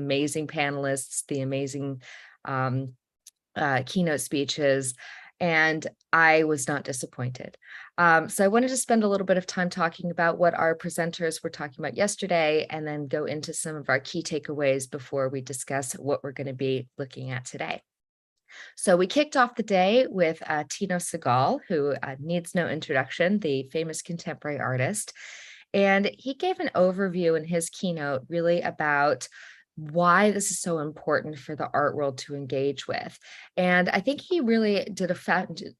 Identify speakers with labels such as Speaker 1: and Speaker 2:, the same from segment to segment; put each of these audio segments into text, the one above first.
Speaker 1: amazing panelists, the amazing keynote speeches, and I was not disappointed. So I wanted to spend a little bit of time talking about what our presenters were talking about yesterday, and then go into some of our key takeaways before we discuss what we're going to be looking at today. So we kicked off the day with Tino Sehgal, who needs no introduction, the famous contemporary artist. And he gave an overview in his keynote really about why this is so important for the art world to engage with. And I think he really did a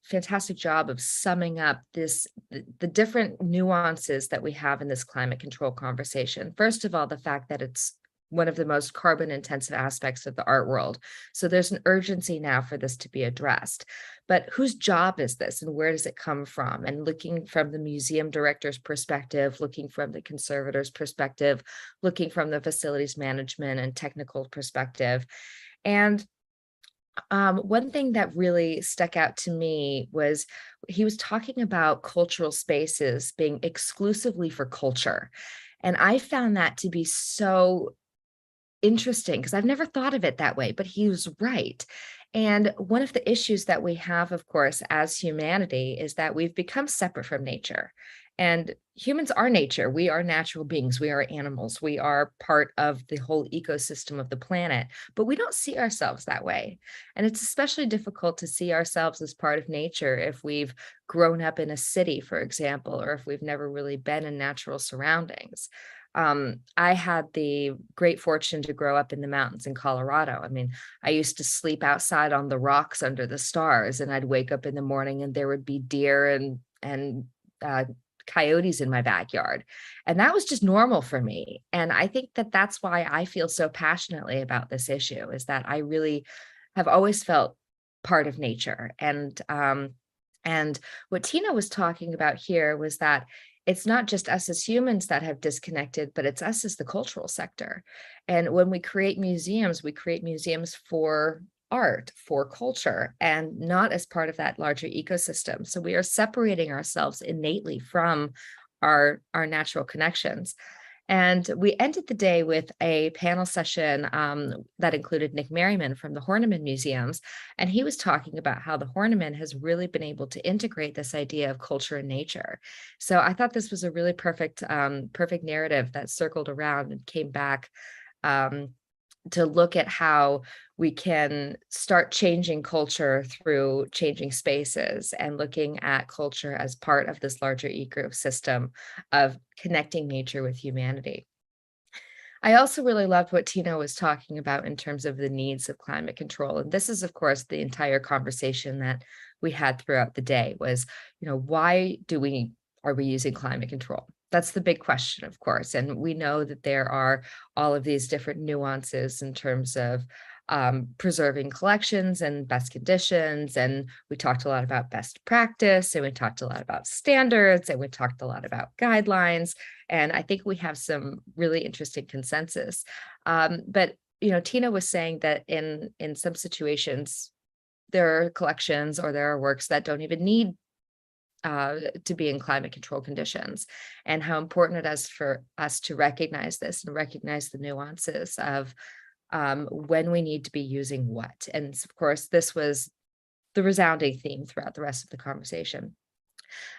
Speaker 1: fantastic job of summing up the different nuances that we have in this climate control conversation. First of all, the fact that it's one of the most carbon intensive aspects of the art world. So there's an urgency now for this to be addressed. But whose job is this and where does it come from? And looking from the museum director's perspective, looking from the conservator's perspective, looking from the facilities management and technical perspective. And one thing that really stuck out to me was he was talking about cultural spaces being exclusively for culture. And I found that to be so interesting because I've never thought of it that way, but he was right. And one of the issues that we have, of course, as humanity is that we've become separate from nature. And humans are nature. We are natural beings. We are animals. We are part of the whole ecosystem of the planet, but we don't see ourselves that way. And it's especially difficult to see ourselves as part of nature if we've grown up in a city, for example, or if we've never really been in natural surroundings. I had the great fortune to grow up in the mountains in Colorado. I mean, I used to sleep outside on the rocks under the stars, and I'd wake up in the morning and there would be deer and coyotes in my backyard. And that was just normal for me. And I think that that's why I feel so passionately about this issue, is that I really have always felt part of nature. And what Tina was talking about here was that it's not just us as humans that have disconnected, but it's us as the cultural sector. And when we create museums for art, for culture, and not as part of that larger ecosystem. So we are separating ourselves innately from our natural connections. And we ended the day with a panel session that included Nick Merriman from the Horniman Museums. And he was talking about how the Horniman has really been able to integrate this idea of culture and nature. So I thought this was a really perfect narrative that circled around and came back to look at how we can start changing culture through changing spaces and looking at culture as part of this larger ecosystem of connecting nature with humanity. I also really loved what Tina was talking about in terms of the needs of climate control. And this is, of course, the entire conversation that we had throughout the day was, why are we using climate control? That's the big question, of course. And we know that there are all of these different nuances in terms of preserving collections and best conditions. And we talked a lot about best practice, and we talked a lot about standards, and we talked a lot about guidelines. And I think we have some really interesting consensus. But Tina was saying that in some situations, there are collections or there are works that don't even need to be in climate control conditions, and how important it is for us to recognize this and recognize the nuances of when we need to be using what. And of course, this was the resounding theme throughout the rest of the conversation.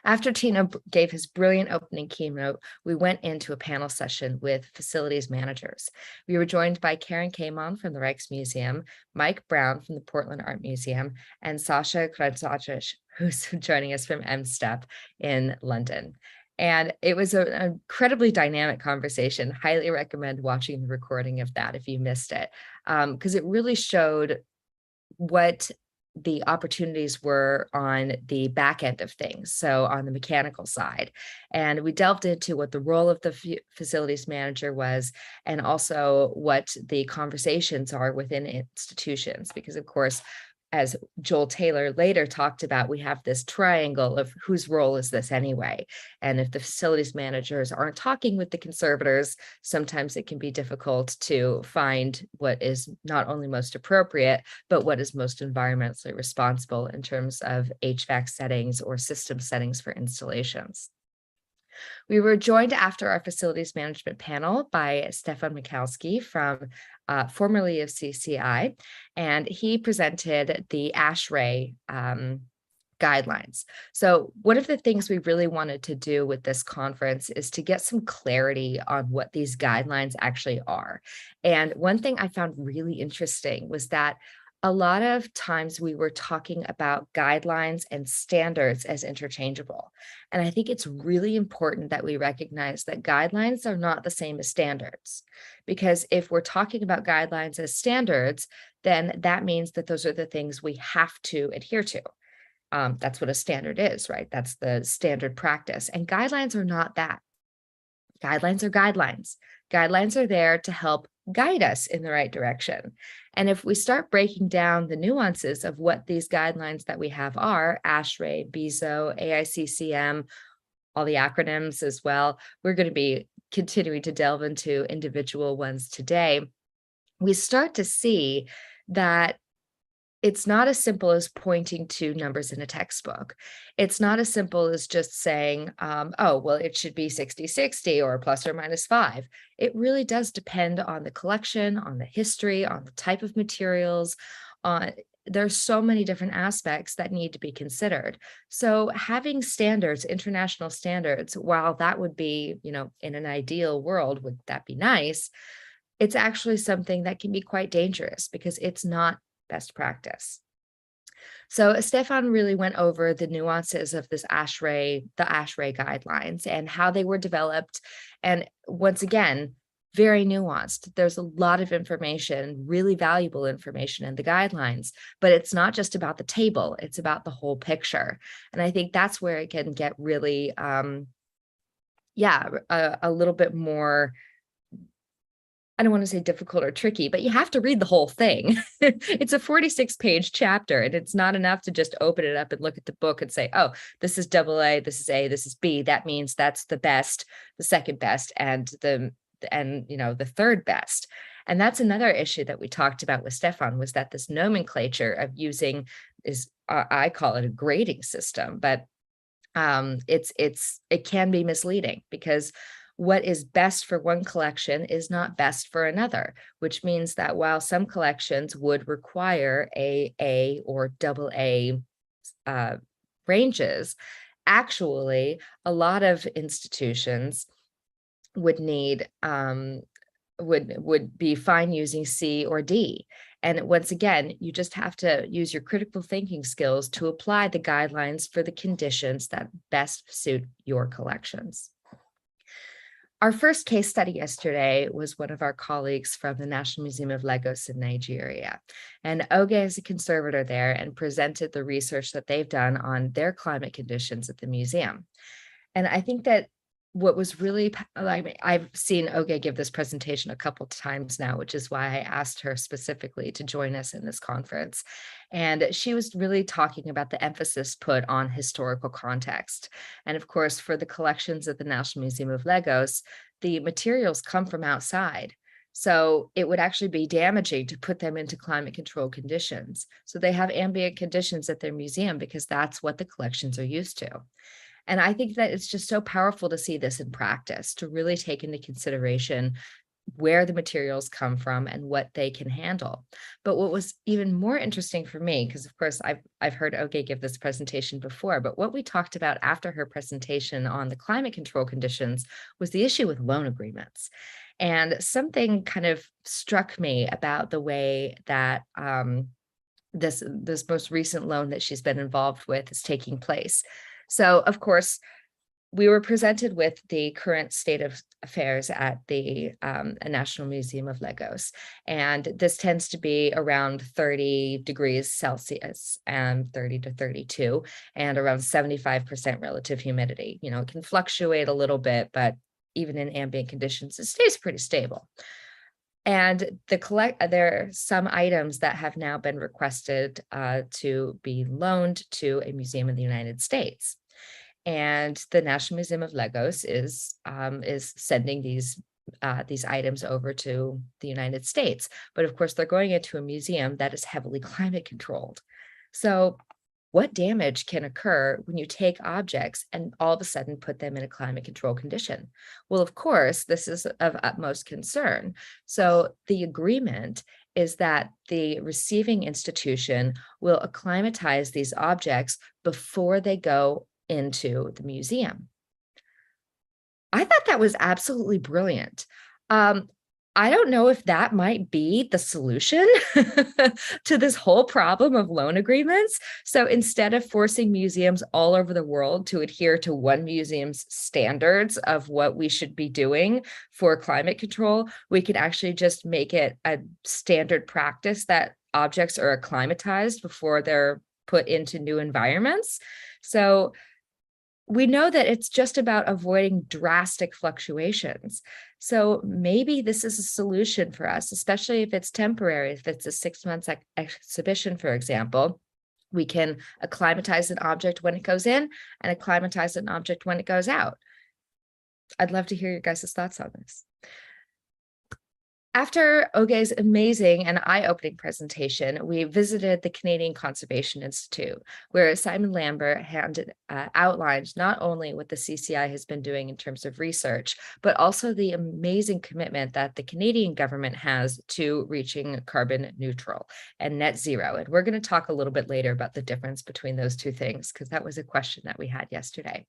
Speaker 1: After Tina gave his brilliant opening keynote, we went into a panel session with facilities managers. We were joined by Karen Kamon from the Rijksmuseum, Mike Brown from the Portland Art Museum, and Sasha Kradzadjic, who's joining us from M-Step in London. And it was an incredibly dynamic conversation. Highly recommend watching the recording of that if you missed it, because it really showed what the opportunities were on the back end of things, so on the mechanical side. And we delved into what the role of the facilities manager was, and also what the conversations are within institutions, because of course, as Joel Taylor later talked about, we have this triangle of whose role is this anyway? And if the facilities managers aren't talking with the conservators, sometimes it can be difficult to find what is not only most appropriate, but what is most environmentally responsible in terms of HVAC settings or system settings for installations. We were joined after our facilities management panel by Stefan Mikowski from formerly of CCI, and he presented the ASHRAE guidelines. So one of the things we really wanted to do with this conference is to get some clarity on what these guidelines actually are. And one thing I found really interesting was that a lot of times we were talking about guidelines and standards as interchangeable. And I think it's really important that we recognize that guidelines are not the same as standards. Because if we're talking about guidelines as standards, then that means that those are the things we have to adhere to. That's what a standard is, right? That's the standard practice. And guidelines are not that. Guidelines are guidelines. Guidelines are there to help guide us in the right direction. And if we start breaking down the nuances of what these guidelines that we have are, ASHRAE, BIZOT, AICCM, all the acronyms as well, we're going to be continuing to delve into individual ones today. We start to see that it's not as simple as pointing to numbers in a textbook. It's not as simple as just saying, oh, well, it should be 60-60 or plus or minus 5. It really does depend on the collection, on the history, on the type of materials. There's so many different aspects that need to be considered. So having standards, international standards, while that would be, in an ideal world, would that be nice? It's actually something that can be quite dangerous because it's not best practice. So Stefan really went over the nuances of this the ASHRAE guidelines and how they were developed. And once again, very nuanced. There's a lot of information, really valuable information in the guidelines, but it's not just about the table, it's about the whole picture. And I think that's where it can get really, a little bit more, I don't want to say difficult or tricky, but you have to read the whole thing. It's a 46-page chapter, and it's not enough to just open it up and look at the book and say, oh, this is AA, this is A, this is B. That means that's the best, the second best, and the third best. And that's another issue that we talked about with Stefan, was that this nomenclature of using I call it a grading system, but it can be misleading because what is best for one collection is not best for another, which means that while some collections would require A or AA ranges, actually a lot of institutions would need would be fine using C or D. And once again, you just have to use your critical thinking skills to apply the guidelines for the conditions that best suit your collections. Our first case study yesterday was one of our colleagues from the National Museum of Lagos in Nigeria. And Oge is a conservator there and presented the research that they've done on their climate conditions at the museum. And I think that what was really, I've seen Oge give this presentation a couple of times now, which is why I asked her specifically to join us in this conference. And she was really talking about the emphasis put on historical context. And of course, for the collections at the National Museum of Lagos, the materials come from outside. So it would actually be damaging to put them into climate controlled conditions. So they have ambient conditions at their museum because that's what the collections are used to. And I think that it's just so powerful to see this in practice, to really take into consideration where the materials come from and what they can handle. But what was even more interesting for me, because of course I've heard Oge give this presentation before, but what we talked about after her presentation on the climate control conditions was the issue with loan agreements. And something kind of struck me about the way that this most recent loan that she's been involved with is taking place. So, of course, we were presented with the current state of affairs at the National Museum of Lagos. And this tends to be around 30 degrees Celsius and 30 to 32 and around 75% relative humidity. It can fluctuate a little bit, but even in ambient conditions, it stays pretty stable. And there are some items that have now been requested to be loaned to a museum in the United States. And the National Museum of Lagos is sending these items over to the United States. But of course, they're going into a museum that is heavily climate controlled. So what damage can occur when you take objects and all of a sudden put them in a climate control condition? Well, of course, this is of utmost concern. So the agreement is that the receiving institution will acclimatize these objects before they go into the museum. I thought that was absolutely brilliant. I don't know if that might be the solution to this whole problem of loan agreements. So instead of forcing museums all over the world to adhere to one museum's standards of what we should be doing for climate control, we could actually just make it a standard practice that objects are acclimatized before they're put into new environments. So we know that it's just about avoiding drastic fluctuations. So maybe this is a solution for us, especially if it's temporary. If it's a 6 month exhibition, for example, we can acclimatize an object when it goes in and acclimatize an object when it goes out. I'd love to hear your guys' thoughts on this. After Oge's amazing and eye-opening presentation, we visited the Canadian Conservation Institute, where Simon Lambert outlined not only what the CCI has been doing in terms of research, but also the amazing commitment that the Canadian government has to reaching carbon neutral and net zero. And we're going to talk a little bit later about the difference between those two things, because that was a question that we had yesterday.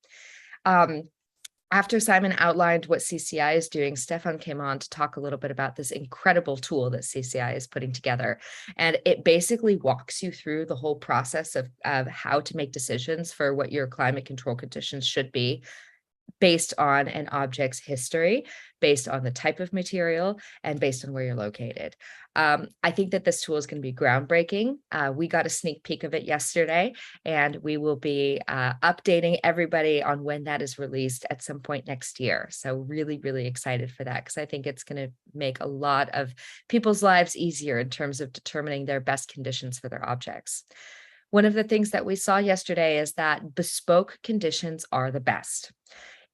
Speaker 1: After Simon outlined what CCI is doing, Stefan came on to talk a little bit about this incredible tool that CCI is putting together. And it basically walks you through the whole process of how to make decisions for what your climate control conditions should be, based on an object's history, based on the type of material, and based on where you're located. I think that this tool is going to be groundbreaking. We got a sneak peek of it yesterday, and we will be updating everybody on when that is released at some point next year. So really, really excited for that, because I think it's going to make a lot of people's lives easier in terms of determining their best conditions for their objects. One of the things that we saw yesterday is that bespoke conditions are the best.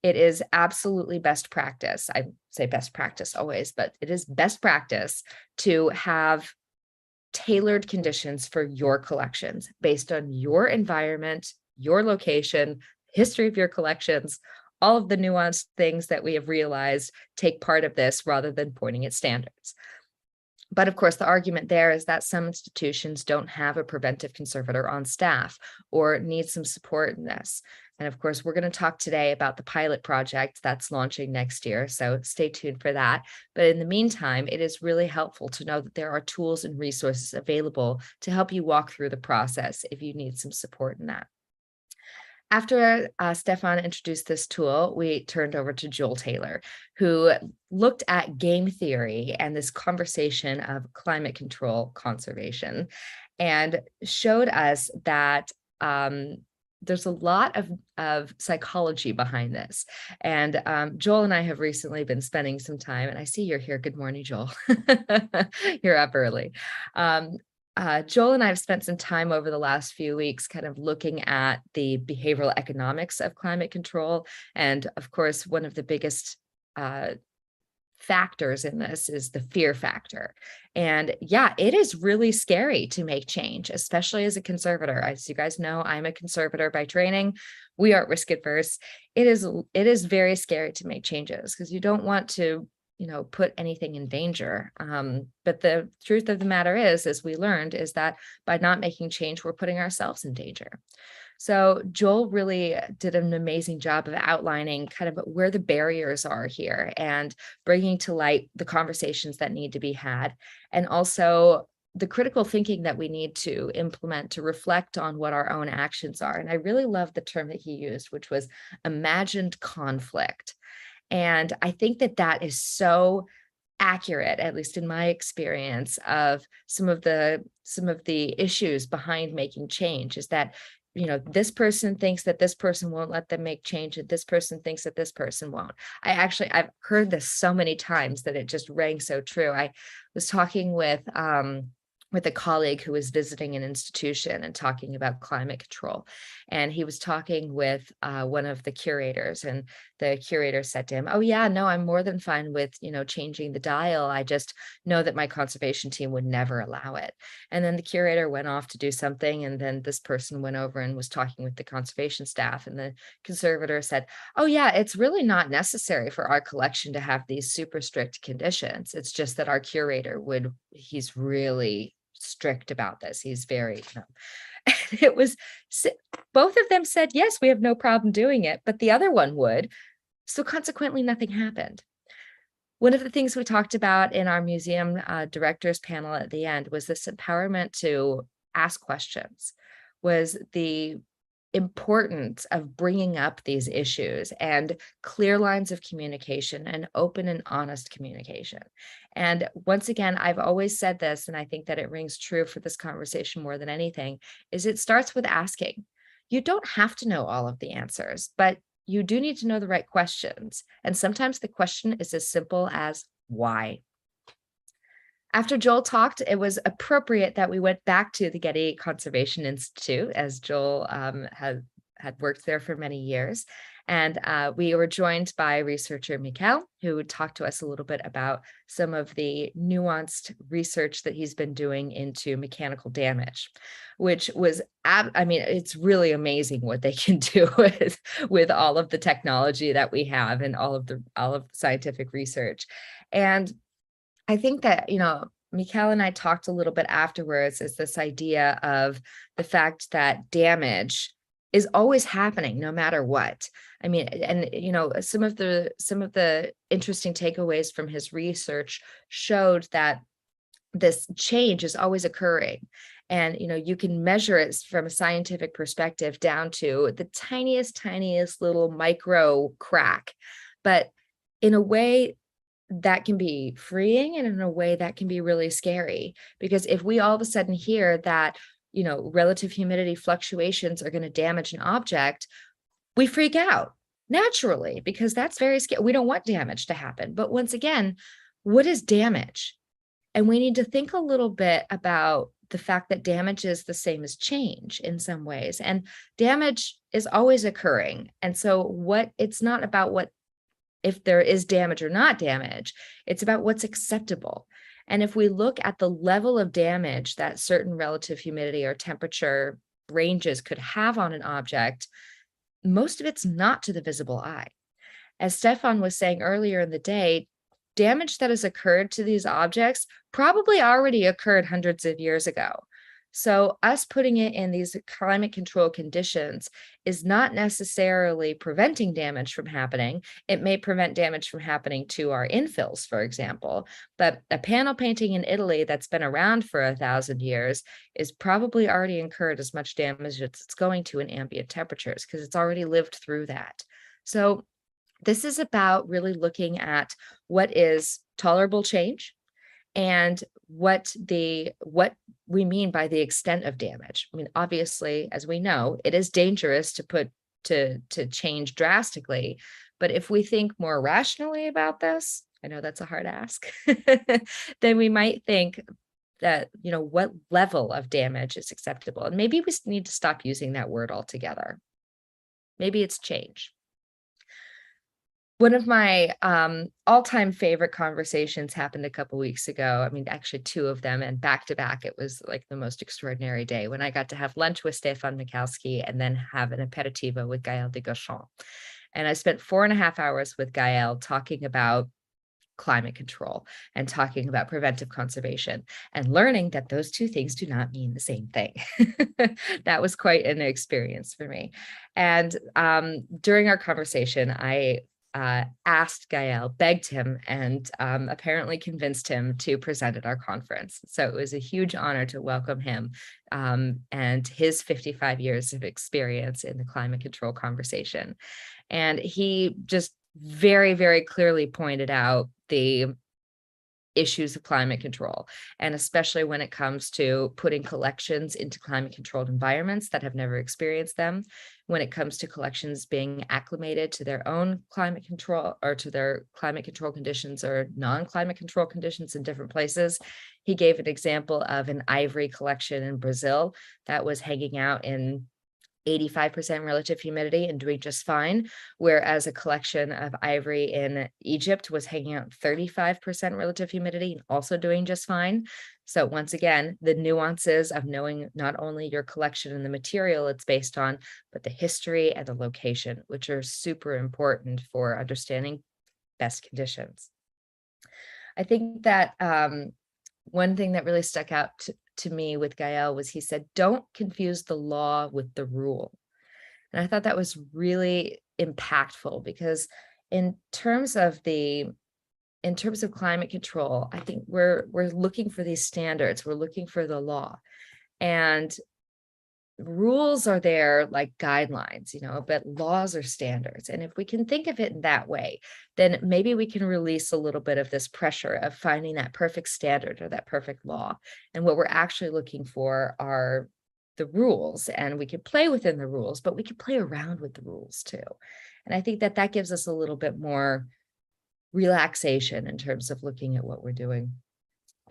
Speaker 1: It is absolutely best practice. I say best practice always, but it is best practice to have tailored conditions for your collections based on your environment, your location, history of your collections, all of the nuanced things that we have realized take part of this rather than pointing at standards. But of course, the argument there is that some institutions don't have a preventive conservator on staff or need some support in this. And of course, we're going to talk today about the pilot project that's launching next year, so stay tuned for that. But in the meantime, it is really helpful to know that there are tools and resources available to help you walk through the process if you need some support in that. After Stefan introduced this tool, we turned over to Joel Taylor, who looked at game theory and this conversation of climate control conservation, and showed us that there's a lot of psychology behind this. And Joel and I have recently been spending some time, and I see you're here. Good morning, Joel. You're up early. Joel and I have spent some time over the last few weeks kind of looking at the behavioral economics of climate control. And of course, one of the biggest factors in this is the fear factor. And yeah, it is really scary to make change, especially as a conservator. As you guys know, I'm a conservator by training. We are risk adverse. It is very scary to make changes because you don't want to put anything in danger. But the truth of the matter is, as we learned, is that by not making change, we're putting ourselves in danger. So Joel really did an amazing job of outlining kind of where the barriers are here and bringing to light the conversations that need to be had, and also the critical thinking that we need to implement to reflect on what our own actions are. And I really love the term that he used, which was imagined conflict. And I think that that is so accurate, at least in my experience, of some of the issues behind making change, is that this person thinks that this person won't let them make change, and this person thinks that this person won't. I've heard this so many times that it just rang so true. I was talking with with a colleague who was visiting an institution and talking about climate control. And he was talking with one of the curators, and the curator said to him, "Oh yeah, no, I'm more than fine with, changing the dial. I just know that my conservation team would never allow it." And then the curator went off to do something. And then this person went over and was talking with the conservation staff, and the conservator said, "Oh yeah, it's really not necessary for our collection to have these super strict conditions. It's just that our curator he's really strict about this. He's very, And it was, both of them said, yes, we have no problem doing it, but the other one would. So consequently, nothing happened. One of the things we talked about in our museum directors panel at the end was this empowerment to ask questions, was the importance of bringing up these issues and clear lines of communication and open and honest communication. And once again, I've always said this, and I think that it rings true for this conversation more than anything, is it starts with asking. You don't have to know all of the answers, but you do need to know the right questions. And sometimes the question is as simple as why. After Joel talked, it was appropriate that we went back to the Getty Conservation Institute, as Joel had worked there for many years. And we were joined by researcher Mikkel, who talked to us a little bit about some of the nuanced research that he's been doing into mechanical damage, which was, it's really amazing what they can do with all of the technology that we have and all of the scientific research. And I think that, Mikkel and I talked a little bit afterwards, is this idea of the fact that damage is always happening no matter what. I mean, and, some of the interesting takeaways from his research showed that this change is always occurring. And, you can measure it from a scientific perspective down to the tiniest little micro crack. But in a way, that can be freeing, and in a way that can be really scary, because if we all of a sudden hear that, relative humidity fluctuations are going to damage an object, we freak out naturally, because that's very scary. We don't want damage to happen. But once again, what is damage? And we need to think a little bit about the fact that damage is the same as change in some ways, and damage is always occurring. And so it's not about if there is damage or not damage, it's about what's acceptable. And if we look at the level of damage that certain relative humidity or temperature ranges could have on an object, most of it's not to the visible eye. As Stefan was saying earlier in the day, damage that has occurred to these objects probably already occurred hundreds of years ago. So us putting it in these climate control conditions is not necessarily preventing damage from happening. It may prevent damage from happening to our infills, for example, but a panel painting in Italy that's been around for 1,000 years is probably already incurred as much damage as it's going to in ambient temperatures, because it's already lived through that. So this is about really looking at what is tolerable change and what we mean by the extent of damage. I mean, obviously, as we know, it is dangerous to change drastically. But if we think more rationally about this, I know that's a hard ask, then we might think that, what level of damage is acceptable. And maybe we need to stop using that word altogether. Maybe it's change. One of my all-time favorite conversations happened a couple weeks ago. I mean, actually 2 of them, and back to back. It was like the most extraordinary day when I got to have lunch with Stefan Michalski and then have an aperitivo with Gaël de Gauchamp. And I spent 4.5 hours with Gaël talking about climate control and talking about preventive conservation, and learning that those 2 things do not mean the same thing. That was quite an experience for me. And during our conversation, I asked Gaël, begged him, and apparently convinced him to present at our conference. So it was a huge honor to welcome him and his 55 years of experience in the climate control conversation. And he just very, very clearly pointed out the issues of climate control, and especially when it comes to putting collections into climate controlled environments that have never experienced them, when it comes to collections being acclimated to their own climate control or to their climate control conditions or non-climate control conditions in different places. he gave an example of an ivory collection in Brazil that was hanging out in 85% relative humidity and doing just fine, whereas a collection of ivory in Egypt was hanging out 35% relative humidity and also doing just fine. So once again, the nuances of knowing not only your collection and the material it's based on, but the history and the location, which are super important for understanding best conditions. I think that one thing that really stuck out to me with Gael was he said, don't confuse the law with the rule. And I thought that was really impactful because in terms of climate control, I think we're looking for these standards, we're looking for the law. And rules are there like guidelines, but laws are standards. And if we can think of it in that way, then maybe we can release a little bit of this pressure of finding that perfect standard or that perfect law. And what we're actually looking for are the rules, and we can play within the rules, but we can play around with the rules too. And I think that gives us a little bit more relaxation in terms of looking at what we're doing.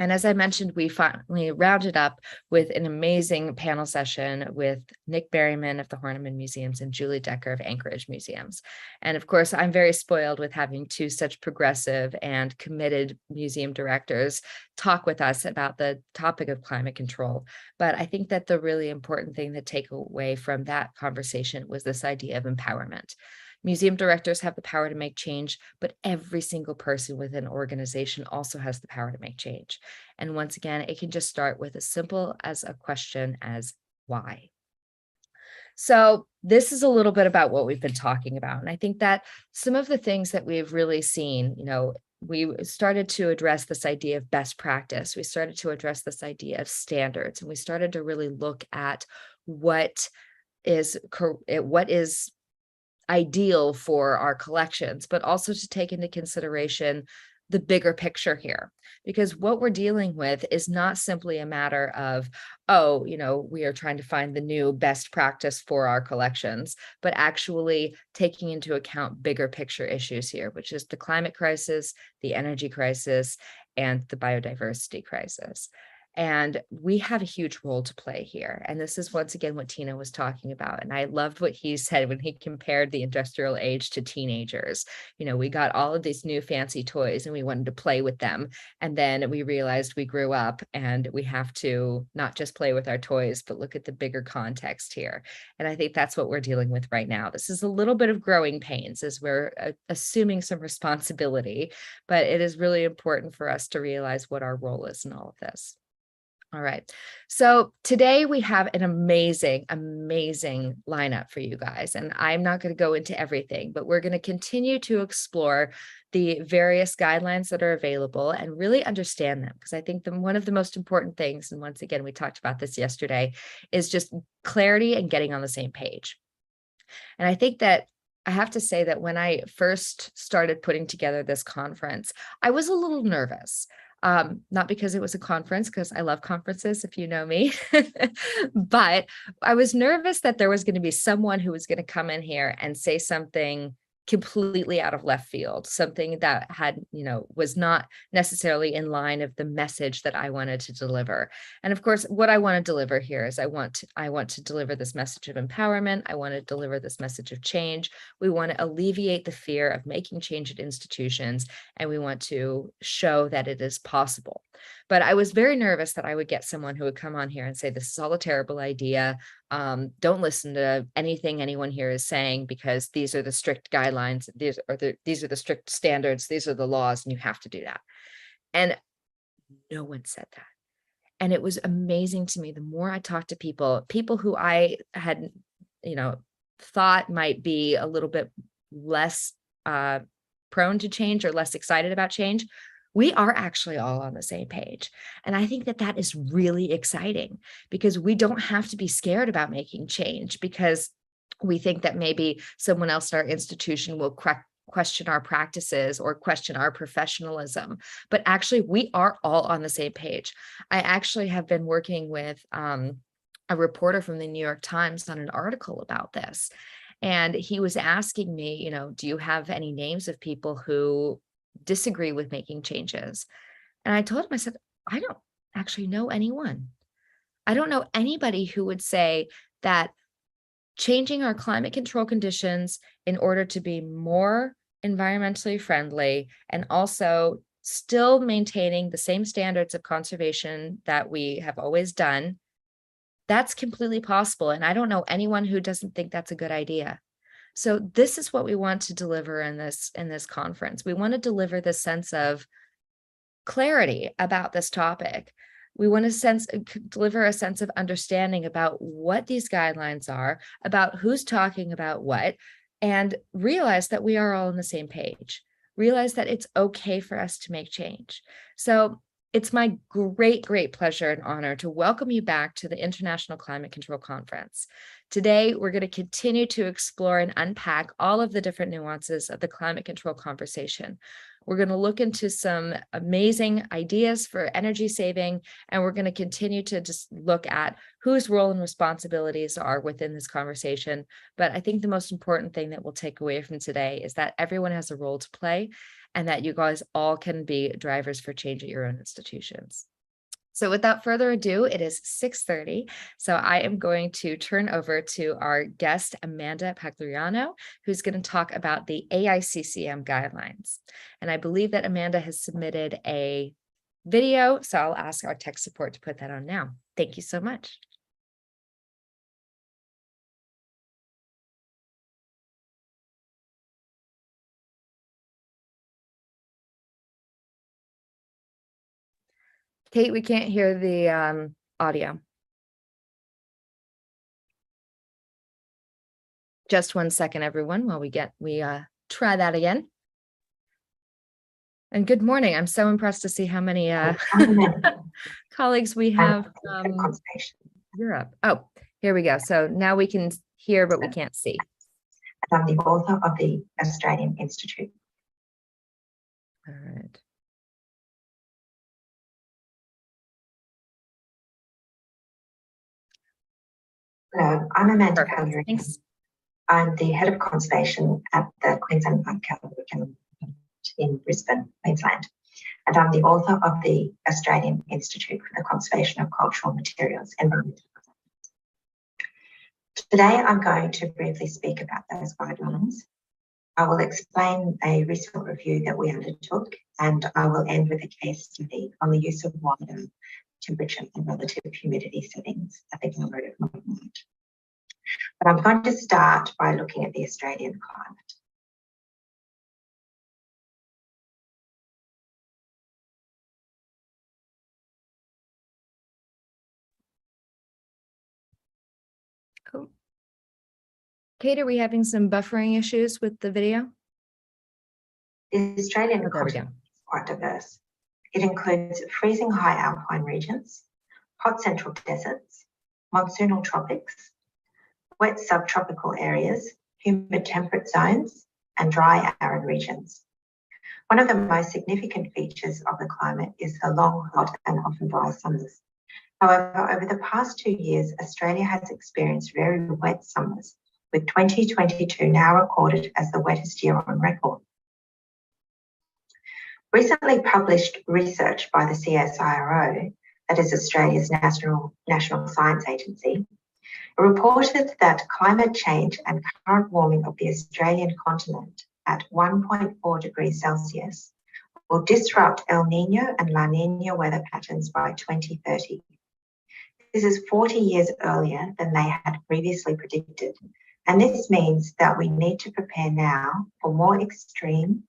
Speaker 1: And as I mentioned, we finally rounded up with an amazing panel session with Nick Berryman of the Horniman Museums and Julie Decker of Anchorage Museums. And of course, I'm very spoiled with having two such progressive and committed museum directors talk with us about the topic of climate control. But I think that the really important thing to take away from that conversation was this idea of empowerment. Museum directors have the power to make change, but every single person within an organization also has the power to make change. And once again, it can just start with as simple as a question as why. So this is a little bit about what we've been talking about. And I think that some of the things that we've really seen, we started to address this idea of best practice. We started to address this idea of standards, and we started to really look at what is ideal for our collections, but also to take into consideration the bigger picture here, because what we're dealing with is not simply a matter of, we are trying to find the new best practice for our collections, but actually taking into account bigger picture issues here, which is the climate crisis, the energy crisis, and the biodiversity crisis. And we have a huge role to play here. And this is once again what Tina was talking about. And I loved what he said when he compared the industrial age to teenagers. We got all of these new fancy toys and we wanted to play with them. And then we realized we grew up and we have to not just play with our toys, but look at the bigger context here. And I think that's what we're dealing with right now. This is a little bit of growing pains as we're assuming some responsibility, but it is really important for us to realize what our role is in all of this. All right. So today we have an amazing, amazing lineup for you guys. And I'm not going to go into everything, but we're going to continue to explore the various guidelines that are available and really understand them. Because I think one of the most important things, and once again, we talked about this yesterday, is just clarity and getting on the same page. And I think that I have to say that when I first started putting together this conference, I was a little nervous. Not because it was a conference, because I love conferences, if you know me, but I was nervous that there was going to be someone who was going to come in here and say something completely out of left field, something that had, was not necessarily in line of the message that I wanted to deliver. And of course, what I want to deliver here is I want to deliver this message of empowerment. I want to deliver this message of change. We want to alleviate the fear of making change at institutions, and we want to show that it is possible. But I was very nervous that I would get someone who would come on here and say, this is all a terrible idea. Don't listen to anything anyone here is saying, because these are the strict guidelines. These are the strict standards. These are the laws, and you have to do that. And no one said that. And it was amazing to me. The more I talked to people who I had, thought might be a little bit less prone to change or less excited about change, we are actually all on the same page. And I think that is really exciting, because we don't have to be scared about making change because we think that maybe someone else in our institution will question our practices or question our professionalism. But actually, we are all on the same page. I actually have been working with a reporter from the New York Times on an article about this. And he was asking me, do you have any names of people who disagree with making changes? And I told him, I said, I don't actually know anyone. I don't know anybody who would say that changing our climate control conditions in order to be more environmentally friendly and also still maintaining the same standards of conservation that we have always done, that's completely possible. And I don't know anyone who doesn't think that's a good idea. So this is what we want to deliver in this conference. We want to deliver this sense of clarity about this topic. We want to deliver a sense of understanding about what these guidelines are, about who's talking about what, and realize that we are all on the same page. Realize that it's okay for us to make change. So it's my great pleasure and honor to welcome you back to the International Climate Control Conference. Today, we're going to continue to explore and unpack all of the different nuances of the climate control conversation. We're going to look into some amazing ideas for energy saving, and we're going to continue to just look at whose role and responsibilities are within this conversation. But I think the most important thing that we'll take away from today is that everyone has a role to play and that you guys all can be drivers for change at your own institutions. So without further ado, it is 6:30. So I am going to turn over to our guest, Amanda Pagliariano, who's going to talk about the AICCM guidelines. And I believe that Amanda has submitted a video, so I'll ask our tech support to put that on now. Thank you so much. Kate, we can't hear the audio. Just 1 second, everyone, while we try that again. And good morning. I'm so impressed to see how many colleagues we have from Europe. Oh, here we go. So now we can hear, but we can't see.
Speaker 2: I'm the author of the Australian Institute.
Speaker 1: All right.
Speaker 2: Hello, I'm Amanda Pagliariano. I'm the head of conservation at the Queensland Archaeological in Brisbane, Queensland, and I'm the author of the Australian Institute for the Conservation of Cultural Materials Environment. Today, I'm going to briefly speak about those guidelines. I will explain a recent review that we undertook, and I will end with a case study on the use of water, temperature, and relative humidity settings at the Gallery of Modern Art. But I'm going to start by looking at the Australian climate.
Speaker 1: Cool. Kate, are we having some buffering issues with the video?
Speaker 2: The Australian continent is quite diverse. It includes freezing high alpine regions, hot central deserts, monsoonal tropics, wet subtropical areas, humid temperate zones, and dry arid regions. One of the most significant features of the climate is the long, hot, and often dry summers. However, over the past 2 years, Australia has experienced very wet summers, with 2022 now recorded as the wettest year on record. Recently published research by the CSIRO, that is Australia's National Science Agency, reported that climate change and current warming of the Australian continent at 1.4 degrees Celsius will disrupt El Niño and La Niña weather patterns by 2030. This is 40 years earlier than they had previously predicted, and this means that we need to prepare now for more extreme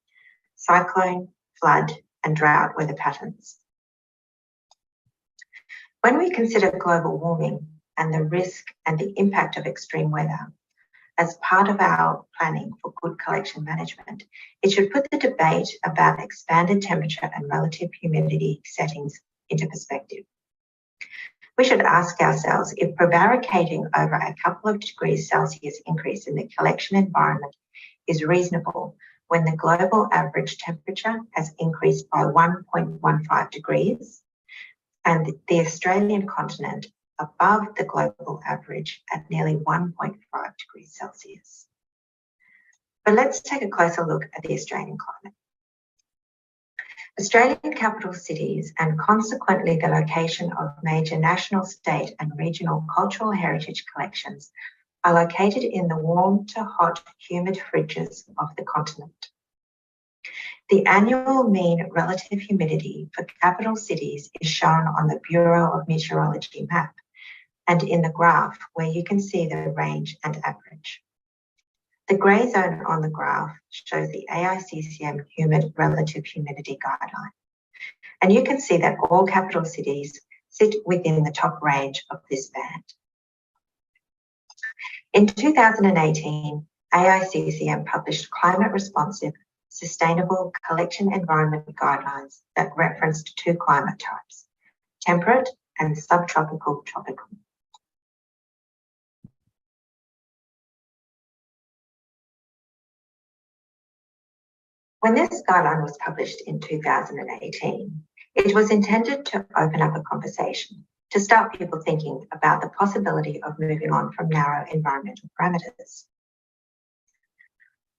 Speaker 2: cyclone, flood, and drought weather patterns. When we consider global warming and the risk and the impact of extreme weather as part of our planning for good collection management, it should put the debate about expanded temperature and relative humidity settings into perspective. We should ask ourselves if prevaricating over a couple of degrees Celsius increase in the collection environment is reasonable when the global average temperature has increased by 1.15 degrees and the Australian continent above the global average at nearly 1.5 degrees Celsius. But let's take a closer look at the Australian climate. Australian capital cities, and consequently the location of major national, state and regional cultural heritage collections, are located in the warm to hot humid fringes of the continent. The annual mean relative humidity for capital cities is shown on the Bureau of Meteorology map and in the graph where you can see the range and average. The grey zone on the graph shows the AICCM humid relative humidity guideline. And you can see that all capital cities sit within the top range of this band. In 2018, AICCM published climate responsive, sustainable collection environment guidelines that referenced two climate types, temperate and subtropical tropical. When this guideline was published in 2018, it was intended to open up a conversation, to start people thinking about the possibility of moving on from narrow environmental parameters.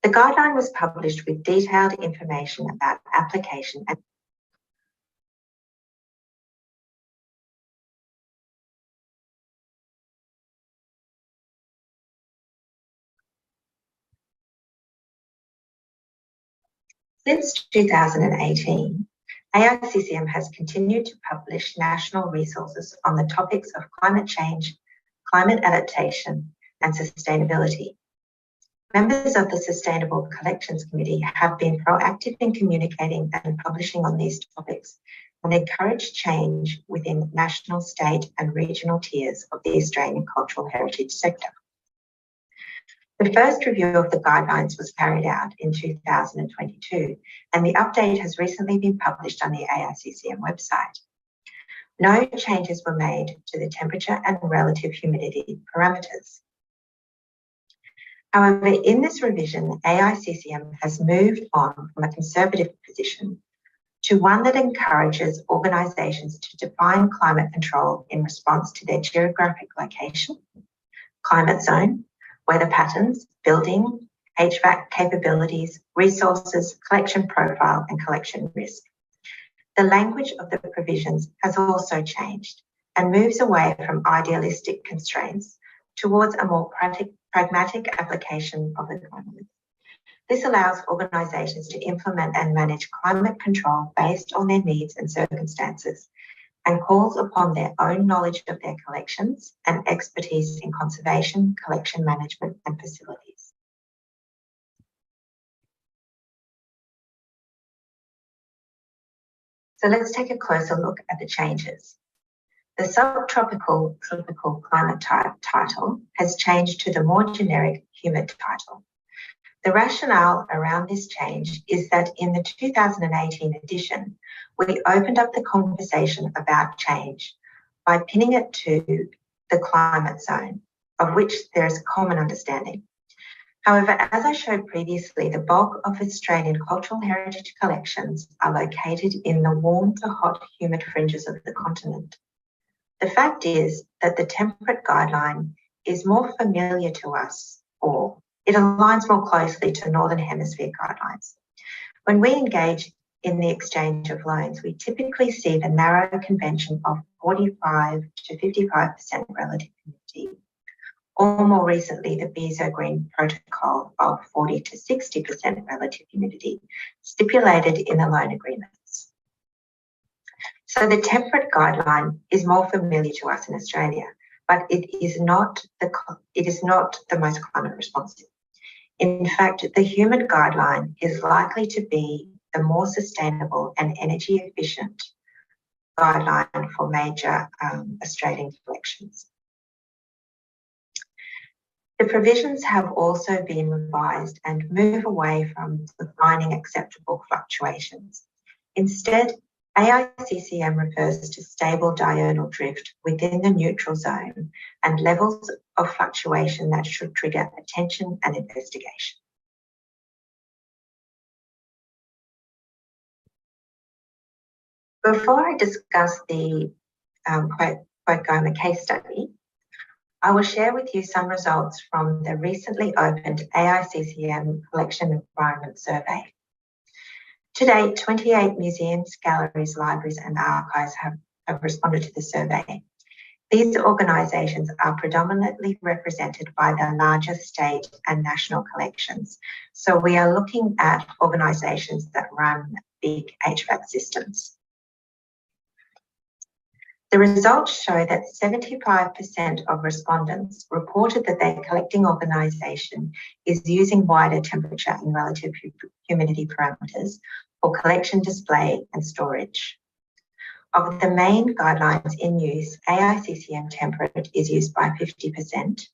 Speaker 2: The guideline was published with detailed information about application and since 2018, AICCM has continued to publish national resources on the topics of climate change, climate adaptation, and sustainability. Members of the Sustainable Collections Committee have been proactive in communicating and publishing on these topics and encourage change within national, state, and regional tiers of the Australian cultural heritage sector. The first review of the guidelines was carried out in 2022, and the update has recently been published on the AICCM website. No changes were made to the temperature and relative humidity parameters. However, in this revision, AICCM has moved on from a conservative position to one that encourages organisations to define climate control in response to their geographic location, climate zone, weather patterns, building, HVAC capabilities, resources, collection profile, and collection risk. The language of the provisions has also changed and moves away from idealistic constraints towards a more pragmatic application of the guidelines. This allows organisations to implement and manage climate control based on their needs and circumstances, and calls upon their own knowledge of their collections and expertise in conservation, collection management, and facilities. So let's take a closer look at the changes. The subtropical tropical climate type title has changed to the more generic humid title. The rationale around this change is that in the 2018 edition, we opened up the conversation about change by pinning it to the climate zone, of which there is common understanding. However, as I showed previously, the bulk of Australian cultural heritage collections are located in the warm to hot humid fringes of the continent. The fact is that the temperate guideline is more familiar to us, or it aligns more closely to Northern Hemisphere guidelines. When we engage in the exchange of loans, we typically see the narrow convention of 45 to 55% relative humidity, or more recently, the BIZOT Green Protocol of 40 to 60% relative humidity stipulated in the loan agreements. So the temperate guideline is more familiar to us in Australia, but it is not the most climate responsive. In fact, the humid guideline is likely to be the more sustainable and energy efficient guideline for major Australian collections. The provisions have also been revised and move away from defining acceptable fluctuations. Instead, AICCM refers to stable diurnal drift within the neutral zone and levels of fluctuation that should trigger attention and investigation. Before I discuss the Quote case study, I will share with you some results from the recently opened AICCM Collection Environment Survey. To date, 28 museums, galleries, libraries and archives have responded to the survey. These organisations are predominantly represented by the larger state and national collections. So we are looking at organisations that run big HVAC systems. The results show that 75% of respondents reported that their collecting organisation is using wider temperature and relative humidity parameters for collection, display and storage. Of the main guidelines in use, AICCM temperate is used by 50%,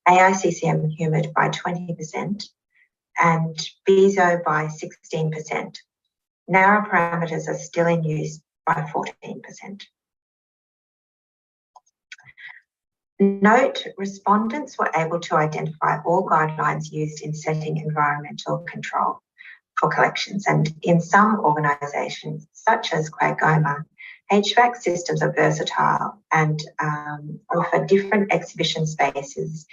Speaker 2: AICCM humid by 20%, and BIZOT by 16%. Narrow parameters are still in use by 14%. Note, respondents were able to identify all guidelines used in setting environmental control for collections, and in some organisations, such as Quagoma, HVAC systems are versatile and offer different exhibition spaces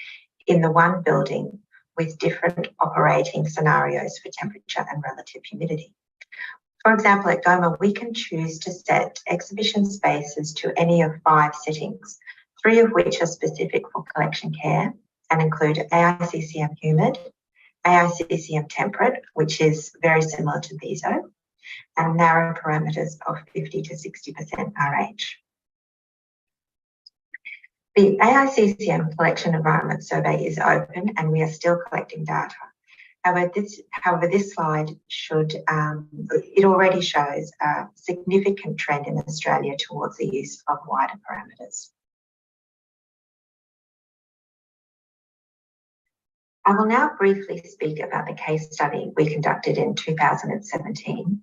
Speaker 2: in the one building with different operating scenarios for temperature and relative humidity. For example, at Goma, we can choose to set exhibition spaces to any of 5 settings, 3 of which are specific for collection care and include AICCM humid, AICCM temperate, which is very similar to BIZOT, and narrow parameters of 50 to 60% RH. The AICCM Collection Environment Survey is open and we are still collecting data. However, this slide it already shows a significant trend in Australia towards the use of wider parameters. I will now briefly speak about the case study we conducted in 2017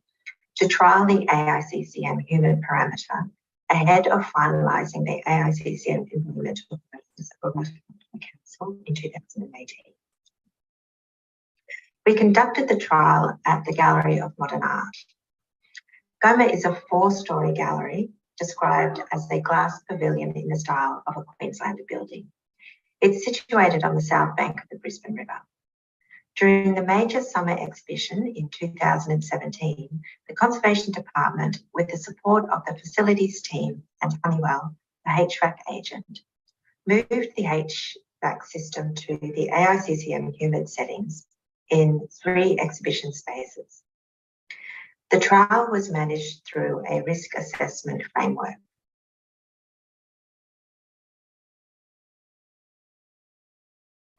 Speaker 2: to trial the AICCM humid parameter ahead of finalising the AICCM environmental parameters of the Council in 2018. We conducted the trial at the Gallery of Modern Art. Goma is a 4-storey gallery described as a glass pavilion in the style of a Queenslander building. It's situated on the south bank of the Brisbane River. During the major summer exhibition in 2017, the Conservation Department, with the support of the facilities team and Honeywell, the HVAC agent, moved the HVAC system to the AICCM humid settings in 3 exhibition spaces. The trial was managed through a risk assessment framework.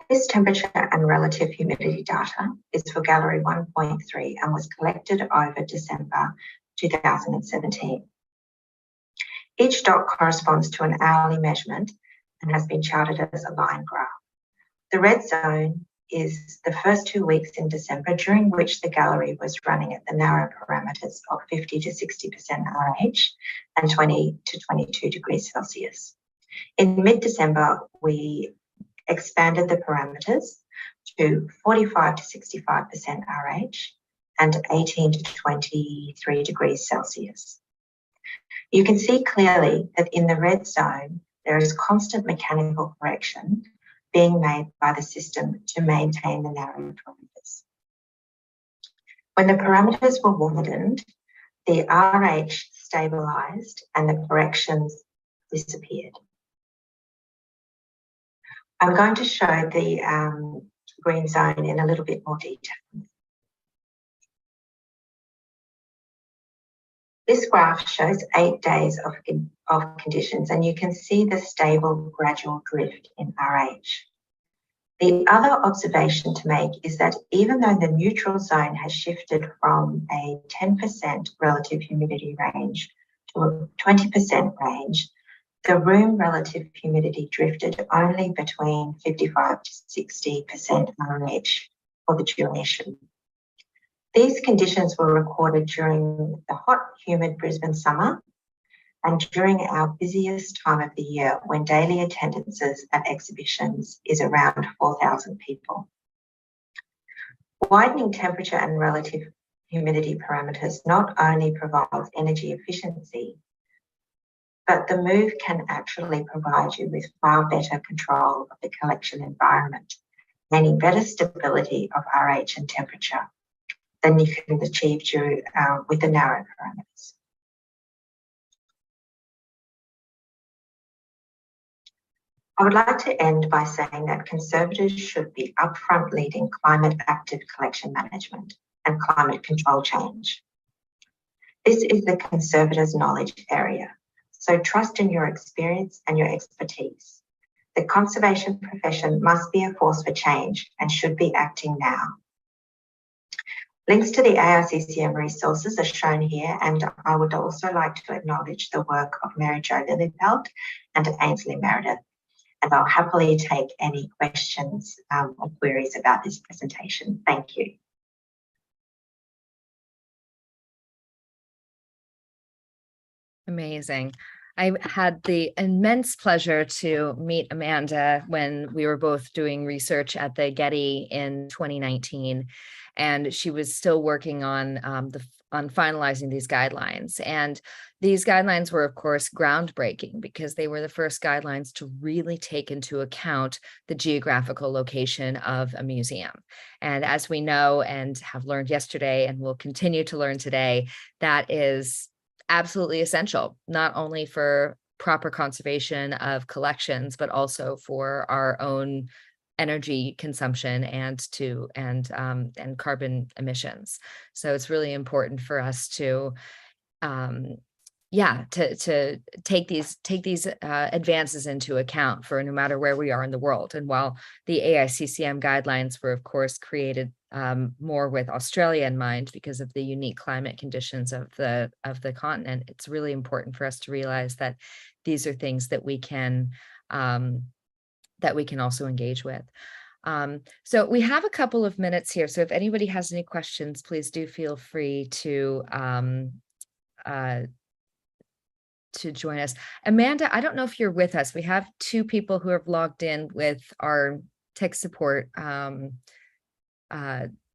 Speaker 2: This temperature and relative humidity data is for Gallery 1.3 and was collected over December 2017. Each dot corresponds to an hourly measurement and has been charted as a line graph. The red zone is the first 2 weeks in December, during which the gallery was running at the narrow parameters of 50 to 60% RH and 20 to 22 degrees Celsius. In mid-December, we expanded the parameters to 45 to 65% RH and 18 to 23 degrees Celsius. You can see clearly that in the red zone, there is constant mechanical correction being made by the system to maintain the narrow parameters. When the parameters were widened, the RH stabilised and the corrections disappeared. I'm going to show the green zone in a little bit more detail. This graph shows 8 days of conditions, and you can see the stable gradual drift in RH. The other observation to make is that even though the neutral zone has shifted from a 10% relative humidity range to a 20% range, the room relative humidity drifted only between 55 to 60% RH for the duration. These conditions were recorded during the hot, humid Brisbane summer and during our busiest time of the year, when daily attendances at exhibitions is around 4,000 people. Widening temperature and relative humidity parameters not only provides energy efficiency, but the move can actually provide you with far better control of the collection environment, meaning better stability of RH and temperature. than you can achieve with the narrow parameters. I would like to end by saying that conservators should be upfront leading climate active collection management and climate control change. This is the conservators' knowledge area, so trust in your experience and your expertise. The conservation profession must be a force for change and should be acting now. Links to the AICCM resources are shown here, and I would also like to acknowledge the work of Mary Jo Lillipelt and Ainsley Meredith. And I'll happily take any questions or queries about this presentation. Thank you.
Speaker 1: Amazing. I had the immense pleasure to meet Amanda when we were both doing research at the Getty in 2019, and she was still working on finalizing these guidelines. And these guidelines were, of course, groundbreaking because they were the first guidelines to really take into account the geographical location of a museum. And as we know and have learned yesterday and will continue to learn today, that is absolutely essential, not only for proper conservation of collections, but also for our own energy consumption and carbon emissions. So it's really important for us to take these advances into account for no matter where we are in the world. And while the AICCM guidelines were, of course, created more with Australia in mind because of the unique climate conditions of the continent, it's really important for us to realize that these are things that we can also engage with. So we have a couple of minutes here. So if anybody has any questions, please do feel free to join us. Amanda, I don't know if you're with us. We have two people who have logged in with our tech support,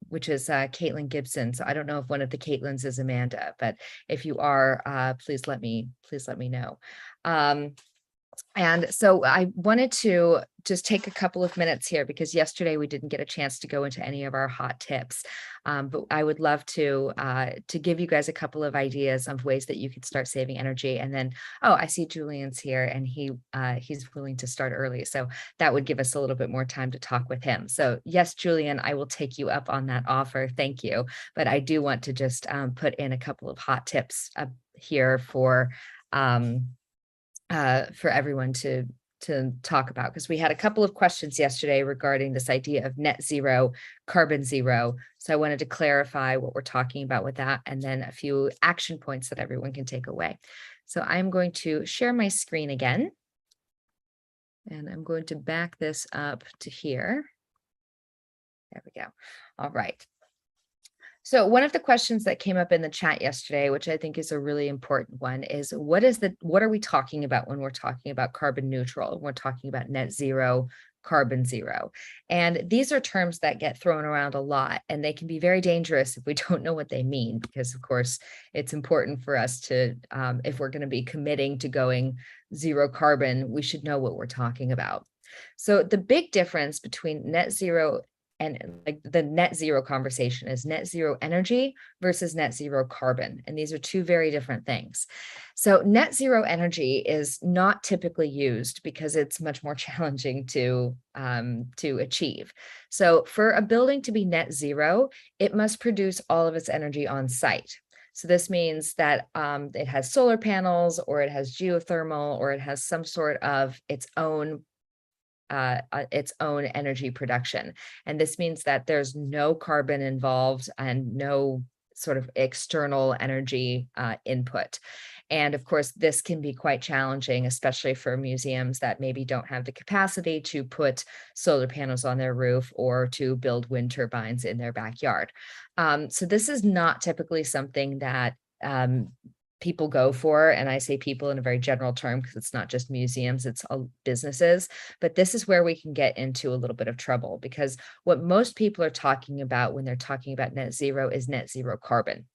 Speaker 1: which is Caitlin Gibson. So I don't know if one of the Caitlins is Amanda, but if you are, please let me know. And so I wanted to just take a couple of minutes here because yesterday we didn't get a chance to go into any of our hot tips, but I would love to give you guys a couple of ideas of ways that you could start saving energy. And then, oh, I see Julian's here, and he's willing to start early, so that would give us a little bit more time to talk with him. So yes, Julian, I will take you up on that offer. Thank you. But I do want to just put in a couple of hot tips here for everyone to talk about, because we had a couple of questions yesterday regarding this idea of net zero, carbon zero. So I wanted to clarify what we're talking about with that, and then a few action points that everyone can take away. So I'm going to share my screen again, and I'm going to back this up to here. There we go. All right. So one of the questions that came up in the chat yesterday, which I think is a really important one, is what are we talking about when we're talking about carbon neutral? When we're talking about net zero, carbon zero. And these are terms that get thrown around a lot, and they can be very dangerous if we don't know what they mean, because of course it's important for us to, if we're going to be committing to going zero carbon, we should know what we're talking about. So the big difference between net zero and like the net zero conversation is net zero energy versus net zero carbon. And these are two very different things. So net zero energy is not typically used because it's much more challenging to achieve. So for a building to be net zero, it must produce all of its energy on site. So this means that it has solar panels, or it has geothermal, or it has some sort of its own energy production. And this means that there's no carbon involved and no sort of external energy input. And of course, this can be quite challenging, especially for museums that maybe don't have the capacity to put solar panels on their roof or to build wind turbines in their backyard. So this is not typically something that people go for, and I say people in a very general term because it's not just museums, it's businesses, but this is where we can get into a little bit of trouble, because what most people are talking about when they're talking about net zero is net zero carbon.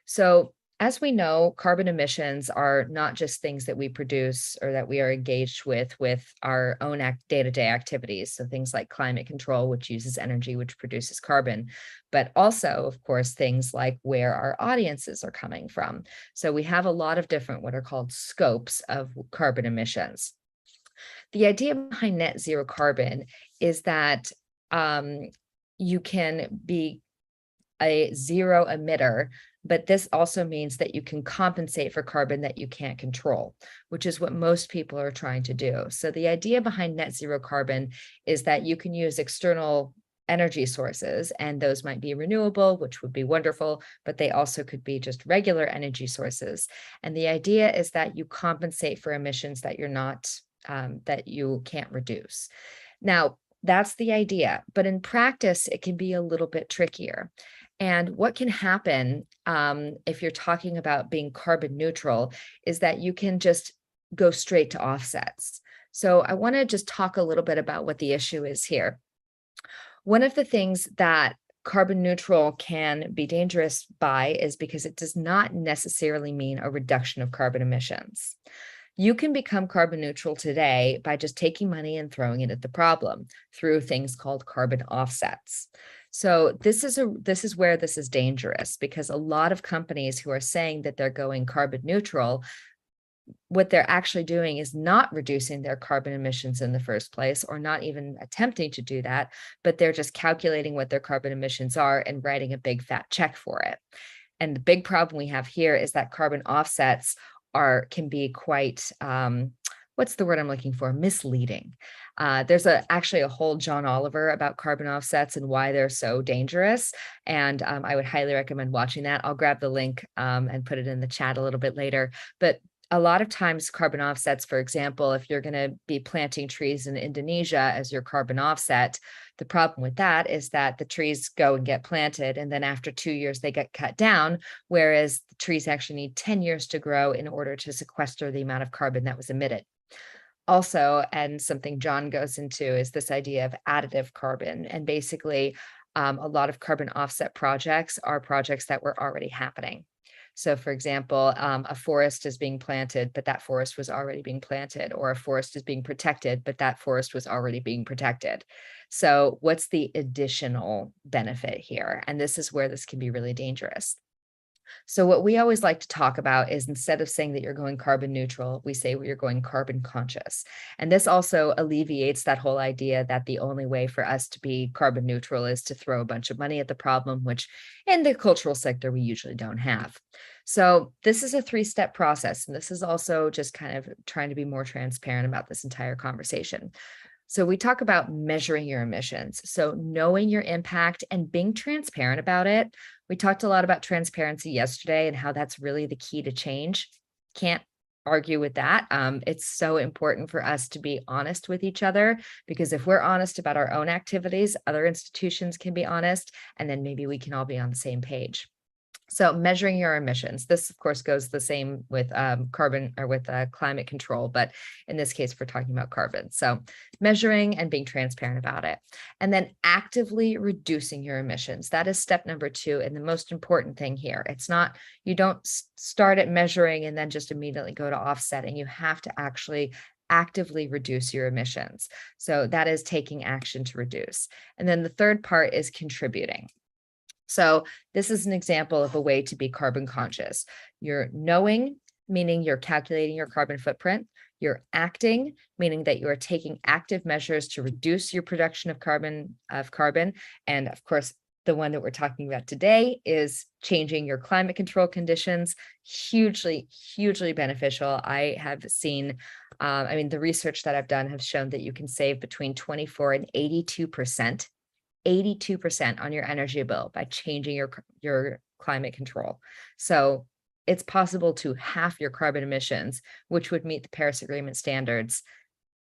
Speaker 1: So As we know, carbon emissions are not just things that we produce or that we are engaged with our own day-to-day activities. So things like climate control, which uses energy, which produces carbon, but also, of course, things like where our audiences are coming from. So we have a lot of different what are called scopes of carbon emissions. The idea behind net zero carbon is that you can be a zero emitter, but this also means that you can compensate for carbon that you can't control, which is what most people are trying to do. So the idea behind net zero carbon is that you can use external energy sources, and those might be renewable, which would be wonderful, but they also could be just regular energy sources. And the idea is that you compensate for emissions that you're not, that you can't reduce. Now, that's the idea, but in practice, it can be a little bit trickier. And what can happen if you're talking about being carbon neutral is that you can just go straight to offsets. So I want to just talk a little bit about what the issue is here. One of the things that carbon neutral can be dangerous by is because it does not necessarily mean a reduction of carbon emissions. You can become carbon neutral today by just taking money and throwing it at the problem through things called carbon offsets. So this is where this is dangerous, because a lot of companies who are saying that they're going carbon neutral, what they're actually doing is not reducing their carbon emissions in the first place, or not even attempting to do that, but they're just calculating what their carbon emissions are and writing a big fat check for it. And the big problem we have here is that carbon offsets can be quite, what's the word I'm looking for? Misleading. There's actually a whole John Oliver about carbon offsets and why they're so dangerous. And I would highly recommend watching that. I'll grab the link and put it in the chat a little bit later. But a lot of times carbon offsets, for example, if you're going to be planting trees in Indonesia as your carbon offset, the problem with that is that the trees go and get planted, and then after 2 years they get cut down, whereas the trees actually need 10 years to grow in order to sequester the amount of carbon that was emitted. Also, and something John goes into, is this idea of additive carbon. And basically, a lot of carbon offset projects are projects that were already happening. So for example, a forest is being planted, but that forest was already being planted, or a forest is being protected, but that forest was already being protected. So what's the additional benefit here? And this is where this can be really dangerous. So what we always like to talk about is, instead of saying that you're going carbon neutral, we say you're going carbon conscious. And this also alleviates that whole idea that the only way for us to be carbon neutral is to throw a bunch of money at the problem, which in the cultural sector, we usually don't have. So this is a 3-step process. And this is also just kind of trying to be more transparent about this entire conversation. So we talk about measuring your emissions. So knowing your impact and being transparent about it. We talked a lot about transparency yesterday and how that's really the key to change. Can't argue with that. It's so important for us to be honest with each other, because if we're honest about our own activities, other institutions can be honest, and then maybe we can all be on the same page. So measuring your emissions. This, of course, goes the same with carbon, or with climate control, but in this case, we're talking about carbon. So measuring and being transparent about it. And then actively reducing your emissions. That is step number 2. And the most important thing here, it's not, you don't start at measuring and then just immediately go to offsetting. You have to actually actively reduce your emissions. So that is taking action to reduce. And then the third part is contributing. So this is an example of a way to be carbon conscious. You're knowing, meaning you're calculating your carbon footprint. You're acting, meaning that you are taking active measures to reduce your production of carbon. And of course, the one that we're talking about today is changing your climate control conditions. Hugely, hugely beneficial. I have seen, the research that I've done has shown that you can save between 24 and 82% on your energy bill by changing your climate control. So it's possible to halve your carbon emissions, which would meet the Paris Agreement standards,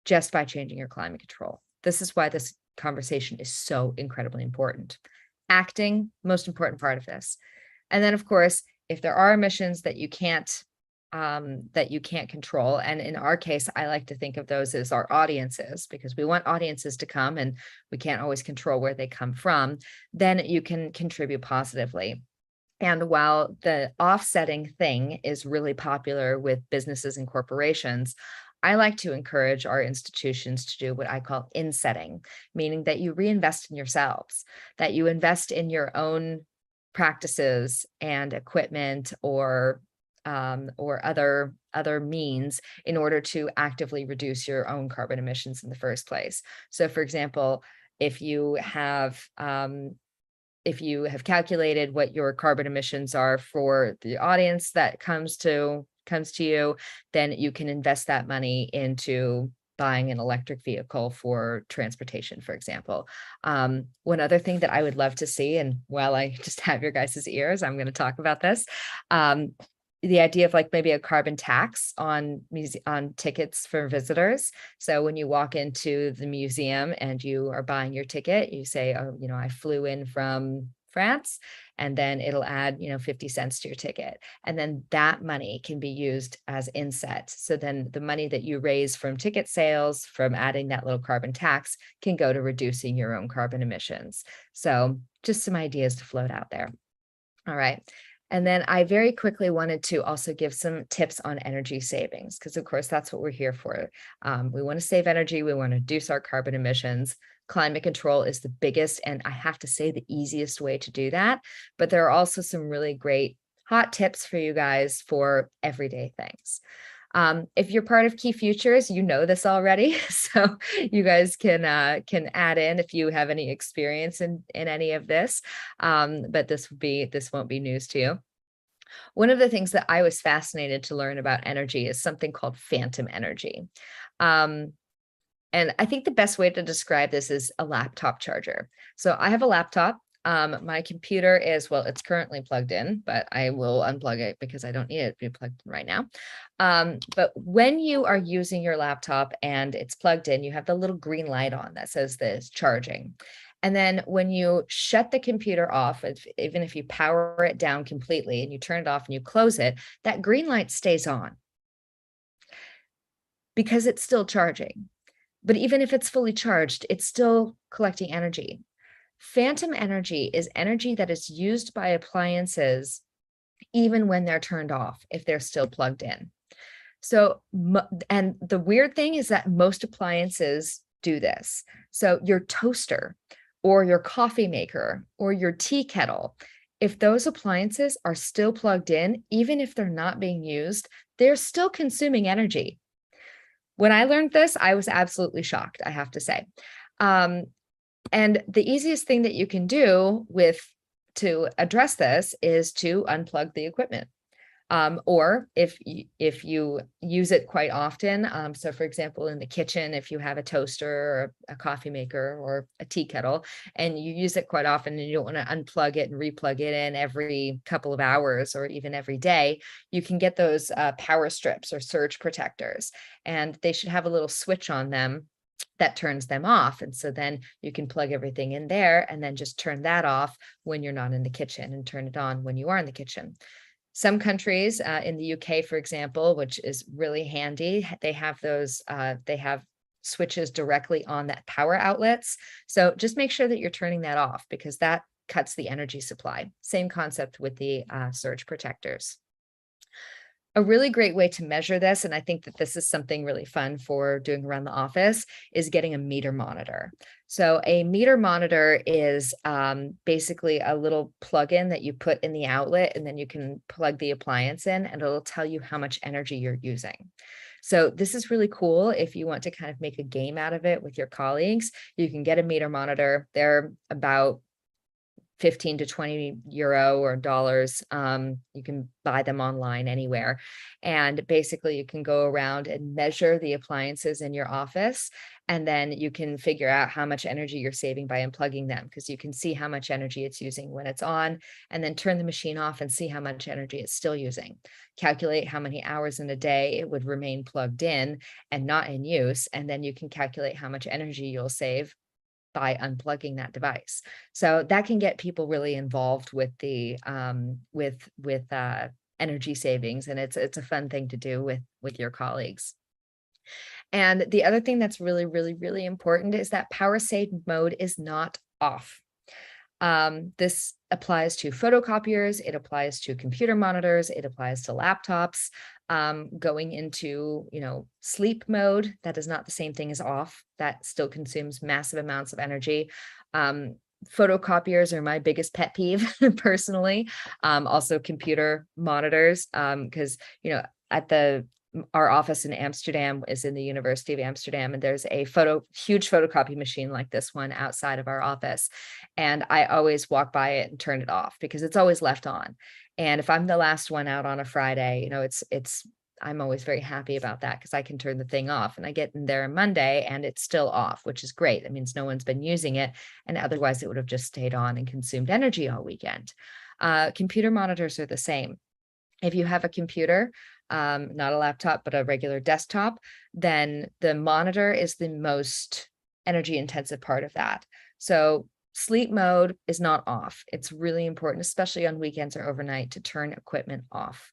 Speaker 1: just by changing your climate control. This is why this conversation is so incredibly important. Acting, most important part of this. And then, of course, if there are emissions that you can't control. And in our case, I like to think of those as our audiences, because we want audiences to come and we can't always control where they come from. Then you can contribute positively. And while the offsetting thing is really popular with businesses and corporations, I like to encourage our institutions to do what I call insetting, meaning that you reinvest in yourselves, that you invest in your own practices and equipment or other means in order to actively reduce your own carbon emissions in the first place. So, for example, if you have calculated what your carbon emissions are for the audience that comes to you, then you can invest that money into buying an electric vehicle for transportation, for example. One other thing that I would love to see, and while I just have your guys' ears, I'm going to talk about this. The idea of like maybe a carbon tax on tickets for visitors. So when you walk into the museum and you are buying your ticket, you say, oh, I flew in from France, and then it'll add, 50 cents to your ticket. And then that money can be used as inset. So then the money that you raise from ticket sales, from adding that little carbon tax, can go to reducing your own carbon emissions. So just some ideas to float out there. All right. And then I very quickly wanted to also give some tips on energy savings, because of course that's what we're here for. We want to save energy, we want to reduce our carbon emissions. Climate control is the biggest, and I have to say the easiest way to do that. But there are also some really great hot tips for you guys for everyday things. If you're part of Key Futures, you know this already, so you guys can add in if you have any experience in any of this. But this won't be news to you. One of the things that I was fascinated to learn about energy is something called phantom energy. And I think the best way to describe this is a laptop charger. So I have a laptop. My computer is, well, it's currently plugged in, but I will unplug it because I don't need it to be plugged in right now. But when you are using your laptop and it's plugged in, you have the little green light on that says this charging. And then when you shut the computer off, even if you power it down completely and you turn it off and you close it, that green light stays on because it's still charging. But even if it's fully charged, it's still collecting energy. Phantom energy is energy that is used by appliances even when they're turned off, if they're still plugged in. So, and the weird thing is that most appliances do this. So your toaster or your coffee maker or your tea kettle, if those appliances are still plugged in, even if they're not being used, they're still consuming energy. When I learned this, I was absolutely shocked, I have to say. And the easiest thing that you can do to address this is to unplug the equipment. Or if you use it quite often, so for example, in the kitchen, if you have a toaster or a coffee maker or a tea kettle, and you use it quite often and you don't want to unplug it and replug it in every couple of hours or even every day, you can get those power strips or surge protectors, and they should have a little switch on them that turns them off. And so then you can plug everything in there and then just turn that off when you're not in the kitchen and turn it on when you are in the kitchen. Some countries, in the UK, for example, which is really handy, they have those, they have switches directly on that power outlets. So just make sure that you're turning that off because that cuts the energy supply. Same concept with the surge protectors. A really great way to measure this, and I think that this is something really fun for doing around the office, is getting a meter monitor. So a meter monitor is basically a little plug-in that you put in the outlet, and then you can plug the appliance in, and it'll tell you how much energy you're using. So this is really cool if you want to kind of make a game out of it with your colleagues. You can get a meter monitor. They're about 15 to 20 euro or dollars. You can buy them online anywhere. And basically you can go around and measure the appliances in your office. And then you can figure out how much energy you're saving by unplugging them, because you can see how much energy it's using when it's on, and then turn the machine off and see how much energy it's still using. Calculate how many hours in a day it would remain plugged in and not in use. And then you can calculate how much energy you'll save by unplugging that device. So that can get people really involved with the energy savings, and it's a fun thing to do with your colleagues. And the other thing that's really, really, really important is that power save mode is not off. This applies to photocopiers, it applies to computer monitors, it applies to laptops. Going into, sleep mode, that is not the same thing as off. That still consumes massive amounts of energy. Photocopiers are my biggest pet peeve personally. Also computer monitors, because, at our office in Amsterdam is in the University of Amsterdam, and there's a huge photocopy machine like this one outside of our office. And I always walk by it and turn it off because it's always left on. And if I'm the last one out on a Friday, I'm always very happy about that because I can turn the thing off, and I get in there on Monday and it's still off, which is great. That means no one's been using it, and otherwise it would have just stayed on and consumed energy all weekend. Computer monitors are the same. If you have a computer, not a laptop, but a regular desktop, then the monitor is the most energy intensive part of that. So sleep mode is not off. It's really important, especially on weekends or overnight, to turn equipment off.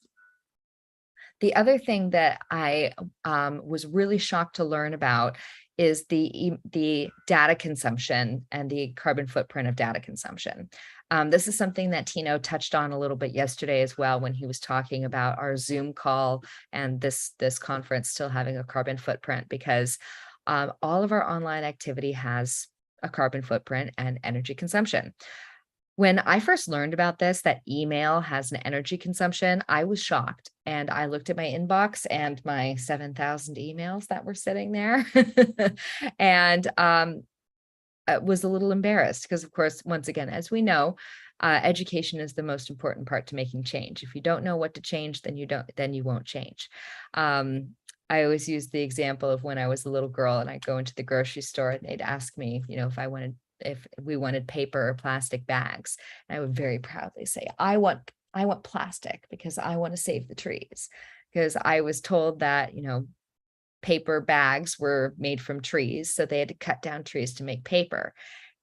Speaker 1: The other thing that I was really shocked to learn about is the data consumption and the carbon footprint of data consumption. This is something that Tino touched on a little bit yesterday as well, when he was talking about our Zoom call and this conference still having a carbon footprint, because all of our online activity has a carbon footprint and energy consumption. When I first learned about this, that email has an energy consumption, I was shocked. And I looked at my inbox and my 7,000 emails that were sitting there and was a little embarrassed because, of course, once again, as we know, education is the most important part to making change. If you don't know what to change, then you won't change. I always use the example of when I was a little girl and I'd go into the grocery store and they'd ask me, if we wanted paper or plastic bags. And I would very proudly say, I want plastic because I want to save the trees. Because I was told that, paper bags were made from trees, so they had to cut down trees to make paper.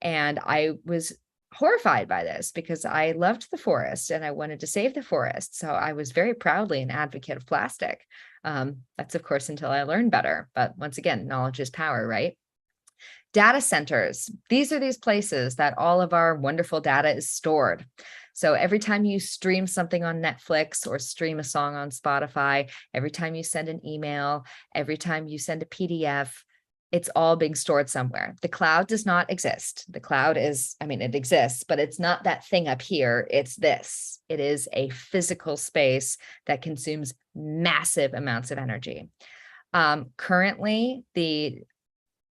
Speaker 1: And I was horrified by this because I loved the forest and I wanted to save the forest. So I was very proudly an advocate of plastic. That's, of course, until I learned better. But once again, knowledge is power, right? Data centers. These are these places that all of our wonderful data is stored. So every time you stream something on Netflix or stream a song on Spotify, every time you send an email, every time you send a PDF, it's all being stored somewhere. The cloud does not exist. The cloud it exists, but it's not that thing up here. It's this. It is a physical space that consumes massive amounts of energy. Currently, the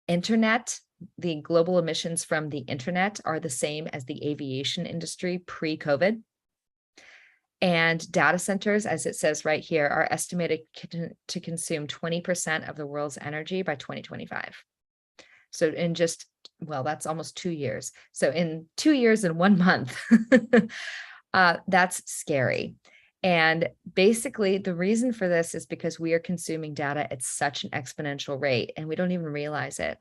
Speaker 1: internet, the global emissions from the internet are the same as the aviation industry pre-COVID. And data centers, as it says right here, are estimated to consume 20% of the world's energy by 2025. So in that's almost 2 years. So in 2 years and 1 month, that's scary. And basically, the reason for this is because we are consuming data at such an exponential rate, and we don't even realize it.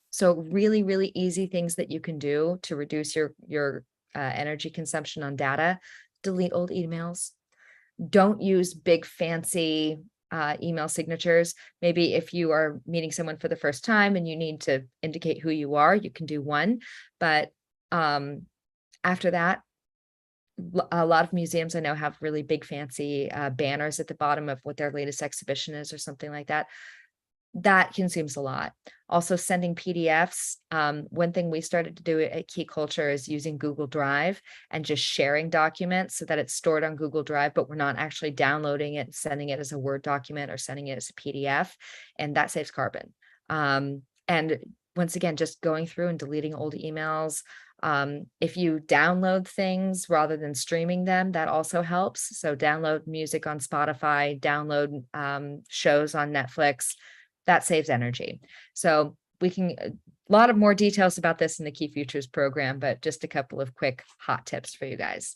Speaker 1: So really, really easy things that you can do to reduce your energy consumption on data: delete old emails. Don't use big fancy email signatures. Maybe if you are meeting someone for the first time and you need to indicate who you are, you can do one. But after that, a lot of museums I know have really big fancy banners at the bottom of what their latest exhibition is or something like that. That consumes a lot. Also, sending PDFs. One thing we started to do at Key Culture is using Google Drive and just sharing documents so that it's stored on Google Drive, but we're not actually downloading it, sending it as a Word document or sending it as a PDF, and that saves carbon. And once again, just going through and deleting old emails. If you download things rather than streaming them, that also helps. So download music on Spotify, download shows on Netflix. That saves energy. So we can, a lot of more details about this in the Key Futures program, but just a couple of quick hot tips for you guys.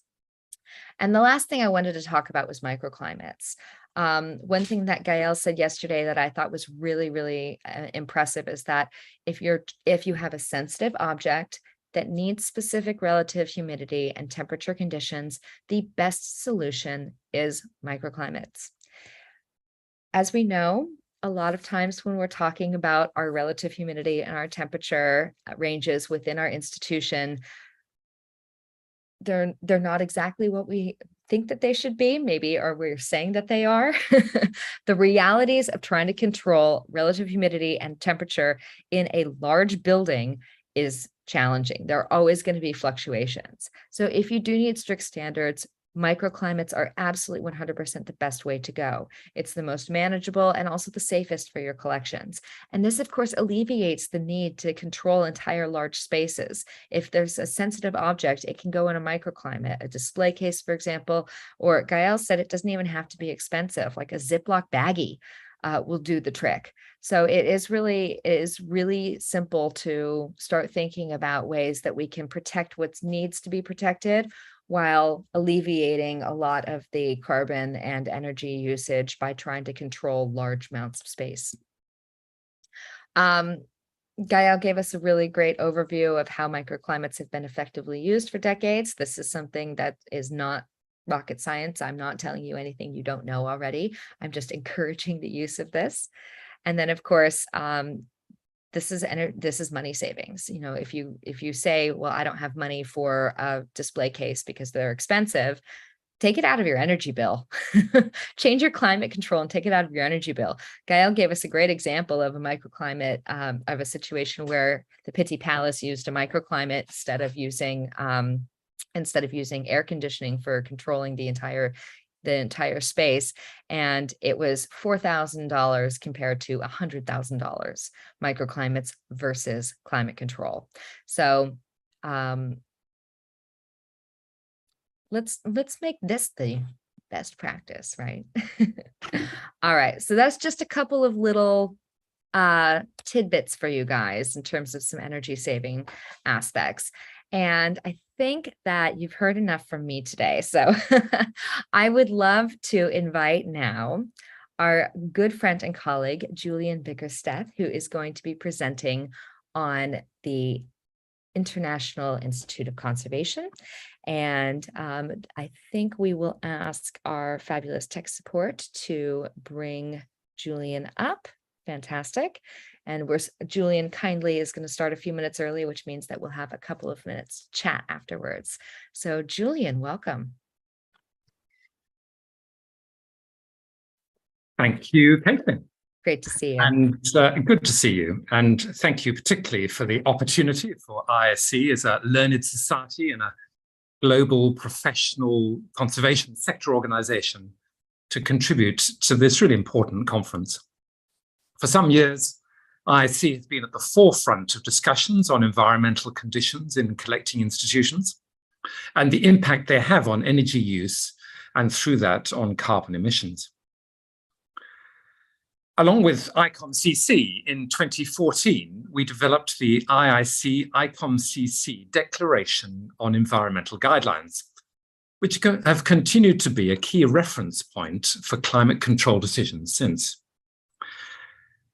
Speaker 1: And the last thing I wanted to talk about was microclimates. One thing that Gael said yesterday that I thought was really, really impressive is that if you have a sensitive object that needs specific relative humidity and temperature conditions, the best solution is microclimates. As we know, a lot of times when we're talking about our relative humidity and our temperature ranges within our institution, they're not exactly what we think that they should be, maybe, or we're saying that they are. The realities of trying to control relative humidity and temperature in a large building is challenging. There are always going to be fluctuations. So if you do need strict standards, microclimates are absolutely 100% the best way to go. It's the most manageable and also the safest for your collections. And this, of course, alleviates the need to control entire large spaces. If there's a sensitive object, it can go in a microclimate, a display case, for example, or Gael said it doesn't even have to be expensive, like a Ziploc baggie will do the trick. So it is really simple to start thinking about ways that we can protect what needs to be protected while alleviating a lot of the carbon and energy usage by trying to control large amounts of space. Gael gave us a really great overview of how microclimates have been effectively used for decades. This is something that is not rocket science. I'm not telling you anything you don't know already. I'm just encouraging the use of this. And then, of course, this is money savings. You know, if you say, well, I don't have money for a display case because they're expensive, take it out of your energy bill. Change your climate control and take it out of your energy bill. Gael gave us a great example of a microclimate, of a situation where the Pitti Palace used a microclimate instead of using air conditioning for controlling the entire space, and it was $4,000 compared to $100,000 microclimates versus climate control. So let's make this the best practice, right? All right, so that's just a couple of little tidbits for you guys in terms of some energy saving aspects. And I think that you've heard enough from me today. So I would love to invite now our good friend and colleague, Julian Bickersteth, who is going to be presenting on the International Institute of Conservation. And I think we will ask our fabulous tech support to bring Julian up. Fantastic. And Julian kindly is going to start a few minutes early, which means that we'll have a couple of minutes to chat afterwards. So Julian, welcome.
Speaker 3: Thank you, Caitlin.
Speaker 1: Great to see you.
Speaker 3: And good to see you. And thank you particularly for the opportunity for ISC as a learned society and a global professional conservation sector organization to contribute to this really important conference. For some years, ISC has been at the forefront of discussions on environmental conditions in collecting institutions and the impact they have on energy use and through that on carbon emissions. Along with ICOM-CC in 2014, we developed the IIC-ICOM-CC Declaration on Environmental Guidelines, which have continued to be a key reference point for climate control decisions since.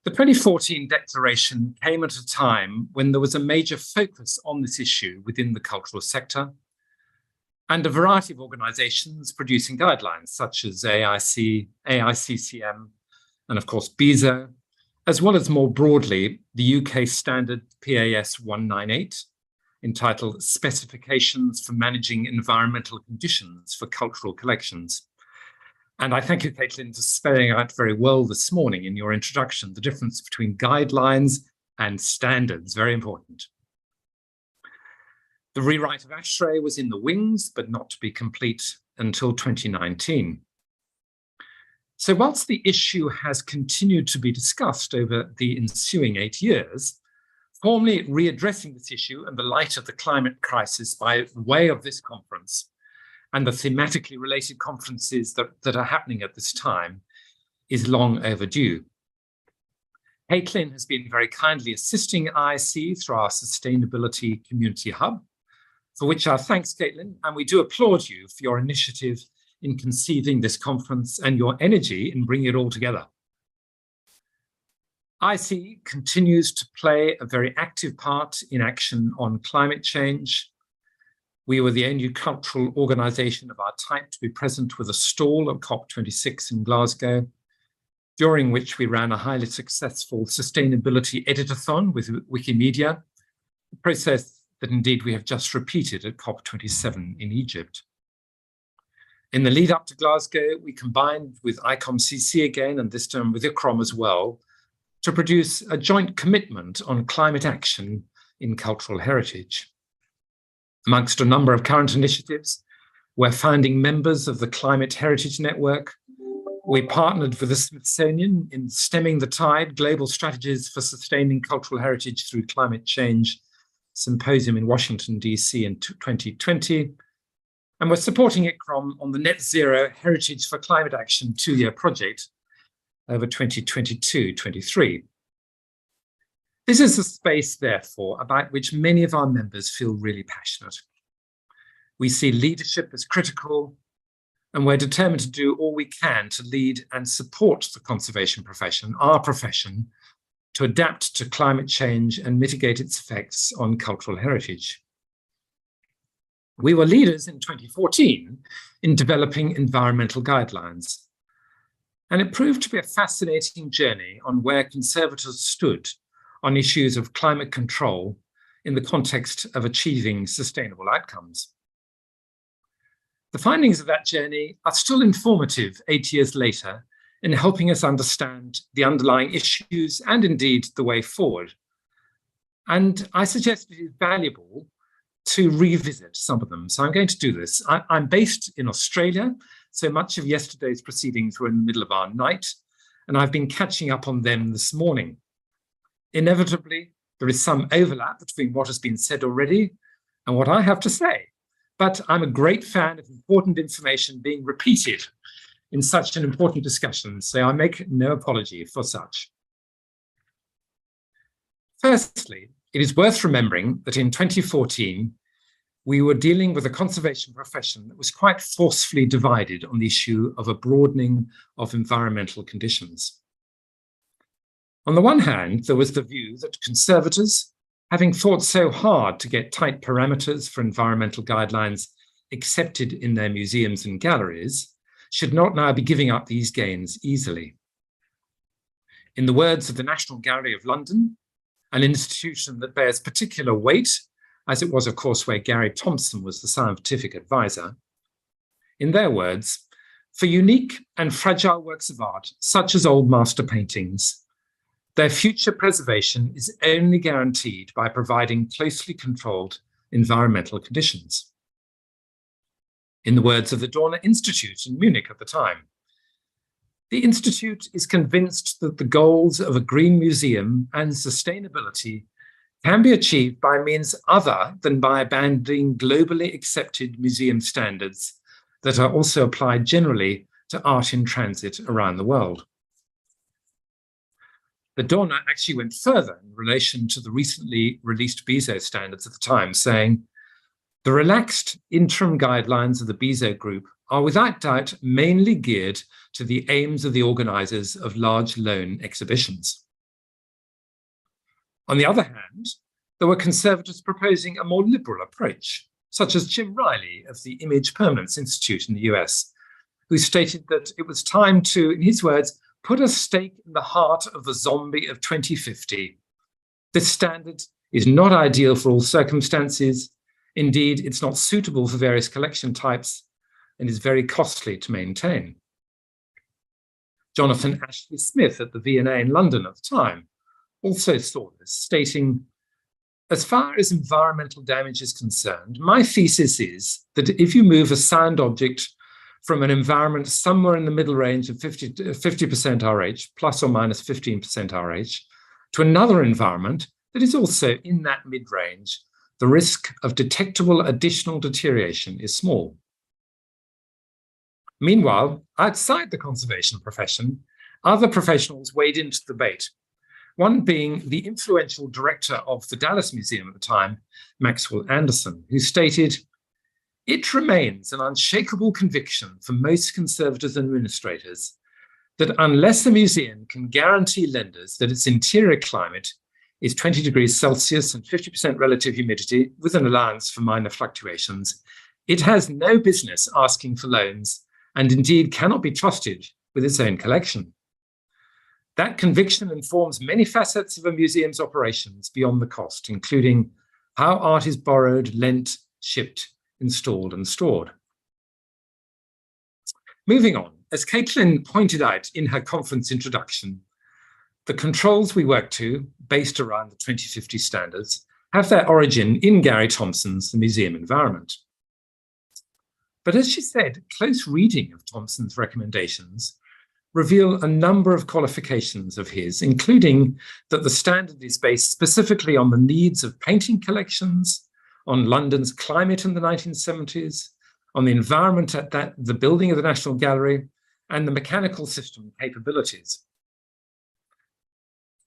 Speaker 3: The 2014 declaration came at a time when there was a major focus on this issue within the cultural sector, and a variety of organizations producing guidelines such as AIC, AICCM, and of course BIZOT, as well as more broadly the UK standard PAS 198, entitled Specifications for Managing Environmental Conditions for Cultural Collections. And I thank you, Caitlin, for spelling out very well this morning in your introduction, the difference between guidelines and standards, very important. The rewrite of ASHRAE was in the wings, but not to be complete until 2019. So whilst the issue has continued to be discussed over the ensuing 8 years, formally readdressing this issue in the light of the climate crisis by way of this conference and the thematically related conferences that are happening at this time is long overdue. Caitlin has been very kindly assisting ISC through our Sustainability Community Hub, for which our thanks, Caitlin, and we do applaud you for your initiative in conceiving this conference and your energy in bringing it all together. IC continues to play a very active part in action on climate change. We were the only cultural organisation of our type to be present with a stall at COP26 in Glasgow, during which we ran a highly successful sustainability editathon with Wikimedia, a process that indeed we have just repeated at COP27 in Egypt. In the lead up to Glasgow, we combined with ICOM-CC again, and this time with ICCROM as well, to produce a joint commitment on climate action in cultural heritage. Amongst a number of current initiatives, we're founding members of the Climate Heritage Network. We partnered with the Smithsonian in Stemming the Tide, Global Strategies for Sustaining Cultural Heritage Through Climate Change Symposium in Washington, DC in 2020. And we're supporting ICCROM on the Net Zero Heritage for Climate Action 2-year project over 2022-23. This is a space, therefore, about which many of our members feel really passionate. We see leadership as critical, and we're determined to do all we can to lead and support the conservation profession, our profession, to adapt to climate change and mitigate its effects on cultural heritage. We were leaders in 2014 in developing environmental guidelines, and it proved to be a fascinating journey on where conservators stood on issues of climate control in the context of achieving sustainable outcomes. The findings of that journey are still informative 8 years later in helping us understand the underlying issues and indeed the way forward. And I suggest it is valuable to revisit some of them. So I'm going to do this. I'm based in Australia, so much of yesterday's proceedings were in the middle of our night, and I've been catching up on them this morning. Inevitably, there is some overlap between what has been said already and what I have to say, but I'm a great fan of important information being repeated in such an important discussion, so I make no apology for such. Firstly, it is worth remembering that in 2014, we were dealing with a conservation profession that was quite forcefully divided on the issue of a broadening of environmental conditions. On the one hand, there was the view that conservators, having fought so hard to get tight parameters for environmental guidelines accepted in their museums and galleries, should not now be giving up these gains easily. In the words of the National Gallery of London, an institution that bears particular weight, as it was, of course, where Gary Thompson was the scientific advisor, in their words, for unique and fragile works of art, such as old master paintings, their future preservation is only guaranteed by providing closely controlled environmental conditions. In the words of the Dorner Institute in Munich at the time, the Institute is convinced that the goals of a green museum and sustainability can be achieved by means other than by abandoning globally accepted museum standards that are also applied generally to art in transit around the world. The Dorner actually went further in relation to the recently released BIZOT standards at the time, saying, the relaxed interim guidelines of the BIZOT group are without doubt mainly geared to the aims of the organisers of large loan exhibitions. On the other hand, there were conservatives proposing a more liberal approach, such as Jim Riley of the Image Permanence Institute in the US, who stated that it was time to, in his words, put a stake in the heart of the zombie of 2050. This standard is not ideal for all circumstances. Indeed, it's not suitable for various collection types and is very costly to maintain. Jonathan Ashley Smith at the V&A in London at the time also saw this, stating, as far as environmental damage is concerned, my thesis is that if you move a sound object from an environment somewhere in the middle range of 50% RH, plus or minus 15% RH, to another environment that is also in that mid-range, the risk of detectable additional deterioration is small. Meanwhile, outside the conservation profession, other professionals weighed into the debate, one being the influential director of the Dallas Museum at the time, Maxwell Anderson, who stated, it remains an unshakable conviction for most conservators and administrators that unless a museum can guarantee lenders that its interior climate is 20 degrees Celsius and 50% relative humidity with an allowance for minor fluctuations, it has no business asking for loans and indeed cannot be trusted with its own collection. That conviction informs many facets of a museum's operations beyond the cost, including how art is borrowed, lent, shipped, installed, and stored. Moving on, as Caitlin pointed out in her conference introduction, the controls we work to, based around the 2050 standards, have their origin in Gary Thompson's The Museum Environment. But as she said, close reading of Thompson's recommendations reveal a number of qualifications of his, including that the standard is based specifically on the needs of painting collections, on London's climate in the 1970s, on the environment at the building of the National Gallery, and the mechanical system capabilities.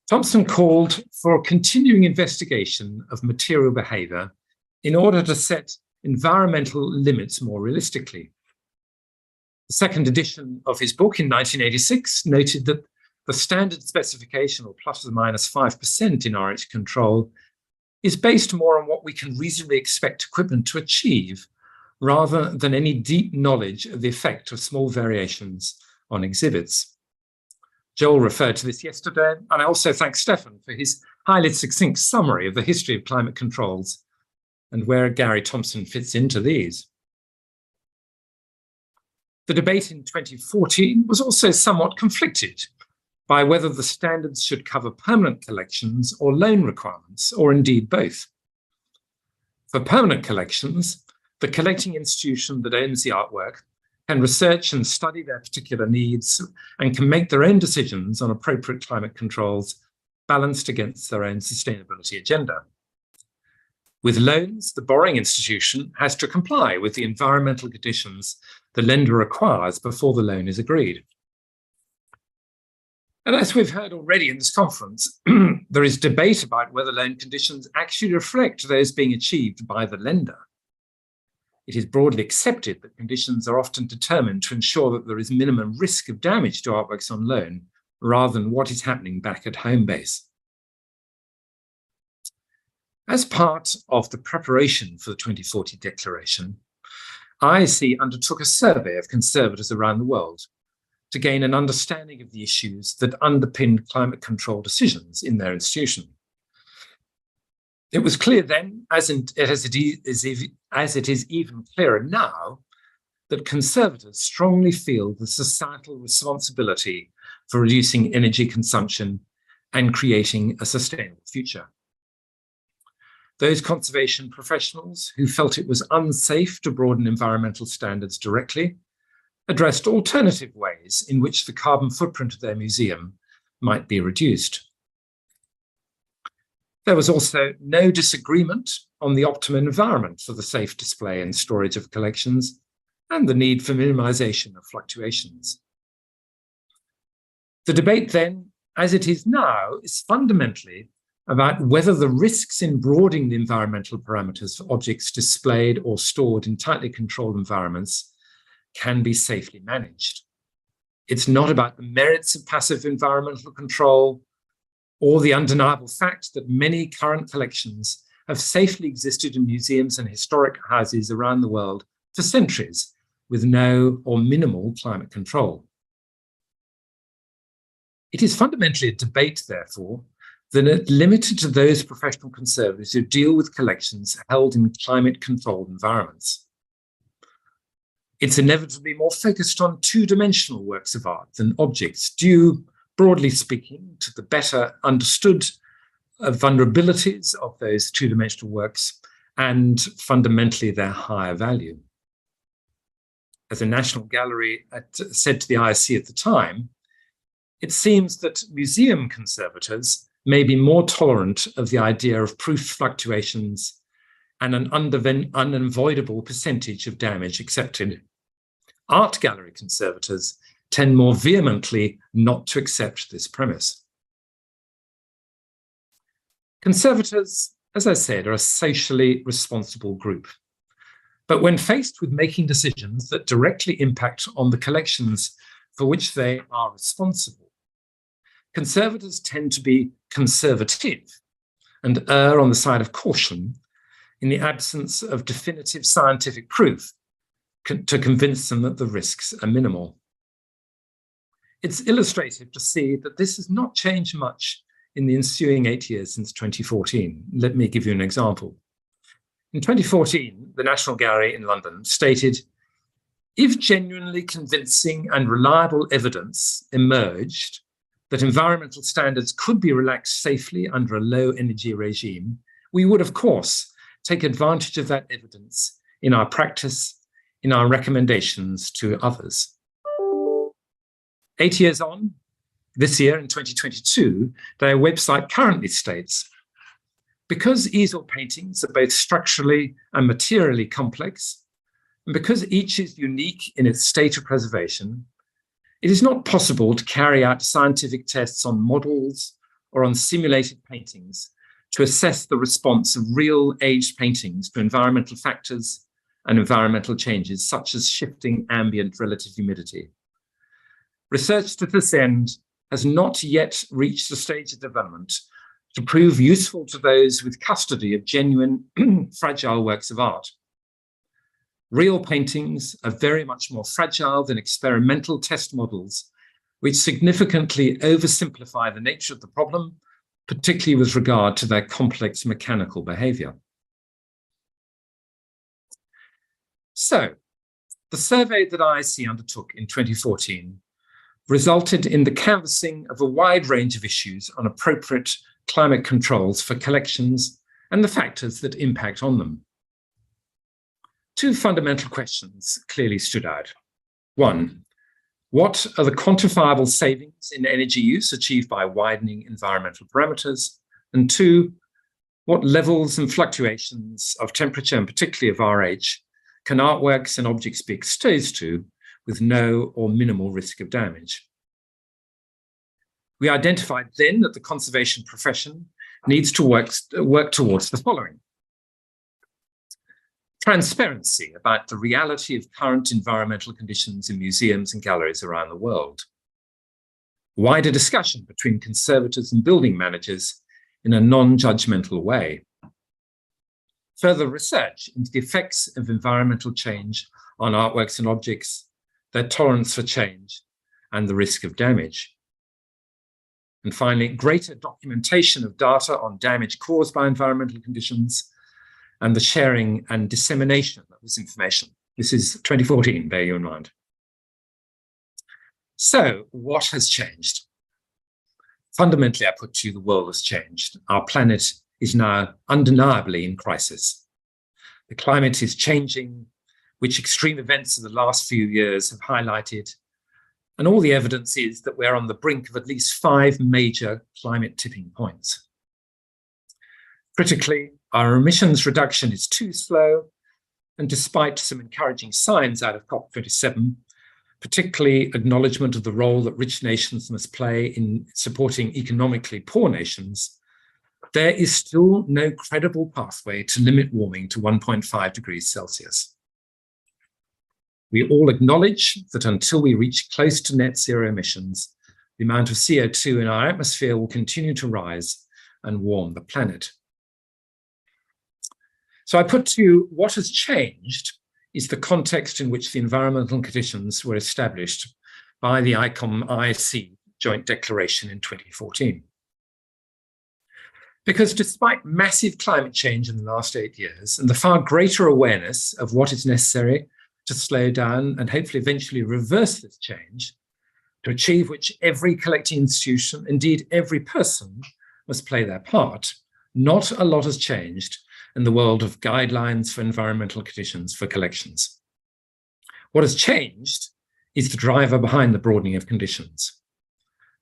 Speaker 3: Thompson called for a continuing investigation of material behaviour in order to set environmental limits more realistically. The second edition of his book in 1986 noted that the standard specification, or plus or minus 5% in RH control, is based more on what we can reasonably expect equipment to achieve, rather than any deep knowledge of the effect of small variations on exhibits. Joel referred to this yesterday, and I also thank Stefan for his highly succinct summary of the history of climate controls and where Gary Thompson fits into these. The debate in 2014 was also somewhat conflicted by whether the standards should cover permanent collections or loan requirements, or indeed both. For permanent collections, the collecting institution that owns the artwork can research and study their particular needs and can make their own decisions on appropriate climate controls balanced against their own sustainability agenda. With loans, the borrowing institution has to comply with the environmental conditions the lender requires before the loan is agreed. And as we've heard already in this conference, there is debate about whether loan conditions actually reflect those being achieved by the lender. It is broadly accepted that conditions are often determined to ensure that there is minimum risk of damage to artworks on loan, rather than what is happening back at home base. As part of the preparation for the 2040 declaration, IIC undertook a survey of conservators around the world to gain an understanding of the issues that underpin climate control decisions in their institution. It was clear then, as it is even clearer now, that conservators strongly feel the societal responsibility for reducing energy consumption and creating a sustainable future. Those conservation professionals who felt it was unsafe to broaden environmental standards directly addressed alternative ways in which the carbon footprint of their museum might be reduced. There was also no disagreement on the optimum environment for the safe display and storage of collections and the need for minimization of fluctuations. The debate then, as it is now, is fundamentally about whether the risks in broadening the environmental parameters for objects displayed or stored in tightly controlled environments can be safely managed. It's not about the merits of passive environmental control or the undeniable fact that many current collections have safely existed in museums and historic houses around the world for centuries with no or minimal climate control. It is fundamentally a debate, therefore, that is limited to those professional conservators who deal with collections held in climate-controlled environments. It's inevitably more focused on two-dimensional works of art than objects, due, broadly speaking, to the better understood vulnerabilities of those two-dimensional works and fundamentally their higher value. As a National Gallery said to the IIC at the time, it seems that museum conservators may be more tolerant of the idea of proof fluctuations and an unavoidable percentage of damage accepted. Art gallery conservators tend more vehemently not to accept this premise. Conservators, as I said, are a socially responsible group. But when faced with making decisions that directly impact on the collections for which they are responsible, conservators tend to be conservative and err on the side of caution in the absence of definitive scientific proof to convince them that the risks are minimal. It's illustrative to see that this has not changed much in the ensuing 8 years since 2014. Let me give you an example. In 2014, the National Gallery in London stated, if genuinely convincing and reliable evidence emerged that environmental standards could be relaxed safely under a low energy regime, we would, of course, take advantage of that evidence in our practice, in our recommendations to others. 8 years on, this year in 2022, their website currently states, because easel paintings are both structurally and materially complex, and because each is unique in its state of preservation, it is not possible to carry out scientific tests on models or on simulated paintings to assess the response of real aged paintings to environmental factors and environmental changes, such as shifting ambient relative humidity. Research to this end has not yet reached the stage of development to prove useful to those with custody of genuine fragile works of art. Real paintings are very much more fragile than experimental test models, which significantly oversimplify the nature of the problem, particularly with regard to their complex mechanical behavior. So, the survey that IIC undertook in 2014 resulted in the canvassing of a wide range of issues on appropriate climate controls for collections and the factors that impact on them. Two fundamental questions clearly stood out. One, what are the quantifiable savings in energy use achieved by widening environmental parameters? And two, what levels and fluctuations of temperature, and particularly of RH, can artworks and objects be exposed to with no or minimal risk of damage? We identified then that the conservation profession needs to work towards the following. Transparency about the reality of current environmental conditions in museums and galleries around the world. Wider discussion between conservators and building managers in a non-judgmental way. Further research into the effects of environmental change on artworks and objects, their tolerance for change, and the risk of damage. And finally, greater documentation of data on damage caused by environmental conditions and the sharing and dissemination of this information. This is 2014, bear you in mind. So, what has changed? Fundamentally, I put to you, the world has changed. Our planet is now undeniably in crisis. The climate is changing, which extreme events of the last few years have highlighted, and all the evidence is that we're on the brink of at least 5 major climate tipping points. Critically, our emissions reduction is too slow, and despite some encouraging signs out of COP27, particularly acknowledgement of the role that rich nations must play in supporting economically poor nations, there is still no credible pathway to limit warming to 1.5 degrees Celsius. We all acknowledge that until we reach close to net zero emissions, the amount of CO2 in our atmosphere will continue to rise and warm the planet. So I put to you, what has changed is the context in which the environmental conditions were established by the ICOM AIC joint declaration in 2014. Because despite massive climate change in the last 8 years and the far greater awareness of what is necessary to slow down and hopefully eventually reverse this change, to achieve which every collecting institution, indeed every person, must play their part, not a lot has changed in the world of guidelines for environmental conditions for collections. What has changed is the driver behind the broadening of conditions.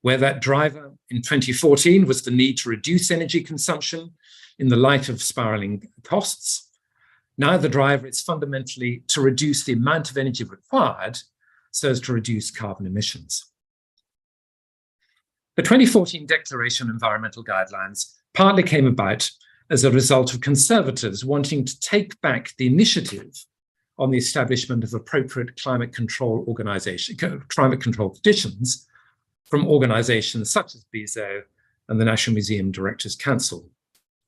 Speaker 3: Where that driver in 2014 was the need to reduce energy consumption in the light of spiraling costs, now the driver is fundamentally to reduce the amount of energy required so as to reduce carbon emissions. The 2014 Declaration on Environmental Guidelines partly came about as a result of conservators wanting to take back the initiative on the establishment of appropriate climate control conditions from organizations such as BIZOT and the National Museum Directors Council,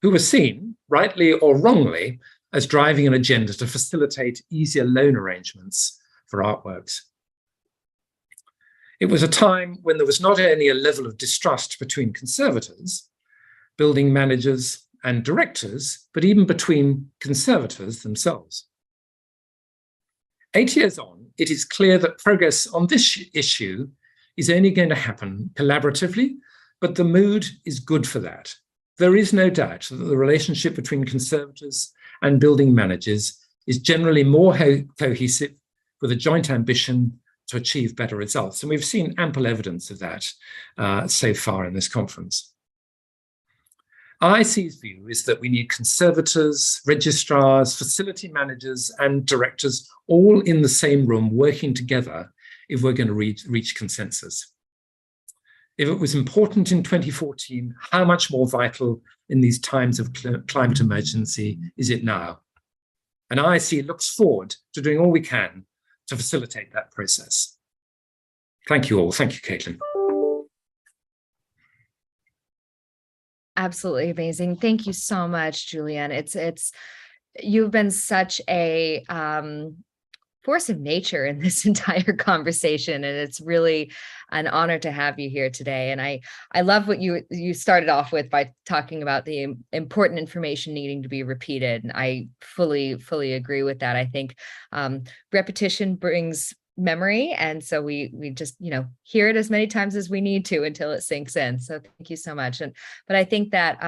Speaker 3: who were seen, rightly or wrongly, as driving an agenda to facilitate easier loan arrangements for artworks. It was a time when there was not only a level of distrust between conservators, building managers, and directors, but even between conservators themselves. 8 years on, it is clear that progress on this issue is only going to happen collaboratively, but the mood is good for that. There is no doubt that the relationship between conservators and building managers is generally more cohesive, with a joint ambition to achieve better results. And we've seen ample evidence of that so far in this conference. IIC's view is that we need conservators, registrars, facility managers, and directors all in the same room working together if we're going to reach consensus. If it was important in 2014, how much more vital in these times of climate emergency is it now? And IIC looks forward to doing all we can to facilitate that process. Thank you all. Thank you, Caitlin.
Speaker 1: Absolutely amazing. Thank you so much, Julian. You've been such a force of nature in this entire conversation, and it's really an honor to have you here today. And I love what you started off with by talking about the important information needing to be repeated. And I fully agree with that. I think repetition brings memory, and so we just hear it as many times as we need to until it sinks in. So thank you so much. But I think that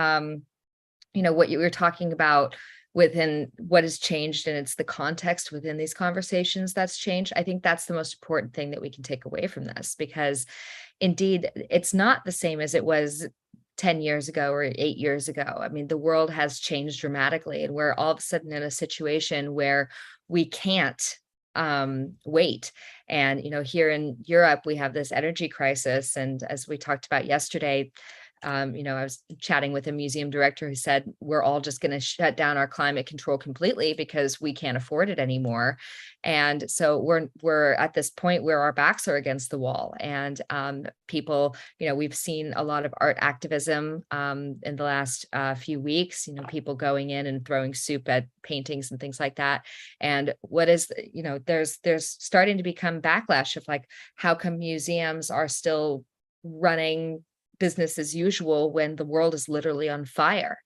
Speaker 1: what you were talking about within what has changed, and it's the context within these conversations that's changed. I think that's the most important thing that we can take away from this, because indeed it's not the same as it was 10 years ago or 8 years ago. I mean, the world has changed dramatically, and we're all of a sudden in a situation where we can't wait. And, here in Europe, we have this energy crisis. And as we talked about yesterday, I was chatting with a museum director who said, we're all just going to shut down our climate control completely because we can't afford it anymore. And so we're at this point where our backs are against the wall. And people, we've seen a lot of art activism in the last few weeks, people going in and throwing soup at paintings and things like that. And there's starting to become backlash of like, how come museums are still running business as usual when the world is literally on fire?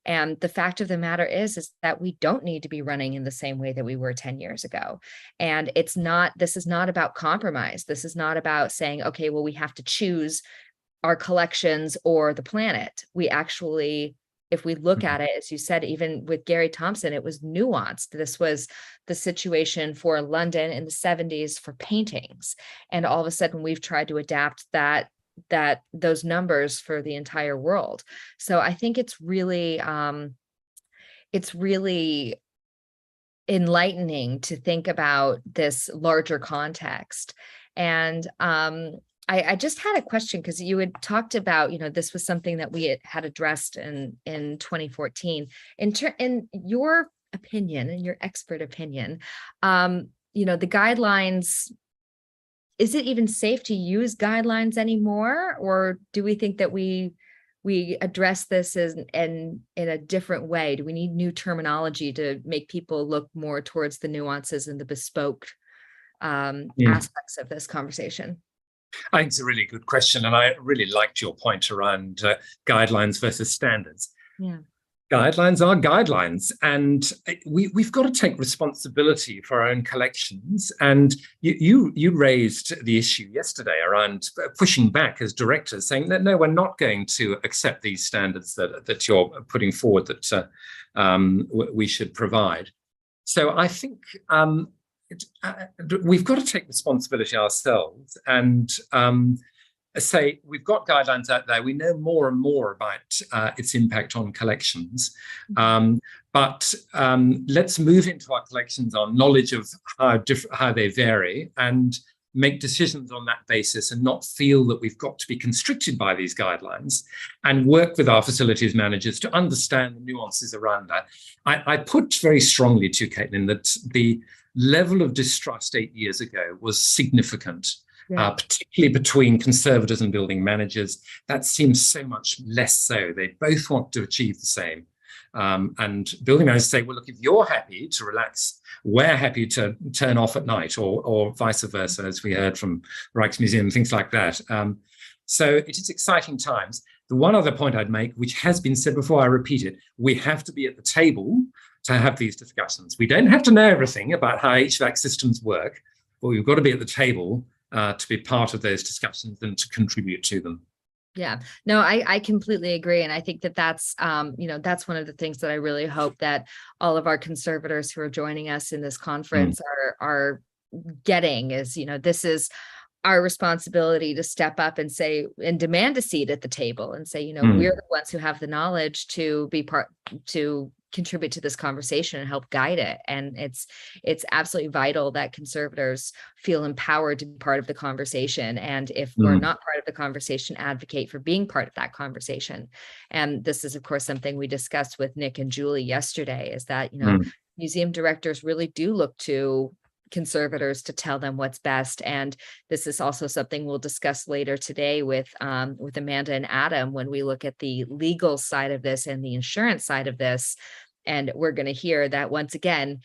Speaker 1: And the fact of the matter is that we don't need to be running in the same way that we were 10 years ago. And this is not about compromise. This is not about saying, okay, well, we have to choose our collections or the planet. We actually, if we look at it, as you said, even with Gary Thompson, it was nuanced. This was the situation for London in the 70s for paintings. And all of a sudden we've tried to adapt those numbers for the entire world. So I think it's really enlightening to think about this larger context. And I just had a question, because you had talked about, this was something that we had addressed in 2014. In your opinion, in your expert opinion, the guidelines, is it even safe to use guidelines anymore? Or do we think that we address this in a different way? Do we need new terminology to make people look more towards the nuances and the bespoke aspects of this conversation?
Speaker 3: I think it's a really good question. And I really liked your point around guidelines versus standards.
Speaker 1: Yeah.
Speaker 3: Guidelines are guidelines, and we've got to take responsibility for our own collections. And you raised the issue yesterday around pushing back as directors, saying that no, we're not going to accept these standards that you're putting forward that we should provide. So I think we've got to take responsibility ourselves and say we've got guidelines out there. We know more and more about its impact on collections, but let's move into our collections on knowledge of how they vary and make decisions on that basis, and not feel that we've got to be constricted by these guidelines, and work with our facilities managers to understand the nuances around that. I put very strongly to Caitlin that the level of distrust 8 years ago was significant. Yeah. Particularly between conservators and building managers. That seems so much less so. They both want to achieve the same. And building managers say, well, look, if you're happy to relax, we're happy to turn off at night, or vice versa, as we heard from Rijksmuseum, things like that. So it is exciting times. The one other point I'd make, which has been said before, I repeat it, we have to be at the table to have these discussions. We don't have to know everything about how HVAC systems work, but we've got to be at the table to be part of those discussions and to contribute to them.
Speaker 1: Yeah, no, I completely agree. And I think that that's, that's one of the things that I really hope that all of our conservators who are joining us in this conference are getting is, this is our responsibility to step up and say, and demand a seat at the table and say, we're the ones who have the knowledge to be to contribute to this conversation and help guide it. And it's absolutely vital that conservators feel empowered to be part of the conversation. And if we're not part of the conversation, advocate for being part of that conversation. And this is, of course, something we discussed with Nick and Julie yesterday, is that, museum directors really do look to conservators to tell them what's best. And this is also something we'll discuss later today with Amanda and Adam when we look at the legal side of this and the insurance side of this. And we're going to hear that once again,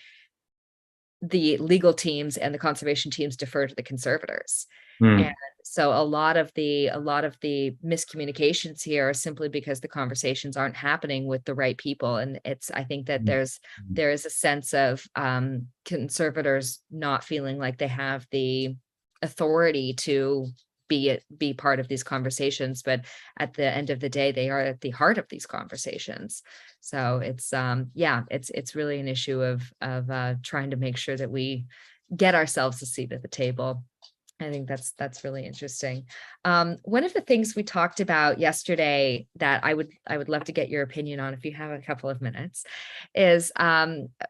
Speaker 1: the legal teams and the conservation teams defer to the conservators. And so a lot of the miscommunications here are simply because the conversations aren't happening with the right people. And I think that there is a sense of conservators not feeling like they have the authority to be part of these conversations, but at the end of the day, they are at the heart of these conversations. So it's really an issue of trying to make sure that we get ourselves a seat at the table. I think that's really interesting. One of the things we talked about yesterday that I would love to get your opinion on, if you have a couple of minutes, is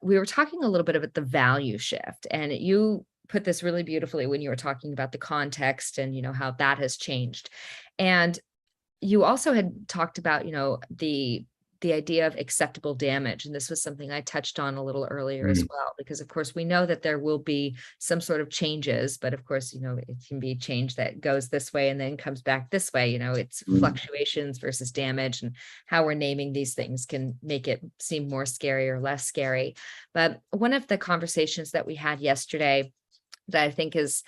Speaker 1: we were talking a little bit about the value shift, and you put this really beautifully when you were talking about the context and how that has changed. And you also had talked about the idea of acceptable damage. And this was something I touched on a little earlier as well, because of course we know that there will be some sort of changes, but of course, it can be change that goes this way and then comes back this way. It's fluctuations versus damage, and how we're naming these things can make it seem more scary or less scary. But one of the conversations that we had yesterday that I think is,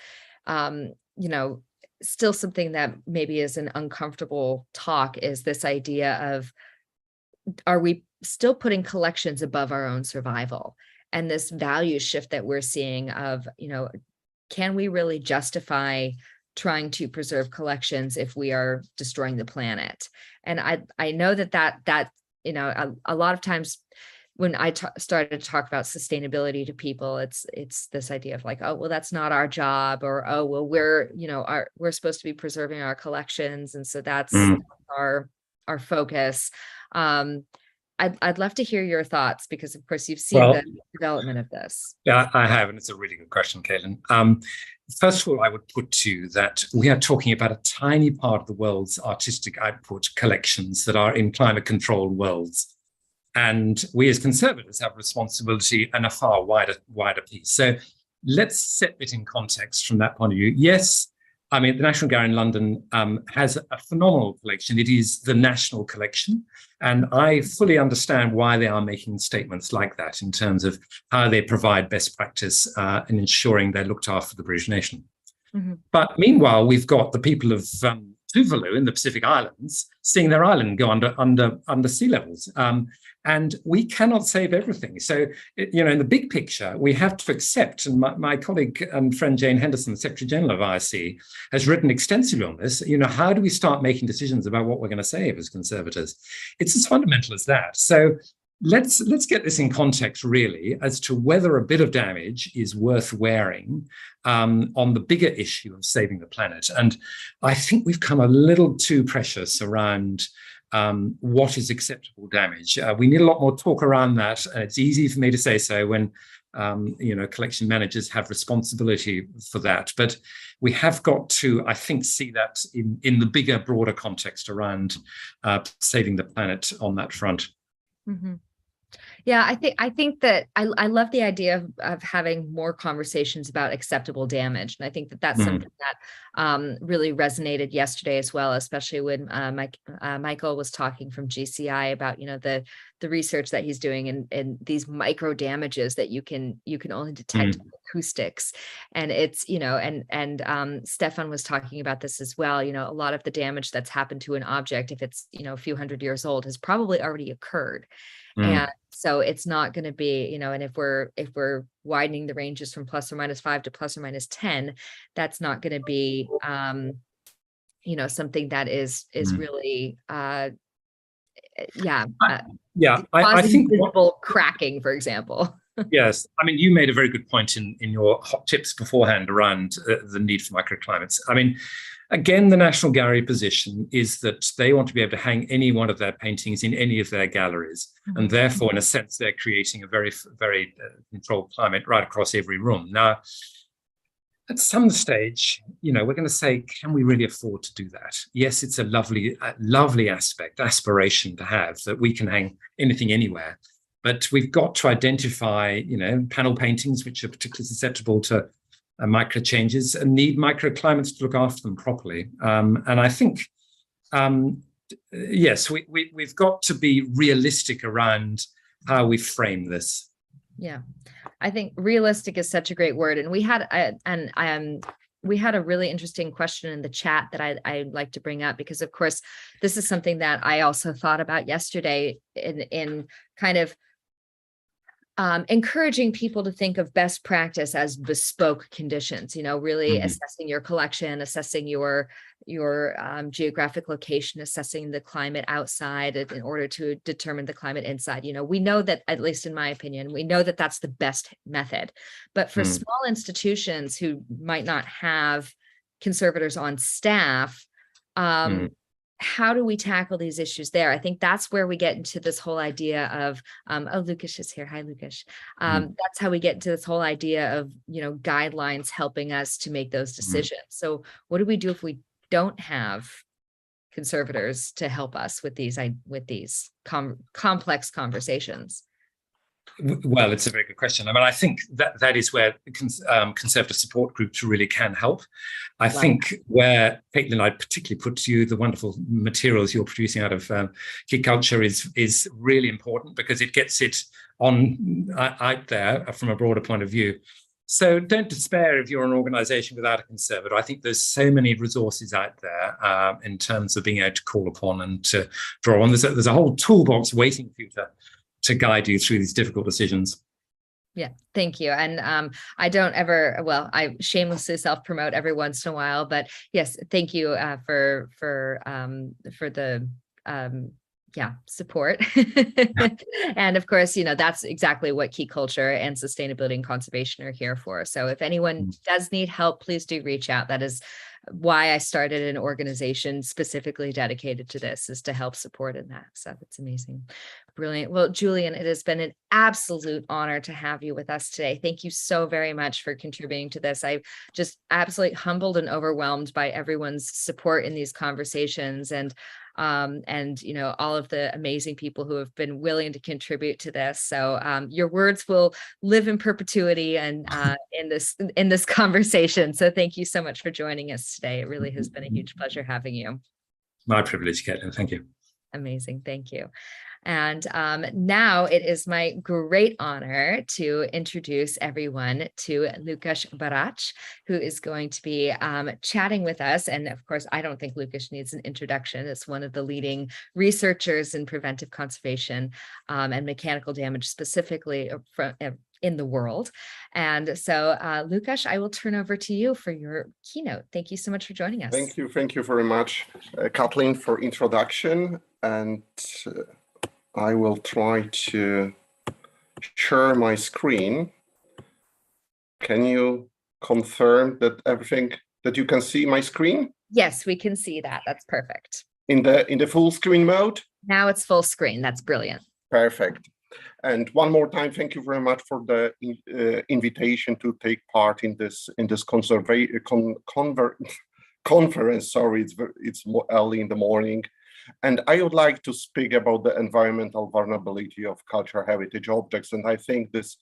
Speaker 1: still something that maybe is an uncomfortable talk is this idea of, are we still putting collections above our own survival? And this value shift that we're seeing of, can we really justify trying to preserve collections if we are destroying the planet? And I know that a lot of times when I started to talk about sustainability to people, it's this idea of like, oh, well, that's not our job, or, oh, well, we're supposed to be preserving our collections. And so that's our focus. I'd love to hear your thoughts, because of course you've seen the development of this.
Speaker 3: Yeah, I have, and it's a really good question, Caitlin. First of all, I would put to you that we are talking about a tiny part of the world's artistic output collections that are in climate-controlled worlds. And we as conservators have responsibility in a far wider piece. So let's set it in context from that point of view. Yes, I mean, the National Gallery in London has a phenomenal collection. It is the national collection. And I fully understand why they are making statements like that in terms of how they provide best practice in ensuring they're looked after for the British nation. But meanwhile, we've got the people of Tuvalu in the Pacific Islands seeing their island go under sea levels. And we cannot save everything. So, in the big picture, we have to accept, and my colleague and friend Jane Henderson, the Secretary General of IIC, has written extensively on this. How do we start making decisions about what we're going to save as conservators? It's as fundamental as that. So let's get this in context, really, as to whether a bit of damage is worth wearing on the bigger issue of saving the planet. And I think we've come a little too precious around what is acceptable damage. We need a lot more talk around that. And it's easy for me to say so when, collection managers have responsibility for that. But we have got to, I think, see that in the bigger, broader context around saving the planet on that front.
Speaker 1: Yeah, I think that I love the idea of having more conversations about acceptable damage, and I think that that's something that really resonated yesterday as well, especially when Michael was talking from GCI about the research that he's doing and these micro damages that you can only detect with acoustics, and it's and Stefan was talking about this as well. A lot of the damage that's happened to an object, if it's a few hundred years old, has probably already occurred. And so it's not going to be, and if we're widening the ranges from +or-5 to +or-10, that's not going to be, something that is really,
Speaker 3: I think
Speaker 1: visible cracking, for example.
Speaker 3: Yes, I mean, you made a very good point in your hot tips beforehand around the need for microclimates. I mean, again, the National Gallery position is that they want to be able to hang any one of their paintings in any of their galleries. And therefore, in a sense, they're creating a very, very controlled climate right across every room. Now, at some stage, we're going to say, can we really afford to do that? Yes, it's a lovely aspiration to have, that we can hang anything anywhere. But we've got to identify, panel paintings which are particularly susceptible to micro changes and need microclimates to look after them properly. And I think, yes, we've got to be realistic around how we frame this.
Speaker 1: Yeah, I think realistic is such a great word. And we had a really interesting question in the chat that I'd like to bring up, because, of course, this is something that I also thought about yesterday in kind of encouraging people to think of best practice as bespoke conditions, really assessing your collection, assessing your geographic location, assessing the climate outside in order to determine the climate inside. We know that, at least in my opinion, we know that that's the best method. But for small institutions who might not have conservators on staff, how do we tackle these issues there? I think that's where we get into this whole idea of, Lukasz is here. Hi, Lukasz. That's how we get into this whole idea of, guidelines helping us to make those decisions. So what do we do if we don't have conservators to help us with these complex conversations?
Speaker 3: Well, it's a very good question. I mean, I think that is where conservative support groups really can help. I think where Caitlin and I particularly put to you the wonderful materials you're producing out of key culture is really important, because it gets it on out there from a broader point of view. So don't despair if you're an organization without a conservator. I think there's so many resources out there in terms of being able to call upon and to draw on. There's a whole toolbox waiting for you to guide you through these difficult decisions.
Speaker 1: Yeah, thank you. And I shamelessly self-promote every once in a while, but yes, thank you for the support. And of course, that's exactly what key culture and sustainability and conservation are here for. So if anyone does need help, please do reach out. That is why I started an organization specifically dedicated to this, is to help support in that. So it's amazing. Brilliant. Well, Julian, it has been an absolute honor to have you with us today. Thank you so very much for contributing to this. I'm just absolutely humbled and overwhelmed by everyone's support in these conversations, and all of the amazing people who have been willing to contribute to this. So your words will live in perpetuity and in this conversation. So thank you so much for joining us today. It really has been a huge pleasure having you.
Speaker 3: My privilege, Caitlin. Thank you.
Speaker 1: Amazing. Thank you. And now it is my great honor to introduce everyone to Lukasz Bratasz, who is going to be chatting with us. And of course, I don't think Lukasz needs an introduction. It's one of the leading researchers in preventive conservation and mechanical damage, specifically in the world. And so, Lukasz, I will turn over to you for your keynote. Thank you so much for joining us.
Speaker 4: Thank you very much, Kathleen, for introduction. And I will try to share my screen. Can you confirm that you can see my screen?
Speaker 1: Yes, we can see that. That's perfect.
Speaker 4: In the full screen mode?
Speaker 1: Now it's full screen. That's brilliant.
Speaker 4: Perfect. And one more time, thank you very much for the invitation to take part in this conference. Sorry, it's more early in the morning. And I would like to speak about the environmental vulnerability of cultural heritage objects. And I think this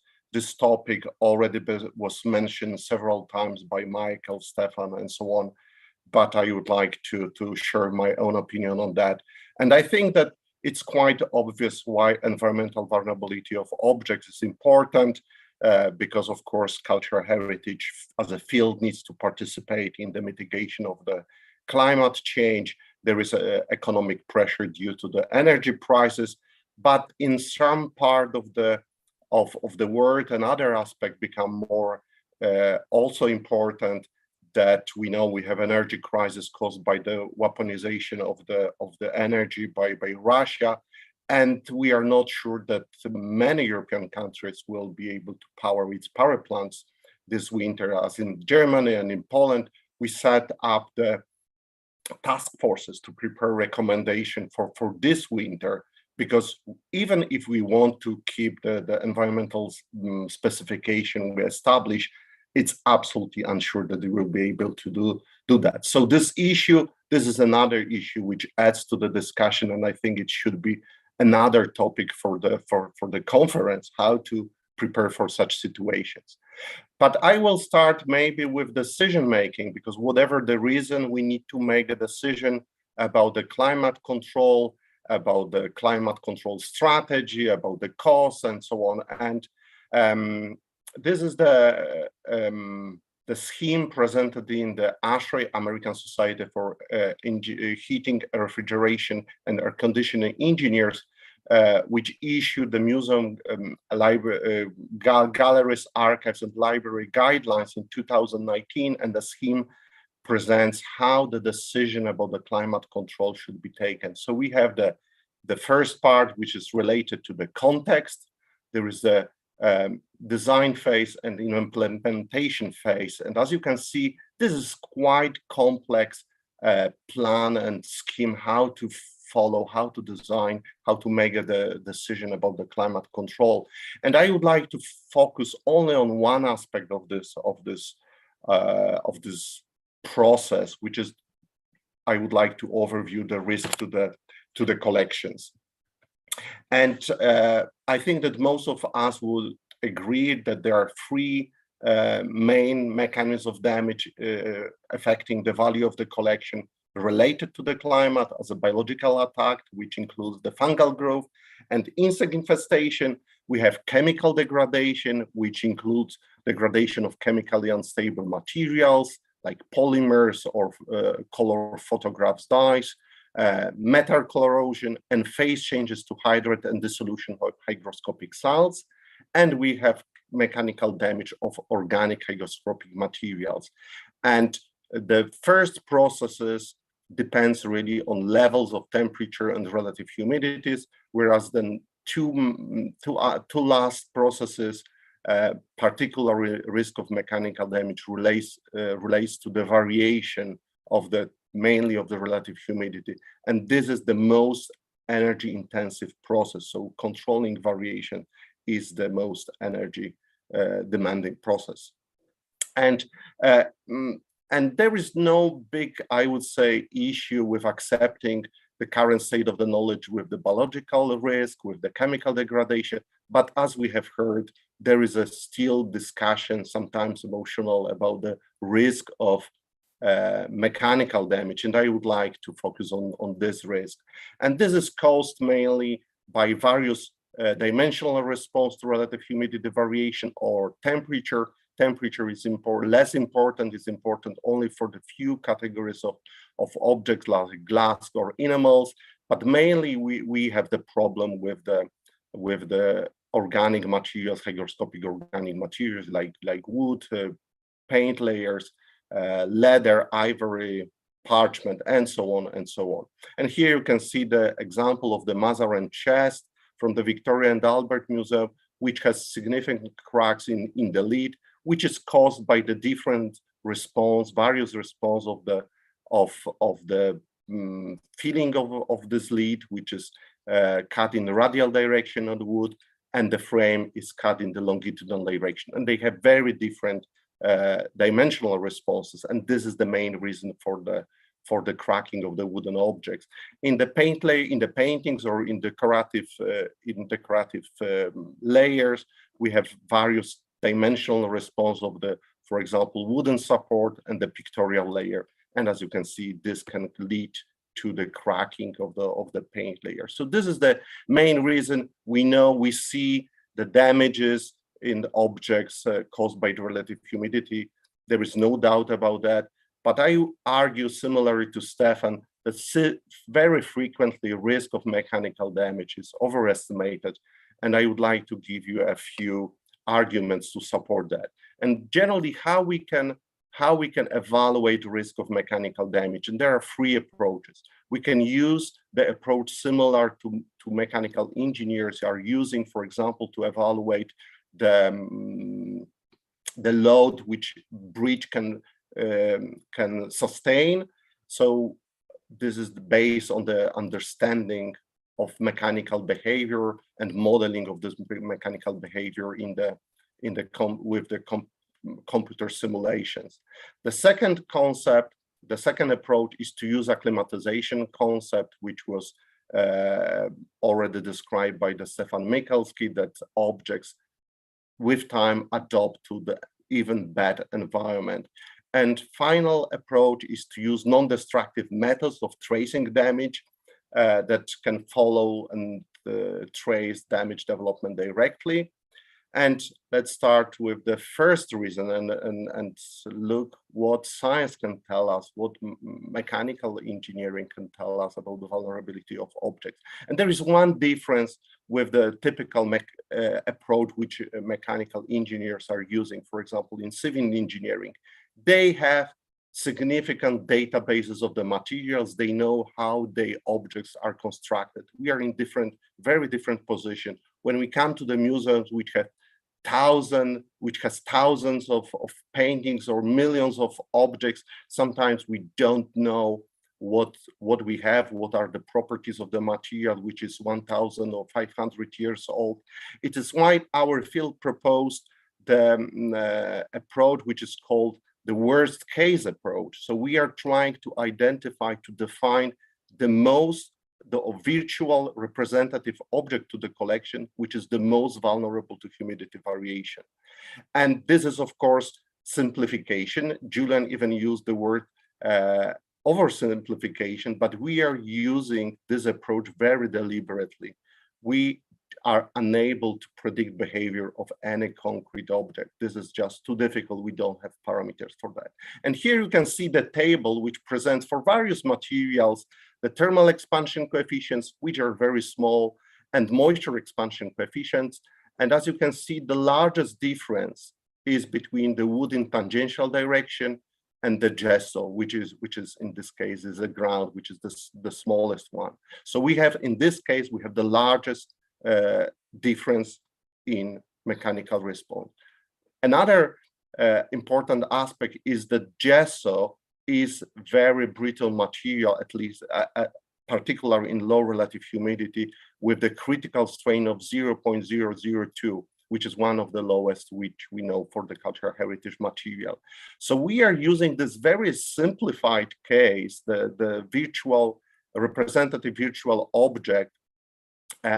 Speaker 4: topic already was mentioned several times by Michael, Stefan, and so on. But I would like to share my own opinion on that. And I think that it's quite obvious why environmental vulnerability of objects is important, because of course cultural heritage as a field needs to participate in the mitigation of the climate change. There is economic pressure due to the energy prices, but in some part of the world, another aspect become more also important, that we know we have energy crisis caused by the weaponization of the energy by Russia, and we are not sure that many European countries will be able to power its power plants this winter. As in Germany and in Poland, we set up the task forces to prepare recommendation for this winter, because even if we want to keep the environmental specification we establish, it's absolutely unsure that they will be able to do that. So this is another issue which adds to the discussion, and I think it should be another topic for the conference, how to prepare for such situations. But I will start maybe with decision making, because whatever the reason, we need to make a decision about the climate control, about the climate control strategy, about the costs, and so on. And this is the scheme presented in the ASHRAE, American Society for Heating, Refrigeration, and Air Conditioning Engineers, which issued the museum, galleries, archives, and library guidelines in 2019. And the scheme presents how the decision about the climate control should be taken. So we have the first part, which is related to the context. There is the design phase and the implementation phase. And as you can see, this is quite complex plan and scheme, how to follow, how to design, how to make the decision about the climate control. And I would like to focus only on one aspect of this process, which is, I would like to overview the risk to the collections. And I think that most of us will agree that there are three main mechanisms of damage affecting the value of the collection related to the climate: as a biological attack, which includes the fungal growth and insect infestation. We have chemical degradation, which includes degradation of chemically unstable materials like polymers or color photographs dyes, metal corrosion, and phase changes to hydrate and dissolution of hygroscopic salts. And we have mechanical damage of organic hygroscopic materials. And the first processes depends really on levels of temperature and relative humidities, whereas the two last processes, particular risk of mechanical damage relates to the variation of mainly of the relative humidity. And this is the most energy intensive process. So controlling variation is the most energy demanding process. And there is no big, I would say, issue with accepting the current state of the knowledge with the biological risk, with the chemical degradation. But as we have heard, there is a still discussion, sometimes emotional, about the risk of mechanical damage. And I would like to focus on this risk. And this is caused mainly by various dimensional response to relative humidity variation or temperature. Temperature is less important, is important only for the few categories of objects like glass or enamels, but mainly we have the problem with the organic materials, hygroscopic organic materials like wood, paint layers, leather, ivory, parchment, and so on and so on. And here you can see the example of the Mazarin chest from the Victoria and Albert Museum, which has significant cracks in the lid, which is caused by the different various response of the filling of this lid, which is cut in the radial direction of the wood, and the frame is cut in the longitudinal direction. And they have very different dimensional responses. And this is the main reason for for the cracking of the wooden objects. In the paint layer, in the paintings, or in the decorative layers, we have various dimensional response of the, for example, wooden support and the pictorial layer. And as you can see, this can lead to the cracking of the paint layer. So this is the main reason we see the damages in the objects caused by the relative humidity. There is no doubt about that. But I argue, similarly to Stefan, that very frequently risk of mechanical damage is overestimated. And I would like to give you a few arguments to support that. And generally, how we can evaluate risk of mechanical damage. And there are three approaches. We can use the approach similar to mechanical engineers are using, for example, to evaluate the load which bridge can sustain. So this is based on the understanding of mechanical behavior and modeling of this mechanical behavior with the computer simulations. The second concept, the second approach, is to use acclimatization concept, which was already described by the Stefan Michalski, that objects with time adopt to the even bad environment. And final approach is to use non-destructive methods of tracing damage that can follow and trace damage development directly. And let's start with the first reason and look what science can tell us, what mechanical engineering can tell us about the vulnerability of objects. And there is one difference with the typical approach which mechanical engineers are using. For example, in civil engineering, they have significant databases of the materials. They know how the objects are constructed. We are in very different position. When we come to the museums, which has thousands of paintings or millions of objects, sometimes we don't know what we have, what are the properties of the material, which is 1,000 or 500 years old. It is why our field proposed the approach which is called the worst case approach. So we are trying to identify, to define the virtual representative object to the collection, which is the most vulnerable to humidity variation. And this is, of course, simplification. Julian even used the word oversimplification, but we are using this approach very deliberately. We are unable to predict behavior of any concrete object. This is just too difficult. We don't have parameters for that. And here you can see the table which presents for various materials the thermal expansion coefficients, which are very small, and moisture expansion coefficients. And as you can see, the largest difference is between the wood in tangential direction and the gesso, which is in this case is a ground, which is the smallest one. So we have, in this case, we have the largest difference in mechanical response. Another important aspect is that gesso is very brittle material, at least particularly in low relative humidity, with the critical strain of 0.002, which is one of the lowest which we know for the cultural heritage material. So we are using this very simplified case, the representative virtual object,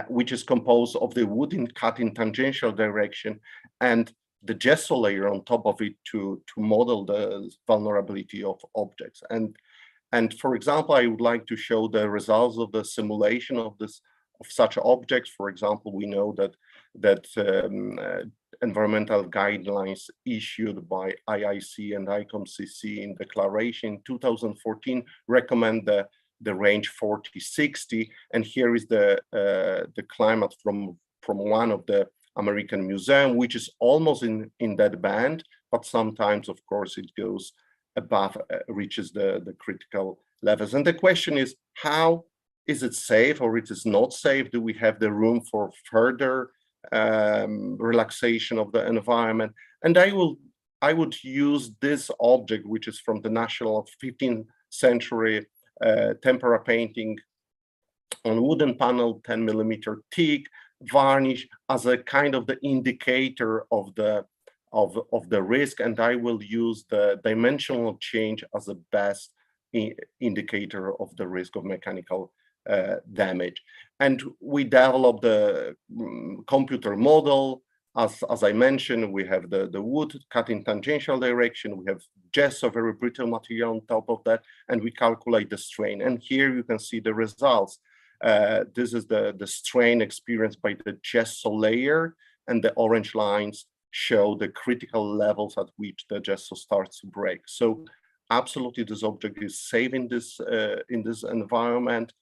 Speaker 4: which is composed of the wood cut in tangential direction and the gesso layer on top of it to model the vulnerability of objects. And for example, I would like to show the results of the simulation of such objects. For example, we know that environmental guidelines issued by AIC and ICOM in declaration 2014 recommend the range 40-60, and here is the climate from one of the American museum, which is almost in that band, but sometimes, of course, it goes above, reaches the critical levels. And the question is, how is it safe or it is not safe? Do we have the room for further relaxation of the environment? And I would use this object, which is from the national 15th century tempera painting on wooden panel, 10 millimeter thick, varnish, as a kind of the indicator of the risk, and I will use the dimensional change as a best indicator of the risk of mechanical damage. And we developed the computer model. As I mentioned, we have the wood cut in tangential direction. We have gesso, very brittle material on top of that, and we calculate the strain. And here you can see the results. This is the strain experienced by the gesso layer, and the orange lines show the critical levels at which the gesso starts to break. So absolutely, this object is safe in this environment,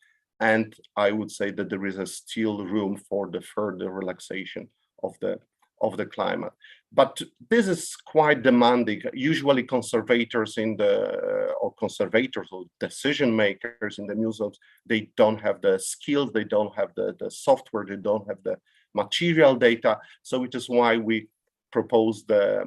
Speaker 4: and I would say that there is still room for the further relaxation of the climate. But this is quite demanding. Usually conservators or decision makers in the museums, they don't have the skills, they don't have the software, they don't have the material data. So it is why we propose the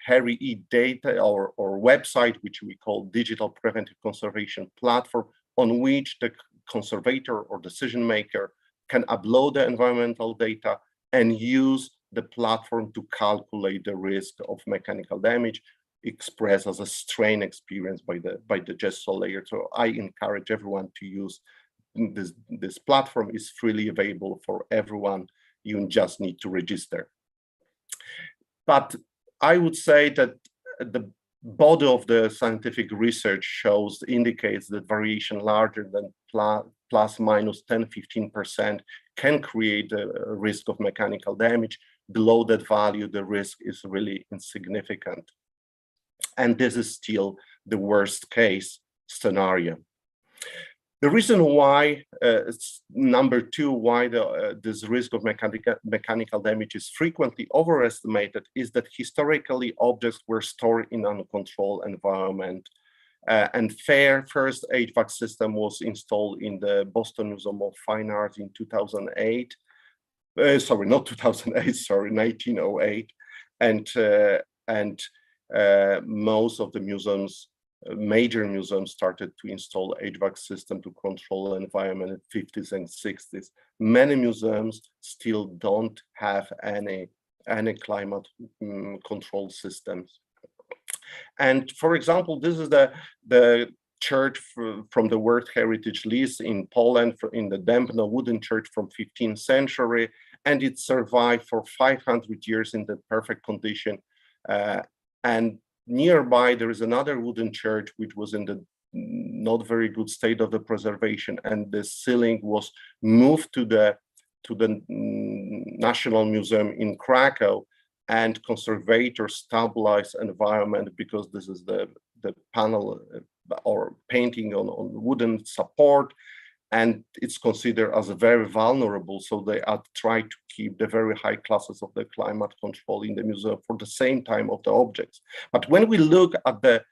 Speaker 4: Harry E data or website, which we call Digital Preventive Conservation Platform, on which the conservator or decision maker can upload the environmental data and use the platform to calculate the risk of mechanical damage expressed as a strain experienced by the gesso layer. So I encourage everyone to use this platform. Is freely available for everyone. You just need to register. But I would say that the body of the scientific research indicates that variation larger than plus minus 10–15% can create a risk of mechanical damage. Below that value, the risk is really insignificant. And this is still the worst case scenario. The reason why, number two, why this risk of mechanical damage is frequently overestimated is that historically objects were stored in an uncontrolled environment. And first HVAC system was installed in the Boston Museum of Fine Arts in 2008. Sorry, not 2008, sorry, 1908. And most of the museums, major museums, started to install HVAC system to control the environment in the 50s and 60s. Many museums still don't have any climate control systems. And for example, this is the church from the World Heritage List in Poland, in the Dębno wooden church from 15th century, and it survived for 500 years in the perfect condition. And nearby, there is another wooden church which was in the not very good state of the preservation, and the ceiling was moved to the National Museum in Krakow, and conservators stabilized environment because this is the panel or painting on wooden support, and it's considered as very vulnerable. So they are trying to keep the very high classes of the climate control in the museum for the same time of the objects. But when we look at the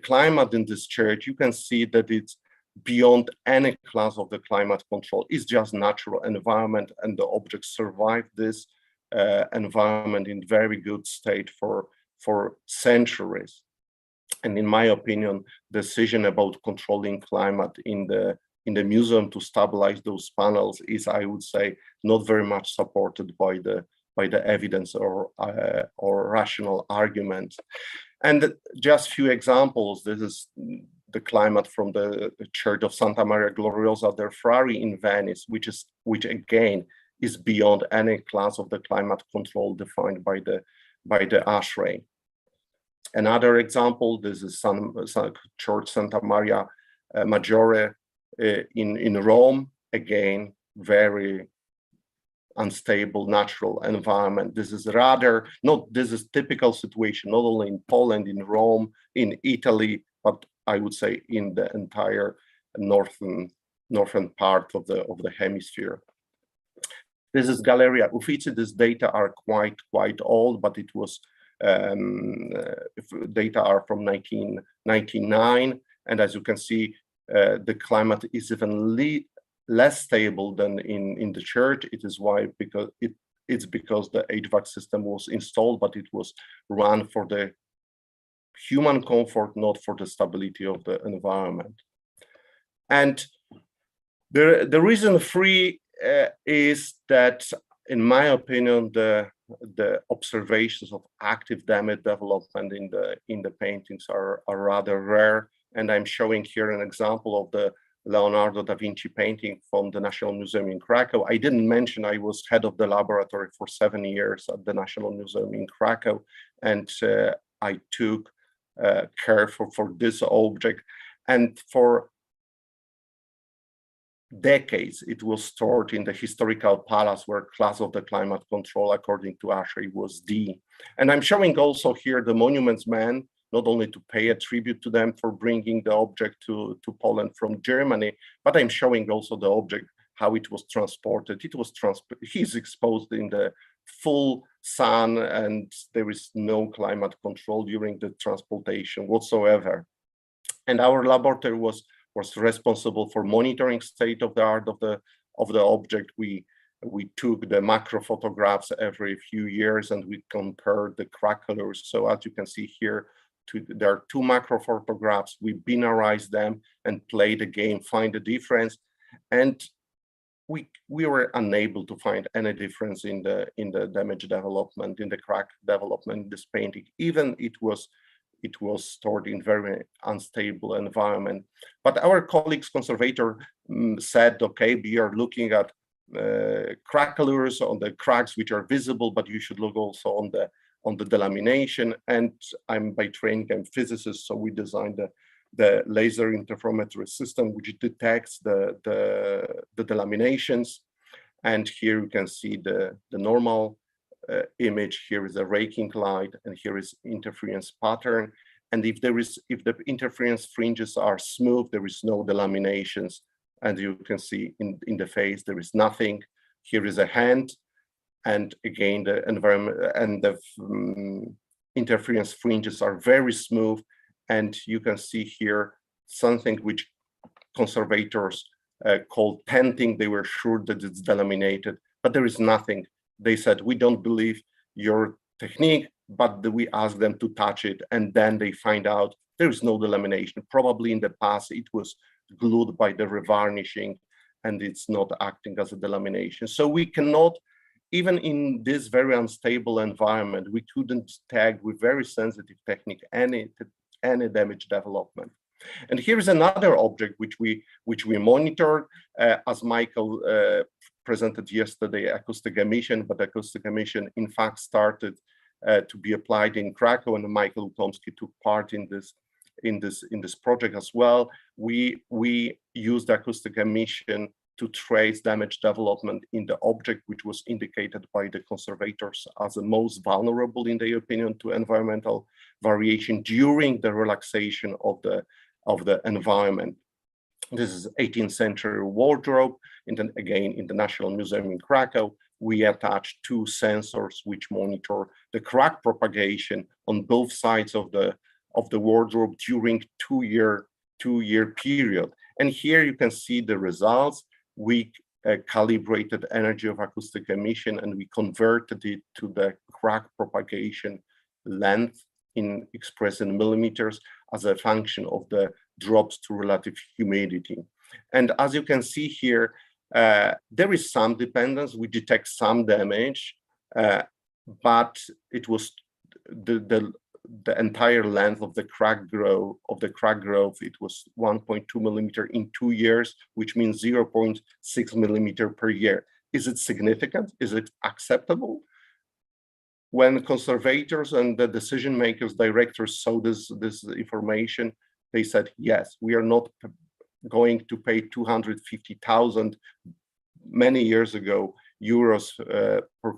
Speaker 4: climate in this church, you can see that it's beyond any class of the climate control. It's just natural environment, and the objects survive this environment in very good state for centuries. And in my opinion, decision about controlling climate in the museum to stabilize those panels is, I would say, not very much supported by the evidence or rational arguments. And just few examples. This is the climate from the Church of Santa Maria Gloriosa del Frari in Venice, which again is beyond any class of the climate control defined by the ASHRAE. Another example, this is Church Santa Maria Maggiore in Rome. Again, very unstable natural environment. This is typical situation, not only in Poland, in Rome, in Italy, but I would say in the entire northern part of the hemisphere. This is Galleria Uffizi. These data are quite old, but it was data are from 1999, and as you can see, the climate is even less stable than in the church. It is because the HVAC system was installed, but it was run for the human comfort, not for the stability of the environment. And the reason three is that, in my opinion, the observations of active damage development in the paintings are rather rare. And I'm showing here an example of the Leonardo da Vinci painting from the National Museum in Krakow. I didn't mention I was head of the laboratory for 7 years at the National Museum in Krakow, and I took care for this object. And for decades, it was stored in the historical palace where class of the climate control, according to ASHRAE, was D. And I'm showing also here the monuments man, not only to pay a tribute to them for bringing the object to Poland from Germany, but I'm showing also the object, how it was transported. He's exposed in the full sun, and there is no climate control during the transportation whatsoever. And our laboratory was responsible for monitoring state of the art of the object. We took the macro photographs every few years, and we compared the crack colors. So as you can see here, there are 2 macro photographs. We binarized them and played the game, find the difference, and we were unable to find any difference in the damage development, in the crack development in this painting. Even it was stored in very unstable environment. But our colleagues, conservator, said, okay, we are looking at crack colors on the cracks which are visible, but you should look also on the delamination. And I'm by training, I'm physicist, so we designed the laser interferometry system which detects the delaminations. And here you can see the normal image. Here is a raking light, and here is interference pattern. And if the interference fringes are smooth, there is no delaminations. And you can see in the face there is nothing. Here is a hand, and again the environment and the interference fringes are very smooth. And you can see here something which conservators called tenting. They were sure that it's delaminated, but there is nothing. They said, we don't believe your technique, but we ask them to touch it, and then they find out there is no delamination. Probably in the past it was glued by the revarnishing, and it's not acting as a delamination. So we cannot, even in this very unstable environment, we couldn't tag with very sensitive technique any damage development. And here is another object which we monitored, as Michael presented yesterday, acoustic emission, but acoustic emission in fact started to be applied in Krakow, and Michael Utomski took part in this project as well. We used acoustic emission to trace damage development in the object, which was indicated by the conservators as the most vulnerable, in their opinion, to environmental variation during the relaxation of the environment. This is 18th century wardrobe. Again, in the National Museum in Krakow, we attached 2 sensors which monitor the crack propagation on both sides of the wardrobe during 2-year period. And here you can see the results. We calibrated energy of acoustic emission, and we converted it to the crack propagation length expressed in millimeters as a function of the drops to relative humidity. And as you can see here, there is some dependence. We detect some damage, but it was the entire length of the crack growth. It was 1.2 millimeter in 2 years, which means 0.6 millimeter per year. Is it significant? Is it acceptable? When conservators and the decision makers, directors saw this information, they said, yes, we are not going to pay 250,000 many years ago euros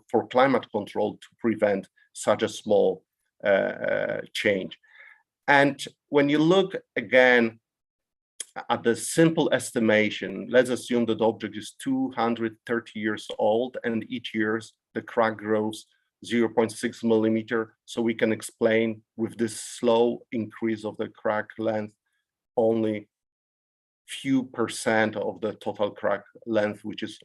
Speaker 4: for climate control to prevent such a small change. And when you look again at the simple estimation, let's assume that the object is 230 years old, and each year the crack grows 0.6 millimeter. So we can explain with this slow increase of the crack length only few percent of the total crack length, which is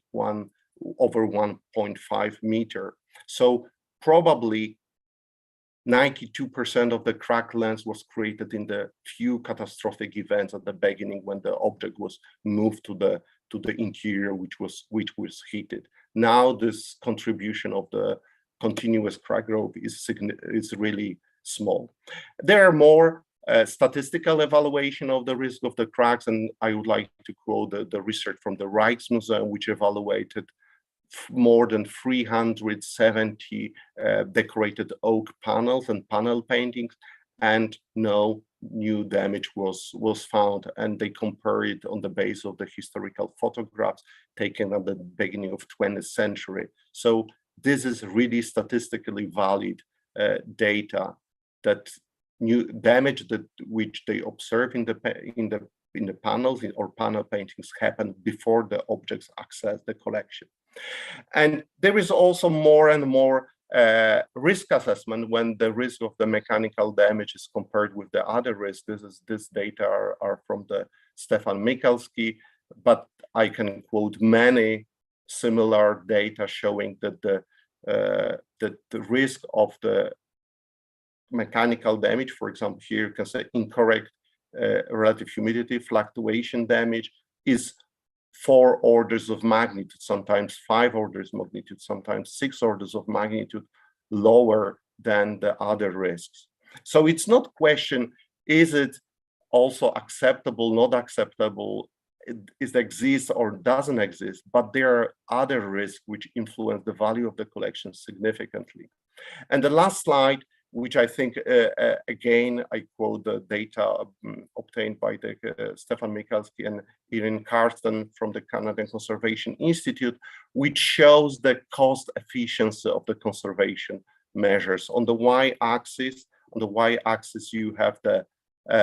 Speaker 4: over 1.5 meter. So probably 92% of the crack length was created in the few catastrophic events at the beginning when the object was moved to the interior, which was heated. Now this contribution of the continuous crack growth is really small. There are more statistical evaluation of the risk of the cracks, and I would like to quote the research from the Rijksmuseum, which evaluated more than 370 decorated oak panels and panel paintings, and no new damage was found. And they compare it on the basis of the historical photographs taken at the beginning of 20th century. So this is really statistically valid data that new damage that which they observe in the panels or panel paintings happened before the objects access the collection. And there is also more and more risk assessment when the risk of the mechanical damage is compared with the other risks. This data are from the Stefan Michalski, but I can quote many similar data showing that the risk of the mechanical damage, for example, here you can say incorrect relative humidity fluctuation damage, is 4 orders of magnitude, sometimes 5 orders of magnitude, sometimes 6 orders of magnitude lower than the other risks. So it's not question, is it also acceptable, not acceptable, is it exists or doesn't exist, but there are other risks which influence the value of the collection significantly. And the last slide, which I think, again, I quote the data obtained by the Stefan Michalski and Irene Karsten from the Canadian Conservation Institute, which shows the cost efficiency of the conservation measures. On the y-axis, you have the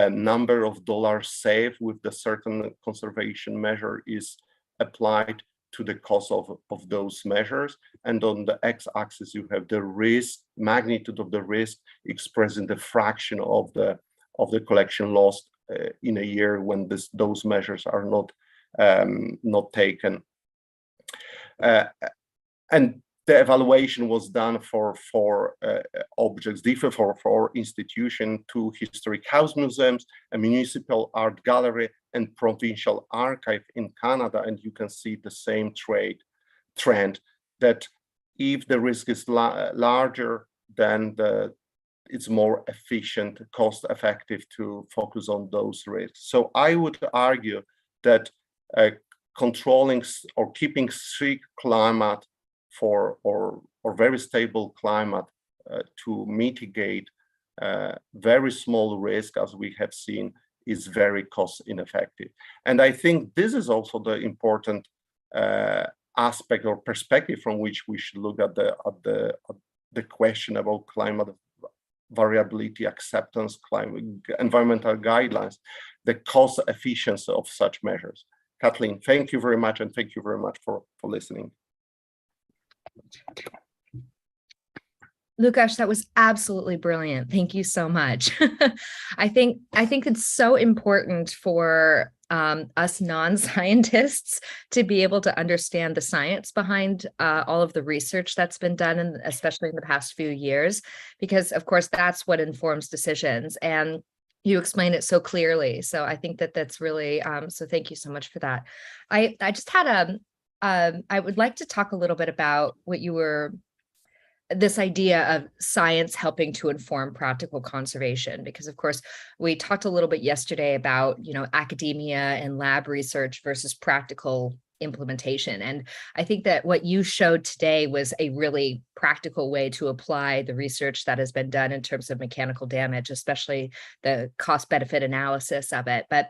Speaker 4: number of dollars saved with the certain conservation measure is applied to the cost of those measures. And on the x-axis, you have the risk, magnitude of the risk expressed in the fraction of the collection lost in a year when those measures are not taken. And the evaluation was done for objects, different for institution, 2 historic house museums, a municipal art gallery, and provincial archive in Canada. And you can see the same trend that if the risk is larger, then it's more efficient, cost effective to focus on those risks. So I would argue that controlling or keeping strict climate or very stable climate to mitigate very small risk, as we have seen, is very cost ineffective. And I think this is also the important aspect or perspective from which we should look at the question about climate variability, acceptance, climate, environmental guidelines, the cost efficiency of such measures. Kathleen, thank you very much, and thank you very much for listening.
Speaker 1: Lukasz, that was absolutely brilliant. Thank you so much. I think it's so important for us non-scientists to be able to understand the science behind all of the research that's been done, and especially in the past few years, because of course that's what informs decisions. And you explain it so clearly. So I think that's really, so thank you so much for that. I just had I would like to talk a little bit about this idea of science helping to inform practical conservation, because of course we talked a little bit yesterday about, academia and lab research versus practical implementation. And I think that what you showed today was a really practical way to apply the research that has been done in terms of mechanical damage, especially the cost benefit analysis of it. But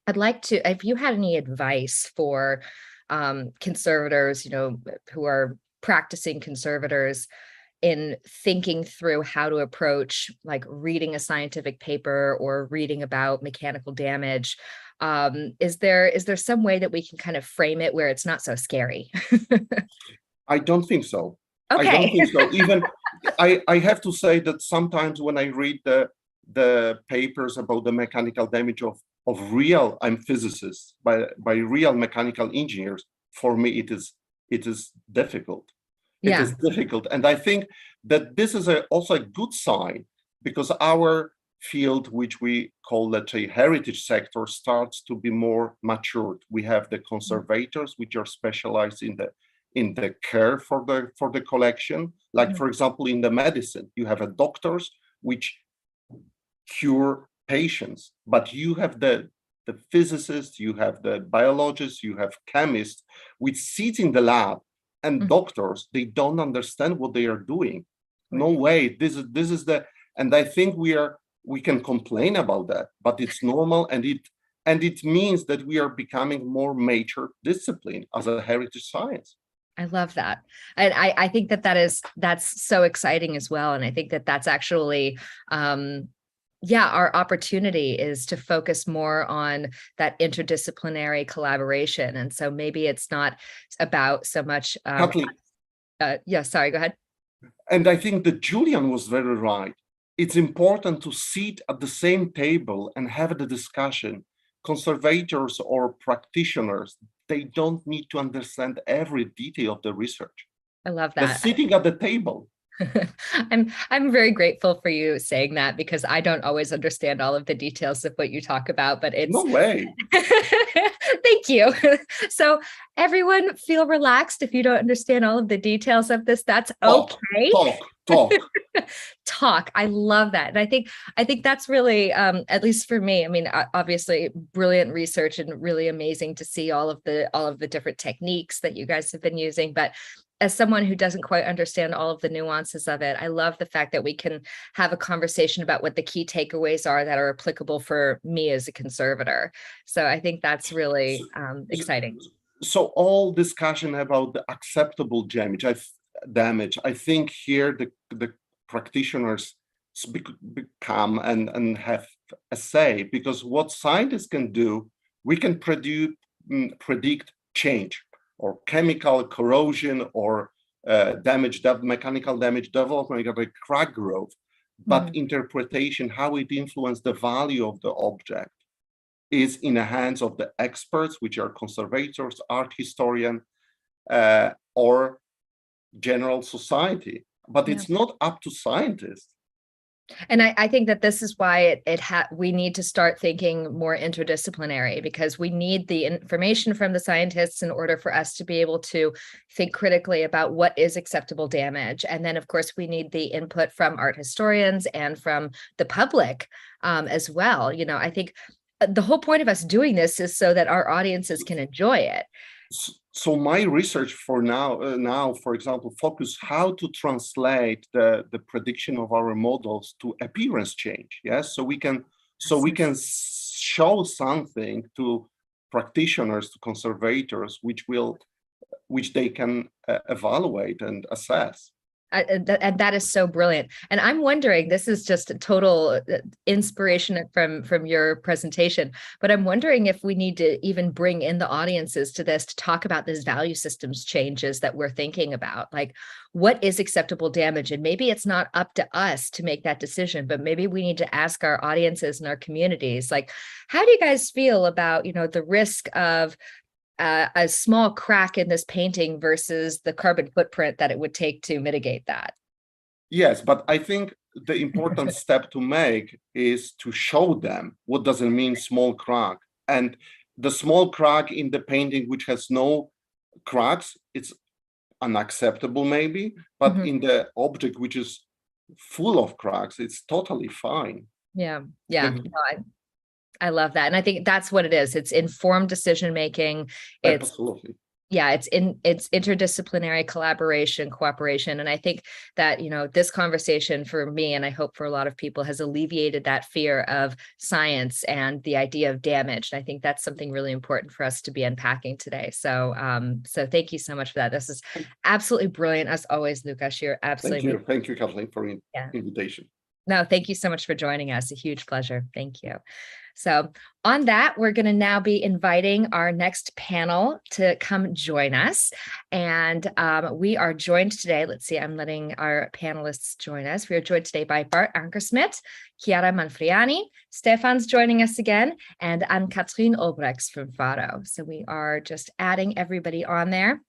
Speaker 1: I'd like to, if you had any advice for conservators, who are practicing conservators, in thinking through how to approach like reading a scientific paper or reading about mechanical damage, is there some way that we can kind of frame it where it's not so scary?
Speaker 4: I don't think so.
Speaker 1: Okay.
Speaker 4: I don't think so. Even I have to say that sometimes when I read the papers about the mechanical damage of real, I'm physicists, by real mechanical engineers, for me it is difficult. It is difficult. And I think that this is also a good sign, because our field, which we call, let's say, heritage sector, starts to be more matured. We have the conservators, which are specialized in the care for the collection. Like, for example, in the medicine, you have doctors which cure patients, but you have the physicists, you have the biologists, you have chemists, which sit in the lab, and doctors, they don't understand what they are doing. No way. This is the, and I think we can complain about that, but it's normal, and it means that we are becoming more major discipline as a heritage science.
Speaker 1: I love that. And I think that's so exciting as well. And I think that's actually, our opportunity is to focus more on that interdisciplinary collaboration. And so maybe it's not about so much, sorry, go ahead.
Speaker 4: And I think that Julian was very right. It's important to sit at the same table and have the discussion. Conservators or practitioners, they don't need to understand every detail of the research.
Speaker 1: I love that.
Speaker 4: They're sitting at the table.
Speaker 1: I'm very grateful for you saying that, because I don't always understand all of the details of what you talk about, but it's
Speaker 4: no way.
Speaker 1: Thank you. So everyone feel relaxed. If you don't understand all of the details of this, that's okay. Talk. I love that. And I think that's really, at least for me, I mean, obviously brilliant research and really amazing to see all of the different techniques that you guys have been using. But as someone who doesn't quite understand all of the nuances of it, I love the fact that we can have a conversation about what the key takeaways are that are applicable for me as a conservator. So I think that's really exciting.
Speaker 4: So all discussion about the acceptable damage, I think here the practitioners become and have a say, because what scientists can do, we can predict change, or chemical corrosion, or mechanical damage development, like crack growth. But interpretation, how it influences the value of the object, is in the hands of the experts, which are conservators, art historian, or general society. But it's not up to scientists.
Speaker 1: And I think that this is why we need to start thinking more interdisciplinary, because we need the information from the scientists in order for us to be able to think critically about what is acceptable damage. And then, of course, we need the input from art historians and from the public as well. You know, I think the whole point of us doing this is so that our audiences can enjoy it.
Speaker 4: So my research for now, for example, focus how to translate the prediction of our models to appearance change. Yes, so we can show something to practitioners, to conservators, which they can evaluate and assess.
Speaker 1: And that is so brilliant. And I'm wondering, this is just a total inspiration from your presentation, but I'm wondering if we need to even bring in the audiences to this to talk about these value systems changes that we're thinking about. Like, what is acceptable damage? And maybe it's not up to us to make that decision, but maybe we need to ask our audiences and our communities, like, how do you guys feel about, the risk of a small crack in this painting versus the carbon footprint that it would take to mitigate that?
Speaker 4: Yes, but I think the important step to make is to show them what does it mean small crack. And the small crack in the painting which has no cracks, it's unacceptable maybe, but in the object which is full of cracks, it's totally fine.
Speaker 1: Yeah. No, I love that. And I think that's what it is. It's informed decision-making.
Speaker 4: Absolutely.
Speaker 1: It's interdisciplinary collaboration, cooperation. And I think that, this conversation for me, and I hope for a lot of people, has alleviated that fear of science and the idea of damage. And I think that's something really important for us to be unpacking today. So, thank you so much for that. This is absolutely brilliant as always, Lukasz. You're absolutely.
Speaker 4: Thank you, Kathleen, for the invitation.
Speaker 1: No, thank you so much for joining us. A huge pleasure. Thank you. So on that, we're going to now be inviting our next panel to come join us. And we are joined today. Let's see, I'm letting our panelists join us. We are joined today by Bart Ankersmit, Chiara Manfriani, Stefan's joining us again, and Anne-Katrien Obrechts from Faro. So we are just adding everybody on there.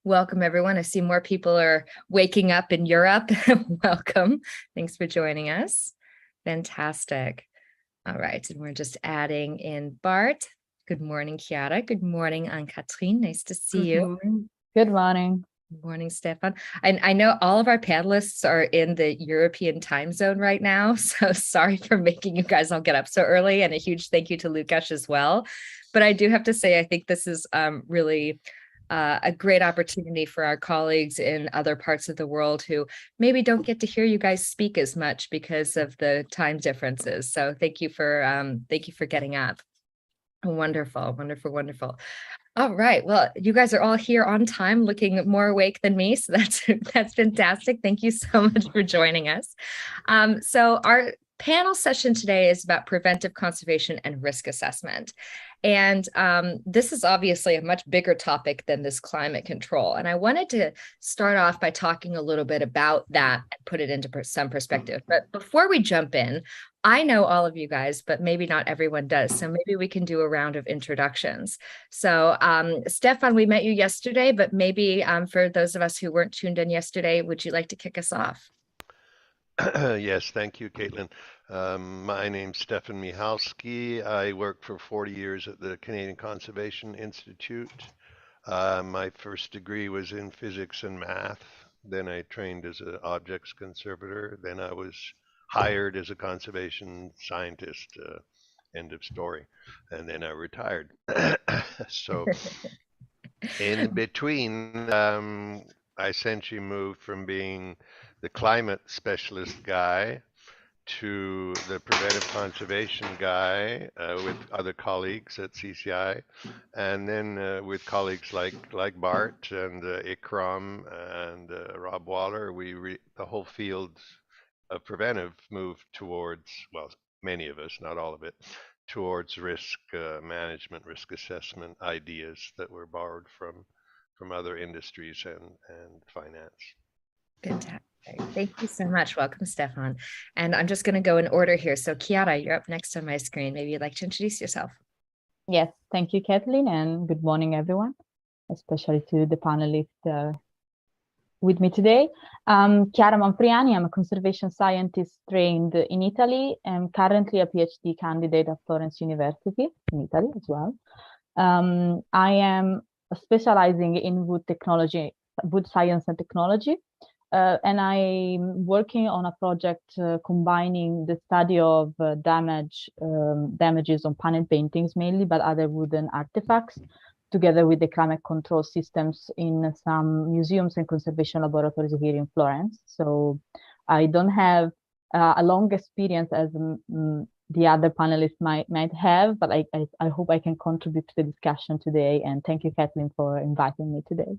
Speaker 1: Welcome, everyone. I see more people are waking up in Europe. Welcome. Thanks for joining us. Fantastic. All right. And we're just adding in Bart. Good morning, Chiara. Good morning, Anne-Katrien. Nice to see you.
Speaker 5: Good morning.
Speaker 1: Good morning, Stefan. I know all of our panelists are in the European time zone right now, so sorry for making you guys all get up so early, and a huge thank you to Lukasz as well. But I do have to say, I think this is really a great opportunity for our colleagues in other parts of the world who maybe don't get to hear you guys speak as much because of the time differences. So thank you for getting up. Wonderful, wonderful, wonderful. All right. Well, you guys are all here on time, looking more awake than me. So that's fantastic. Thank you so much for joining us. So our panel session today is about preventive conservation and risk assessment. And this is obviously a much bigger topic than this climate control. And I wanted to start off by talking a little bit about that and put it into some perspective. But before we jump in, I know all of you guys, but maybe not everyone does. So maybe we can do a round of introductions. So Stefan, we met you yesterday, but maybe for those of us who weren't tuned in yesterday, would you like to kick us off?
Speaker 5: Yes, thank you, Caitlin. My name's Stefan Michalski. I worked for 40 years at the Canadian Conservation Institute. My first degree was in physics and math. Then I trained as an objects conservator. Then I was hired as a conservation scientist, end of story. And then I retired. So in between, I essentially moved from being the climate specialist guy to the preventive conservation guy with other colleagues at CCI, and then with colleagues like Bart and ICCOM and Rob Waller, the whole field of preventive moved towards, well, many of us, not all of it, towards risk management, risk assessment ideas that were borrowed from other industries and finance.
Speaker 1: Fantastic. Thank you so much. Welcome, Stefan. And I'm just going to go in order here. So Chiara, you're up next on my screen. Maybe you'd like to introduce yourself.
Speaker 6: Yes, thank you, Kathleen, and good morning, everyone, especially to the panelists with me today. Chiara Manfriani, I'm a conservation scientist trained in Italy and currently a PhD candidate at Florence University in Italy as well. I am specializing in wood technology, wood science and technology. And I'm working on a project combining the study of damages on panel paintings mainly, but other wooden artifacts, together with the climate control systems in some museums and conservation laboratories here in Florence. So I don't have a long experience as the other panelists might have, but I hope I can contribute to the discussion today. And thank you, Kathleen, for inviting me today.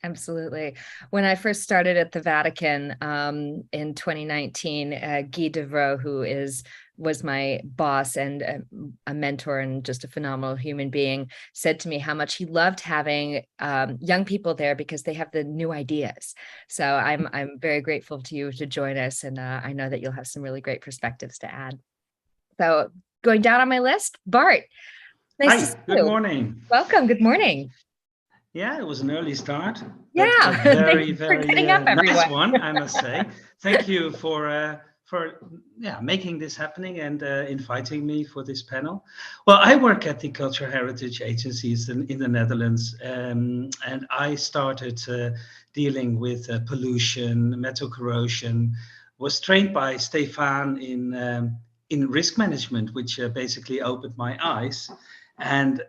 Speaker 1: Absolutely. When I first started at the Vatican in 2019, Guy Devroux, who was my boss and a mentor and just a phenomenal human being, said to me how much he loved having young people there because they have the new ideas. So I'm very grateful to you to join us, and I know that you'll have some really great perspectives to add. So going down on my list, Bart. Nice to see you.
Speaker 7: Good morning.
Speaker 1: Welcome. Good morning.
Speaker 7: Yeah, it was an early start.
Speaker 1: Yeah,
Speaker 7: very
Speaker 1: nice
Speaker 7: one, I must say. Thank you for making this happening and inviting me for this panel. Well, I work at the Cultural Heritage Agencies in the Netherlands, and I started dealing with pollution, metal corrosion. Was trained by Stefan in risk management, which basically opened my eyes. And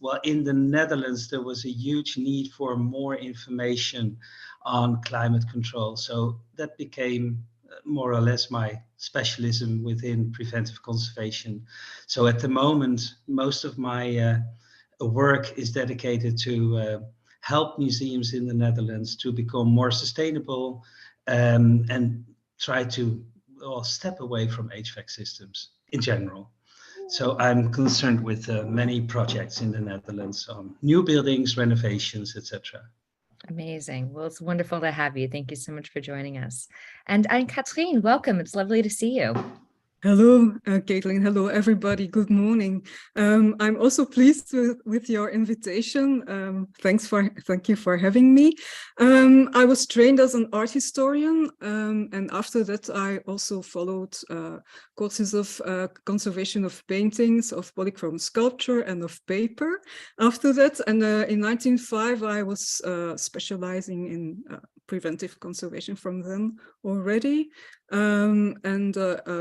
Speaker 7: well, in the Netherlands, there was a huge need for more information on climate control. So that became more or less my specialism within preventive conservation. So at the moment, most of my work is dedicated to help museums in the Netherlands to become more sustainable and try to step away from HVAC systems in general. So I'm concerned with many projects in the Netherlands on new buildings, renovations, etc.
Speaker 1: Amazing. Well, it's wonderful to have you. Thank you so much for joining us. And Katrien, welcome. It's lovely to see you.
Speaker 8: Hello, Caitlin. Hello, everybody. Good morning. I'm also pleased with your invitation. Thank you for having me. I was trained as an art historian, and after that, I also followed courses of conservation of paintings, of polychrome sculpture, and of paper. After that, and in 1905, I was specializing in preventive conservation from then already.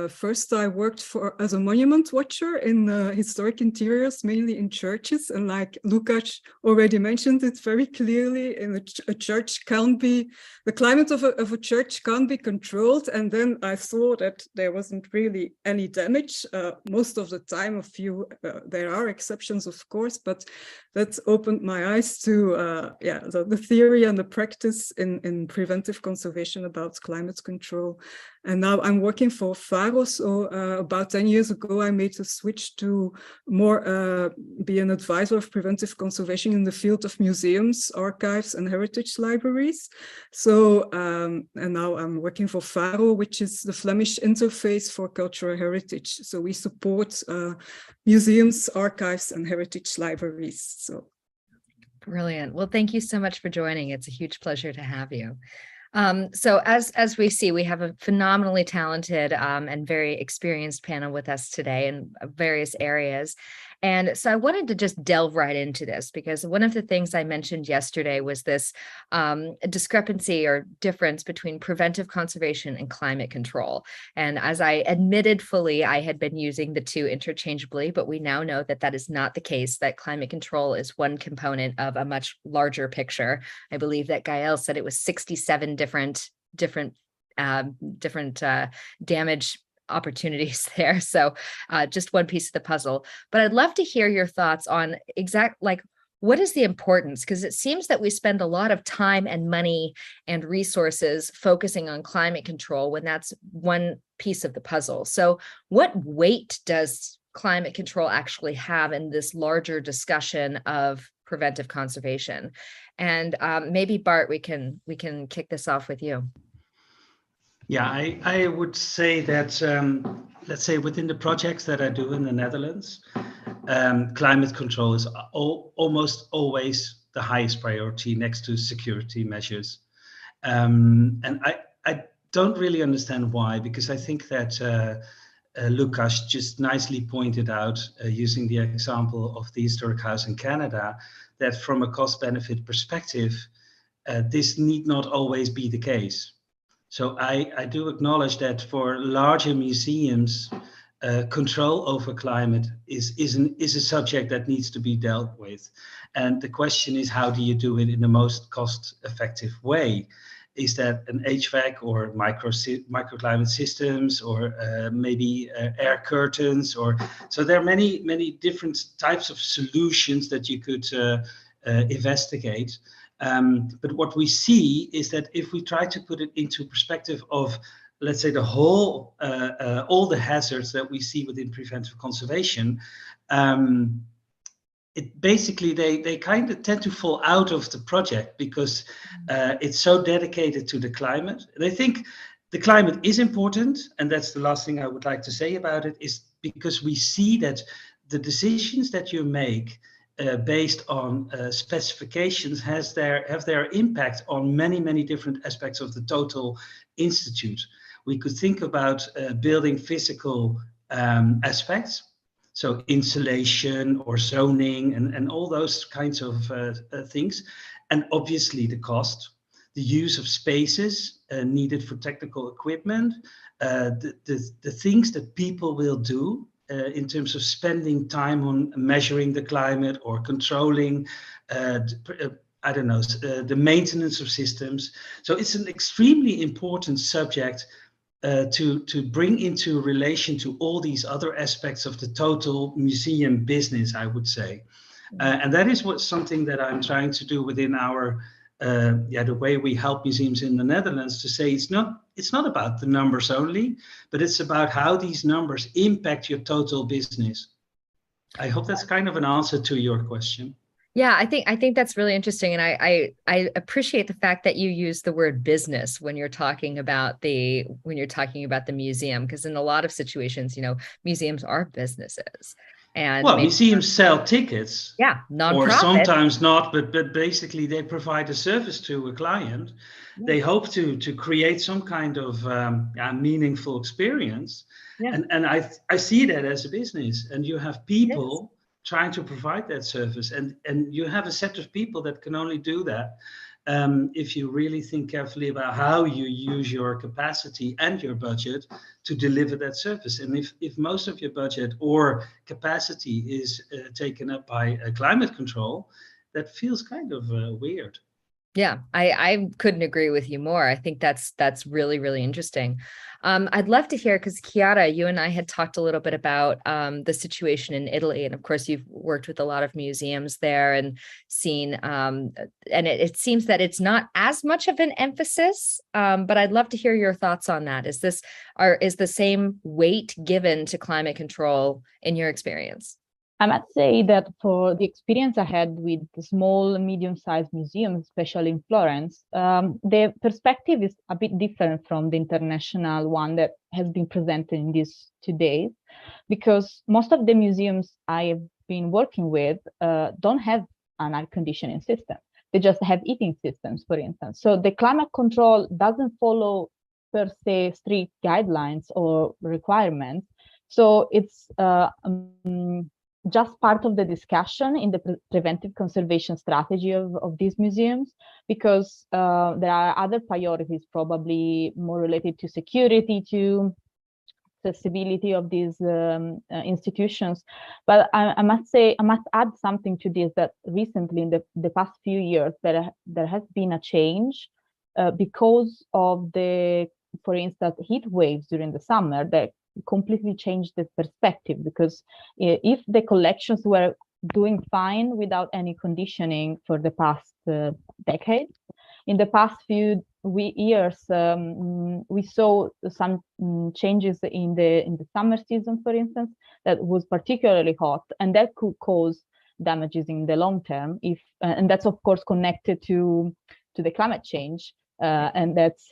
Speaker 8: First I worked as a monument watcher in historic interiors, mainly in churches. And like Lukasz already mentioned it very clearly, in a church can't be, the climate of a church can't be controlled. And then I saw that there wasn't really any damage. Most of the time, there are exceptions, of course, but that opened my eyes to the theory and the practice in preventive conservation about climate control. And now I'm working for FARO. So about 10 years ago, I made a switch to more be an advisor of preventive conservation in the field of museums, archives, and heritage libraries. So, and now I'm working for FARO, which is the Flemish interface for cultural heritage. So we support museums, archives, and heritage libraries. So.
Speaker 1: Brilliant. Well, thank you so much for joining. It's a huge pleasure to have you. So as we see, we have a phenomenally talented and very experienced panel with us today in various areas. And so I wanted to just delve right into this, because one of the things I mentioned yesterday was this discrepancy or difference between preventive conservation and climate control. And as I admitted fully, I had been using the two interchangeably, but we now know that that is not the case, that climate control is one component of a much larger picture. I believe that Gael said it was 67 different damage opportunities there. So just one piece of the puzzle. But I'd love to hear your thoughts on what is the importance? Because it seems that we spend a lot of time and money and resources focusing on climate control when that's one piece of the puzzle. So what weight does climate control actually have in this larger discussion of preventive conservation? And maybe Bart, we can kick this off with you.
Speaker 7: Yeah, I would say that, let's say within the projects that I do in the Netherlands, climate control is almost always the highest priority next to security measures. And I don't really understand why, because I think that Lukasz just nicely pointed out, using the example of the historic house in Canada, that from a cost-benefit perspective, this need not always be the case. So I do acknowledge that for larger museums, control over climate is a subject that needs to be dealt with. And the question is, how do you do it in the most cost-effective way? Is that an HVAC or microclimate systems, or maybe air curtains? So there are many different types of solutions that you could investigate. But what we see is that if we try to put it into perspective of, let's say, the whole, all the hazards that we see within preventive conservation, it basically, they kind of tend to fall out of the project because it's so dedicated to the climate. And I think the climate is important, and that's the last thing I would like to say about it, is because we see that the decisions that you make based on specifications have their impact on many different aspects of the total institute. We could think about building physical aspects, so insulation or zoning and all those kinds of things, and obviously the cost, the use of spaces needed for technical equipment, the things that people will do in terms of spending time on measuring the climate or controlling, I don't know, the maintenance of systems. So it's an extremely important subject to bring into relation to all these other aspects of the total museum business, I would say. And that is something that I'm trying to do within our the way we help museums in the Netherlands, to say it's not about the numbers only, but it's about how these numbers impact your total business. I hope that's kind of an answer to your question.
Speaker 1: Yeah, I think that's really interesting, and I appreciate the fact that you use the word business when you're talking about the museum, because in a lot of situations, museums are businesses, and
Speaker 7: Well,
Speaker 1: maybe,
Speaker 7: museums sell tickets,
Speaker 1: yeah,
Speaker 7: or
Speaker 1: nonprofit.
Speaker 7: sometimes not, but basically they provide a service to a client.
Speaker 1: Yeah,
Speaker 7: They hope to create some kind of meaningful experience,
Speaker 1: yeah,
Speaker 7: and I see that as a business. And you have
Speaker 1: it is.
Speaker 7: people trying to provide that service, and you have a set of people that can only do that if you really think carefully about how you use your capacity and your budget to deliver that service. And if most of your budget or capacity is taken up by climate control, that feels kind of weird.
Speaker 1: Yeah, I couldn't agree with you more. I think that's really, really interesting. I'd love to hear, because Chiara, you and I had talked a little bit about the situation in Italy, and of course you've worked with a lot of museums there and seen, and it seems that it's not as much of an emphasis, but I'd love to hear your thoughts on that. Is the same weight given to climate control in your experience?
Speaker 6: I must say that for the experience I had with the small and medium-sized museums, especially in Florence, the perspective is a bit different from the international one that has been presented in these 2 days, because most of the museums I have been working with don't have an air conditioning system. They just have heating systems, for instance. So the climate control doesn't follow per se strict guidelines or requirements. So it's just part of the discussion in the preventive conservation strategy of these museums, because there are other priorities, probably more related to security, to accessibility of these institutions. But I must say, I must add something to this, that recently in the past few years, there has been a change because of for instance, heat waves during the summer that completely changed the perspective. Because if the collections were doing fine without any conditioning for the past decade, in the past few years, we saw some changes in the summer season, for instance, that was particularly hot, and that could cause damages in the long term. And that's of course connected to the climate change, and that's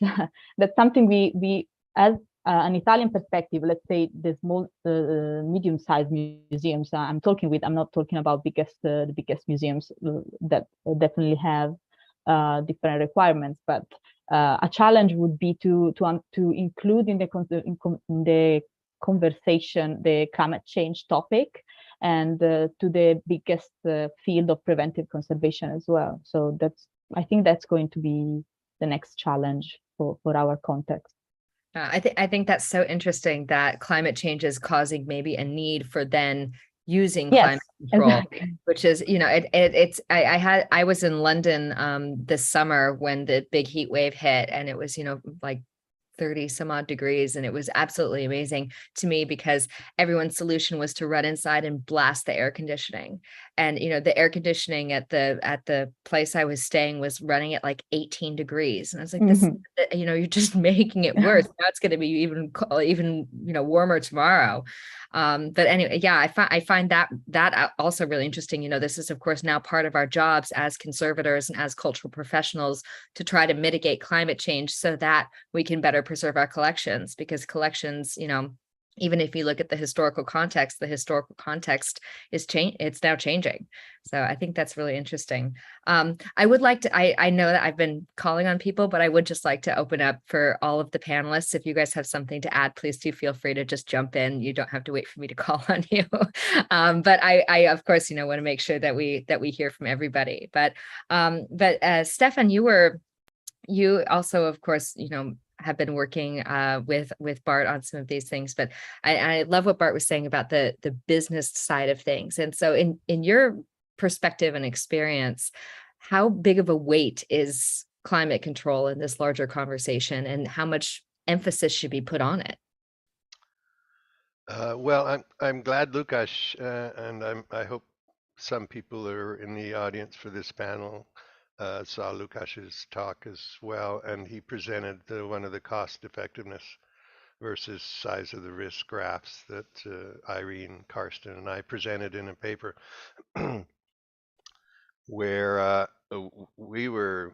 Speaker 6: that's something we as an Italian perspective, let's say the small, medium-sized museums I'm talking with. I'm not talking about the biggest museums that definitely have different requirements, but a challenge would be to include in the conversation the climate change topic, and to the biggest field of preventive conservation as well. So I think that's going to be the next challenge for our context.
Speaker 1: I think that's so interesting that climate change is causing maybe a need for then using climate control,
Speaker 6: exactly.
Speaker 1: which is, I was in London this summer when the big heat wave hit, and it was, like 30 some odd degrees, and it was absolutely amazing to me because everyone's solution was to run inside and blast the air conditioning. And the air conditioning at the place I was staying was running at like 18 degrees, and I was like, this, you're just making it worse. Now it's going to be even warmer tomorrow. But anyway, yeah, I find that also really interesting. This is of course now part of our jobs as conservators and as cultural professionals to try to mitigate climate change so that we can better preserve our collections, because collections, even if you look at the historical context is it's now changing. So I think that's really interesting. I would like to, I know that I've been calling on people, but I would just like to open up for all of the panelists. If you guys have something to add, please do feel free to just jump in. You don't have to wait for me to call on you. But I of course, want to make sure that we hear from everybody. But Stefan, you also, of course, have been working with Bart on some of these things, but I love what Bart was saying about the business side of things. And so in your perspective and experience, how big of a weight is climate control in this larger conversation, and how much emphasis should be put on it?
Speaker 5: Well, I'm glad, Lukasz, and I hope some people that are in the audience for this panel saw Lukasz's talk as well, and he presented one of the cost effectiveness versus size of the risk graphs that Irene, Karsten, and I presented in a paper. where we were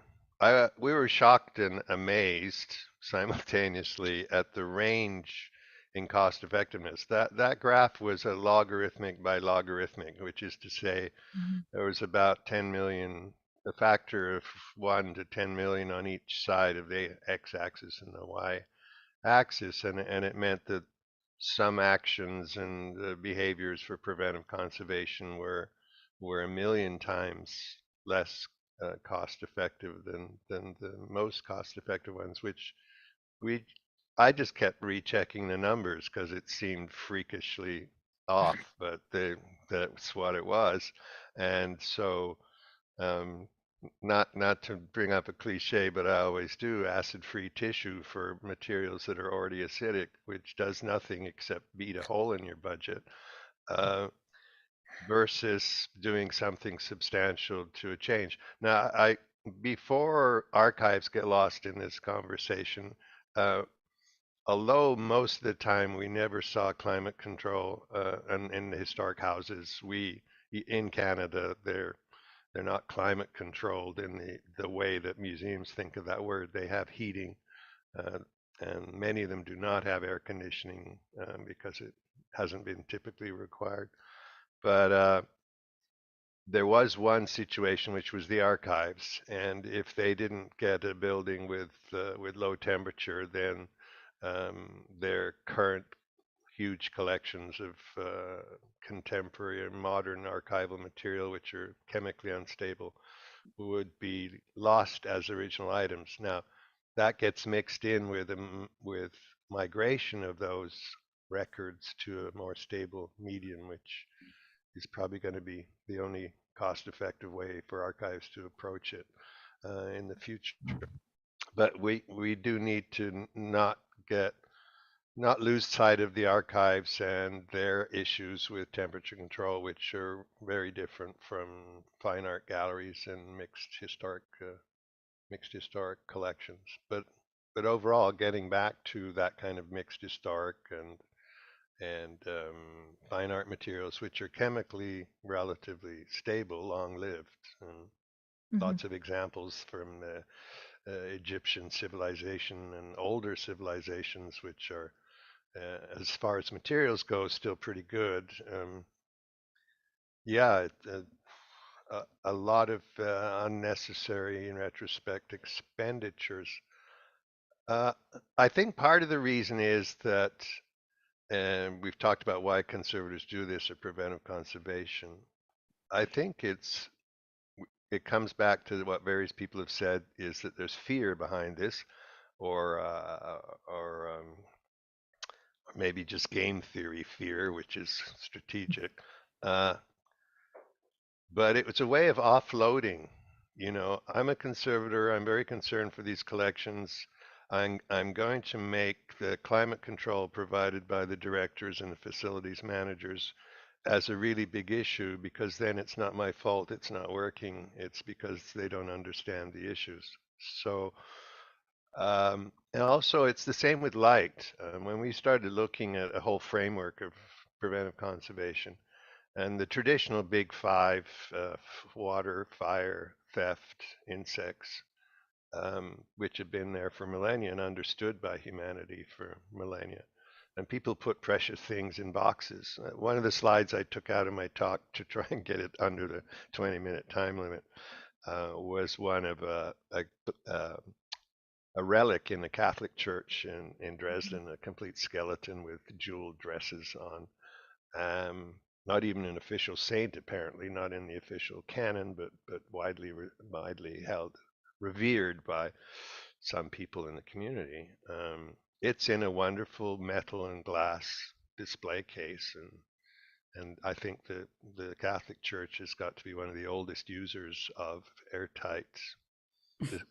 Speaker 5: shocked and amazed simultaneously at the range in cost effectiveness. That graph was a logarithmic by logarithmic, which is to say there was about 10 million, a factor of 1 to 10 million on each side of the x-axis and the y-axis, and it meant that some actions and behaviors for preventive conservation were 1 million times less cost effective than the most cost effective ones, which I just kept rechecking the numbers because it seemed freakishly off, but that's what it was. And so, not to bring up a cliche, but I always do, acid-free tissue for materials that are already acidic, which does nothing except beat a hole in your budget, versus doing something substantial to a change. Now, before archives get lost in this conversation, although most of the time we never saw climate control in the historic houses, in Canada, they're not climate controlled in the way that museums think of that word. They have heating, and many of them do not have air conditioning because it hasn't been typically required. But there was one situation, which was the archives, and if they didn't get a building with low temperature, then their current huge collections of contemporary and modern archival material, which are chemically unstable, would be lost as original items. Now, that gets mixed in with migration of those records to a more stable medium, which is probably going to be the only cost-effective way for archives to approach it in the future. But we do need to not lose sight of the archives and their issues with temperature control, which are very different from fine art galleries and mixed historic collections. But overall, getting back to that kind of mixed historic and fine art materials, which are chemically relatively stable, long-lived, and lots of examples from the Egyptian civilization and older civilizations, which are, as far as materials go, still pretty good. A lot of unnecessary, in retrospect, expenditures. I think part of the reason is that, and we've talked about why conservators do this, or preventive conservation. I think it comes back to what various people have said, is that there's fear behind this, or maybe just game theory fear, which is strategic. But it was a way of offloading. You know, I'm a conservator. I'm very concerned for these collections. I'm going to make the climate control provided by the directors and the facilities managers as a really big issue, because then it's not my fault it's not working. It's because they don't understand the issues. So, and also it's the same with light. When we started looking at a whole framework of preventive conservation, and the traditional big five, water, fire, theft, insects, which have been there for millennia and understood by humanity for millennia. And people put precious things in boxes. One of the slides I took out of my talk to try and get it under the 20-minute time limit was one of a relic in the Catholic Church in Dresden, a complete skeleton with jeweled dresses on. Not even an official saint, apparently, not in the official canon, but widely held, revered by some people in the community. It's in a wonderful metal and glass display case, and I think that the Catholic Church has got to be one of the oldest users of airtight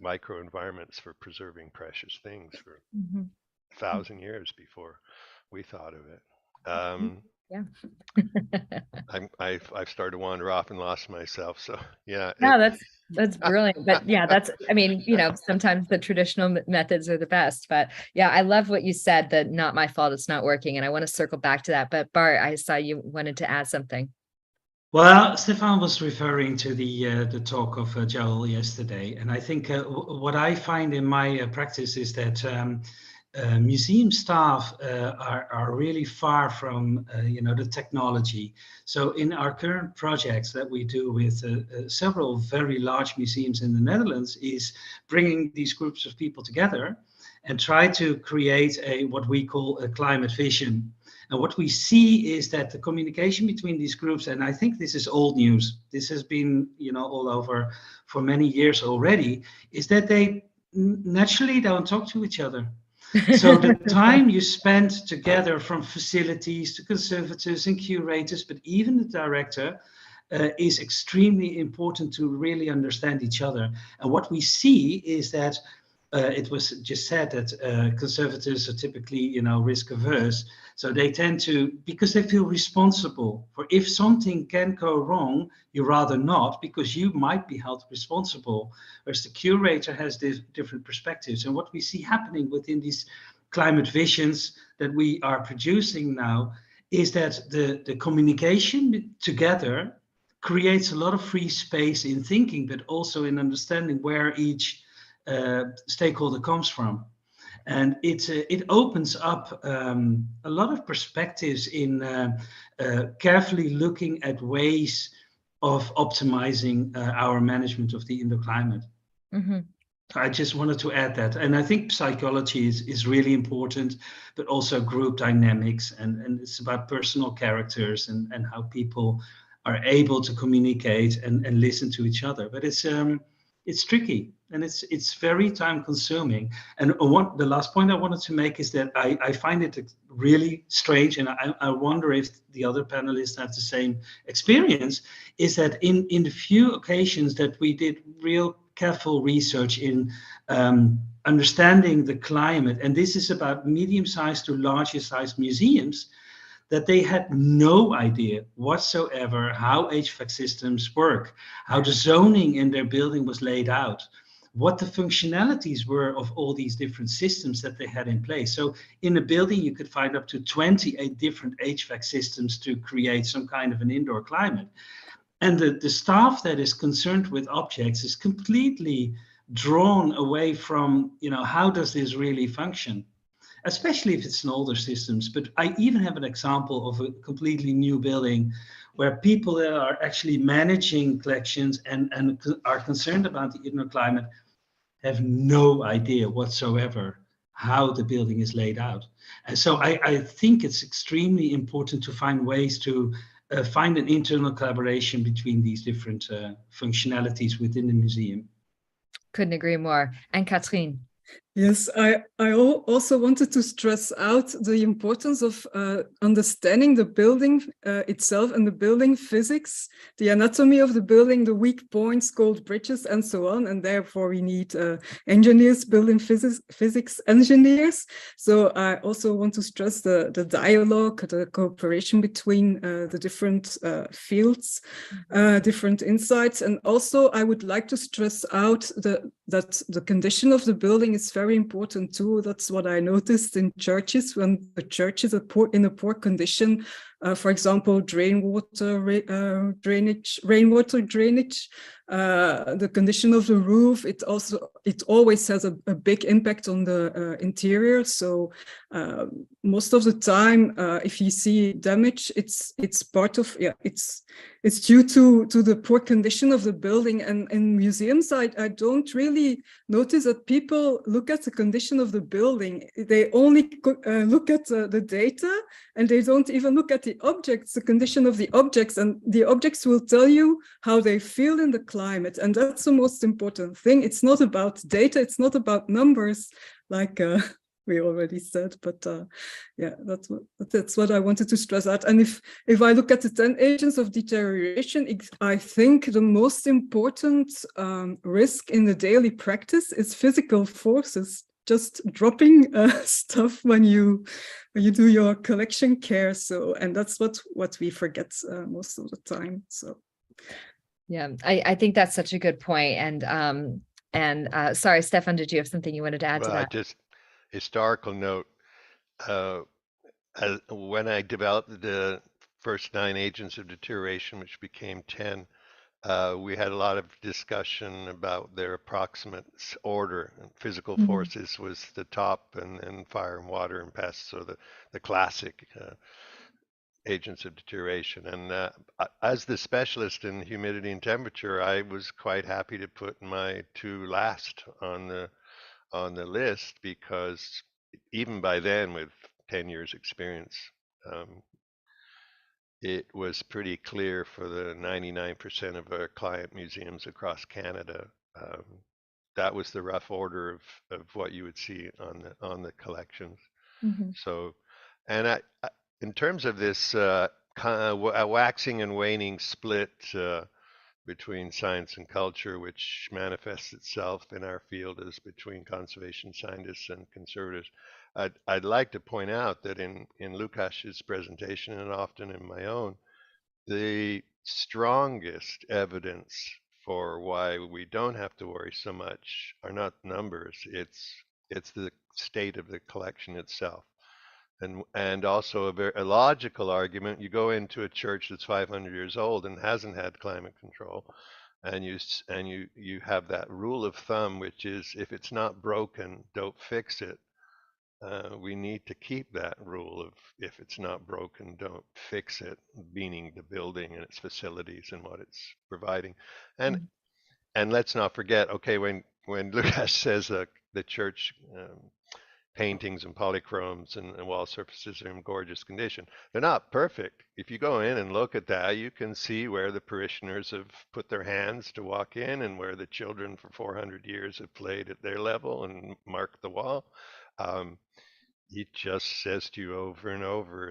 Speaker 5: microenvironments for preserving precious things for 1,000 years before we thought of it.
Speaker 1: Yeah.
Speaker 5: I've started to wander off and lost myself. So yeah.
Speaker 1: No, that's brilliant. But yeah, I mean, you know, sometimes the traditional methods are the best. But yeah, I love what you said, that not my fault it's not working. And I want to circle back to that. But Bart, I saw you wanted to add something.
Speaker 7: Well, Stefan was referring to the talk of Joel yesterday, and I think what I find in my practice is that museum staff are really far from the technology. So in our current projects that we do with several very large museums in the Netherlands is bringing these groups of people together and try to create what we call a climate vision. And what we see is that the communication between these groups, and I think this is old news, this has been all over for many years already, is that they naturally don't talk to each other. So the time you spend together, from facilities to conservators and curators, but even the director, is extremely important to really understand each other. And what we see is that it was just said that conservators are typically, risk averse. So they tend to, because they feel responsible for if something can go wrong, you rather not, because you might be held responsible. Whereas the curator has different perspectives. And what we see happening within these climate visions that we are producing now is that the communication together creates a lot of free space in thinking, but also in understanding where each stakeholder comes from. And it opens up a lot of perspectives in carefully looking at ways of optimizing our management of the indoor climate. Mm-hmm. I just wanted to add that. And I think psychology is really important, but also group dynamics. And it's about personal characters and how people are able to communicate and listen to each other. But it's tricky and it's very time consuming. And the last point I wanted to make is that I find it really strange, and I wonder if the other panelists have the same experience, is that in the few occasions that we did real careful research in understanding the climate, and this is about medium-sized to larger-sized museums, that they had no idea whatsoever how HVAC systems work, how the zoning in their building was laid out, what the functionalities were of all these different systems that they had in place. So in a building, you could find up to 28 different HVAC systems to create some kind of an indoor climate. And the staff that is concerned with objects is completely drawn away from, how does this really function? Especially if it's an older systems. But I even have an example of a completely new building where people that are actually managing collections and are concerned about the indoor climate have no idea whatsoever how the building is laid out. And so I think it's extremely important to find ways to find an internal collaboration between these different functionalities within the museum.
Speaker 1: Couldn't agree more. And Katrien.
Speaker 8: Yes, I also wanted to stress out the importance of understanding the building itself and the building physics, the anatomy of the building, the weak points, cold bridges, and so on. And therefore, we need engineers, building physics engineers. So I also want to stress the dialogue, the cooperation between the different fields, different insights. And also, I would like to stress out that the condition of the building is very important too. That's what I noticed in churches, when the church is in a poor condition. For example, rainwater drainage, the condition of the roof. It always has a big impact on the interior. So most of the time, if you see damage, it's part of it's due to the poor condition of the building. And in museums, I don't really notice that people look at the condition of the building. They only look at the data, and they don't even look at the objects, the condition of the objects, and the objects will tell you how they feel in the climate. And that's the most important thing. It's not about data, it's not about numbers, like we already said, but that's what I wanted to stress out. And if I look at the 10 agents of deterioration, I think the most important risk in the daily practice is physical forces, just dropping stuff when you do your collection care. So, and that's what we forget most of the time. So,
Speaker 1: yeah, I think that's such a good point. And sorry, Stefan, did you have something you wanted to add to that?
Speaker 5: Just historical note. When I developed the first 9 agents of deterioration, which became 10, we had a lot of discussion about their approximate order. Physical forces was the top, and fire and water and pests, so the classic agents of deterioration. And as the specialist in humidity and temperature, I was quite happy to put my 2 last on the list, because even by then, with 10 years experience, it was pretty clear for the 99% of our client museums across Canada. That was the rough order of what you would see on the collections. So, and in terms of this waxing and waning split between science and culture, which manifests itself in our field as between conservation scientists and conservatives, I'd like to point out that in Lukasz's presentation, and often in my own, the strongest evidence for why we don't have to worry so much are not numbers, it's the state of the collection itself. And also a logical argument. You go into a church that's 500 years old and hasn't had climate control, and you have that rule of thumb, which is if it's not broken, don't fix it. We need to keep that rule of if it's not broken, don't fix it, meaning the building and its facilities and what it's providing. And let's not forget, okay, when Lukasz says the church paintings and polychromes and wall surfaces are in gorgeous condition, they're not perfect. If you go in and look at that, you can see where the parishioners have put their hands to walk in, and where the children for 400 years have played at their level and marked the wall. It just says to you over and over,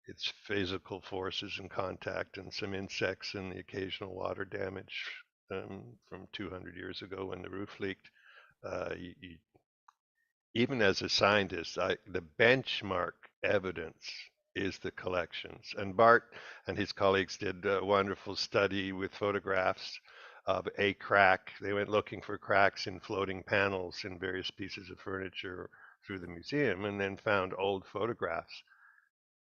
Speaker 5: it's physical forces and contact and some insects and the occasional water damage from 200 years ago when the roof leaked. Even as a scientist, the benchmark evidence is the collections. And Bart and his colleagues did a wonderful study with photographs of a crack. They went looking for cracks in floating panels in various pieces of furniture through the museum, and then found old photographs.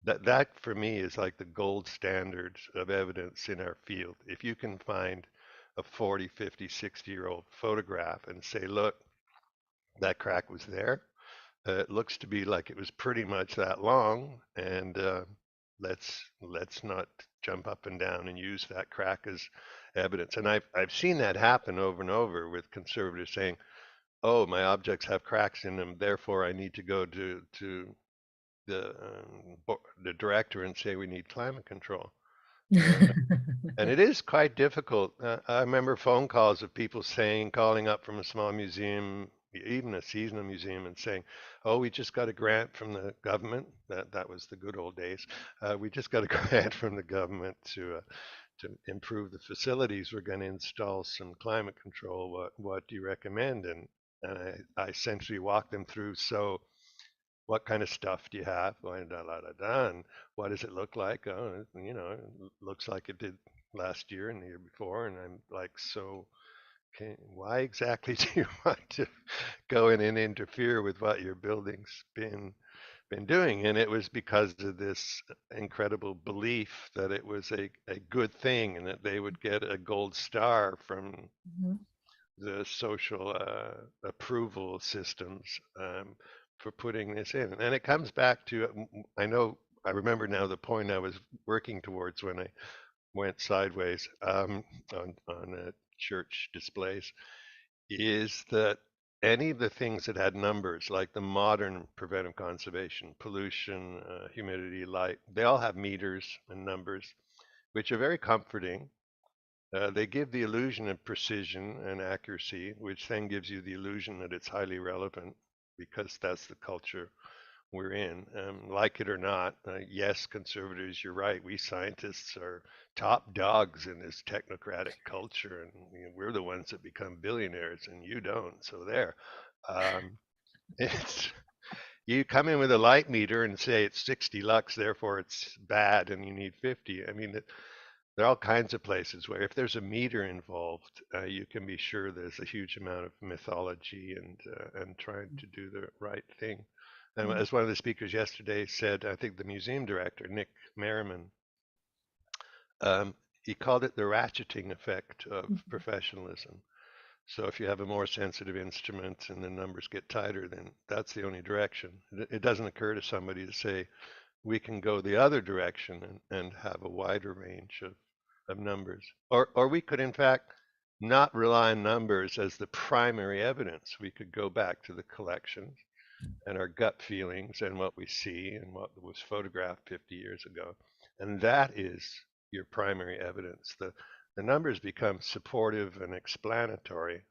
Speaker 5: That for me is like the gold standard of evidence in our field. If you can find a 40, 50, 60-year-old photograph and say, look, that crack was there. It looks to be like it was pretty much that long, and let's not jump up and down and use that crack as evidence. And I've seen that happen over and over with conservatives saying, oh, my objects have cracks in them, therefore I need to go to the director and say we need climate control. And it is quite difficult. I remember phone calls of people calling up from a small museum, even a seasonal museum, and saying, oh, we just got a grant from the government. That was the good old days. We just got a grant from the government to improve the facilities. We're going to install some climate control. What do you recommend? And I essentially walk them through. So what kind of stuff do you have? And what does it look like? Oh, it looks like it did last year and the year before. And I'm like, so why exactly do you want to go in and interfere with what your building's been doing? And it was because of this incredible belief that it was a good thing, and that they would get a gold star from the social approval systems for putting this in. And it comes back to, I remember now the point I was working towards when I went sideways on church displays, is that any of the things that had numbers, like the modern preventive conservation, pollution, humidity, light, they all have meters and numbers, which are very comforting. They give the illusion of precision and accuracy, which then gives you the illusion that it's highly relevant, because that's the culture we're in. Like it or not, yes, conservatives, you're right. We scientists are top dogs in this technocratic culture, and we're the ones that become billionaires, and you don't. So there, you come in with a light meter and say it's 60 lux, therefore it's bad, and you need 50. I mean, there are all kinds of places where if there's a meter involved, you can be sure there's a huge amount of mythology and trying to do the right thing. And as one of the speakers yesterday said, I think the museum director, Nick Merriman, he called it the ratcheting effect of professionalism. So if you have a more sensitive instrument and the numbers get tighter, then that's the only direction. It doesn't occur to somebody to say, we can go the other direction and have a wider range of numbers. Or we could, in fact, not rely on numbers as the primary evidence. We could go back to the collections and our gut feelings and what we see and what was photographed 50 years ago. And that is your primary evidence. The numbers become supportive and explanatory,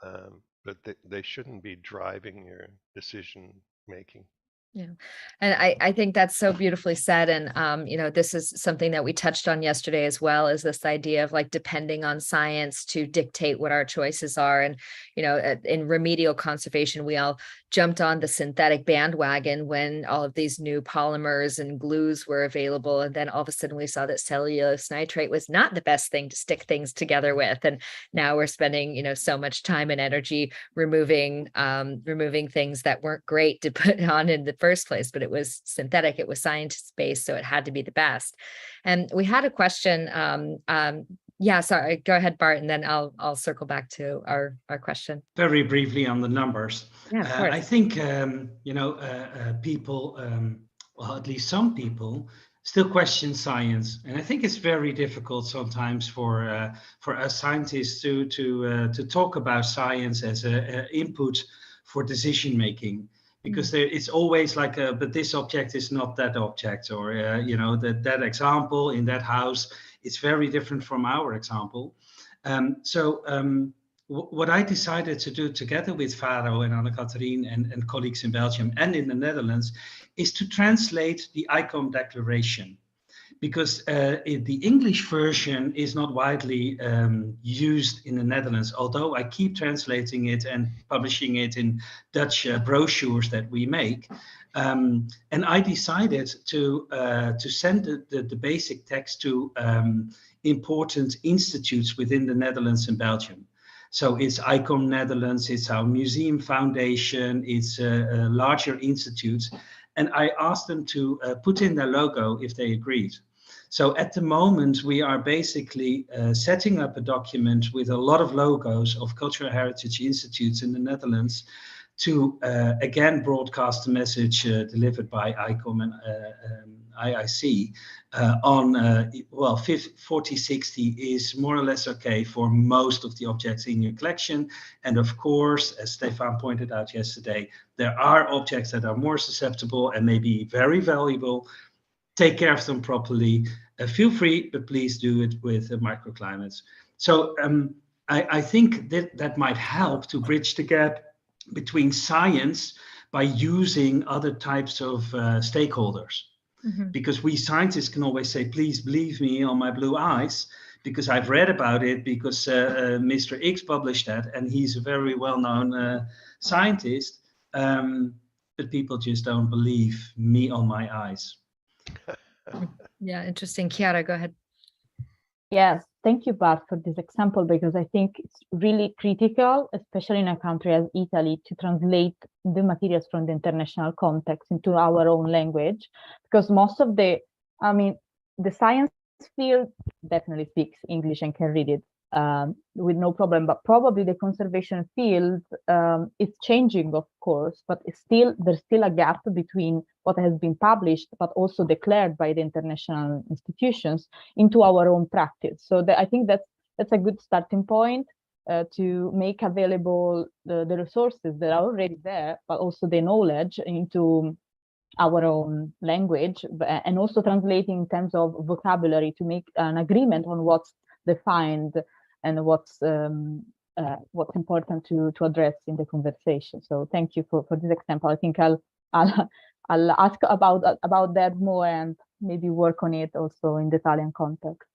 Speaker 5: but they shouldn't be driving your decision making.
Speaker 1: Yeah. And I think that's so beautifully said. And, you know, this is something that we touched on yesterday as well, is this idea of like depending on science to dictate what our choices are. And, you know, in remedial conservation, we all jumped on the synthetic bandwagon when all of these new polymers and glues were available. And then all of a sudden we saw that cellulose nitrate was not the best thing to stick things together with. And now we're spending, you know, so much time and energy removing things that weren't great to put on in the first place, but it was synthetic, it was science-based, so it had to be the best. And we had a question. Yeah, sorry, go ahead, Bart, and then I'll circle back to our question.
Speaker 7: Very briefly on the numbers.
Speaker 1: Yeah, of course.
Speaker 7: I think you know, people, well, at least some people, still question science, and I think it's very difficult sometimes for us scientists to talk about science as an input for decision making. Because it's always like, but this object is not that object, or you know, that example in that house, it's very different from our example. What I decided to do together with Faro and Anne-Catherine and colleagues in Belgium and in the Netherlands is to translate the ICOM declaration. Because the English version is not widely used in the Netherlands, although I keep translating it and publishing it in Dutch brochures that we make. And I decided to send the basic text to important institutes within the Netherlands and Belgium. So it's ICOM Netherlands, it's our museum foundation, it's larger institutes. And I asked them to put in their logo if they agreed. So at the moment, we are basically setting up a document with a lot of logos of cultural heritage institutes in the Netherlands to, again, broadcast the message delivered by ICOM and IIC on, well, 40-60 is more or less okay for most of the objects in your collection. And of course, as Stefan pointed out yesterday, there are objects that are more susceptible and maybe very valuable. Take care of them properly. Feel free, but please do it with microclimates. So I think that might help to bridge the gap between science by using other types of stakeholders. Mm-hmm. Because we scientists can always say, please believe me on my blue eyes, because I've read about it, because Mr. X published that, and he's a very well-known scientist, but people just don't believe me on my eyes.
Speaker 1: Yeah, interesting. Chiara, go ahead.
Speaker 6: Yes, thank you, Bart, for this example, because I think it's really critical, especially in a country as Italy, to translate the materials from the international context into our own language, because most of the science field definitely speaks English and can read it with no problem, but probably the conservation field is changing, of course, but there's still a gap between what has been published, but also declared by the international institutions into our own practice. So I think that's a good starting point to make available the resources that are already there, but also the knowledge into our own language, and also translating in terms of vocabulary to make an agreement on what's defined and what's important to address in the conversation. So thank you for this example. I think I'll ask about that more and maybe work on it also in the Italian context.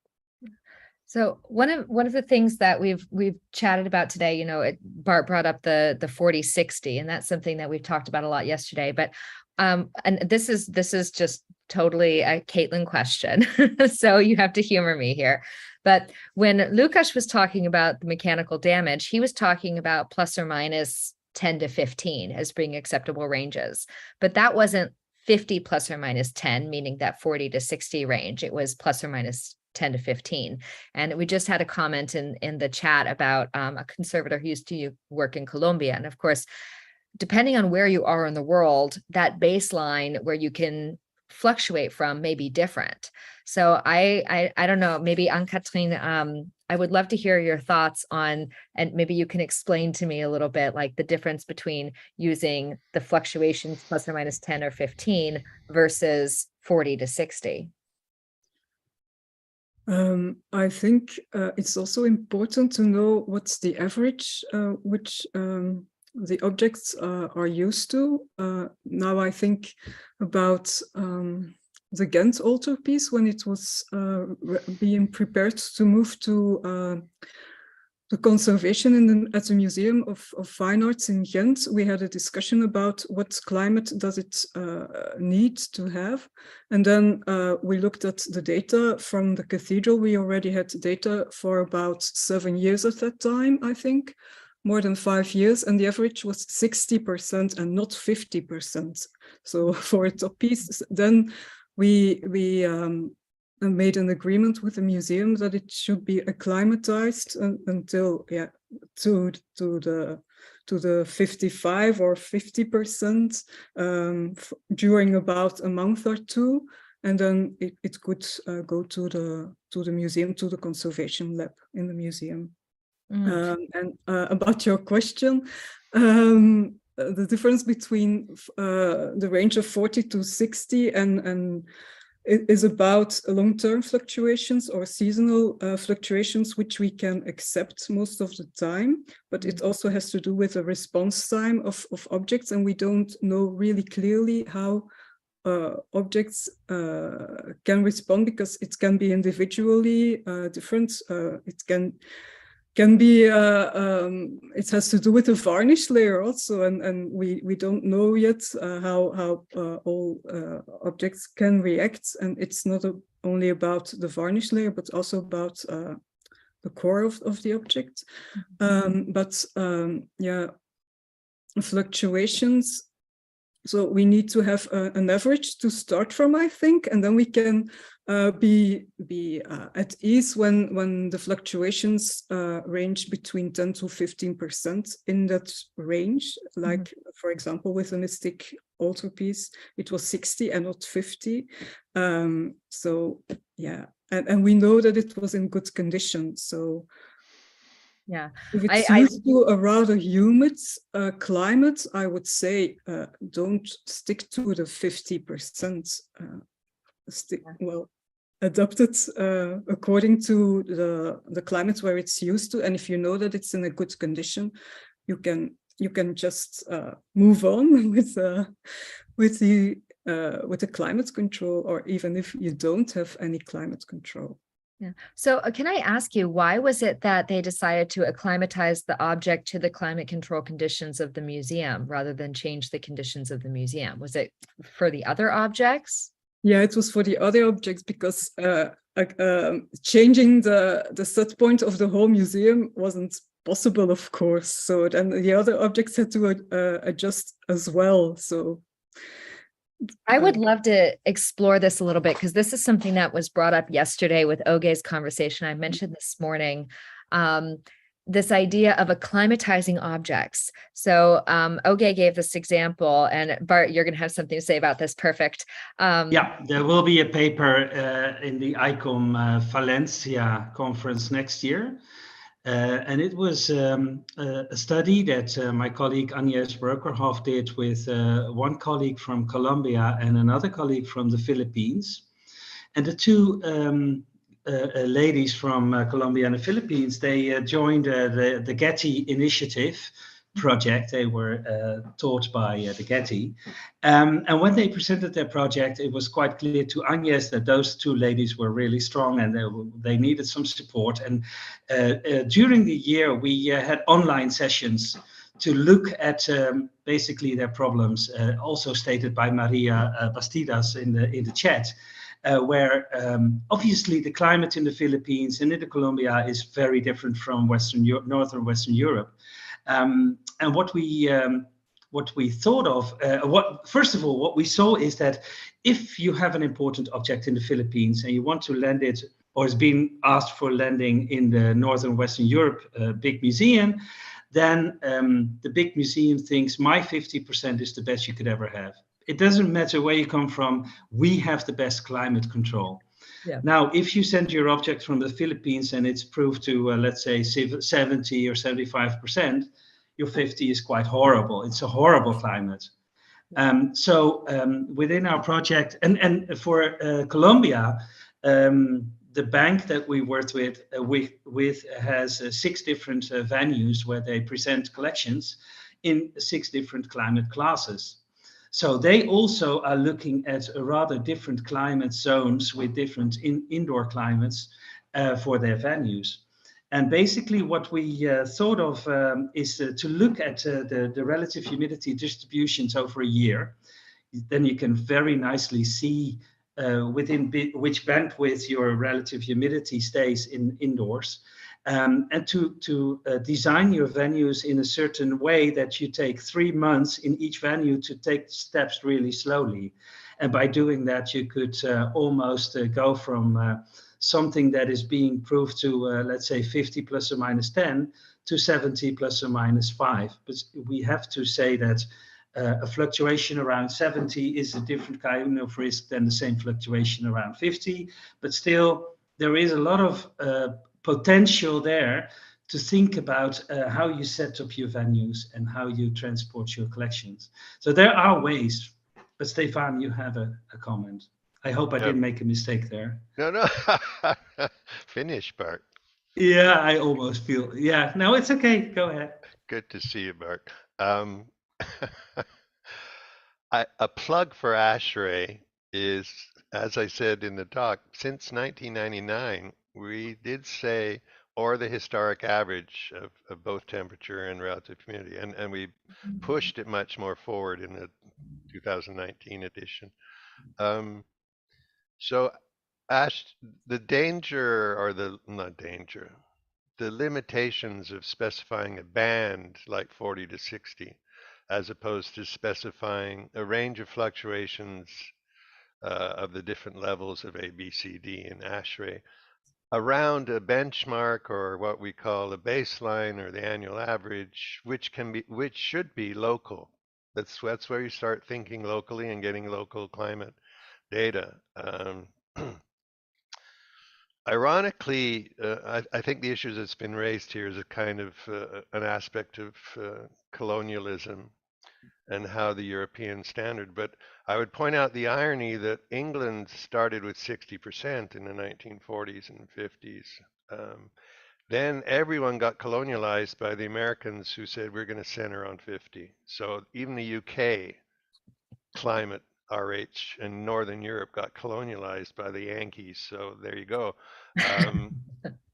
Speaker 1: So one of the things that we've chatted about today, you know, Bart brought up the 40-60, and that's something that we've talked about a lot yesterday. But and this is just totally a Caitlin question, so you have to humor me here. But when Lukasz was talking about the mechanical damage, he was talking about plus or minus 10 to 15 as being acceptable ranges. But that wasn't 50 plus or minus 10, meaning that 40 to 60 range. It was plus or minus 10 to 15. And we just had a comment in the chat about a conservator who used to work in Colombia. And of course, depending on where you are in the world, that baseline where you can fluctuate from may be different. So I don't know, maybe Anne-Catherine, I would love to hear your thoughts on, and maybe you can explain to me a little bit like the difference between using the fluctuations plus or minus 10 or 15 versus 40 to 60.
Speaker 8: I think it's also important to know what's the average which the objects are used to. Now I think about the Ghent altarpiece when it was being prepared to move to the conservation at the Museum of Fine Arts in Ghent. We had a discussion about what climate does it need to have. And then we looked at the data from the cathedral. We already had data for about 7 years at that time, I think, more than 5 years. And the average was 60% and not 50%. So for a top piece, then we made an agreement with the museum that it should be acclimatized until to the 55 or 50% during about a month or two, and then it could go to the museum, to the conservation lab in the museum. And about your question, the difference between the range of 40 to 60 and it is about long-term fluctuations or seasonal fluctuations, which we can accept most of the time, but it also has to do with the response time of objects, and we don't know really clearly how objects can respond, because it can be individually different. It can be it has to do with the varnish layer also, and we don't know yet how all objects can react, and it's not only about the varnish layer but also about the core of the object. Fluctuations, so we need to have an average to start from, I think, and then we can be at ease when the fluctuations range between 10 to 15% in that range. Like, for example, with the Mystic altarpiece, it was 60 and not 50. So yeah, and we know that it was in good condition. So
Speaker 1: yeah,
Speaker 8: if it's used to a rather humid climate, I would say don't stick to the 50%. Adapt it according to the climate where it's used to, and if you know that it's in a good condition, you can just move on with the climate control, or even if you don't have any climate control.
Speaker 1: Yeah. So can I ask you, why was it that they decided to acclimatize the object to the climate control conditions of the museum rather than change the conditions of the museum? Was it for the other objects?
Speaker 8: Yeah, it was for the other objects, because changing the set point of the whole museum wasn't possible, of course. So then the other objects had to adjust as well. So
Speaker 1: I would love to explore this a little bit, because this is something that was brought up yesterday with Oge's conversation. I mentioned this morning, this idea of acclimatizing objects. So Oge gave this example, and Bart, you're going to have something to say about this. Perfect.
Speaker 7: Yeah, there will be a paper in the ICOM Valencia conference next year. And it was a study that my colleague Agnes Brokerhoff did with one colleague from Colombia and another colleague from the Philippines. And the two ladies from Colombia and the Philippines, they joined the Getty Initiative project. They were taught by the Getty. And when they presented their project, it was quite clear to Agnes that those two ladies were really strong and they needed some support. And during the year, we had online sessions to look at basically their problems, also stated by Maria Bastidas in the chat. Where obviously the climate in the Philippines and in Colombia is very different from northern Western Europe. And what we thought of, first of all, what we saw is that if you have an important object in the Philippines and you want to lend it, or is being asked for lending in the Northern Western Europe big museum, then the big museum thinks my 50% is the best you could ever have. It doesn't matter where you come from, we have the best climate control.
Speaker 1: Yeah.
Speaker 7: Now, if you send your object from the Philippines and it's proved to, let's say, 70 or 75%, your 50 is quite horrible. It's a horrible climate. So within our project, and for Colombia, the bank that we worked with has 6 different venues where they present collections in 6 different climate classes. So they also are looking at a rather different climate zones with different indoor climates for their venues. And basically what we thought of is to look at the relative humidity distributions over a year. Then you can very nicely see within which bandwidth your relative humidity stays indoors. And to design your venues in a certain way that you take 3 months in each venue to take steps really slowly. And by doing that, you could almost go from something that is being proved to, let's say, 50 plus or minus 10 to 70 plus or minus 5. But we have to say that a fluctuation around 70 is a different kind of risk than the same fluctuation around 50. But still, there is a lot of potential there to think about how you set up your venues and how you transport your collections. So there are ways, but Stefan, you have a comment. I hope I didn't make a mistake there.
Speaker 5: No. Finish, Bart.
Speaker 7: Yeah, I almost feel, yeah, no, it's okay. Go ahead.
Speaker 5: Good to see you, Bart. A plug for ASHRAE is, as I said in the talk, since 1999, we did say, or the historic average of both temperature and relative humidity, and we pushed it much more forward in the 2019 edition. So the danger, or the limitations of specifying a band like 40 to 60, as opposed to specifying a range of fluctuations of the different levels of A, B, C, D in ASHRAE around a benchmark, or what we call a baseline, or the annual average, which should be local. That's where you start thinking locally and getting local climate data. Ironically, I think the issue that's been raised here is a kind of an aspect of colonialism and how the European standard. But I would point out the irony that England started with 60% in the 1940s and 50s. Then everyone got colonialized by the Americans, who said we're going to center on 50. So even the UK climate RH and Northern Europe got colonialized by the Yankees. So there you go.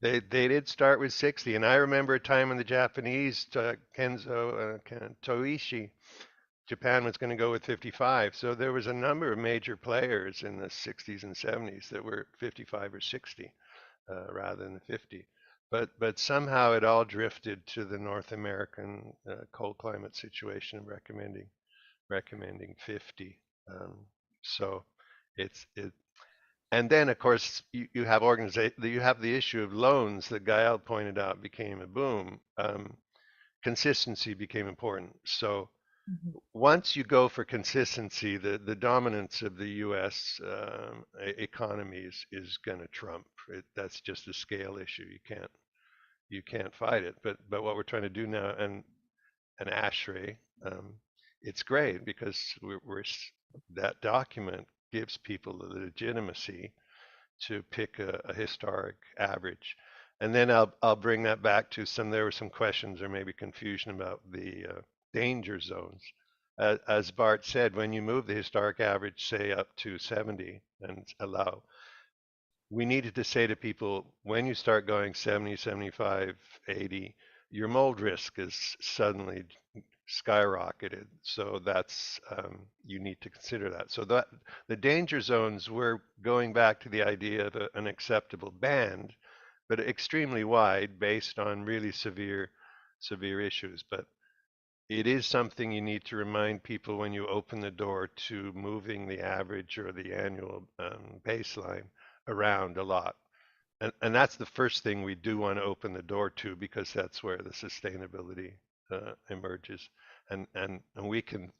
Speaker 5: They did start with 60. And I remember a time when the Japanese, Kenzo Toishi, Japan was going to go with 55. So there was a number of major players in the 60s and 70s that were 55 or 60 rather than 50. But somehow it all drifted to the North American cold climate situation of recommending 50. So and then of course you have the issue of loans that Gael pointed out became a boom. Consistency became important. So once you go for consistency, the dominance of the U.S. Economy is going to trump. That's just a scale issue. You can't fight it. But what we're trying to do now, and ASHRAE, it's great because that document gives people the legitimacy to pick a historic average. And then I'll bring that back to there were some questions or maybe confusion about the danger zones. As Bart said, when you move the historic average, say up to 70 and allow, we needed to say to people, when you start going 70, 75, 80, your mold risk is suddenly skyrocketed. So that's, you need to consider that. So that the danger zones, were going back to the idea of an acceptable band, but extremely wide based on really severe severe issues. But it is something you need to remind people when you open the door to moving the average or the annual baseline around a lot. And that's the first thing we do want to open the door to, because that's where the sustainability emerges. And we can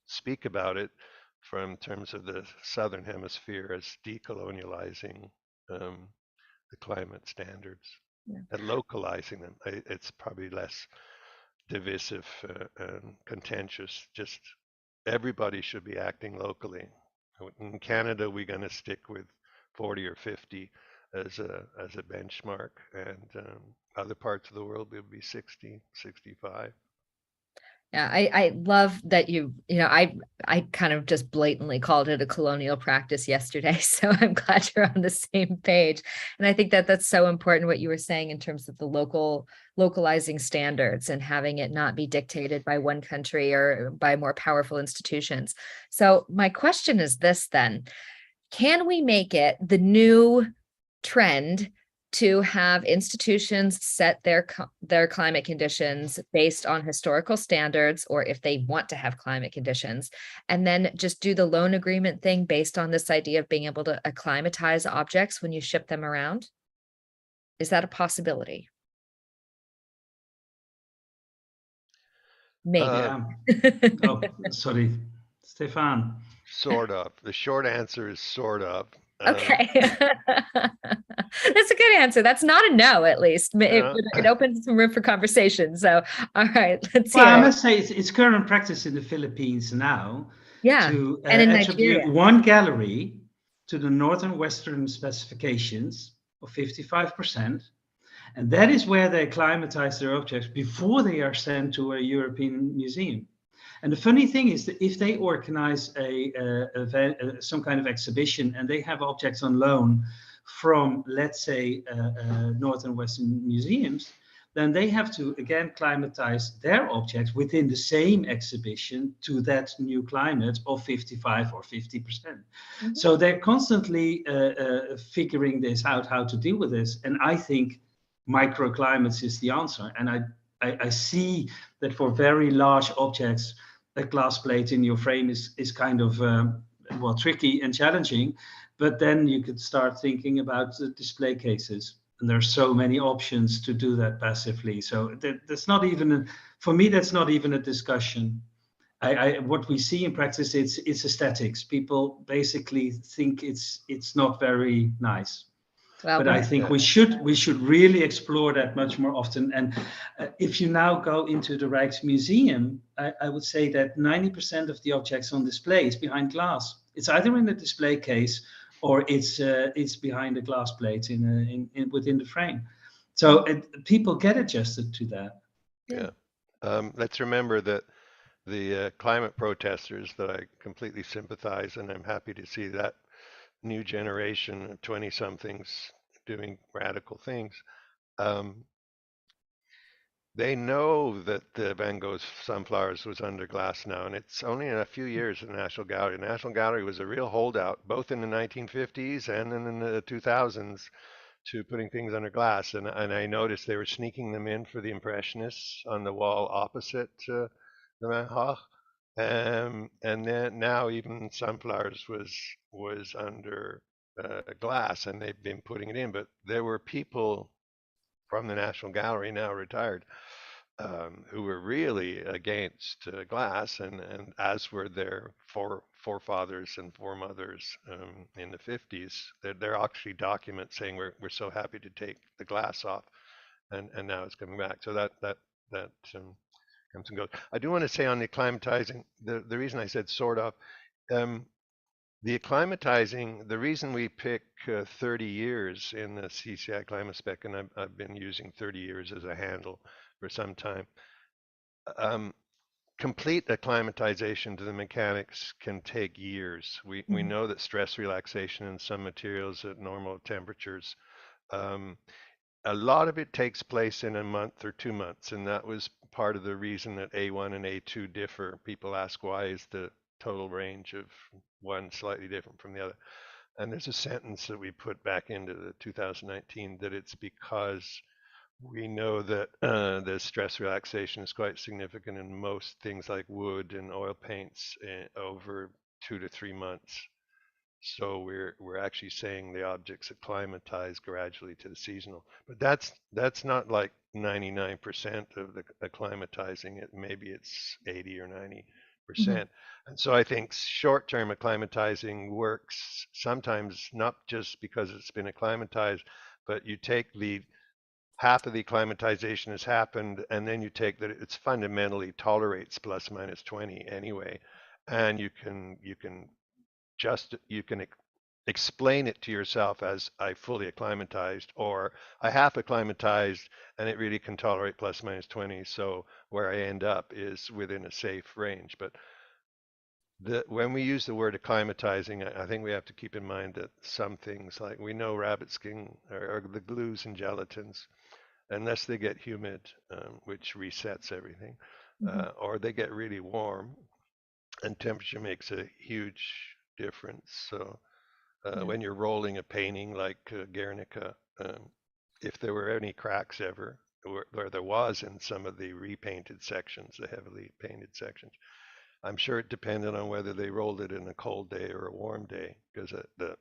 Speaker 5: speak about it from terms of the Southern Hemisphere as decolonializing the climate standards and localizing them. It's probably less divisive and contentious. Just everybody should be acting locally. In Canada, we're going to stick with 40 or 50 as a benchmark, and other parts of the world will be 60, 65.
Speaker 1: Yeah, I love that I kind of just blatantly called it a colonial practice yesterday. So I'm glad you're on the same page. And I think that that's so important, what you were saying in terms of the localizing standards and having it not be dictated by one country or by more powerful institutions. So my question is this then: can we make it the new trend to have institutions set their climate conditions based on historical standards, or if they want to have climate conditions, and then just do the loan agreement thing based on this idea of being able to acclimatize objects when you ship them around? Is that a possibility? Maybe.
Speaker 7: Oh, sorry, Stefan.
Speaker 5: Sort of. The short answer is sort of.
Speaker 1: Okay. That's a good answer. That's not a no, at least. It opens some room for conversation. So, all right, let's hear
Speaker 7: I
Speaker 1: it.
Speaker 7: must say it's current practice in the Philippines now to
Speaker 1: and in
Speaker 7: attribute
Speaker 1: Nigeria.
Speaker 7: one gallery to the northern western specifications of 55%. And that is where they acclimatize their objects before they are sent to a European museum. And the funny thing is that if they organize some kind of exhibition and they have objects on loan from, let's say, Northern Western museums, then they have to, again, climatize their objects within the same exhibition to that new climate of 55 or 50%. Mm-hmm. So they're constantly figuring this out, how to deal with this. And I think microclimates is the answer. And I see that for very large objects, a glass plate in your frame is kind of tricky and challenging, but then you could start thinking about the display cases, and there's so many options to do that passively. So that's not even for me. That's not even a discussion. What we see in practice, it's aesthetics. People basically think it's not very nice. Well, but I think we should really explore that much more often. And if you now go into the Rijksmuseum, I would say that 90% of the objects on display is behind glass. It's either in the display case or it's behind a glass plate within the frame. So people get adjusted to that.
Speaker 5: Yeah. Let's remember that the climate protesters that I completely sympathize, and I'm happy to see that new generation of 20-somethings doing radical things. They know that the Van Gogh's Sunflowers was under glass now, and it's only in a few years in the National Gallery. The National Gallery was a real holdout, both in the 1950s and in the 2000s, to putting things under glass. And I noticed they were sneaking them in for the Impressionists on the wall opposite the Van Gogh. And then now even Sunflowers was under glass, and they've been putting it in. But there were people from the National Gallery, now retired, who were really against glass, and as were their forefathers and foremothers in the 50s. They're actually documents saying we're so happy to take the glass off, and now it's coming back. So that comes and goes. I do want to say on the acclimatizing, the reason I said sort of, the acclimatizing, the reason we pick 30 years in the CCI climate spec, and I've been using 30 years as a handle for some time, complete acclimatization to the mechanics can take years. We know that stress relaxation in some materials at normal temperatures, a lot of it takes place in a month or 2 months, and that was part of the reason that A1 and A2 differ. People ask, why is the total range of one slightly different from the other? And there's a sentence that we put back into the 2019 that it's because We know that the stress relaxation is quite significant in most things like wood and oil paints over 2 to 3 months. So we're actually saying the objects acclimatize gradually to the seasonal, but that's not like 99% of the acclimatizing. Maybe it's 80 or 90%. And so I think short-term acclimatizing works sometimes not just because it's been acclimatized, but you take the half of the acclimatization has happened, and then you take that it's fundamentally tolerates plus minus 20 anyway, and you can explain it to yourself as I fully acclimatized, or I half acclimatized and it really can tolerate plus minus 20. So where I end up is within a safe range. But when we use the word acclimatizing, I think we have to keep in mind that some things, like we know rabbit skin or the glues and gelatins, unless they get humid, which resets everything, or they get really warm, and temperature makes a huge difference. So when you're rolling a painting like Guernica, if there were any cracks ever, or there was in some of the repainted sections, the heavily painted sections, I'm sure it depended on whether they rolled it in a cold day or a warm day, because the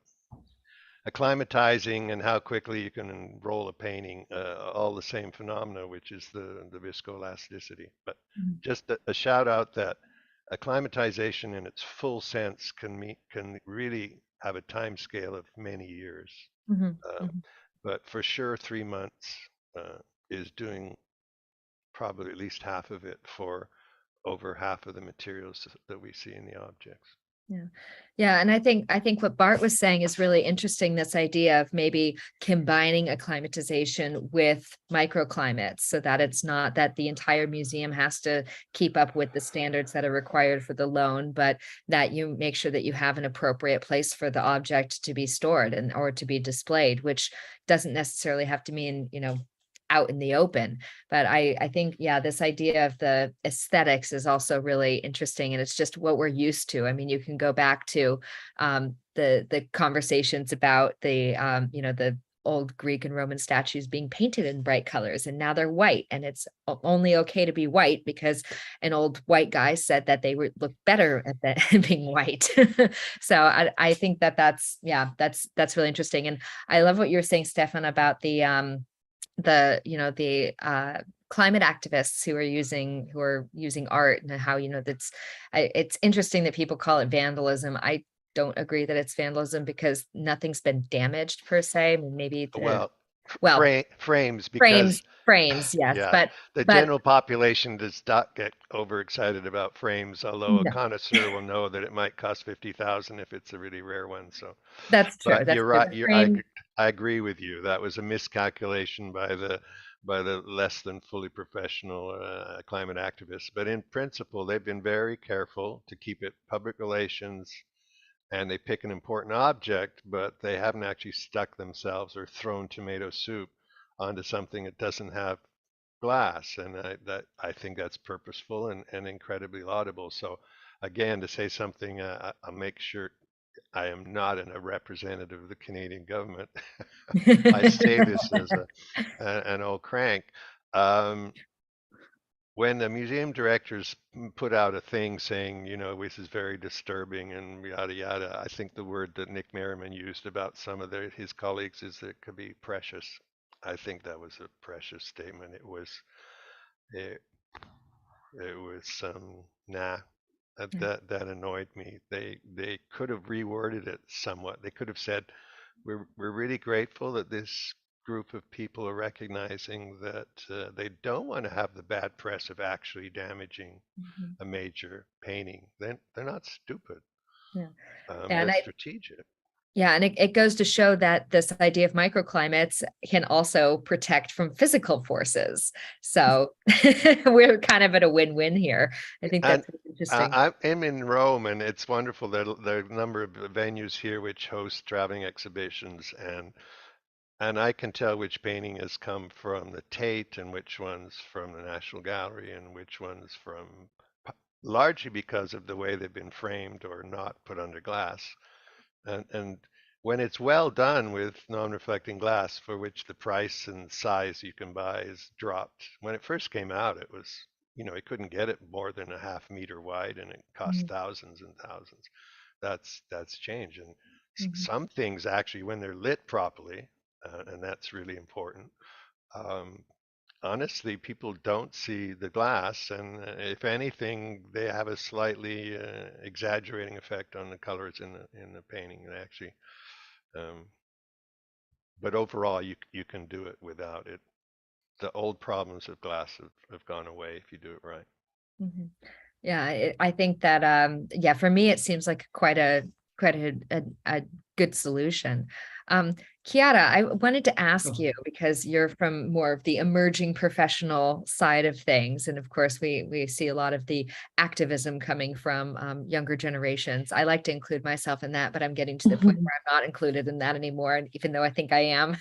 Speaker 5: acclimatizing and how quickly you can roll a painting, all the same phenomena, which is the viscoelasticity. But just a shout out that acclimatization in its full sense can really have a time scale of many years. But for sure, 3 months is doing probably at least half of it for over half of the materials that we see in the objects.
Speaker 1: Yeah. And I think what Bart was saying is really interesting, this idea of maybe combining acclimatization with microclimates, so that it's not that the entire museum has to keep up with the standards that are required for the loan, but that you make sure that you have an appropriate place for the object to be stored or to be displayed, which doesn't necessarily have to mean, out in the open. But I think, yeah, this idea of the aesthetics is also really interesting, and it's just what we're used to. I mean, you can go back to the conversations about the old Greek and Roman statues being painted in bright colors, and now they're white, and it's only okay to be white because an old white guy said that they would look better at being white. So I think that's really interesting. And I love what you were saying, Stefan, about the climate activists who are using art, and how, it's interesting that people call it vandalism. I don't agree that it's vandalism, because nothing's been damaged per se. I mean, maybe
Speaker 5: frames, because
Speaker 1: frames, yes,
Speaker 5: yeah,
Speaker 1: but
Speaker 5: the general population does not get overexcited about frames, although a connoisseur will know that it might cost 50,000 if it's a really rare one. So
Speaker 1: that's true.
Speaker 5: but you're right. I agree with you. That was a miscalculation by the less than fully professional climate activists. But in principle, they've been very careful to keep it public relations, and they pick an important object, but they haven't actually stuck themselves or thrown tomato soup onto something that doesn't have glass. And I think that's purposeful and incredibly laudable. So again, to say something, I'll make sure I am not a representative of the Canadian government. I say this as an old crank. When the museum directors put out a thing saying, this is very disturbing and yada yada, I think the word that Nick Merriman used about some of his colleagues is that it could be precious. I think that was a precious statement. It was nah. That annoyed me. They could have reworded it somewhat. They could have said, we're really grateful that this group of people are recognizing that they don't want to have the bad press of actually damaging a major painting. They're not stupid. They're strategic.
Speaker 1: Yeah, and it goes to show that this idea of microclimates can also protect from physical forces. So we're kind of at a win-win here. I think that's interesting.
Speaker 5: I'm in Rome, and it's wonderful. There are a number of venues here which host traveling exhibitions, and I can tell which painting has come from the Tate and which one's from the National Gallery and which one's from, largely because of the way they've been framed or not put under glass. And when it's well done with non-reflecting glass, for which the price and size you can buy is dropped. When it first came out, it was, it couldn't get it more than a half meter wide, and it cost thousands and thousands. That's changed. And some things actually, when they're lit properly, and that's really important, honestly, people don't see the glass, and if anything, they have a slightly exaggerating effect on the colors in the painting. And actually, but overall, you can do it without it. The old problems of glass have gone away if you do it right.
Speaker 1: Yeah, I think that yeah, for me it seems like quite a good solution. Chiara, I wanted to ask you, because you're from more of the emerging professional side of things, and of course we see a lot of the activism coming from younger generations. I like to include myself in that, but I'm getting to the point where I'm not included in that anymore, even though I think I am.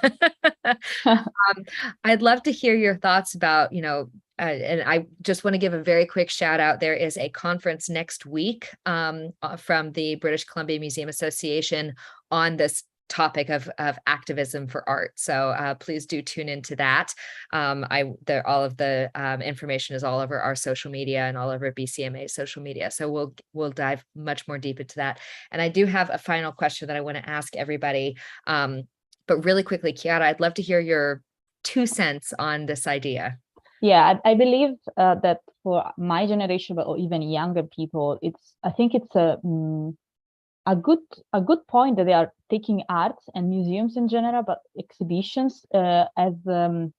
Speaker 1: I'd love to hear your thoughts about, and I just want to give a very quick shout out. There is a conference next week from the British Columbia Museum Association on this topic of activism for art. So please do tune into that. All of the information is all over our social media and all over BCMA social media. So we'll dive much more deep into that. And I do have a final question that I want to ask everybody. But really quickly, Chiara, I'd love to hear your 2 cents on this idea.
Speaker 6: Yeah, I believe that for my generation, or even younger people, I think it's a good point that they are taking arts and museums in general, but exhibitions as the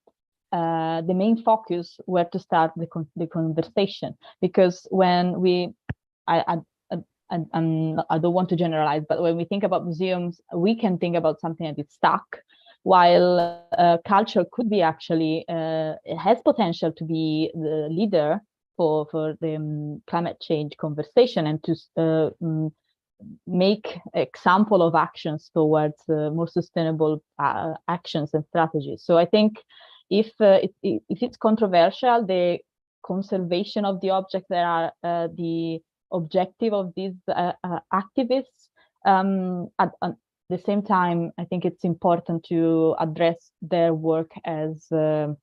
Speaker 6: main focus where to start the conversation. Because when I don't want to generalize, but when we think about museums, we can think about something that is stuck, while culture could be actually, it has potential to be the leader for the climate change conversation, and to make example of actions towards more sustainable actions and strategies. So I think if it's controversial, the conservation of the objects that are the objective of these activists, at the same time, I think it's important to address their work as a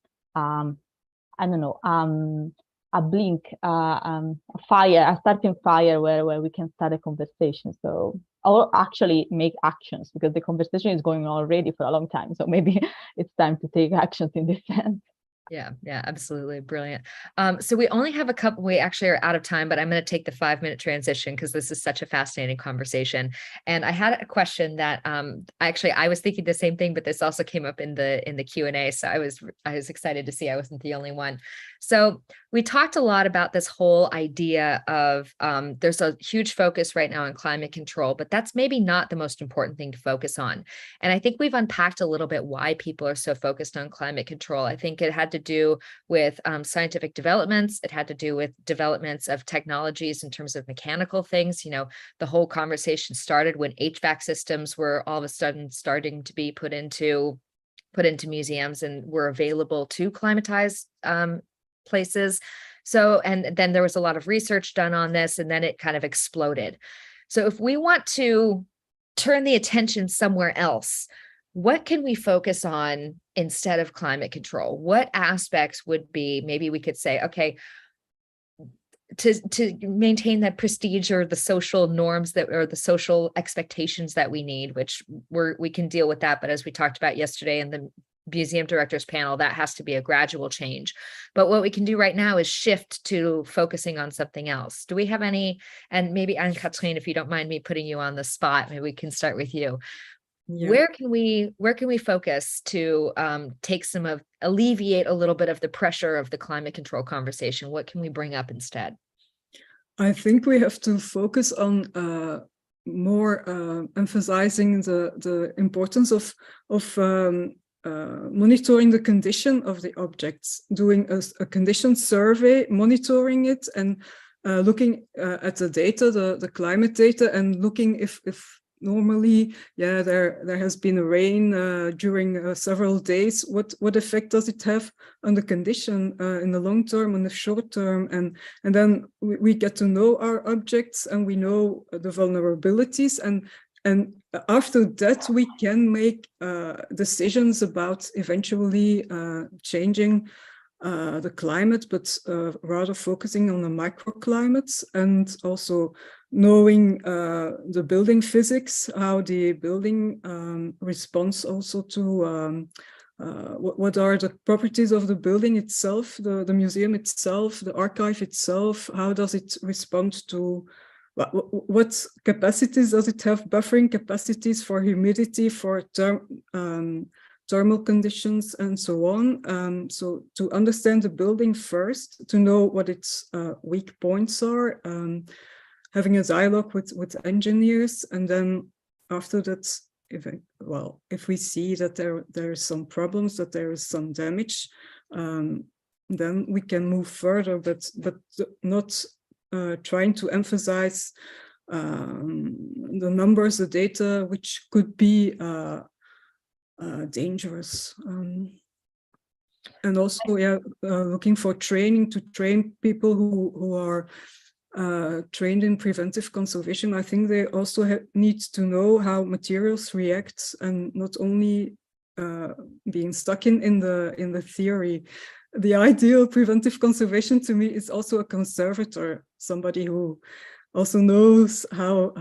Speaker 6: blink, a fire, a starting fire where we can start a conversation. So, or actually make actions, because the conversation is going on already for a long time. So maybe it's time to take actions in this sense.
Speaker 1: Yeah, absolutely. Brilliant. So we only have a couple, we actually are out of time, but I'm going to take the 5-minute transition because this is such a fascinating conversation. And I had a question that I was thinking the same thing, but this also came up in the Q&A. So I was excited to see I wasn't the only one. So we talked a lot about this whole idea of there's a huge focus right now on climate control, but that's maybe not the most important thing to focus on. And I think we've unpacked a little bit why people are so focused on climate control. I think it had to do with scientific developments. It had to do with developments of technologies in terms of mechanical things. The whole conversation started when HVAC systems were all of a sudden starting to be put into museums and were available to climatize places. So, and then there was a lot of research done on this, and then it kind of exploded. So if we want to turn the attention somewhere else, what can we focus on instead of climate control? What aspects would be, maybe we could say, okay, to maintain that prestige or the social norms or the social expectations that we need, which we can deal with that. But as we talked about yesterday in the museum directors panel, that has to be a gradual change. But what we can do right now is shift to focusing on something else. Do we have any, and maybe Anne-Catherine, if you don't mind me putting you on the spot, maybe we can start with you. Yeah. Where can we focus to alleviate a little bit of the pressure of the climate control conversation? What can we bring up instead?
Speaker 8: I think we have to focus on more emphasizing the importance of monitoring the condition of the objects, doing a condition survey, monitoring it, and looking at the data, the climate data, and looking if normally, there has been rain during several days. What effect does it have on the condition in the long term, on the short term? And then we get to know our objects, and we know the vulnerabilities, and And after that, we can make decisions about eventually changing the climate, but rather focusing on the microclimates and also knowing the building physics, how the building responds also to what are the properties of the building itself, the museum itself, the archive itself, how does it respond to what capacities does it have, buffering capacities for humidity, for thermal conditions, and so on. So to understand the building first, to know what its weak points are, having a dialogue with engineers, and then after that, if we see that there are some problems, that there is some damage, then we can move further, but not trying to emphasize the numbers, the data, which could be dangerous. And also, looking for training to train people who are trained in preventive conservation. I think they also need to know how materials react, and not only being stuck in the theory. The ideal preventive conservation to me is also a conservator, somebody who also knows how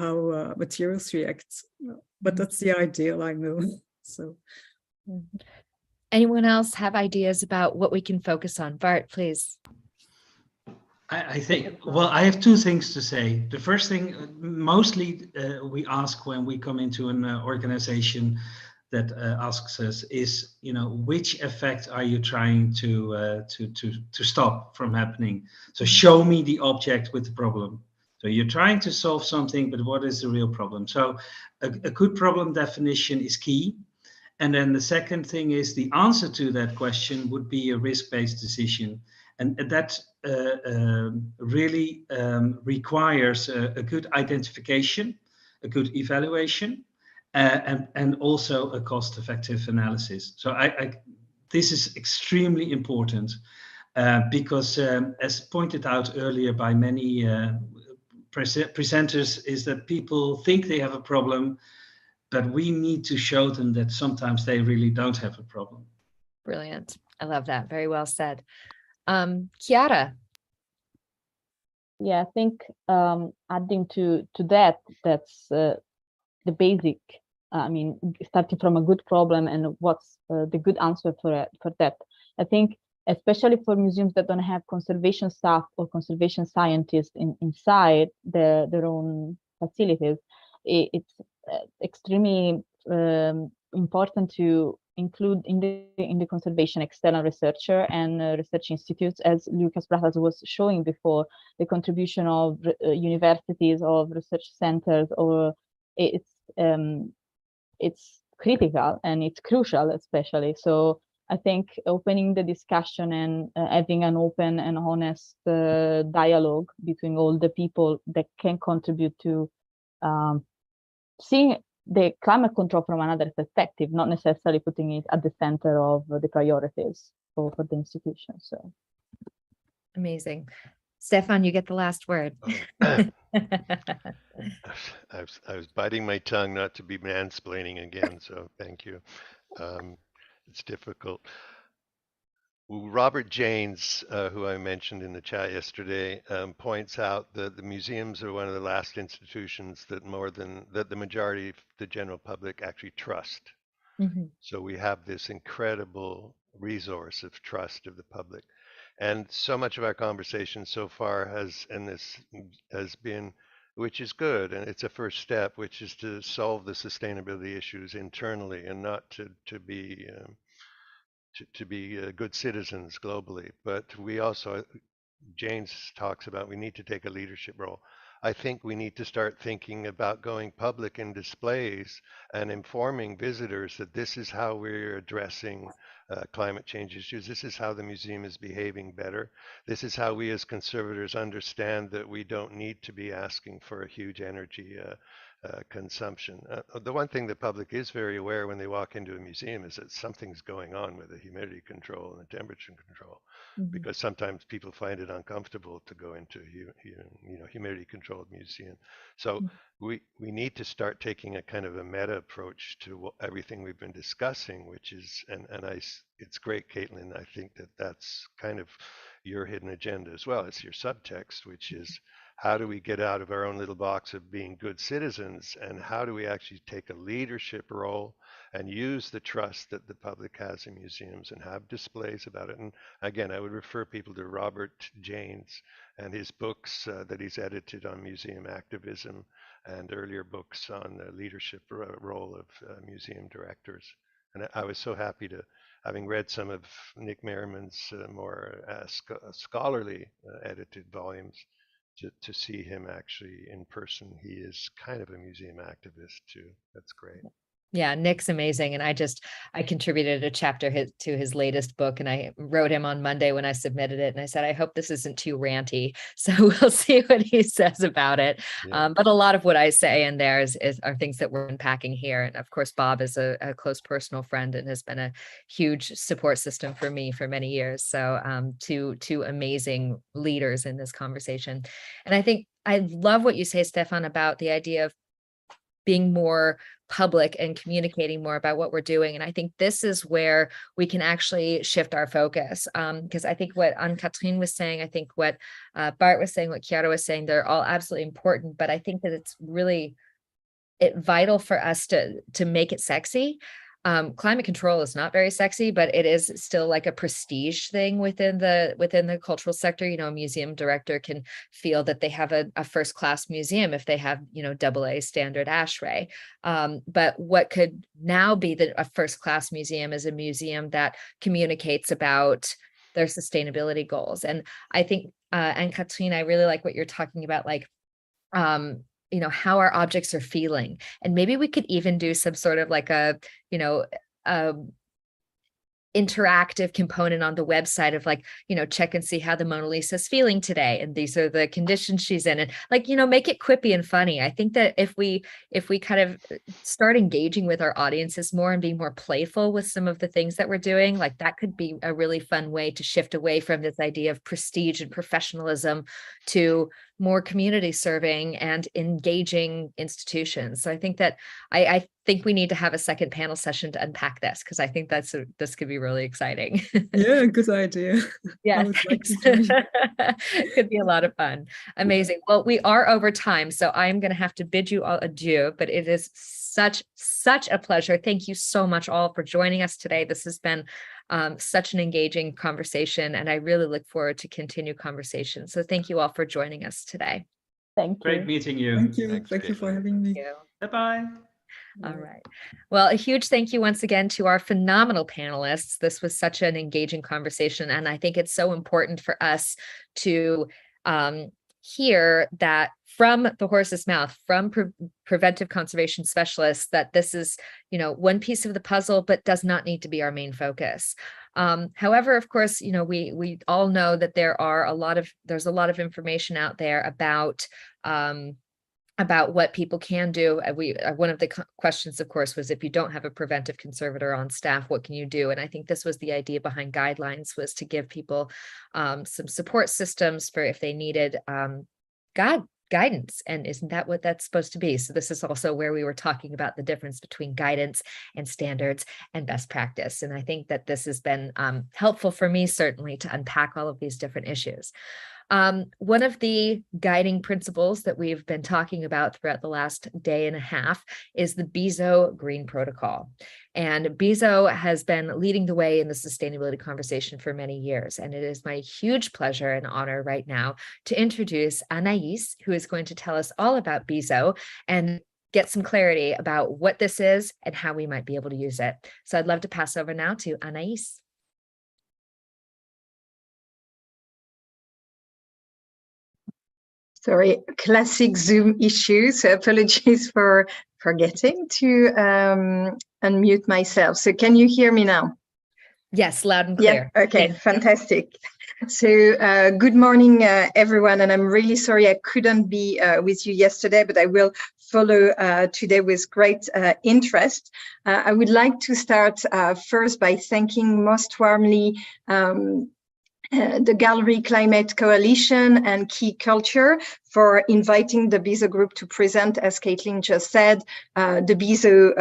Speaker 8: materials react. But that's the ideal, I know. So,
Speaker 1: anyone else have ideas about what we can focus on? Bart, please.
Speaker 7: I think, well, I have two things to say. The first thing, mostly we ask when we come into an organization that asks us is, which effect are you trying to stop from happening? So show me the object with the problem. So you're trying to solve something, but what is the real problem? So a good problem definition is key. And then the second thing is the answer to that question would be a risk-based decision. And that really requires a good identification, a good evaluation, and also a cost-effective analysis. So this is extremely important because, as pointed out earlier by many presenters, is that people think they have a problem, but we need to show them that sometimes they really don't have a problem.
Speaker 1: Brilliant. I love that. Very well said. Chiara.
Speaker 6: Yeah, I think adding to that, that's the basic, starting from a good problem and what's the good answer for that. I think especially for museums that don't have conservation staff or conservation scientists inside their own facilities, it's extremely important to include in the conservation external researcher and research institutes, as Lukasz Bratasz was showing before, the contribution of universities, of research centers, or it's critical and it's crucial, especially. So I think opening the discussion and having an open and honest dialogue between all the people that can contribute to seeing the climate control from another perspective, not necessarily putting it at the center of the priorities for the institution. So
Speaker 1: amazing. Stefan, you get the last word.
Speaker 5: I was biting my tongue not to be mansplaining again, so thank you. It's difficult. Robert Janes, who I mentioned in the chat yesterday, points out that the museums are one of the last institutions that the majority of the general public actually trust. Mm-hmm. So we have this incredible resource of trust of the public. And so much of our conversation so far has been, which is good, and it's a first step, which is to solve the sustainability issues internally and not to be good citizens globally. But we also, James talks about, we need to take a leadership role. I think we need to start thinking about going public in displays and informing visitors that this is how we're addressing climate change issues. This is how the museum is behaving better. This is how we as conservators understand that we don't need to be asking for a huge energy consumption. The one thing the public is very aware when they walk into a museum is that something's going on with the humidity control and the temperature control, because sometimes people find it uncomfortable to go into humidity controlled museum. So we need to start taking a kind of a meta approach to everything we've been discussing, which is, it's great, Caitlin. I think that's kind of your hidden agenda as well. It's your subtext, which is, how do we get out of our own little box of being good citizens, and how do we actually take a leadership role and use the trust that the public has in museums and have displays about it? And again, I would refer people to Robert Janes and his books that he's edited on museum activism, and earlier books on the leadership role of museum directors. And I was so happy to, having read some of Nick Merriman's more scholarly edited volumes, to see him actually in person. He is kind of a museum activist too. That's great.
Speaker 1: Yeah, Nick's amazing. And I contributed a chapter to his latest book, and I wrote him on Monday when I submitted it. And I said, I hope this isn't too ranty. So we'll see what he says about it.
Speaker 5: Yeah.
Speaker 1: But a lot of what I say in there are things that we're unpacking here. And of course, Bob is a close personal friend and has been a huge support system for me for many years. So two amazing leaders in this conversation. And I think I love what you say, Stefan, about the idea of being more public and communicating more about what we're doing. And I think this is where we can actually shift our focus. Because I think what Anne-Catherine was saying, I think what Bart was saying, what Chiara was saying, they're all absolutely important. But I think that it's really vital for us to make it sexy. Climate control is not very sexy, but it is still like a prestige thing within the cultural sector. You know, a museum director can feel that they have a first-class museum if they have, AA standard ASHRAE. But what could now be a first-class museum is a museum that communicates about their sustainability goals. And I think, Anne-Catherine, I really like what you're talking about, like, how our objects are feeling. And maybe we could even do some sort of like a interactive component on the website of like, check and see how the Mona Lisa is feeling today. And these are the conditions she's in. And like, make it quippy and funny. I think that if we kind of start engaging with our audiences more and being more playful with some of the things that we're doing, like that could be a really fun way to shift away from this idea of prestige and professionalism to more community serving and engaging institutions. So I think that I think we need to have a second panel session to unpack this, because I think this could be really exciting.
Speaker 8: Yeah, good idea.
Speaker 1: Yeah, could be a lot of fun. Amazing. Well, we are over time, so I'm going to have to bid you all adieu, but it is such a pleasure. Thank you so much all for joining us today. This has been such an engaging conversation, and I really look forward to continued conversation. So thank you all for joining us today.
Speaker 6: Thank you.
Speaker 7: Great meeting you.
Speaker 8: Thank you.
Speaker 5: Thanks,
Speaker 8: Thank you for having me.
Speaker 7: Bye-bye.
Speaker 1: All right. Well, a huge thank you once again to our phenomenal panelists. This was such an engaging conversation, and I think it's so important for us to hear that from the horse's mouth, from preventive conservation specialists, that this is, one piece of the puzzle, but does not need to be our main focus. However, of course, we all know that there's a lot of information out there about what people can do. One of the questions, of course, was if you don't have a preventive conservator on staff, what can you do? And I think this was the idea behind guidelines, was to give people some support systems for if they needed guidance. And isn't that what that's supposed to be? So this is also where we were talking about the difference between guidance and standards and best practice. And I think that this has been helpful for me, certainly, to unpack all of these different issues. One of the guiding principles that we've been talking about throughout the last day and a half is the BIZOT Green Protocol. And BIZOT has been leading the way in the sustainability conversation for many years. And it is my huge pleasure and honor right now to introduce Anaïs, who is going to tell us all about BIZOT and get some clarity about what this is and how we might be able to use it. So I'd love to pass over now to Anaïs.
Speaker 9: Sorry, classic Zoom issue. So apologies for forgetting to unmute myself. So can you hear me now?
Speaker 1: Yes, loud and clear.
Speaker 9: Yeah, okay,
Speaker 1: Yes.
Speaker 9: fantastic. So good morning, everyone, and I'm really sorry I couldn't be with you yesterday, but I will follow today with great interest. I would like to start first by thanking most warmly the Gallery Climate Coalition and Key Culture for inviting the BIZOT group to present, as Caitlin just said, the BIZOT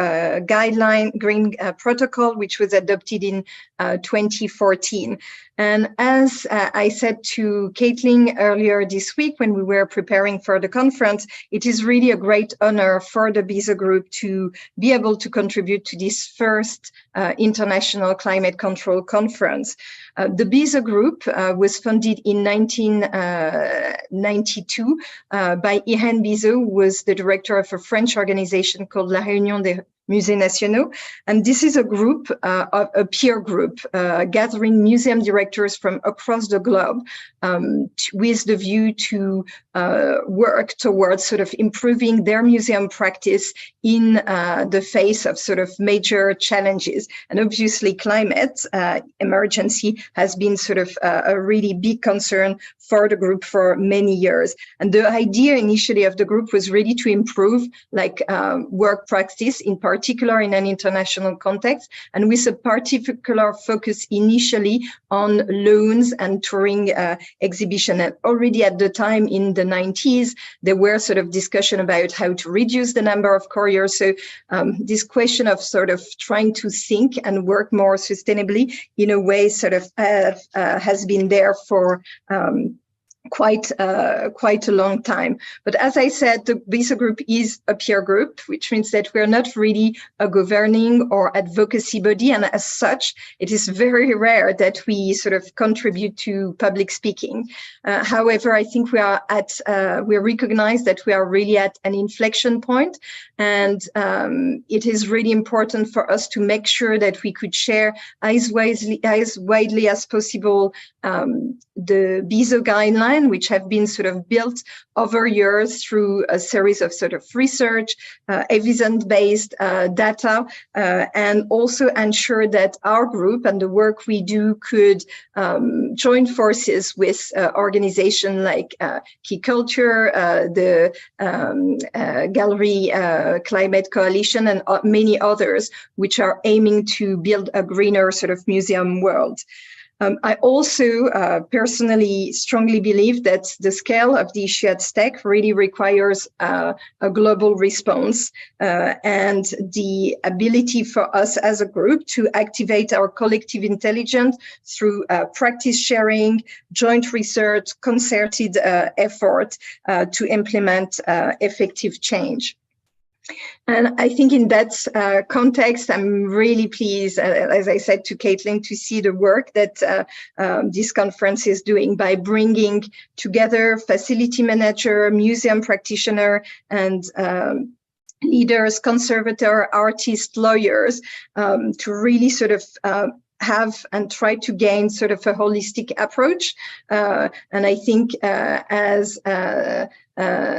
Speaker 9: guideline green protocol, which was adopted in 2014. And as I said to Caitlin earlier this week when we were preparing for the conference, it is really a great honor for the BIZOT group to be able to contribute to this first international climate control conference. The BIZOT group was founded in 1992 by Irène Bizot, who was the director of a French organization called La Réunion des Musées Nationaux. And this is a group, a peer group, gathering museum directors from across the globe with the view to work towards sort of improving their museum practice in the face of sort of major challenges. And obviously climate emergency has been sort of a really big concern for the group for many years. And the idea initially of the group was really to improve like work practice, in particular in an international context, and with a particular focus initially on loans and touring exhibition. And already at the time in the 90s, there were sort of discussion about how to reduce the number of couriers. So this question of sort of trying to think and work more sustainably in a way sort of has been there for quite a long time. But as I said, the BIZOT group is a peer group, which means that we're not really a governing or advocacy body. And as such, it is very rare that we sort of contribute to public speaking. However, I think we recognize that we are really at an inflection point, and it is really important for us to make sure that we could share as widely as possible the BIZOT guideline, which have been sort of built over years through a series of sort of research, evidence-based data, and also ensure that our group and the work we do could join forces with organizations like Key Culture, the Gallery Climate Coalition, and many others, which are aiming to build a greener sort of museum world. I also personally strongly believe that the scale of the issue at stake really requires a global response and the ability for us as a group to activate our collective intelligence through practice sharing, joint research, concerted effort to implement effective change. And I think in that context, I'm really pleased, as I said to Caitlin, to see the work that this conference is doing by bringing together facility manager, museum practitioner, and leaders, conservator, artists, lawyers, to really sort of have and try to gain sort of a holistic approach. And I think as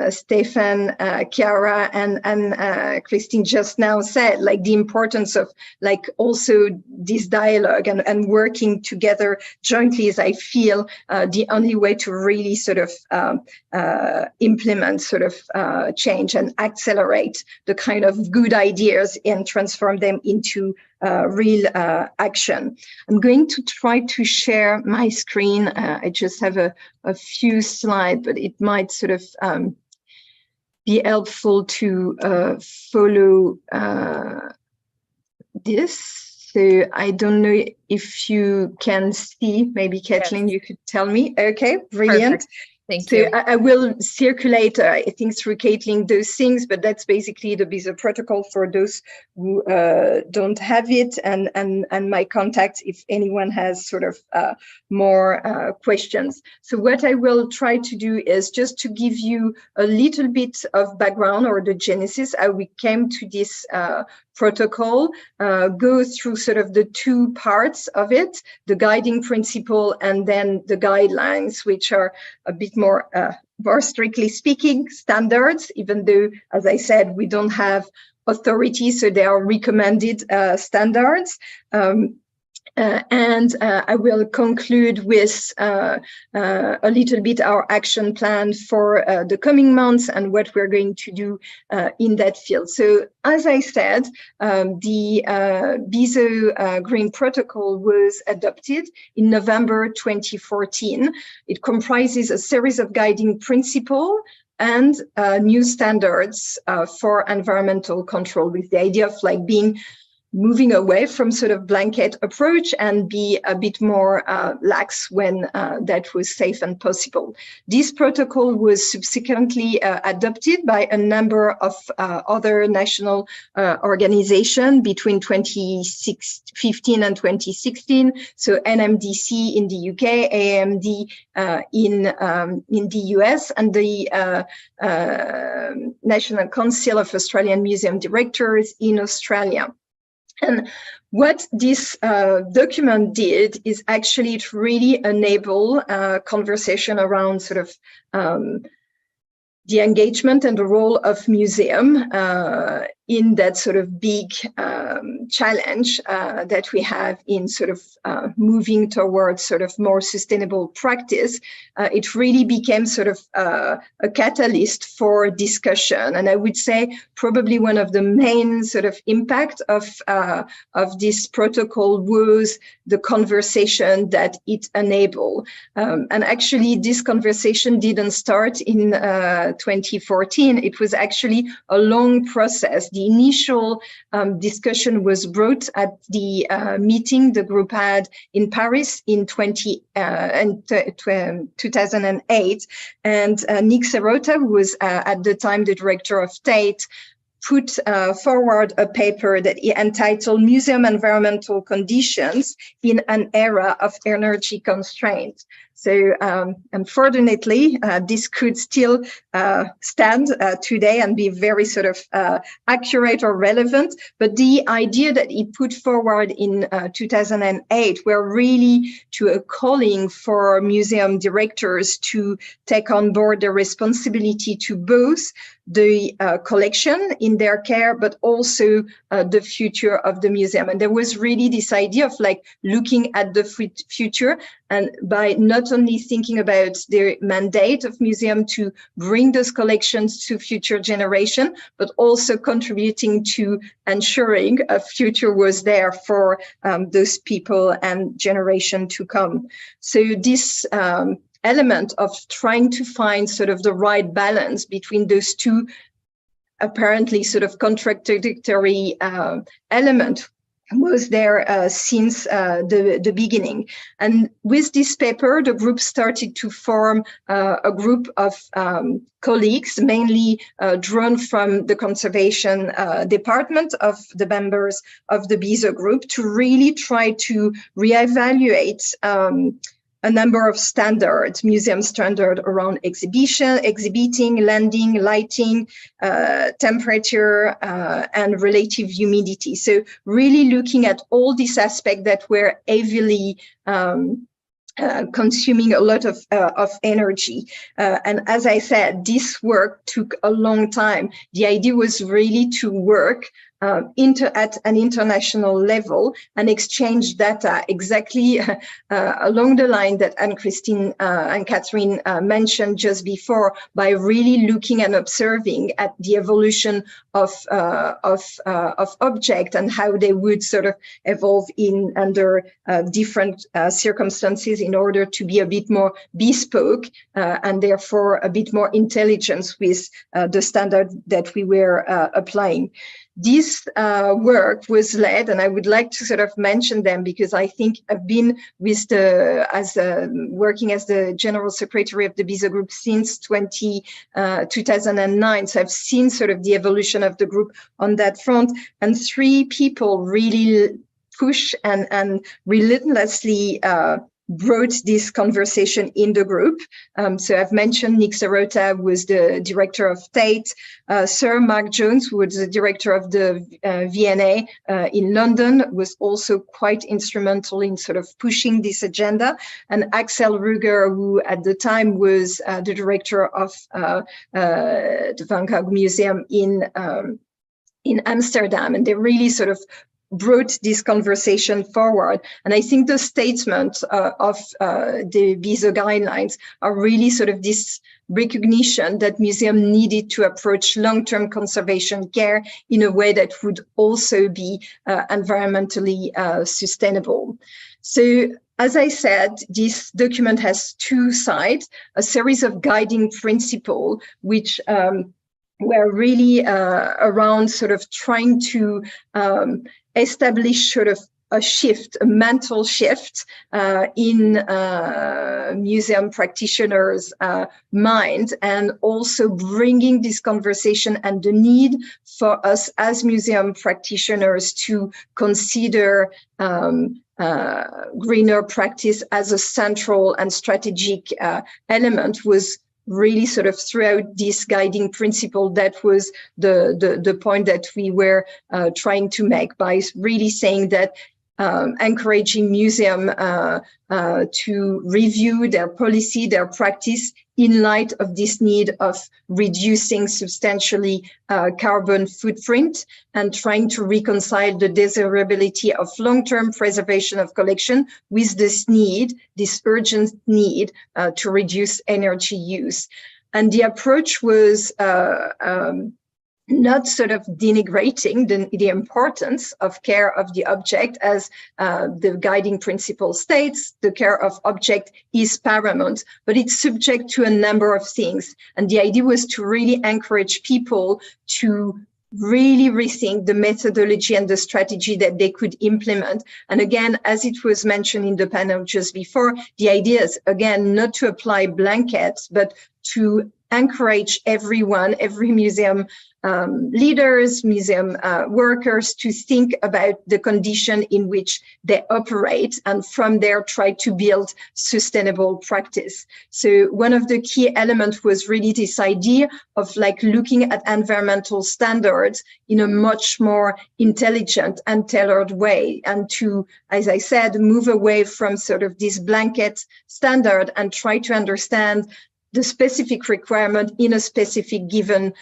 Speaker 9: Stefan, Chiara, and Christine just now said, like the importance of like also this dialogue and working together jointly is, I feel, the only way to really sort of implement sort of change and accelerate the kind of good ideas and transform them into real action. I'm going to try to share my screen. I just have a few slides, but it might sort of be helpful to follow this. So I don't know if you can see, maybe Kathleen, you could tell me. Okay, brilliant.
Speaker 1: Perfect. Thank you.
Speaker 9: I will circulate, I think, through Caitlin those things, but that's basically the BIZOT protocol for those who don't have it, and my contact if anyone has sort of more questions. So what I will try to do is just to give you a little bit of background or the genesis, how we came to this protocol, go through sort of the two parts of it, the guiding principle and then the guidelines, which are a bit more strictly speaking standards, even though, as I said, we don't have authority, so they are recommended standards. And I will conclude with a little bit our action plan for the coming months and what we're going to do in that field. So, as I said, the BIZOT Green Protocol was adopted in November 2014. It comprises a series of guiding principles and new standards for environmental control, with the idea of like moving away from sort of blanket approach and be a bit more lax when that was safe and possible. This protocol was subsequently adopted by a number of other national organizations between 2015 and 2016. So NMDC in the UK, AMD in the US, and the National Council of Australian Museum Directors in Australia. And what this document did is actually to really enable conversation around sort of the engagement and the role of museum in that sort of big challenge that we have in sort of moving towards sort of more sustainable practice. It really became sort of a catalyst for discussion. And I would say probably one of the main sort of impact of this protocol was the conversation that it enabled. And actually this conversation didn't start in 2014. It was actually a long process. The initial discussion was brought at the meeting the group had in Paris in 2008. And Nick Serota, who was at the time the director of Tate, put forward a paper that he entitled Museum Environmental Conditions in an Era of Energy Constraint. So unfortunately, this could still stand today and be very sort of accurate or relevant. But the idea that he put forward in 2008 were really to a calling for museum directors to take on board the responsibility to both the collection in their care, but also the future of the museum. And there was really this idea of like looking at the future, and by not only thinking about the mandate of museum to bring those collections to future generation, but also contributing to ensuring a future was there for those people and generation to come. So this element of trying to find sort of the right balance between those two apparently sort of contradictory elements was there since the beginning. And with this paper, the group started to form a group of colleagues, mainly drawn from the conservation department of the members of the BIZOT group, to really try to reevaluate a number of standards, museum standard around exhibiting, landing, lighting, temperature, and relative humidity. So really looking at all these aspects that were heavily consuming a lot of energy. And as I said, this work took a long time. The idea was really to work at an international level and exchange data exactly along the line that Anne-Christine and Catherine mentioned just before, by really looking and observing at the evolution of object and how they would sort of evolve under different circumstances in order to be a bit more bespoke and therefore a bit more intelligence with the standard that we were applying. This work was led, and I would like to sort of mention them because I think I've been with working as the General Secretary of the BIZOT Group since 2009. So I've seen sort of the evolution of the group on that front, and three people really push and relentlessly brought this conversation in the group. So I've mentioned Nick Serota, who was the director of Tate, Sir Mark Jones, who was the director of the V&A in London, was also quite instrumental in sort of pushing this agenda, and Axel Ruger, who at the time was the director of the Van Gogh Museum in Amsterdam. And they really sort of brought this conversation forward. And I think the statement of the BIZOT guidelines are really sort of this recognition that museums needed to approach long-term conservation care in a way that would also be environmentally sustainable. So, as I said, this document has two sides, a series of guiding principles, which were really around sort of trying to establish sort of a shift, a mental shift in museum practitioners' mind, and also bringing this conversation and the need for us as museum practitioners to consider greener practice as a central and strategic element was really sort of throughout this guiding principle. That was the point that we were trying to make by really saying that encouraging museum to review their policy, their practice in light of this need of reducing substantially carbon footprint and trying to reconcile the desirability of long-term preservation of collection with this need, this urgent need to reduce energy use. And the approach was not sort of denigrating the importance of care of the object, as the guiding principle states, the care of object is paramount, but it's subject to a number of things. And the idea was to really encourage people to really rethink the methodology and the strategy that they could implement. And again, as it was mentioned in the panel just before, the idea is, again, not to apply blankets, but to encourage everyone, every museum leaders, museum workers, to think about the condition in which they operate, and from there try to build sustainable practice. So one of the key elements was really this idea of like looking at environmental standards in a much more intelligent and tailored way, and to, as I said, move away from sort of this blanket standard and try to understand the specific requirement in a specific given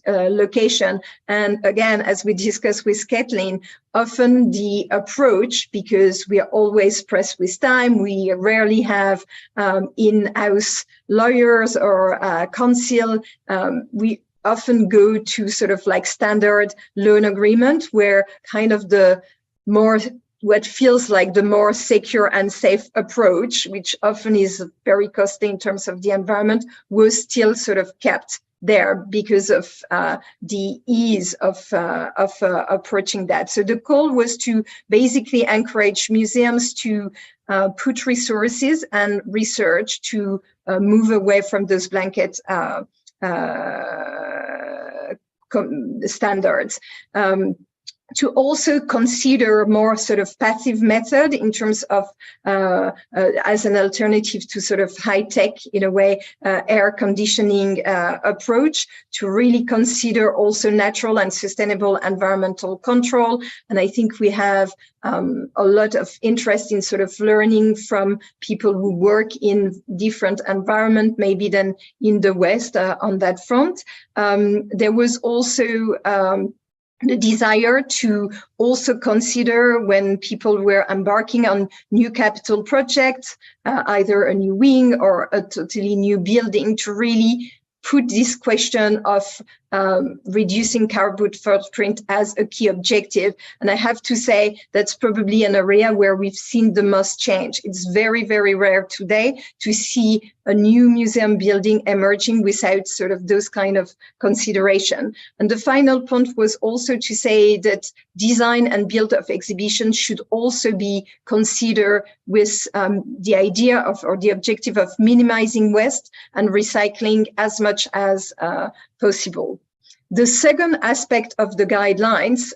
Speaker 9: location. And again, as we discussed with Kathleen, often the approach, because we are always pressed with time, we rarely have in-house lawyers or counsel, we often go to sort of like standard loan agreement, where kind of the more what feels like the more secure and safe approach, which often is very costly in terms of the environment, was still sort of kept there because of the ease of approaching that. So the call was to basically encourage museums to put resources and research to move away from those blanket standards. To also consider more sort of passive method in terms of as an alternative to sort of high tech, in a way, air conditioning approach, to really consider also natural and sustainable environmental control. And I think we have a lot of interest in sort of learning from people who work in different environment, maybe than in the West on that front. There was also the desire to also consider, when people were embarking on new capital projects, either a new wing or a totally new building, to really put this question of reducing carbon footprint as a key objective. And I have to say that's probably an area where we've seen the most change. It's very, very rare today to see a new museum building emerging without sort of those kind of consideration. And the final point was also to say that design and build of exhibitions should also be considered with the idea of, or the objective of, minimizing waste and recycling as much as possible. The second aspect of the guidelines,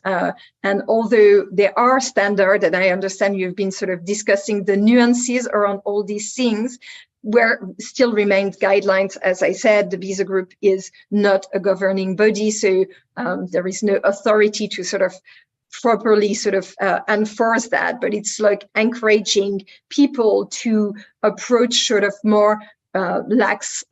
Speaker 9: and although they are standard, and I understand you've been sort of discussing the nuances around all these things, where still remains guidelines. As I said, the BIZOT group is not a governing body, so there is no authority to sort of properly sort of enforce that, but it's like encouraging people to approach sort of more lax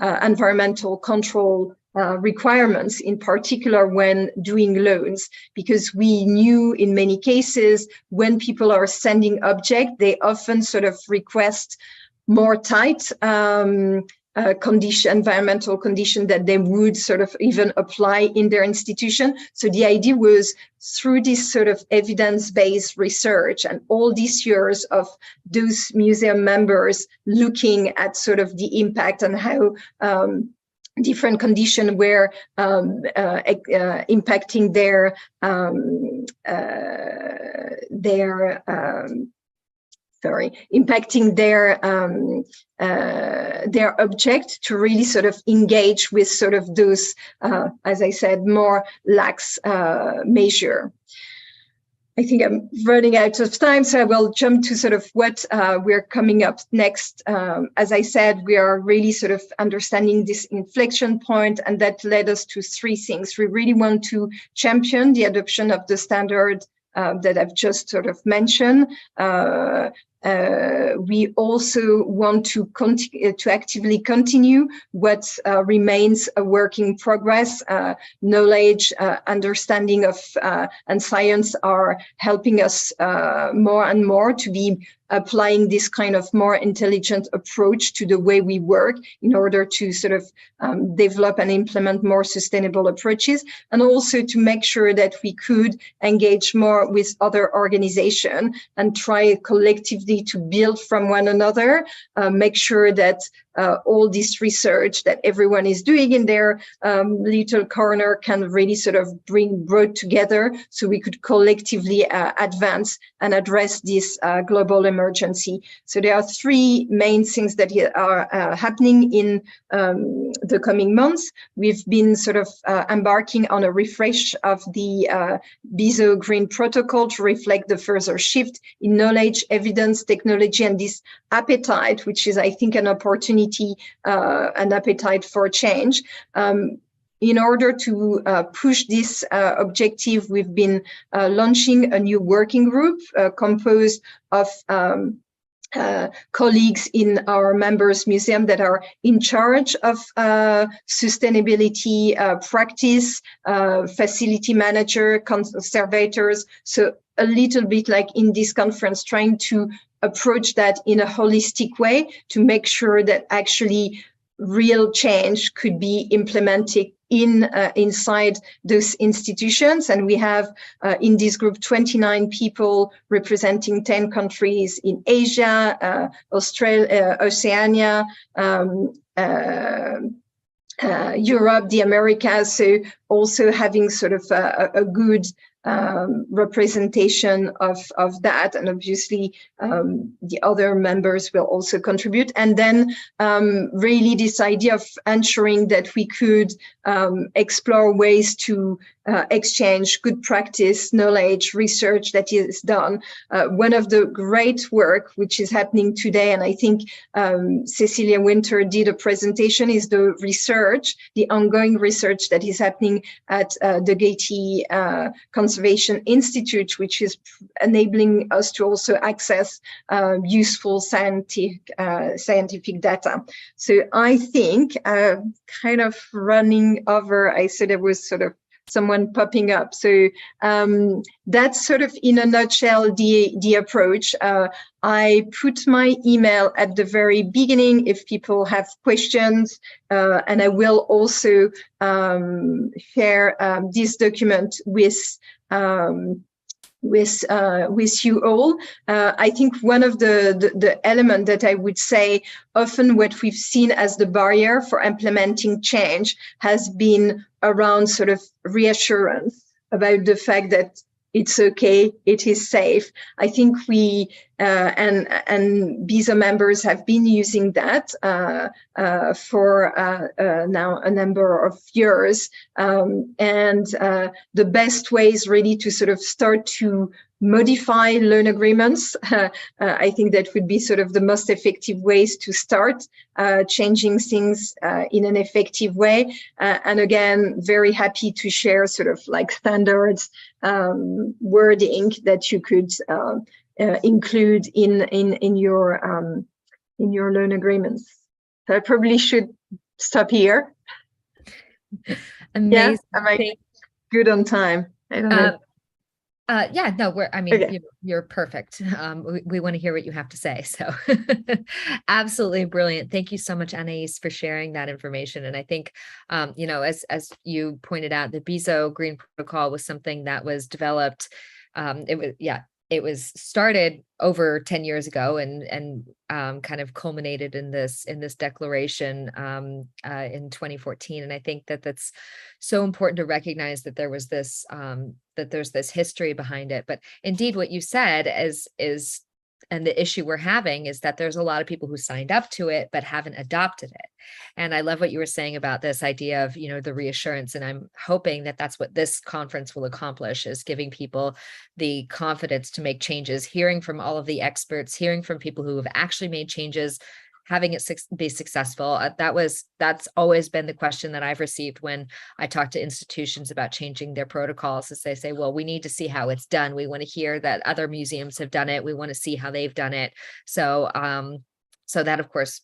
Speaker 9: environmental control requirements, in particular when doing loans, because we knew in many cases when people are sending objects, they often sort of request more tight environmental condition that they would sort of even apply in their institution. So the idea was, through this sort of evidence-based research and all these years of those museum members looking at sort of the impact and how different conditions were impacting their object, to really sort of engage with sort of those, as I said, more lax measure. I think I'm running out of time, so I will jump to sort of what we're coming up next. As I said, we are really sort of understanding this inflection point, and that led us to three things. We really want to champion the adoption of the standard that I've just sort of mentioned. We also want to actively continue what remains a work in progress. Knowledge, understanding of and science are helping us more and more to be applying this kind of more intelligent approach to the way we work in order to sort of develop and implement more sustainable approaches, and also to make sure that we could engage more with other organizations and try collectively to build from one another, make sure that all this research that everyone is doing in their little corner can really sort of brought together, so we could collectively advance and address this global emergency. So there are three main things that are happening in the coming months. We've been sort of embarking on a refresh of the BIZOT Green Protocol to reflect the further shift in knowledge, evidence, technology, and this appetite, which is, I think, an opportunity, an appetite for change. In order to push this objective, we've been launching a new working group composed of colleagues in our members' museum that are in charge of sustainability practice, facility manager, conservators. So a little bit like in this conference, trying to approach that in a holistic way to make sure that actually real change could be implemented inside those institutions. And we have in this group 29 people representing 10 countries in Asia, Australia, Oceania, Europe, the Americas. So also having sort of a good representation of that, and obviously the other members will also contribute. And then really this idea of ensuring that we could explore ways to exchange good practice, knowledge, research that is done. One of the great work which is happening today, and I think Cecilia Winter did a presentation, is the research, the ongoing research that is happening at the Getty Conservation Institute, which is enabling us to also access useful scientific data. So I think kind of running over, I said there was sort of someone popping up. So that's sort of in a nutshell the approach. I put my email at the very beginning if people have questions, and I will also share this document with you all. I think one of the element that I would say often what we've seen as the barrier for implementing change has been around sort of reassurance about the fact that it's okay, it is safe. I think we and BIZOT members have been using that for now a number of years. And the best way is really to sort of start to modify loan agreements. I think that would be sort of the most effective ways to start changing things in an effective way. And again, very happy to share sort of like standards wording that you could include in your loan agreements. So I probably should stop here.
Speaker 1: Amazing.
Speaker 9: Yeah, am I good on time? I don't know.
Speaker 1: Yeah, no,
Speaker 9: Okay.
Speaker 1: you're perfect. We want to hear what you have to say. So absolutely brilliant. Thank you so much, Anais, for sharing that information. And I think, as you pointed out, the BIZOT Green Protocol was something that was developed. It was started over 10 years ago and kind of culminated in this declaration in 2014. And I think that that's so important to recognize that there was this that there's this history behind it. But indeed, what you said is and the issue we're having is that there's a lot of people who signed up to it but haven't adopted it. And I love what you were saying about this idea of, the reassurance. And I'm hoping that that's what this conference will accomplish, is giving people the confidence to make changes, hearing from all of the experts, hearing from people who have actually made changes, having it be successful. That's always been the question that I've received when I talk to institutions about changing their protocols, is they say, well, we need to see how it's done. We want to hear that other museums have done it. We want to see how they've done it. So, so that, of course,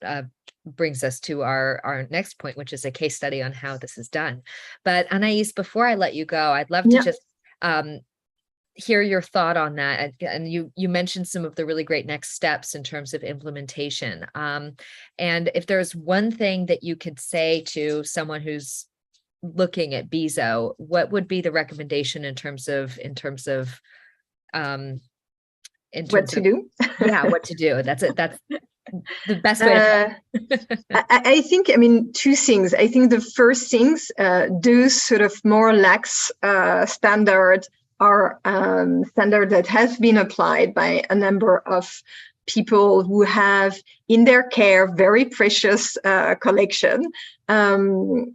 Speaker 1: brings us to our next point, which is a case study on how this is done. But Anais, before I let you go, I'd love to just hear your thought on that. And you mentioned some of the really great next steps in terms of implementation. And if there's one thing that you could say to someone who's looking at BIZOT, what would be the recommendation in terms of
Speaker 9: What to do?
Speaker 1: Yeah, what to do. That's it. That's the best way to
Speaker 9: I think, two things. I think the first things, those sort of more lax standard are standard that has been applied by a number of people who have in their care very precious collection. And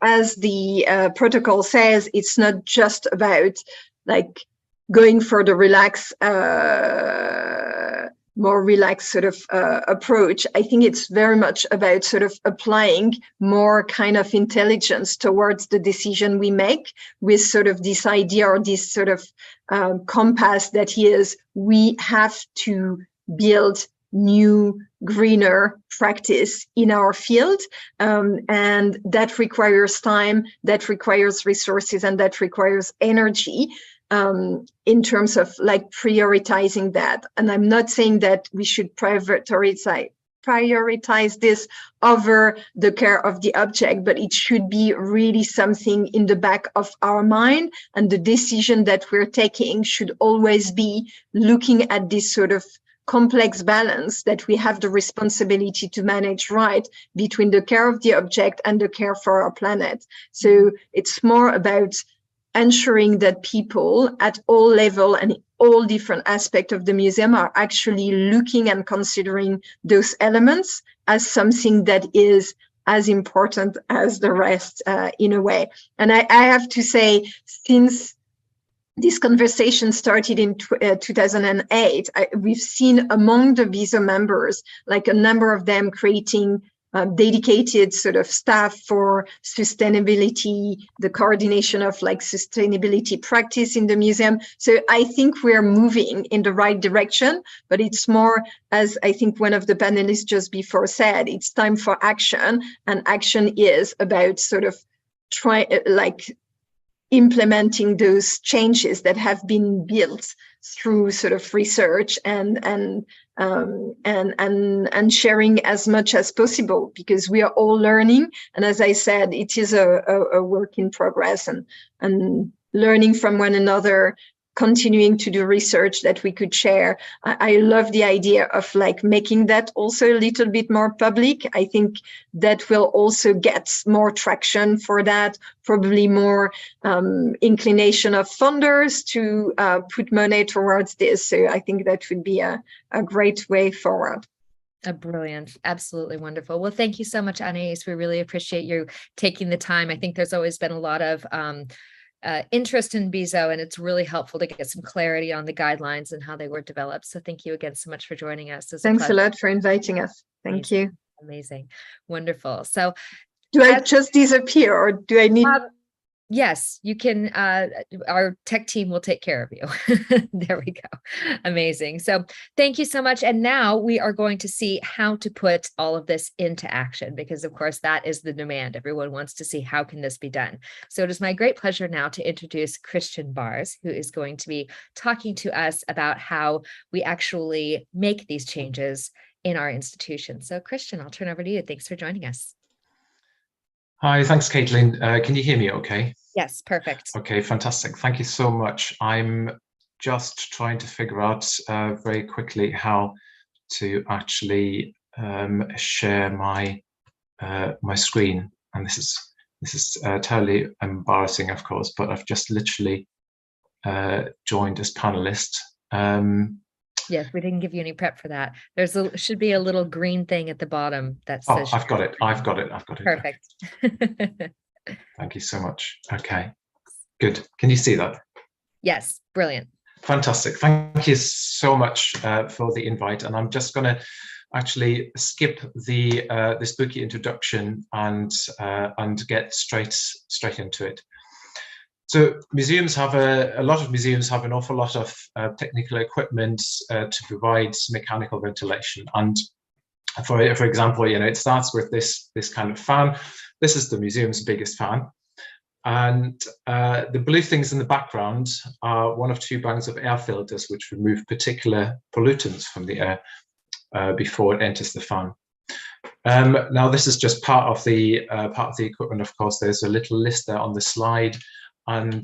Speaker 9: as the protocol says, it's not just about like going for the more relaxed sort of approach. I think it's very much about sort of applying more kind of intelligence towards the decision we make, with sort of this idea or this sort of compass that is, we have to build new, greener practice in our field. And that requires time, that requires resources, and that requires energy. In terms of like prioritizing that. And I'm not saying that we should prioritize this over the care of the object, but it should be really something in the back of our mind. And the decision that we're taking should always be looking at this sort of complex balance that we have the responsibility to manage right between the care of the object and the care for our planet. So it's more about ensuring that people at all level and all different aspects of the museum are actually looking and considering those elements as something that is as important as the rest in a way. And I have to say, since this conversation started in 2008, we've seen among the BIZOT members, like a number of them creating dedicated sort of staff for sustainability, the coordination of like sustainability practice in the museum. So I think we're moving in the right direction, but it's more, as I think one of the panelists just before said, it's time for action, and action is about sort of implementing those changes that have been built through sort of research and sharing as much as possible, because we are all learning. And as I said, it is a work in progress, and learning from one another, continuing to do research that we could share. I love the idea of like making that also a little bit more public. I think that will also get more traction for that, probably more inclination of funders to put money towards this. So I think that would be a great way forward.
Speaker 1: Brilliant. Absolutely wonderful. Well, thank you so much, Anais. We really appreciate you taking the time. I think there's always been a lot of interest in BIZOT, and it's really helpful to get some clarity on the guidelines and how they were developed. So thank you again so much for joining us.
Speaker 9: Thanks a lot for inviting us. Thank you.
Speaker 1: Amazing. Wonderful. So
Speaker 9: do I just disappear, or do I need...
Speaker 1: Yes, you can. Our tech team will take care of you. There we go. Amazing. So thank you so much. And now we are going to see how to put all of this into action, because of course that is the demand. Everyone wants to see how can this be done. So it is my great pleasure now to introduce Christian Bars, who is going to be talking to us about how we actually make these changes in our institution. So Christian, I'll turn over to you. Thanks for joining us.
Speaker 10: Hi, thanks, Caitlin. Can you hear me okay?
Speaker 1: Yes, perfect.
Speaker 10: Okay, fantastic. Thank you so much. I'm just trying to figure out very quickly how to actually share my my screen. And this is totally embarrassing, of course, but I've just literally joined as panelist.
Speaker 1: Yes, we didn't give you any prep for that. There's should be a little green thing at the bottom that says.
Speaker 10: Oh, I've got it.
Speaker 1: Perfect.
Speaker 10: Thank you so much. Okay, good. Can you see that?
Speaker 1: Yes, brilliant.
Speaker 10: Fantastic. Thank you so much for the invite. And I'm just going to actually skip the this spooky introduction and get straight into it. So museums have a lot of museums have an awful lot of technical equipment to provide mechanical ventilation. And for example, it starts with this kind of fan. This is the museum's biggest fan. And the blue things in the background are one of two banks of air filters which remove particular pollutants from the air before it enters the fan. Now, this is just part of the equipment. Of course, there's a little list there on the slide. And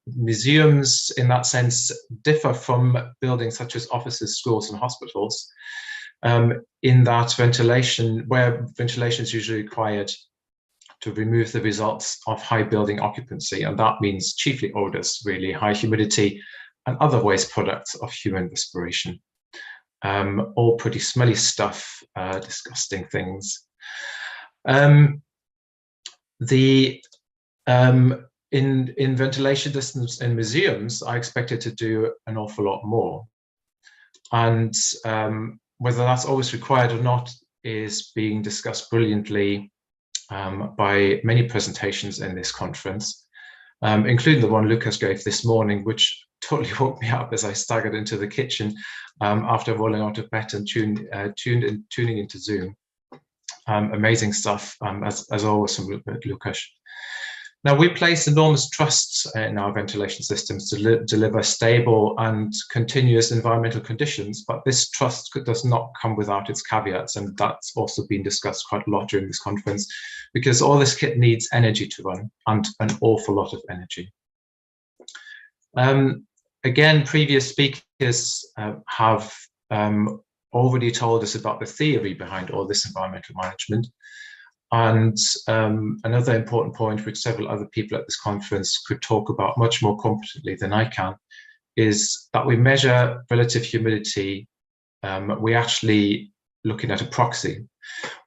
Speaker 10: museums, in that sense, differ from buildings such as offices, schools, and hospitals, in that ventilation is usually required to remove the results of high building occupancy. And that means chiefly odors, really, high humidity, and other waste products of human respiration. All pretty smelly stuff, disgusting things. In ventilation systems in museums, I expected to do an awful lot more. And whether that's always required or not is being discussed brilliantly by many presentations in this conference, including the one Lukasz gave this morning, which totally woke me up as I staggered into the kitchen after rolling out of bed and tuning into Zoom. Amazing stuff, as always from Lukasz. Now, we place enormous trust in our ventilation systems to deliver stable and continuous environmental conditions, but this trust does not come without its caveats, and that's also been discussed quite a lot during this conference, because all this kit needs energy to run, and an awful lot of energy. Again, previous speakers have already told us about the theory behind all this environmental management. And another important point, which several other people at this conference could talk about much more competently than I can, is that we measure relative humidity. We're actually looking at a proxy.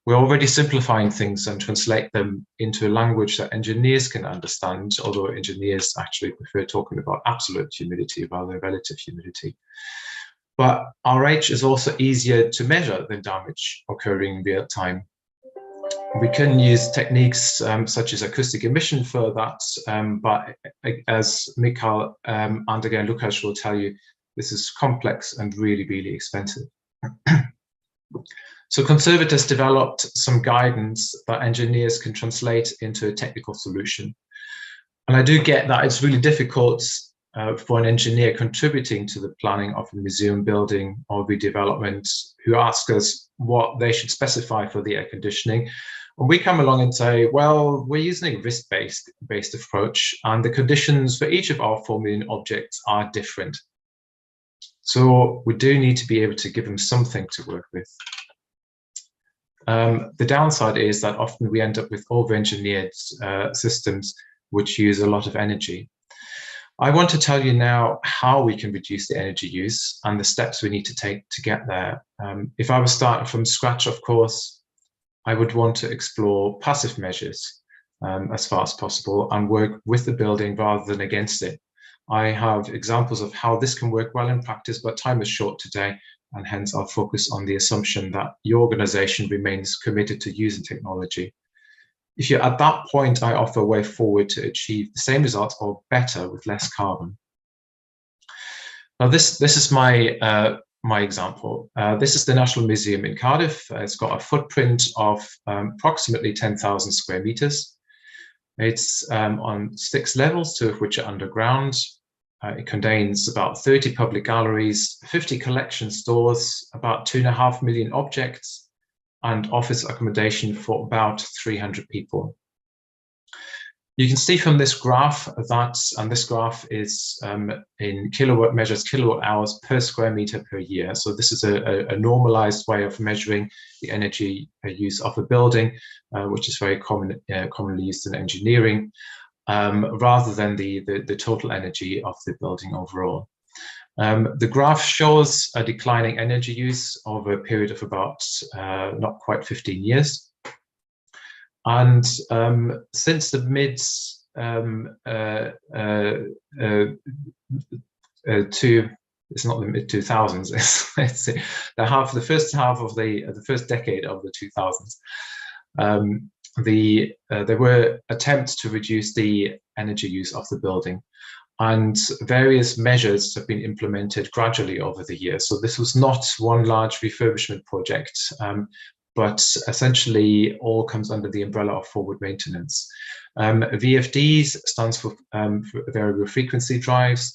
Speaker 10: We're already simplifying things and translate them into a language that engineers can understand, although engineers actually prefer talking about absolute humidity rather than relative humidity. But RH is also easier to measure than damage occurring in real time. We can use techniques such as acoustic emission for that, but as Mikhail and again Lukasz will tell you, this is complex and really, really expensive. So conservators developed some guidance that engineers can translate into a technical solution. And I do get that it's really difficult for an engineer contributing to the planning of a museum building or redevelopment who ask us what they should specify for the air conditioning. And we come along and say, well, we're using a risk-based approach, and the conditions for each of our 4 million objects are different. So we do need to be able to give them something to work with. The downside is that often we end up with over-engineered systems which use a lot of energy. I want to tell you now how we can reduce the energy use and the steps we need to take to get there. If I was starting from scratch, of course, I would want to explore passive measures as far as possible and work with the building rather than against it. I have examples of how this can work well in practice, but time is short today, and hence I'll focus on the assumption that your organization remains committed to using technology. If you're at that point, I offer a way forward to achieve the same results or better with less carbon. Now, this is my my example. This is the National Museum in Cardiff. It's got a footprint of approximately 10,000 square meters. It's on 6 levels, 2 of which are underground. It contains about 30 public galleries, 50 collection stores, about 2.5 million objects, and office accommodation for about 300 people. You can see from this graph that, and this graph is in kilowatt, measures kilowatt hours per square meter per year. So this is a normalized way of measuring the energy use of a building, which is very commonly used in engineering, rather than the total energy of the building overall. The graph shows a declining energy use over a period of about not quite 15 years. And since the mid it's not the mid 2000s, it's the first half of the first decade of the 2000s, there were attempts to reduce the energy use of the building, and various measures have been implemented gradually over the years. So this was not one large refurbishment project, but essentially all comes under the umbrella of forward maintenance. VFDs stands for variable frequency drives.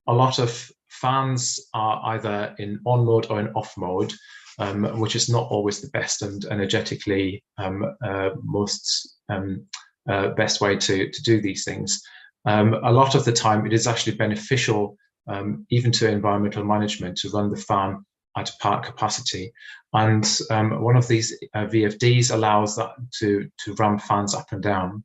Speaker 10: A lot of fans are either in on mode or in off mode, which is not always the best and energetically most best way to do these things. A lot of the time it is actually beneficial, even to environmental management, to run the fan at part capacity. And one of these VFDs allows that to ramp fans up and down.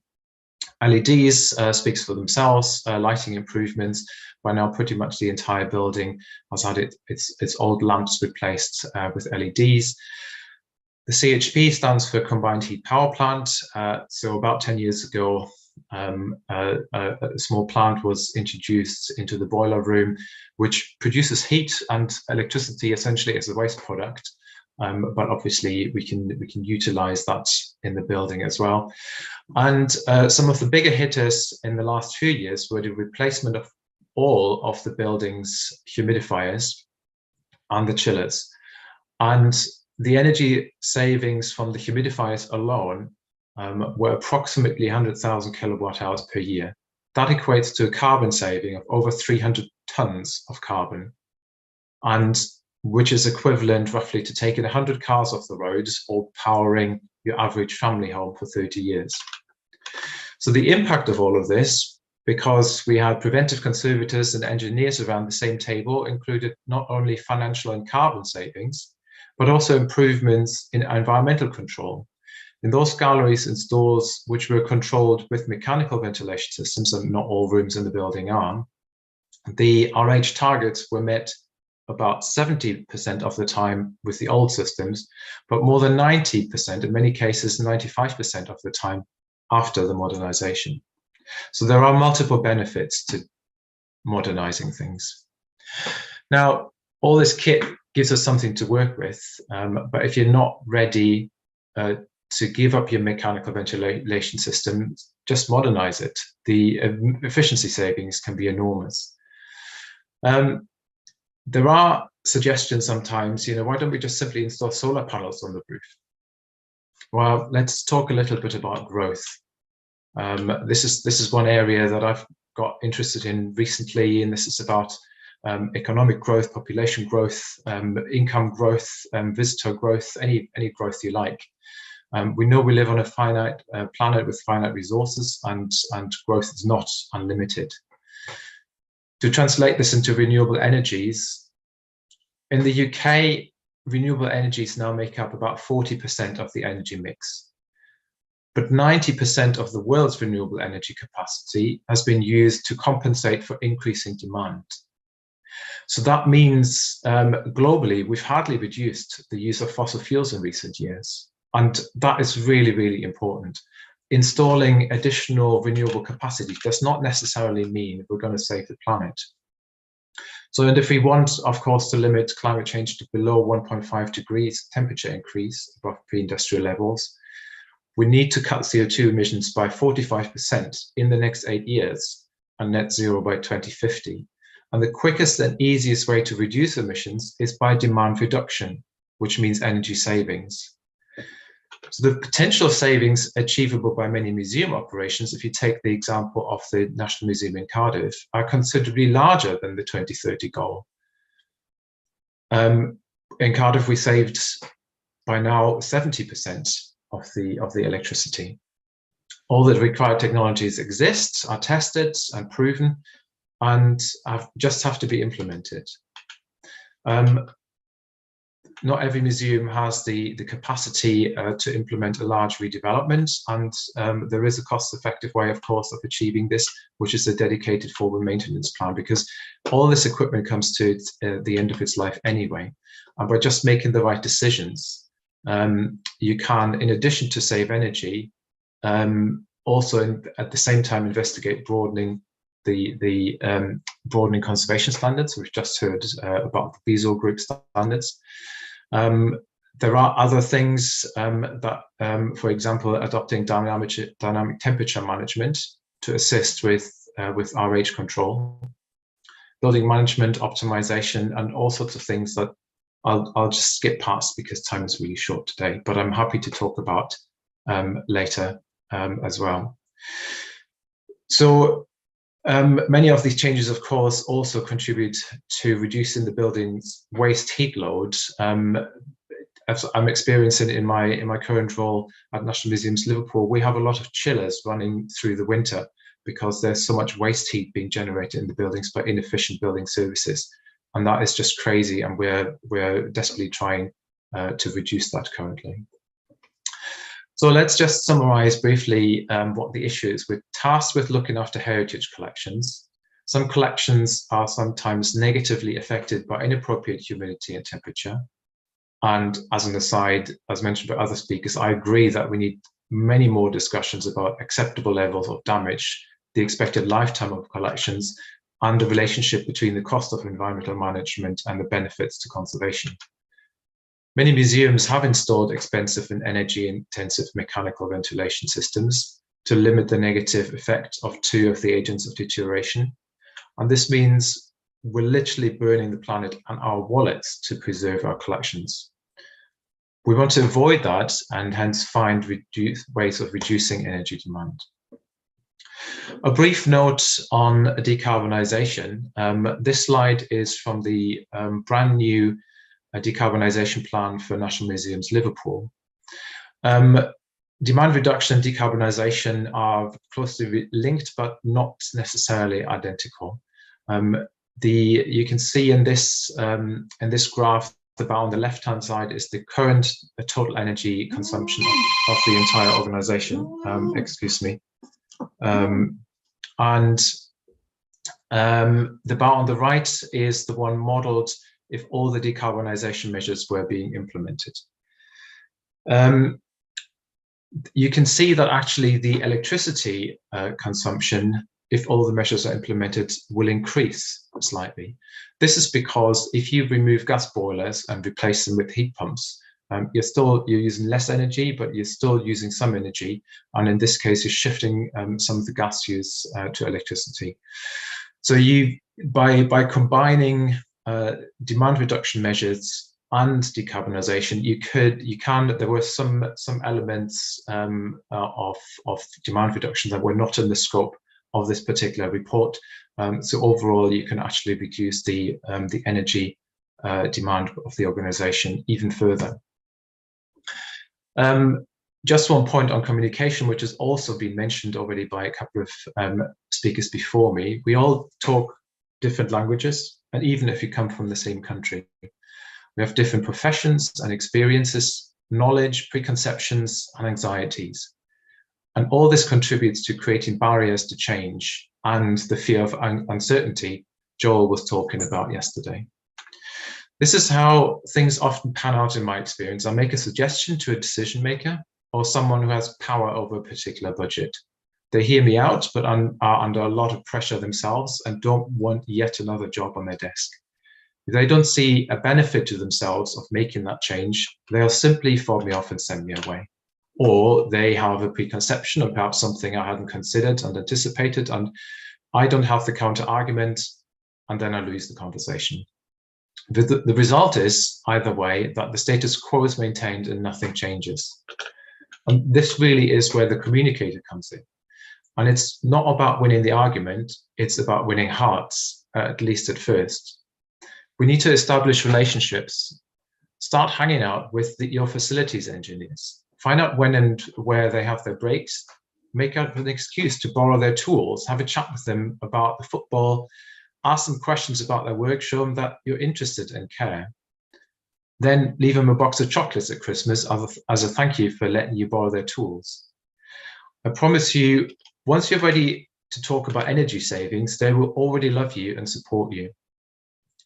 Speaker 10: LEDs speaks for themselves. Lighting improvements. By now, pretty much the entire building has had its old lamps replaced with LEDs. The CHP stands for Combined Heat Power Plant. So about 10 years ago, a small plant was introduced into the boiler room, which produces heat and electricity essentially as a waste product. But obviously we can utilize that in the building as well. And some of the bigger hitters in the last few years were the replacement of all of the building's humidifiers and the chillers. And the energy savings from the humidifiers alone were approximately 100,000 kilowatt hours per year. That equates to a carbon saving of over 300 tons of carbon, and which is equivalent roughly to taking 100 cars off the roads or powering your average family home for 30 years. So the impact of all of this, because we had preventive conservators and engineers around the same table, included not only financial and carbon savings, but also improvements in environmental control. In those galleries and stores which were controlled with mechanical ventilation systems, and not all rooms in the building are, the RH targets were met about 70% of the time with the old systems, but more than 90%, in many cases 95% of the time after the modernization. So there are multiple benefits to modernizing things. Now, all this kit gives us something to work with, but if you're not ready to give up your mechanical ventilation system, just modernize it. The efficiency savings can be enormous. There are suggestions sometimes, why don't we just simply install solar panels on the roof? Well, let's talk a little bit about growth. This is one area that I've got interested in recently, and this is about economic growth, population growth, income growth, visitor growth, any growth you like. We know we live on a finite planet with finite resources, and growth is not unlimited. To translate this into renewable energies, in the UK, renewable energies now make up about 40% of the energy mix. But 90% of the world's renewable energy capacity has been used to compensate for increasing demand. So that means globally, we've hardly reduced the use of fossil fuels in recent years. And that is really, really important. Installing additional renewable capacity does not necessarily mean we're going to save the planet. So, and if we want, of course, to limit climate change to below 1.5 degrees temperature increase above pre-industrial levels, we need to cut CO2 emissions by 45% in the next 8 years and net zero by 2050. And the quickest and easiest way to reduce emissions is by demand reduction, which means energy savings. So the potential savings achievable by many museum operations, if you take the example of the National Museum in Cardiff, are considerably larger than the 2030 goal. In Cardiff, we saved by now 70% of the electricity. All the required technologies exist, are tested and proven, and just have to be implemented. Not every museum has the capacity to implement a large redevelopment, and there is a cost-effective way, of course, of achieving this, which is a dedicated forward maintenance plan, because all this equipment comes to the end of its life anyway. And by just making the right decisions, you can, in addition to save energy, also at the same time investigate broadening broadening conservation standards. We've just heard about the BIZOT group standards. There are other things that, for example, adopting dynamic temperature management to assist with RH control, building management optimization, and all sorts of things that I'll just skip past because time is really short today, but I'm happy to talk about later as well. So many of these changes, of course, also contribute to reducing the building's waste heat load. As I'm experiencing in my current role at National Museums Liverpool, we have a lot of chillers running through the winter because there's so much waste heat being generated in the buildings by inefficient building services. And that is just crazy, and we're desperately trying to reduce that currently. So let's just summarize briefly what the issue is. We're tasked with looking after heritage collections. Some collections are sometimes negatively affected by inappropriate humidity and temperature. And as an aside, as mentioned by other speakers, I agree that we need many more discussions about acceptable levels of damage, the expected lifetime of collections, and the relationship between the cost of environmental management and the benefits to conservation. Many museums have installed expensive and energy-intensive mechanical ventilation systems to limit the negative effect of 2 of the agents of deterioration. And this means we're literally burning the planet and our wallets to preserve our collections. We want to avoid that and hence find ways of reducing energy demand. A brief note on decarbonisation. This slide is from the brand new decarbonisation plan for National Museums Liverpool. Demand reduction and decarbonisation are closely linked, but not necessarily identical. You can see in this graph, the bar on the left-hand side is the current total energy consumption of the entire organisation. Excuse me. And the bar on the right is the one modelled if all the decarbonisation measures were being implemented. You can see that actually the electricity consumption, if all the measures are implemented, will increase slightly. This is because if you remove gas boilers and replace them with heat pumps, you're using less energy, but you're still using some energy. And in this case, you're shifting some of the gas use to electricity. So by combining demand reduction measures and decarbonisation, there were some elements of demand reduction that were not in the scope of this particular report. So overall, you can actually reduce the energy demand of the organisation even further. Just one point on communication, which has also been mentioned already by a couple of speakers before me. We all talk different languages, and even if you come from the same country, we have different professions and experiences, knowledge, preconceptions, and anxieties. And all this contributes to creating barriers to change and the fear of uncertainty Joel was talking about yesterday. This is how things often pan out in my experience. I make a suggestion to a decision maker or someone who has power over a particular budget. They hear me out, but are under a lot of pressure themselves and don't want yet another job on their desk. If they don't see a benefit to themselves of making that change, they'll simply fob me off and send me away. or they have a preconception or perhaps something I hadn't considered and anticipated, and I don't have the counter argument, and then I lose the conversation. The result is, either way, that the status quo is maintained and nothing changes. And this really is where the communicator comes in. And it's not about winning the argument, it's about winning hearts, at least at first. We need to establish relationships. Start hanging out with your facilities engineers. Find out when and where they have their breaks. Make out an excuse to borrow their tools. Have a chat with them about the football. Ask them questions about their work. Show them that you're interested and care. Then leave them a box of chocolates at Christmas as a thank you for letting you borrow their tools. I promise you, once you're ready to talk about energy savings, they will already love you and support you.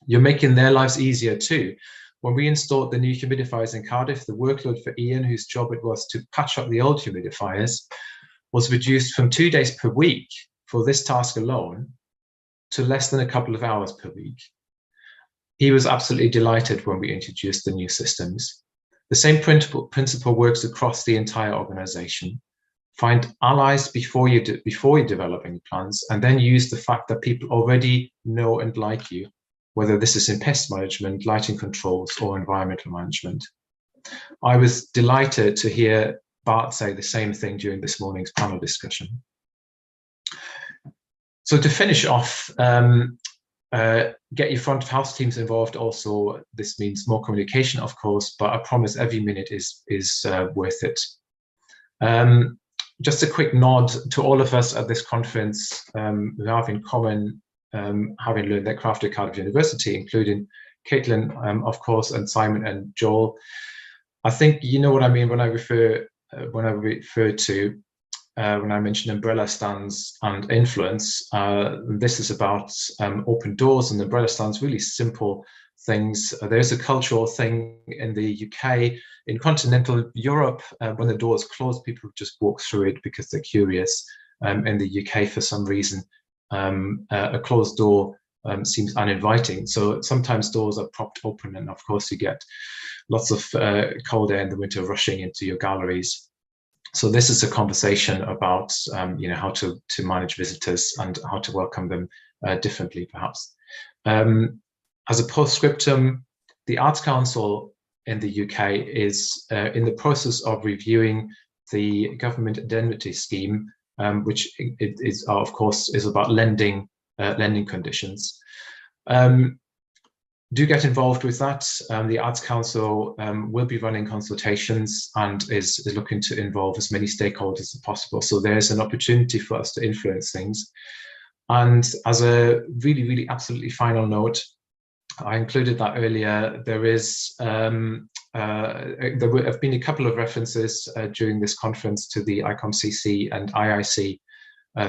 Speaker 10: You're making their lives easier too. When we installed the new humidifiers in Cardiff, the workload for Ian, whose job it was to patch up the old humidifiers, was reduced from 2 days per week for this task alone to less than a couple of hours per week. He was absolutely delighted when we introduced the new systems. The same principle works across the entire organization. Find allies before you develop any plans, and then use the fact that people already know and like you, whether this is in pest management, lighting controls, or environmental management. I was delighted to hear Bart say the same thing during this morning's panel discussion. So to finish off, get your front of house teams involved also. This means more communication, of course, but I promise every minute is worth it. Just a quick nod to all of us at this conference who have in common having learned their craft at Cardiff University, including Caitlin, of course, and Simon and Joel. I think you know what I mean when I refer to when I mention umbrella stands and influence. This is about open doors and umbrella stands, really simple things. There's a cultural thing in the UK. In continental Europe, when the door is closed, people just walk through it because they're curious. In the UK, for some reason, a closed door seems uninviting. So sometimes doors are propped open, and of course you get lots of cold air in the winter rushing into your galleries. So this is a conversation about how to manage visitors and how to welcome them differently, perhaps. As a postscriptum, the Arts Council in the UK is in the process of reviewing the government indemnity scheme, which is of course is about lending conditions. Do get involved with that. The Arts Council will be running consultations and is looking to involve as many stakeholders as possible. So there's an opportunity for us to influence things. And as a really, really absolutely final note, I included that earlier. There have been a couple of references during this conference to the ICOM-CC and IIC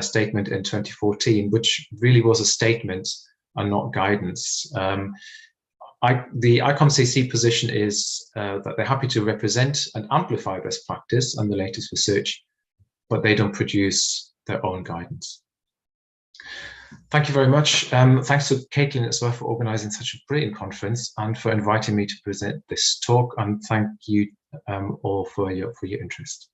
Speaker 10: statement in 2014, which really was a statement and not guidance. The ICOM-CC position is that they're happy to represent and amplify best practice and the latest research, but they don't produce their own guidance. Thank you very much. Thanks to Caitlin as well for organizing such a brilliant conference and for inviting me to present this talk. And thank you all for your interest.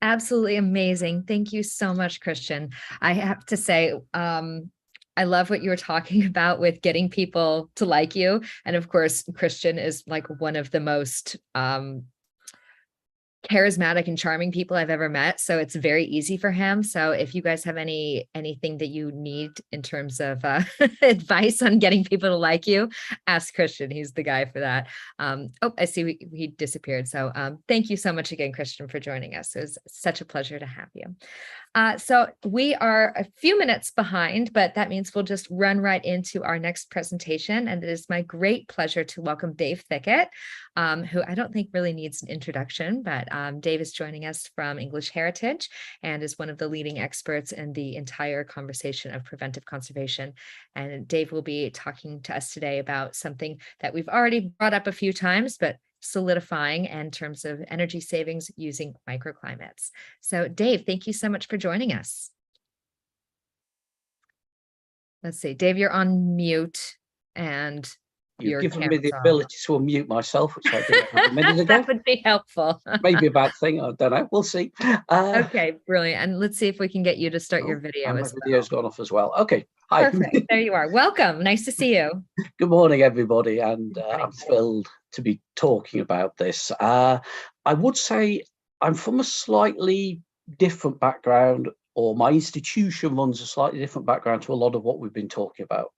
Speaker 1: Absolutely amazing. Thank you so much, Christian. I have to say, I love what you were talking about with getting people to like you. And of course, Christian is like one of the most charismatic and charming people I've ever met. So it's very easy for him. So if you guys have anything that you need in terms of advice on getting people to like you, ask Christian. He's the guy for that. Oh, I see he disappeared. So thank you so much again, Christian, for joining us. It was such a pleasure to have you. So we are a few minutes behind, but that means we'll just run right into our next presentation. And it is my great pleasure to welcome Dave Thickett, who I don't think really needs an introduction, but Dave is joining us from English Heritage and is one of the leading experts in the entire conversation of preventive conservation. And Dave will be talking to us today about something that we've already brought up a few times, but solidifying in terms of energy savings using microclimates. So Dave, thank you so much for joining us. Let's see, Dave, you're on mute and your
Speaker 11: given me the
Speaker 1: camera's on.
Speaker 11: ability to unmute myself, which I did a minute ago.
Speaker 1: That would be helpful.
Speaker 11: Maybe a bad thing. I don't know. We'll see.
Speaker 1: Okay, brilliant. And let's see if we can get you to start your video
Speaker 11: and my
Speaker 1: as well.
Speaker 11: video's gone off as well. Okay. Hi.
Speaker 1: Perfect. There you are. Welcome. Nice to see you.
Speaker 11: Good morning, everybody. And I'm thrilled to be talking about this. I would say I'm from a slightly different background, or my institution runs a slightly different background to a lot of what we've been talking about.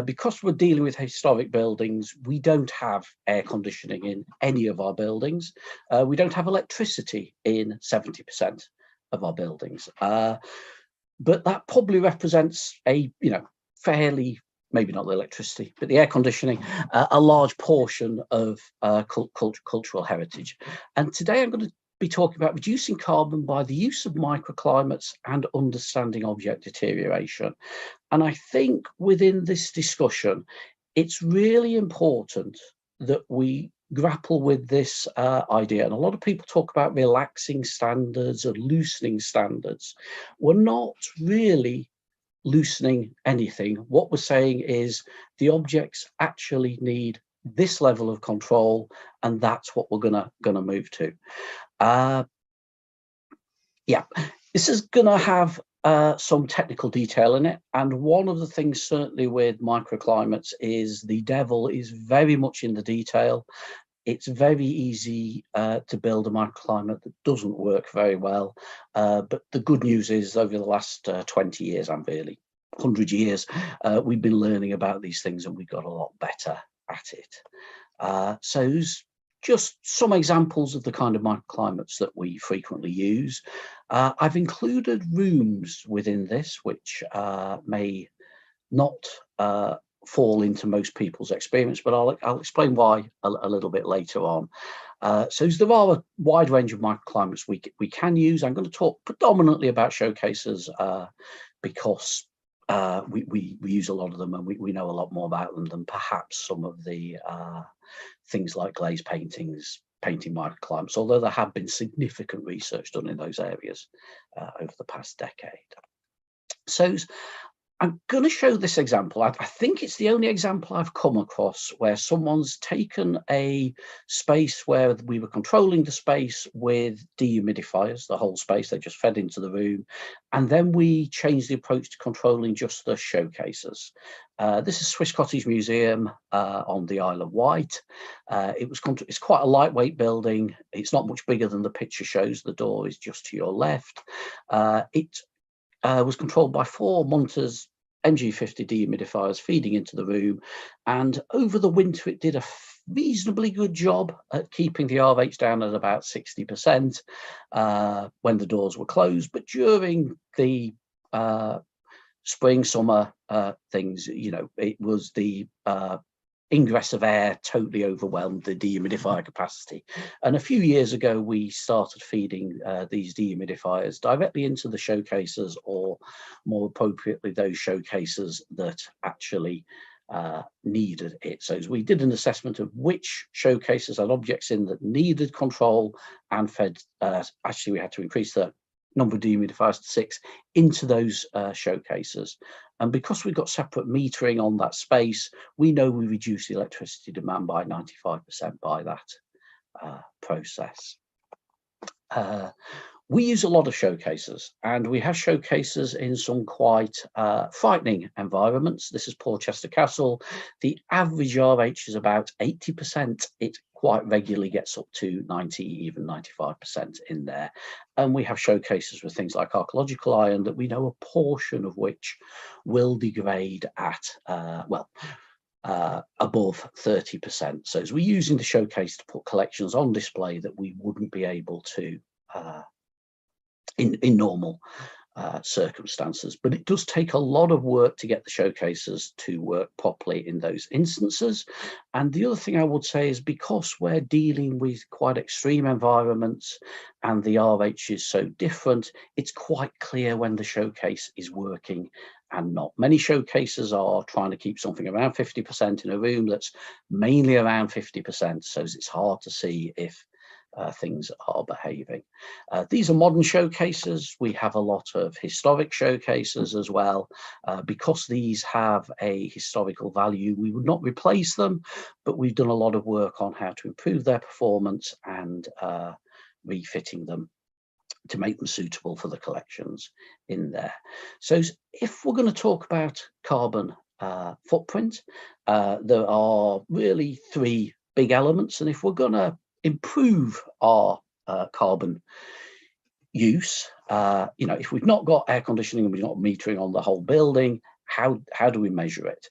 Speaker 11: Because we're dealing with historic buildings, we don't have air conditioning in any of our buildings. We don't have electricity in 70% of our buildings. But that probably represents a, fairly, maybe not the electricity, but the air conditioning, a large portion of cultural heritage. And today I'm going to be talking about reducing carbon by the use of microclimates and understanding object deterioration. And I think within this discussion, it's really important that we grapple with this idea. And a lot of people talk about relaxing standards or loosening standards. We're not really loosening anything. What we're saying is the objects actually need this level of control, and that's what we're gonna move to. Yeah, this is gonna have some technical detail in it, and one of the things certainly with microclimates is the devil is very much in the detail. It's very easy to build a microclimate that doesn't work very well, but the good news is over the last 20 years, and really 100 years, we've been learning about these things and we got a lot better at it. So just some examples of the kind of microclimates that we frequently use. I've included rooms within this, which may not fall into most people's experience, but I'll explain why a little bit later on. So there are a wide range of microclimates we can use. I'm going to talk predominantly about showcases because we use a lot of them and we know a lot more about them than perhaps some of the things like glazed painting microclimates, although there have been significant research done in those areas over the past decade. So I'm going to show this example. I think it's the only example I've come across where someone's taken a space where we were controlling the space with dehumidifiers, the whole space, they just fed into the room. And then we changed the approach to controlling just the showcases. This is Swiss Cottage Museum on the Isle of Wight. It's quite a lightweight building. It's not much bigger than the picture shows. The door is just to your left. It was controlled by 4 Munters MG50 dehumidifiers feeding into the room, and over the winter it did a reasonably good job at keeping the RH down at about 60% when the doors were closed. But during the spring, summer things, it was the ingress of air totally overwhelmed the dehumidifier capacity. And a few years ago, we started feeding these dehumidifiers directly into the showcases, or more appropriately, those showcases that actually needed it. So we did an assessment of which showcases had objects in that needed control and fed, actually we had to increase the number of dehumidifiers to 6 into those showcases. And because we've got separate metering on that space, we know we reduce the electricity demand by 95% by that process. We use a lot of showcases, and we have showcases in some quite frightening environments. This is Porchester Castle. The average RH is about 80%. It quite regularly gets up to 90, even 95% in there. And we have showcases with things like archaeological iron that we know a portion of which will degrade at, above 30%. So as we're using the showcase to put collections on display that we wouldn't be able to in normal circumstances. But it does take a lot of work to get the showcases to work properly in those instances. And the other thing I would say is, because we're dealing with quite extreme environments and the RH is so different, it's quite clear when the showcase is working and not. Many showcases are trying to keep something around 50% in a room that's mainly around 50%, so it's hard to see if things are behaving. These are modern showcases. We have a lot of historic showcases as well. Because these have a historical value, we would not replace them, but we've done a lot of work on how to improve their performance and refitting them to make them suitable for the collections in there. So if we're going to talk about carbon footprint, there are really three big elements, and if we're going to improve our carbon use, if we've not got air conditioning and we've not metering on the whole building, how do we measure it?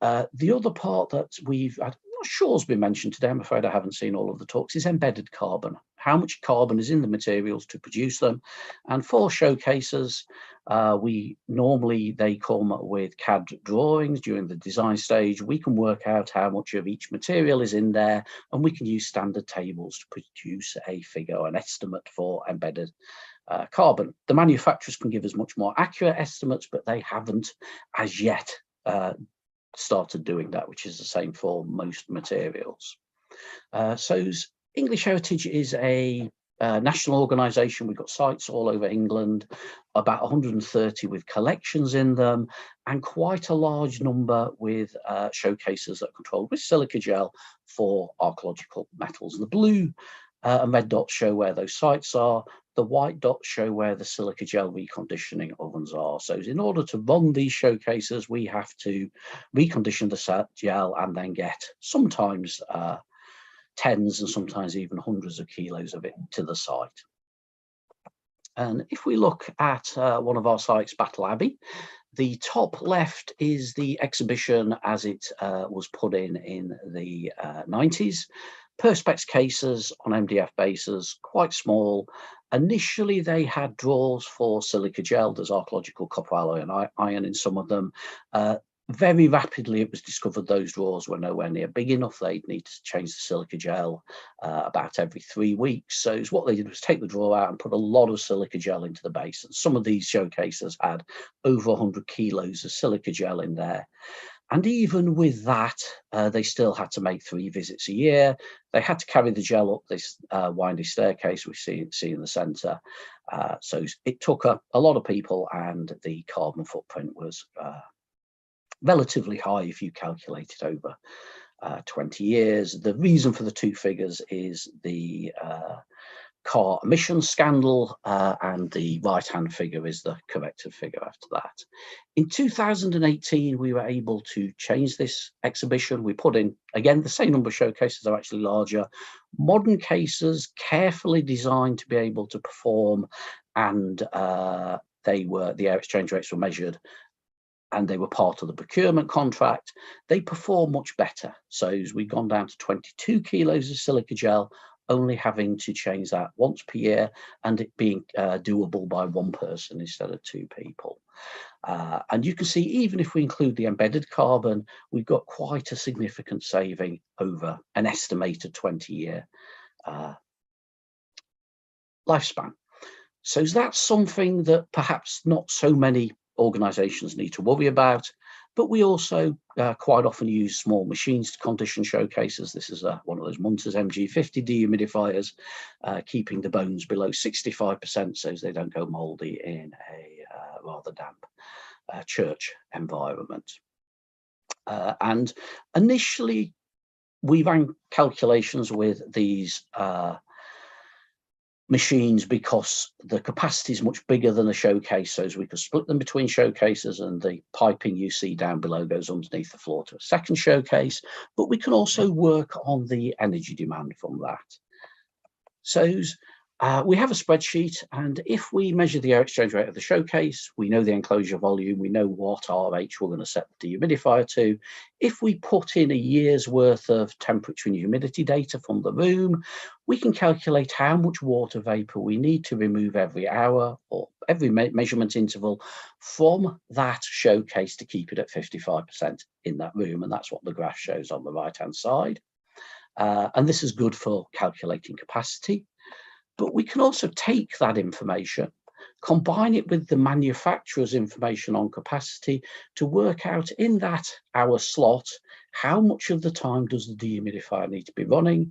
Speaker 11: The other part that I'm not sure has been mentioned today, I'm afraid I haven't seen all of the talks, is embedded carbon. How much carbon is in the materials to produce them? And for showcases, they come with CAD drawings during the design stage. We can work out how much of each material is in there, and we can use standard tables to produce a figure, an estimate for embedded carbon. The manufacturers can give us much more accurate estimates, but they haven't as yet started doing that, which is the same for most materials. So English Heritage is a national organisation. We've got sites all over England, about 130 with collections in them, and quite a large number with showcases that are controlled with silica gel for archaeological metals. The blue and red dots show where those sites are. The white dots show where the silica gel reconditioning ovens are. So in order to run these showcases, we have to recondition the gel and then get sometimes tens and sometimes even hundreds of kilos of it to the site. And if we look at one of our sites, Battle Abbey, the top left is the exhibition as it was put in the 90s. Perspex cases on MDF bases, quite small. Initially, they had drawers for silica gel. There's archaeological copper alloy and iron in some of them. Very rapidly, it was discovered those drawers were nowhere near big enough. They'd need to change the silica gel about every 3 weeks. So what they did was take the drawer out and put a lot of silica gel into the base. And some of these showcases had over 100 kilos of silica gel in there. And even with that, they still had to make 3 visits a year. They had to carry the gel up this windy staircase we see in the centre. So it took a lot of people, and the carbon footprint was relatively high if you calculate it over 20 years. The reason for the 2 figures is the car emissions scandal, and the right-hand figure is the corrected figure after that. In 2018, we were able to change this exhibition. We put in, again, the same number of showcases are actually larger, modern cases carefully designed to be able to perform, and the air exchange rates were measured, and they were part of the procurement contract. They perform much better. So we've gone down to 22 kilos of silica gel, only having to change that once per year, and it being doable by 1 person instead of 2 people. And you can see, even if we include the embedded carbon, we've got quite a significant saving over an estimated 20-year lifespan. So that's something that perhaps not so many organisations need to worry about, but we also quite often use small machines to condition showcases. This is one of those Munters MG50 dehumidifiers, keeping the bones below 65% so they don't go mouldy in a rather damp church environment. And initially, we ran calculations with these machines because the capacity is much bigger than a showcase, so as we could split them between showcases, and the piping you see down below goes underneath the floor to a second showcase, but we can also work on the energy demand from that. So we have a spreadsheet, and if we measure the air exchange rate of the showcase, we know the enclosure volume, we know what RH we're going to set the dehumidifier to. If we put in a year's worth of temperature and humidity data from the room, we can calculate how much water vapor we need to remove every hour or every measurement interval from that showcase to keep it at 55% in that room. And that's what the graph shows on the right-hand side. And this is good for calculating capacity. But we can also take that information combine it with the manufacturer's information on capacity to work out in that hour slot, how much of the time does the dehumidifier need to be running?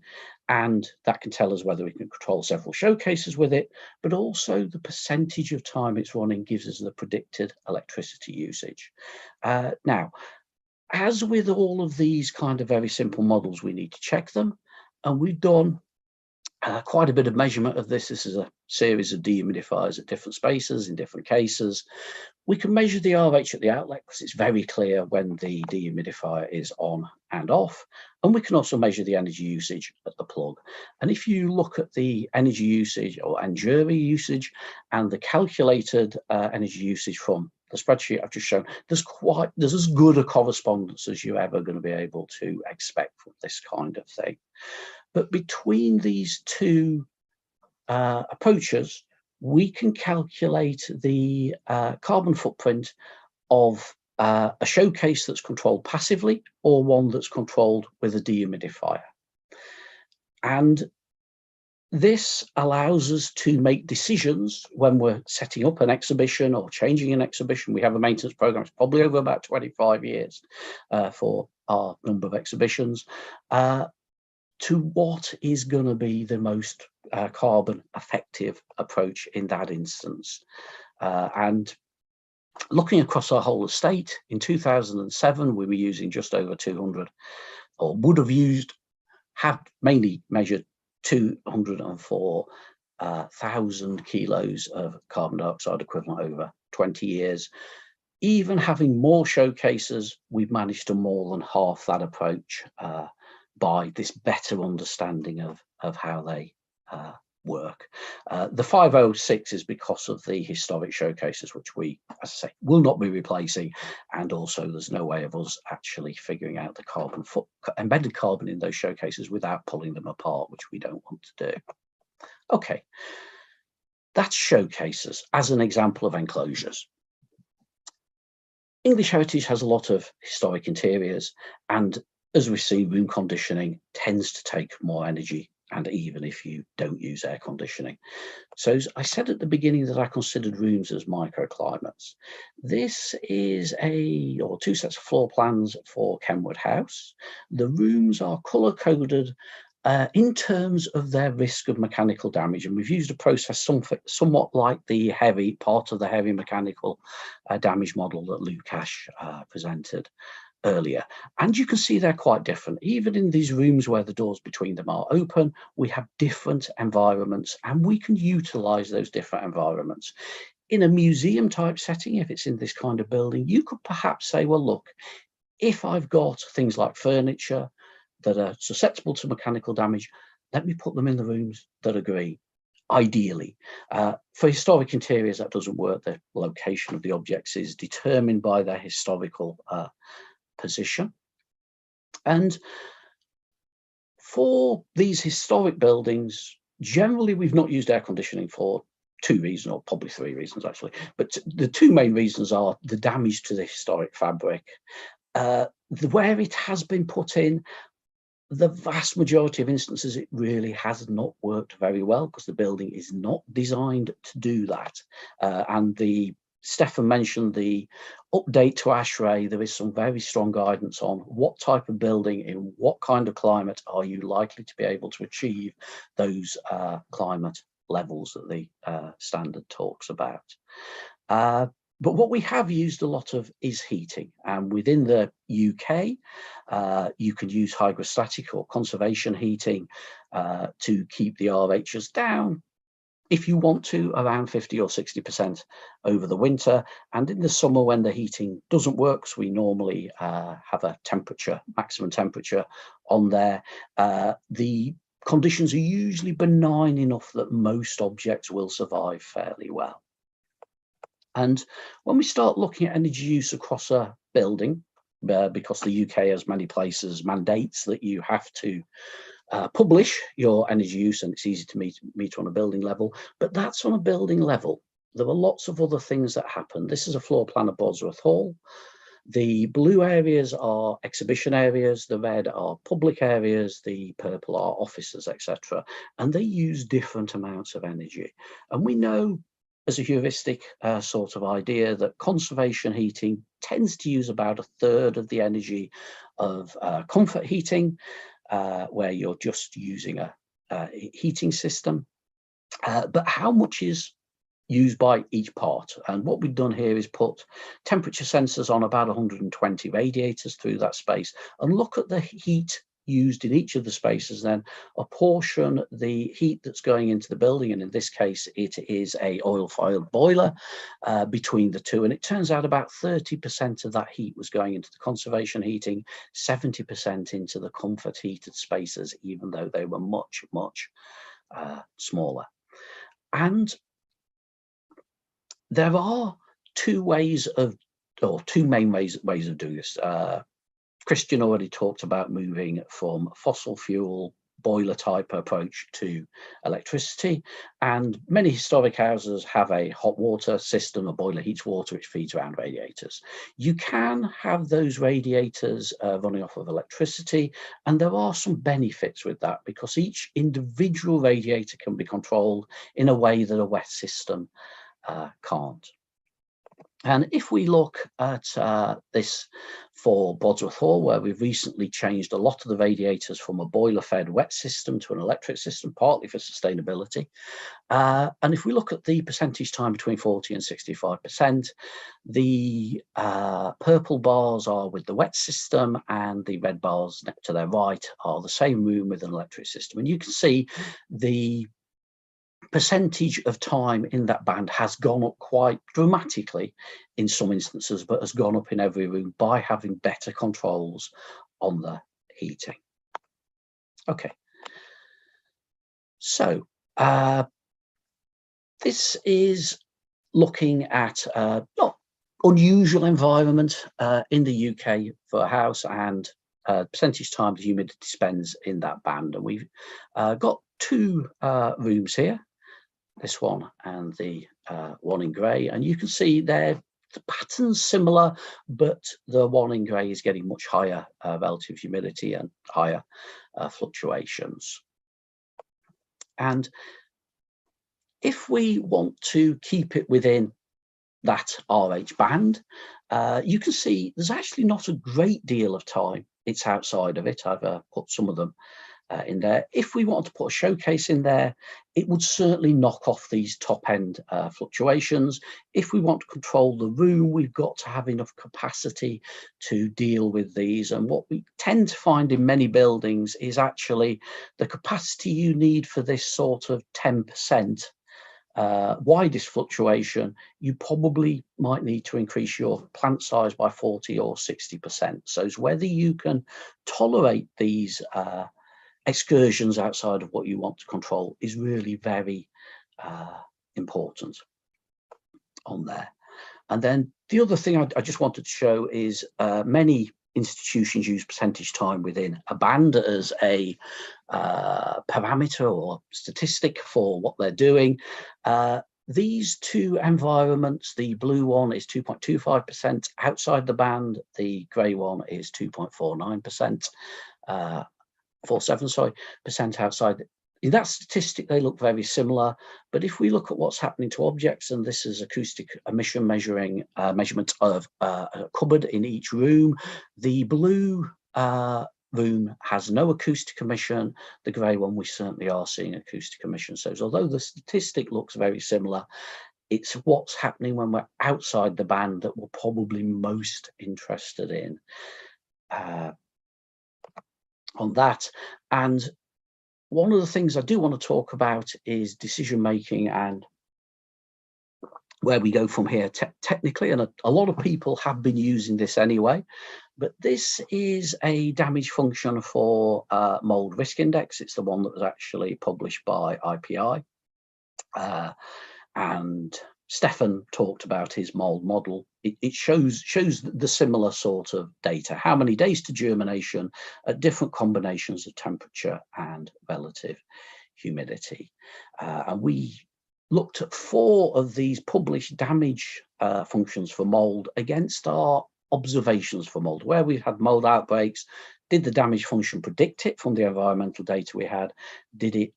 Speaker 11: And that can tell us whether we can control several showcases with it, but also the percentage of time it's running gives us the predicted electricity usage. Now, as with all of these kind of very simple models, we need to check them. And we've done quite a bit of measurement of this. This is a series of dehumidifiers at different spaces in different cases. We can measure the RH at the outlet because it's very clear when the dehumidifier is on and off. And we can also measure the energy usage at the plug. And if you look at the energy usage or jury usage and the calculated energy usage from the spreadsheet I've just shown, there's as good a correspondence as you're ever going to be able to expect from this kind of thing. But between these two approaches, we can calculate the carbon footprint of a showcase that's controlled passively or one that's controlled with a dehumidifier. And this allows us to make decisions when we're setting up an exhibition or changing an exhibition. We have a maintenance program, it's probably over about 25 years for our number of exhibitions, to what is going to be the most carbon effective approach in that instance. And looking across our whole estate, in 2007, we were using just over 200, or would have mainly measured 204,000 kilos of carbon dioxide equivalent over 20 years. Even having more showcases, we've managed to more than half that approach by this better understanding of how they work. The 506 is because of the historic showcases, which we, as I say, will not be replacing, and also there's no way of us actually figuring out the embedded carbon in those showcases without pulling them apart, which we don't want to do. Okay, that's showcases as an example of enclosures. English Heritage has a lot of historic interiors, and as we see, room conditioning tends to take more energy, and even if you don't use air conditioning. So as I said at the beginning that I considered rooms as microclimates. This is two sets of floor plans for Kenwood House. The rooms are color-coded in terms of their risk of mechanical damage, and we've used a process somewhat like the part of the heavy mechanical damage model that Lukasz presented earlier. And you can see they're quite different. Even in these rooms where the doors between them are open, we have different environments, and we can utilize those different environments. In a museum type setting, if it's in this kind of building, you could perhaps say, well, look, if I've got things like furniture that are susceptible to mechanical damage, let me put them in the rooms that are green. Ideally, for historic interiors, that doesn't work. The location of the objects is determined by their historical position. And for these historic buildings, generally we've not used air conditioning for two reasons, or probably three reasons actually, but the two main reasons are the damage to the historic fabric. Where it has been put in, the vast majority of instances, it really has not worked very well because the building is not designed to do that. And Stefan mentioned the update to ASHRAE. There is some very strong guidance on what type of building in what kind of climate are you likely to be able to achieve those climate levels that the standard talks about. But what we have used a lot of is heating, and within the UK, you can use hygrostatic or conservation heating to keep the RHs down, if you want to, around 50 or 60% over the winter. And in the summer, when the heating doesn't work, because we normally have a maximum temperature on there, the conditions are usually benign enough that most objects will survive fairly well. And when we start looking at energy use across a building, because the UK, as many places, mandates that you have to publish your energy use, and it's easy to meet on a building level, but that's on a building level. There are lots of other things that happen. This is a floor plan of Bosworth Hall. The blue areas are exhibition areas, the red are public areas, the purple are offices, etc. And they use different amounts of energy. And we know as a heuristic sort of idea that conservation heating tends to use about 1/3 of the energy of comfort heating, where you're just using a heating system. But how much is used by each part? And what we've done here is put temperature sensors on about 120 radiators through that space and look at the heat used in each of the spaces, then apportion the heat that's going into the building, and in this case it is a oil-fired boiler, between the two, and it turns out about 30% of that heat was going into the conservation heating, 70% into the comfort heated spaces, even though they were much smaller. And there are two main ways of doing this. Christian already talked about moving from fossil fuel boiler type approach to electricity, and many historic houses have a hot water system. A boiler heats water which feeds around radiators. You can have those radiators running off of electricity, and there are some benefits with that because each individual radiator can be controlled in a way that a wet system can't. And if we look at this for Bodsworth Hall, where we've recently changed a lot of the radiators from a boiler-fed wet system to an electric system, partly for sustainability. And if we look at the percentage time between 40 and 65%, the purple bars are with the wet system, and the red bars to their right are the same room with an electric system. And you can see the percentage of time in that band has gone up quite dramatically in some instances, but has gone up in every room by having better controls on the heating. Okay, so this is looking at not unusual environment in the UK for a house, and percentage time the humidity spends in that band. And we've got two rooms here, this one and the one in grey, and you can see the pattern's similar, but the one in grey is getting much higher relative humidity and higher fluctuations. And if we want to keep it within that RH band, you can see there's actually not a great deal of time it's outside of it. I've put some of them in there. If we want to put a showcase in there, it would certainly knock off these top end fluctuations. If we want to control the room, we've got to have enough capacity to deal with these. And what we tend to find in many buildings is actually the capacity you need for this sort of 10% widest fluctuation, you probably might need to increase your plant size by 40 or 60%. So it's whether you can tolerate these excursions outside of what you want to control is really very important on there. And then the other thing I just wanted to show is many institutions use percentage time within a band as a parameter or statistic for what they're doing. These two environments, the blue one is 2.25% outside the band, the grey one is 2.49%. 47% outside. In that statistic, they look very similar. But if we look at what's happening to objects, and this is acoustic emission measurement of a cupboard in each room, the blue room has no acoustic emission. The grey one, we certainly are seeing acoustic emission. So although the statistic looks very similar, it's what's happening when we're outside the band that we're probably most interested in. On that. And one of the things I do want to talk about is decision making and where we go from here technically. And a lot of people have been using this anyway, but this is a damage function for mold risk index. It's the one that was actually published by IPI, and Stefan talked about his mold model. It shows the similar sort of data, how many days to germination at different combinations of temperature and relative humidity. And we looked at 4 of these published damage functions for mold against our observations for mold. Where we've had mold outbreaks, did the damage function predict it from the environmental data we had?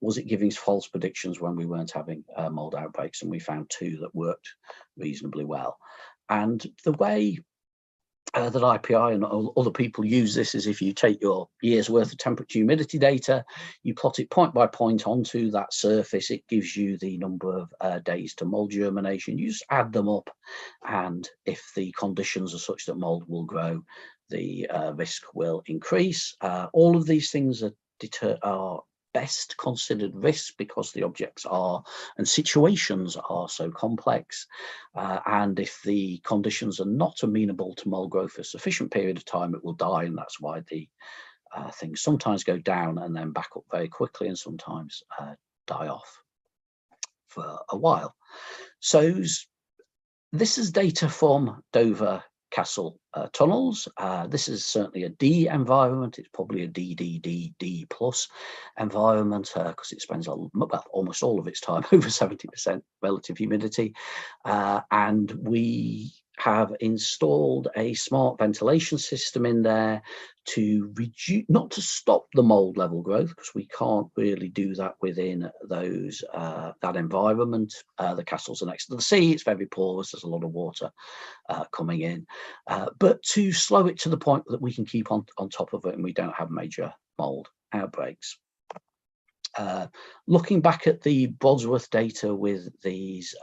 Speaker 11: Was it giving false predictions when we weren't having mold outbreaks? And we found 2 that worked reasonably well. And the way that IPI and other people use this is if you take your year's worth of temperature humidity data, you plot it point by point onto that surface, it gives you the number of days to mold germination. You just add them up, and if the conditions are such that mold will grow, the risk will increase. All of these things are best considered risks because the objects are and situations are so complex, and if the conditions are not amenable to mold growth for a sufficient period of time, it will die, and that's why the things sometimes go down and then back up very quickly, and sometimes die off for a while. So this is data from Dover Castle tunnels. This is certainly a D environment. It's probably a D plus environment because it spends almost all of its time over 70% relative humidity. And we have installed a smart ventilation system in there to reduce, not to stop the mold level growth, because we can't really do that within those that environment. The castles are next to the sea, it's very porous, there's a lot of water coming in, but to slow it to the point that we can keep on top of it and we don't have major mold outbreaks. Looking back at the Brodsworth data with these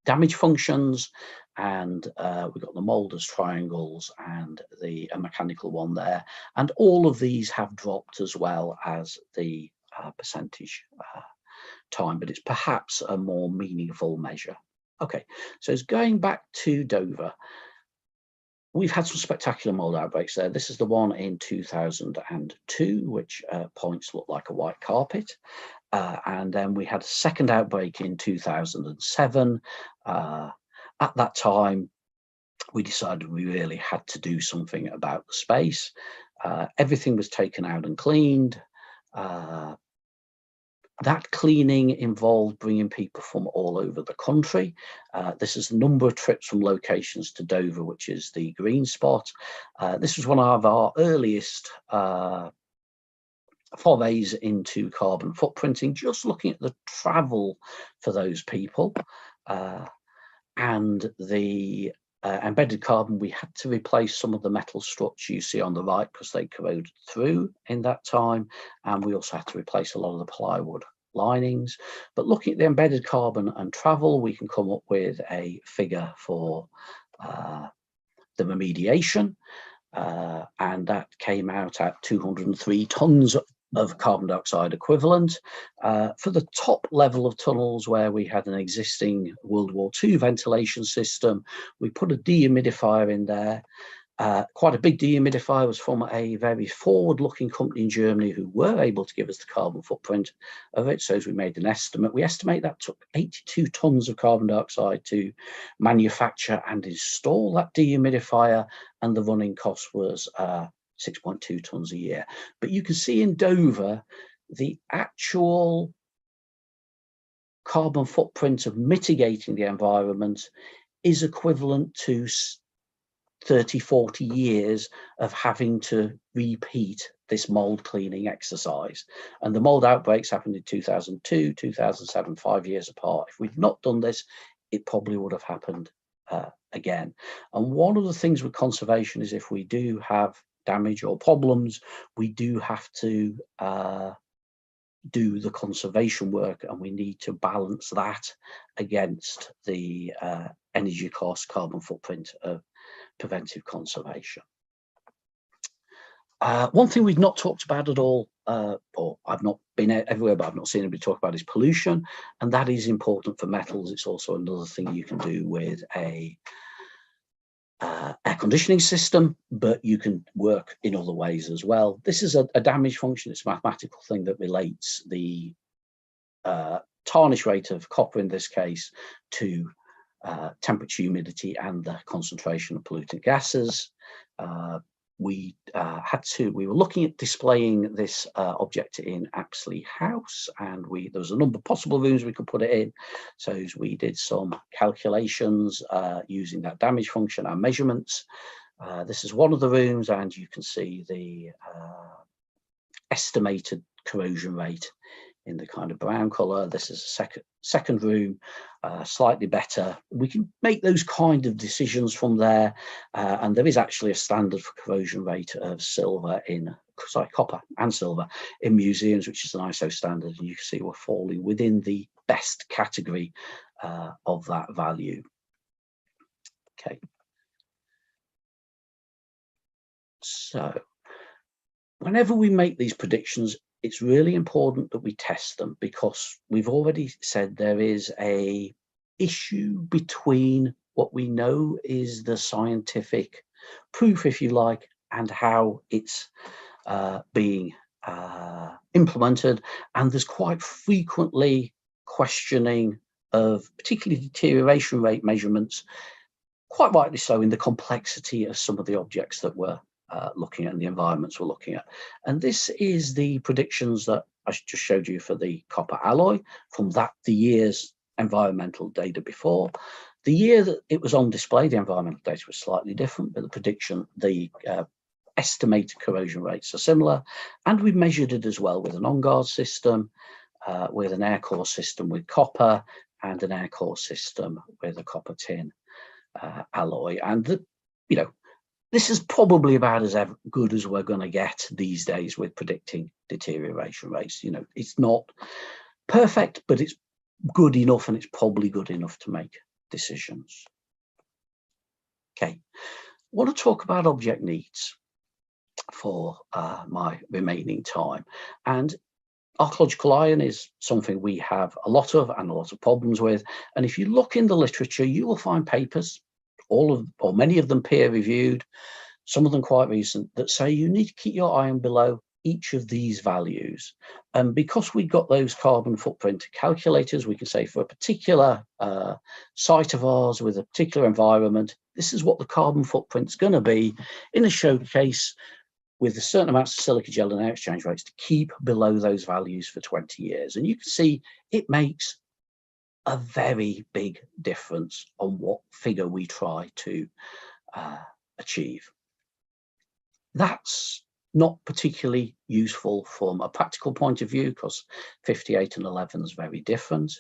Speaker 11: damage functions, and we've got the mold as triangles and a mechanical one there, and all of these have dropped as well as the percentage time, but it's perhaps a more meaningful measure. Okay, so it's going back to Dover. We've had some spectacular mold outbreaks there. This is the one in 2002, which points look like a white carpet. And then we had a second outbreak in 2007. At that time, we decided we really had to do something about the space. Everything was taken out and cleaned. That cleaning involved bringing people from all over the country. This is the number of trips from locations to Dover, which is the green spot. This was one of our earliest forays into carbon footprinting, just looking at the travel for those people. And the embedded carbon, we had to replace some of the metal struts you see on the right because they corroded through in that time. And we also had to replace a lot of the plywood linings. But looking at the embedded carbon and travel, we can come up with a figure for the remediation. And that came out at 203 tons of carbon dioxide equivalent. For the top level of tunnels where we had an existing World War II ventilation system, we put a dehumidifier in there. Quite a big dehumidifier, was from a very forward-looking company in Germany who were able to give us the carbon footprint of it. So as we made an estimate, we estimate that took 82 tons of carbon dioxide to manufacture and install that dehumidifier, and the running cost was 6.2 tons a year. But you can see in Dover, the actual carbon footprint of mitigating the environment is equivalent to 30, 40 years of having to repeat this mold cleaning exercise. And the mold outbreaks happened in 2002, 2007, 5 years apart. If we'd not done this, it probably would have happened again. And one of the things with conservation is if we do have damage or problems, we do have to do the conservation work, and we need to balance that against the energy cost, carbon footprint of preventive conservation. One thing we've not talked about at all, or I've not been everywhere, but I've not seen anybody talk about, is pollution, and that is important for metals. It's also another thing you can do with a air conditioning system, but you can work in other ways as well. This is a damage function. It's a mathematical thing that relates the tarnish rate of copper in this case to temperature, humidity, and the concentration of pollutant gases. We were looking at displaying this object in Apsley House, and there was a number of possible rooms we could put it in. So we did some calculations using that damage function, our measurements. This is one of the rooms, and you can see the estimated corrosion rate in the kind of brown color. This is a second room, slightly better. We can make those kind of decisions from there, and there is actually a standard for corrosion rate of copper and silver in museums, which is an ISO standard, and you can see we're falling within the best category of that value. Okay. So whenever we make these predictions, it's really important that we test them, because we've already said there is a issue between what we know is the scientific proof, if you like, and how it's being implemented. And there's quite frequently questioning of particularly deterioration rate measurements, quite rightly so, in the complexity of some of the objects that we're looking at and the environments we're looking at. And this is the predictions that I just showed you for the copper alloy from the year's environmental data before. The year that it was on display, the environmental data was slightly different, but the prediction, the estimated corrosion rates are similar. And we measured it as well with an on-guard system, with an air core system with copper, and an air core system with a copper tin alloy. And this is probably about as good as we're going to get these days with predicting deterioration rates. It's not perfect, but it's good enough, and it's probably good enough to make decisions. Okay, I want to talk about object needs for my remaining time. And archaeological iron is something we have a lot of and a lot of problems with. And if you look in the literature, you will find papers, or many of them peer-reviewed, some of them quite recent, that say you need to keep your iron below each of these values. And because we got those carbon footprint calculators, we can say for a particular site of ours with a particular environment, this is what the carbon footprint's going to be in a showcase with a certain amounts of silica gel and air exchange rates to keep below those values for 20 years. And you can see it makes a very big difference on what figure we try to achieve. That's not particularly useful from a practical point of view, because 58 and 11 is very different.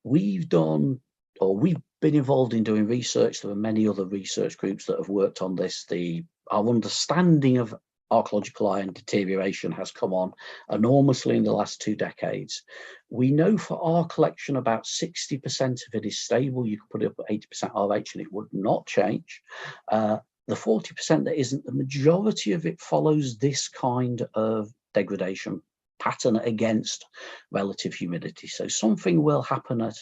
Speaker 11: We've been involved in doing research. There are many other research groups that have worked on this. Our understanding of archaeological iron deterioration has come on enormously in the last 2 decades. We know for our collection about 60% of it is stable. You can put it up at 80% RH and it would not change. The 40% that isn't, the majority of it follows this kind of degradation pattern against relative humidity. So something will happen at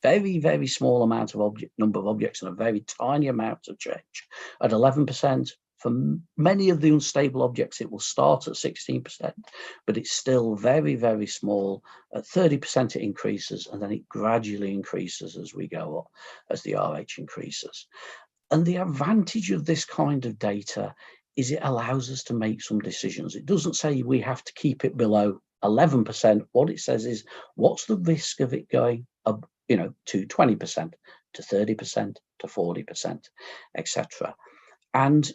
Speaker 11: very, very small amount of number of objects and a very tiny amount of change. At 11%, for many of the unstable objects, it will start at 16%, but it's still very, very small. At 30%, it increases, and then it gradually increases as we go up, as the RH increases. And the advantage of this kind of data is it allows us to make some decisions. It doesn't say we have to keep it below 11%. What it says is, what's the risk of it going up, to 20%, to 30%, to 40%, etc. And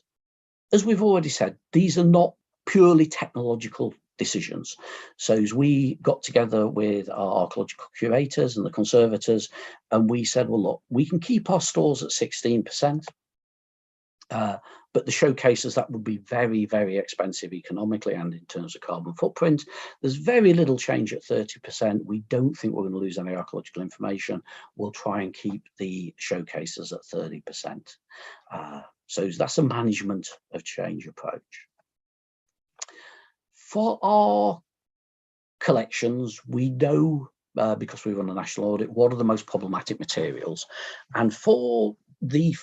Speaker 11: as we've already said, these are not purely technological decisions. So as we got together with our archaeological curators and the conservators, and we said, well, look, we can keep our stores at 16%, but the showcases, that would be very, very expensive economically and in terms of carbon footprint. There's very little change at 30%. We don't think we're going to lose any archaeological information. We'll try and keep the showcases at 30%. So that's a management of change approach. For our collections, we know, because we run a national audit, what are the most problematic materials. And for the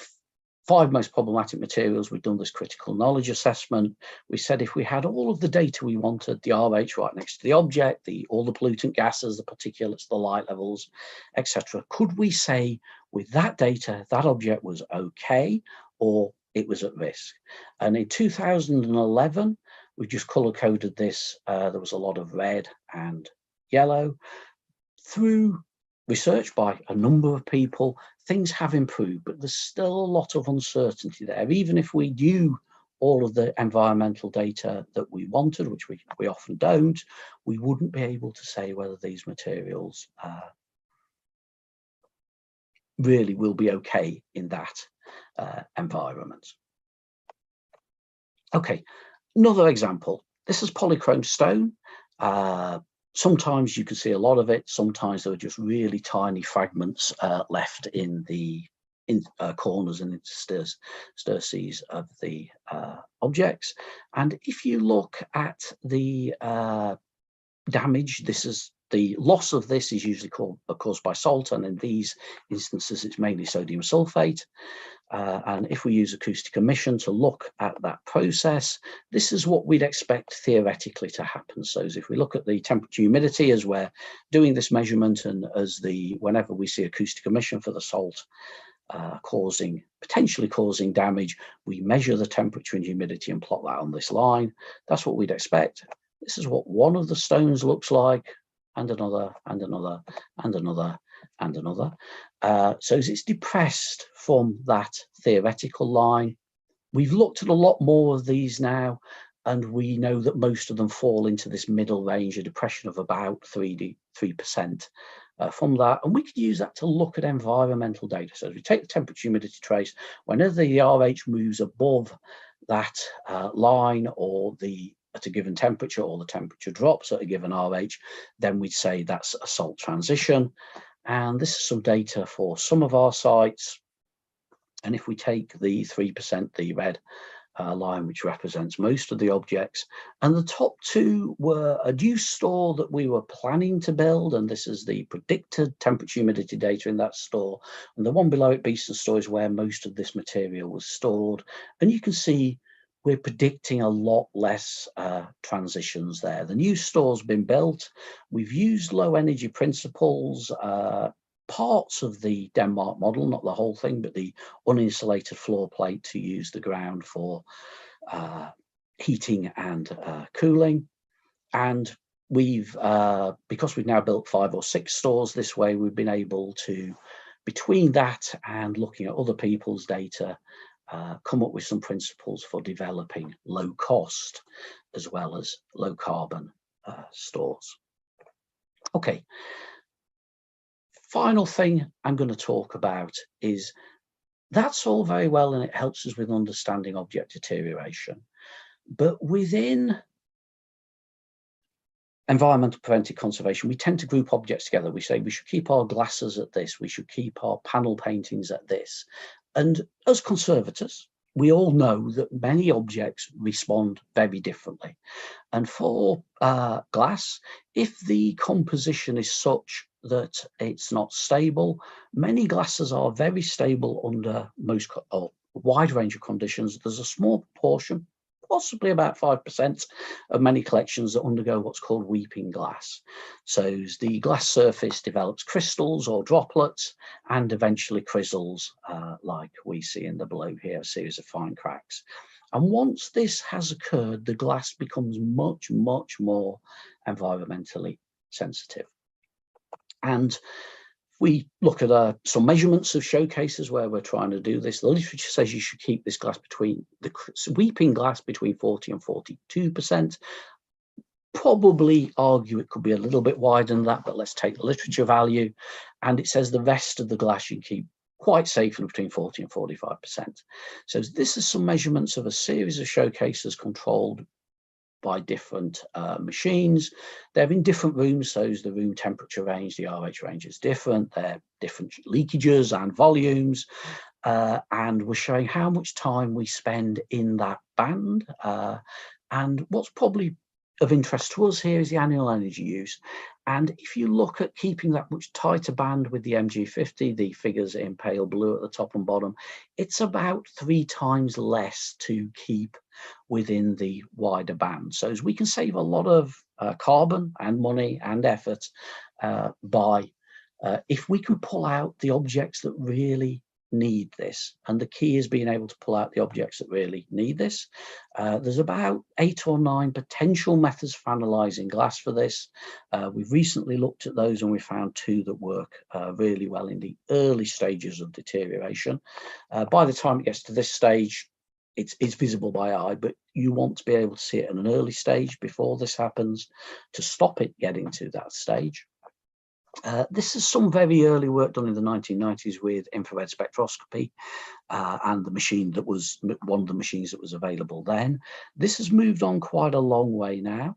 Speaker 11: 5 most problematic materials, we've done this critical knowledge assessment. We said if we had all of the data we wanted, the RH right next to the object, all the pollutant gases, the particulates, the light levels, etc., could we say with that data, that object was okay or it was at risk? And in 2011, we just color coded this. There was a lot of red and yellow. Through research by a number of people, things have improved, but there's still a lot of uncertainty there. Even if we knew all of the environmental data that we wanted, which we often don't, we wouldn't be able to say whether these materials really will be okay in that environment. Okay, another example. This is polychrome stone. Sometimes you can see a lot of it. Sometimes there are just really tiny fragments left in the corners and interstices of the objects. And if you look at the damage, this is the loss of this is usually caused by salt, and in these instances it's mainly sodium sulfate. And if we use acoustic emission to look at that process, this is what we'd expect theoretically to happen. So as if we look at the temperature humidity as we're doing this measurement, and as whenever we see acoustic emission for the salt potentially causing damage, we measure the temperature and humidity and plot that on this line. That's what we'd expect. This is what one of the stones looks like, and another, and another, and another, and another. So as it's depressed from that theoretical line, we've looked at a lot more of these now, and we know that most of them fall into this middle range, a depression of about 3% from that. And we could use that to look at environmental data. So as we take the temperature humidity trace, whenever the RH moves above that line, or at a given temperature, or the temperature drops at a given RH, then we'd say that's a salt transition. And this is some data for some of our sites. And if we take the 3%, the red line, which represents most of the objects, and the top two were a new store that we were planning to build, and this is the predicted temperature humidity data in that store, and the one below it, Beeston Store, is where most of this material was stored. And you can see we're predicting a lot less transitions there. The new store's been built. We've used low energy principles, parts of the Denmark model, not the whole thing, but the uninsulated floor plate to use the ground for heating and cooling. And because we've now built 5 or 6 stores this way, we've been able to, between that and looking at other people's data, come up with some principles for developing low cost as well as low carbon stores. Okay. Final thing I'm going to talk about is that's all very well, and it helps us with understanding object deterioration. But within environmental preventive conservation, we tend to group objects together. We say we should keep our glasses at this, we should keep our panel paintings at this. And as conservators, we all know that many objects respond very differently. And for glass, if the composition is such that it's not stable, many glasses are very stable under most or wide range of conditions. There's a small proportion, possibly about 5% of many collections, that undergo what's called weeping glass. So the glass surface develops crystals or droplets and eventually crystals, like we see in the below here, a series of fine cracks. And once this has occurred, the glass becomes much, much more environmentally sensitive. And we look at some measurements of showcases where we're trying to do this. The literature says you should keep this glass between the weeping glass between 40 and 42%. Probably argue it could be a little bit wider than that, but let's take the literature value. And it says the rest of the glass you can keep quite safely between 40 and 45%. So this is some measurements of a series of showcases controlled by different machines. They're in different rooms, so the room temperature range, the RH range is different. They're different leakages and volumes, and we're showing how much time we spend in that band. And what's probably of interest to us here is the annual energy use. And if you look at keeping that much tighter band with the MG50, the figures in pale blue at the top and bottom, it's about 3 times less to keep within the wider band. So as we can save a lot of carbon and money and effort by if we can pull out the objects that really need this, and the key is being able to pull out the objects that really need this. There's about 8 or 9 potential methods for analysing glass for this. We've recently looked at those and we found 2 that work really well in the early stages of deterioration. By the time it gets to this stage, it's visible by eye, but you want to be able to see it in an early stage before this happens to stop it getting to that stage. This is some very early work done in the 1990s with infrared spectroscopy and the machine that was one of the machines that was available then. This has moved on quite a long way now.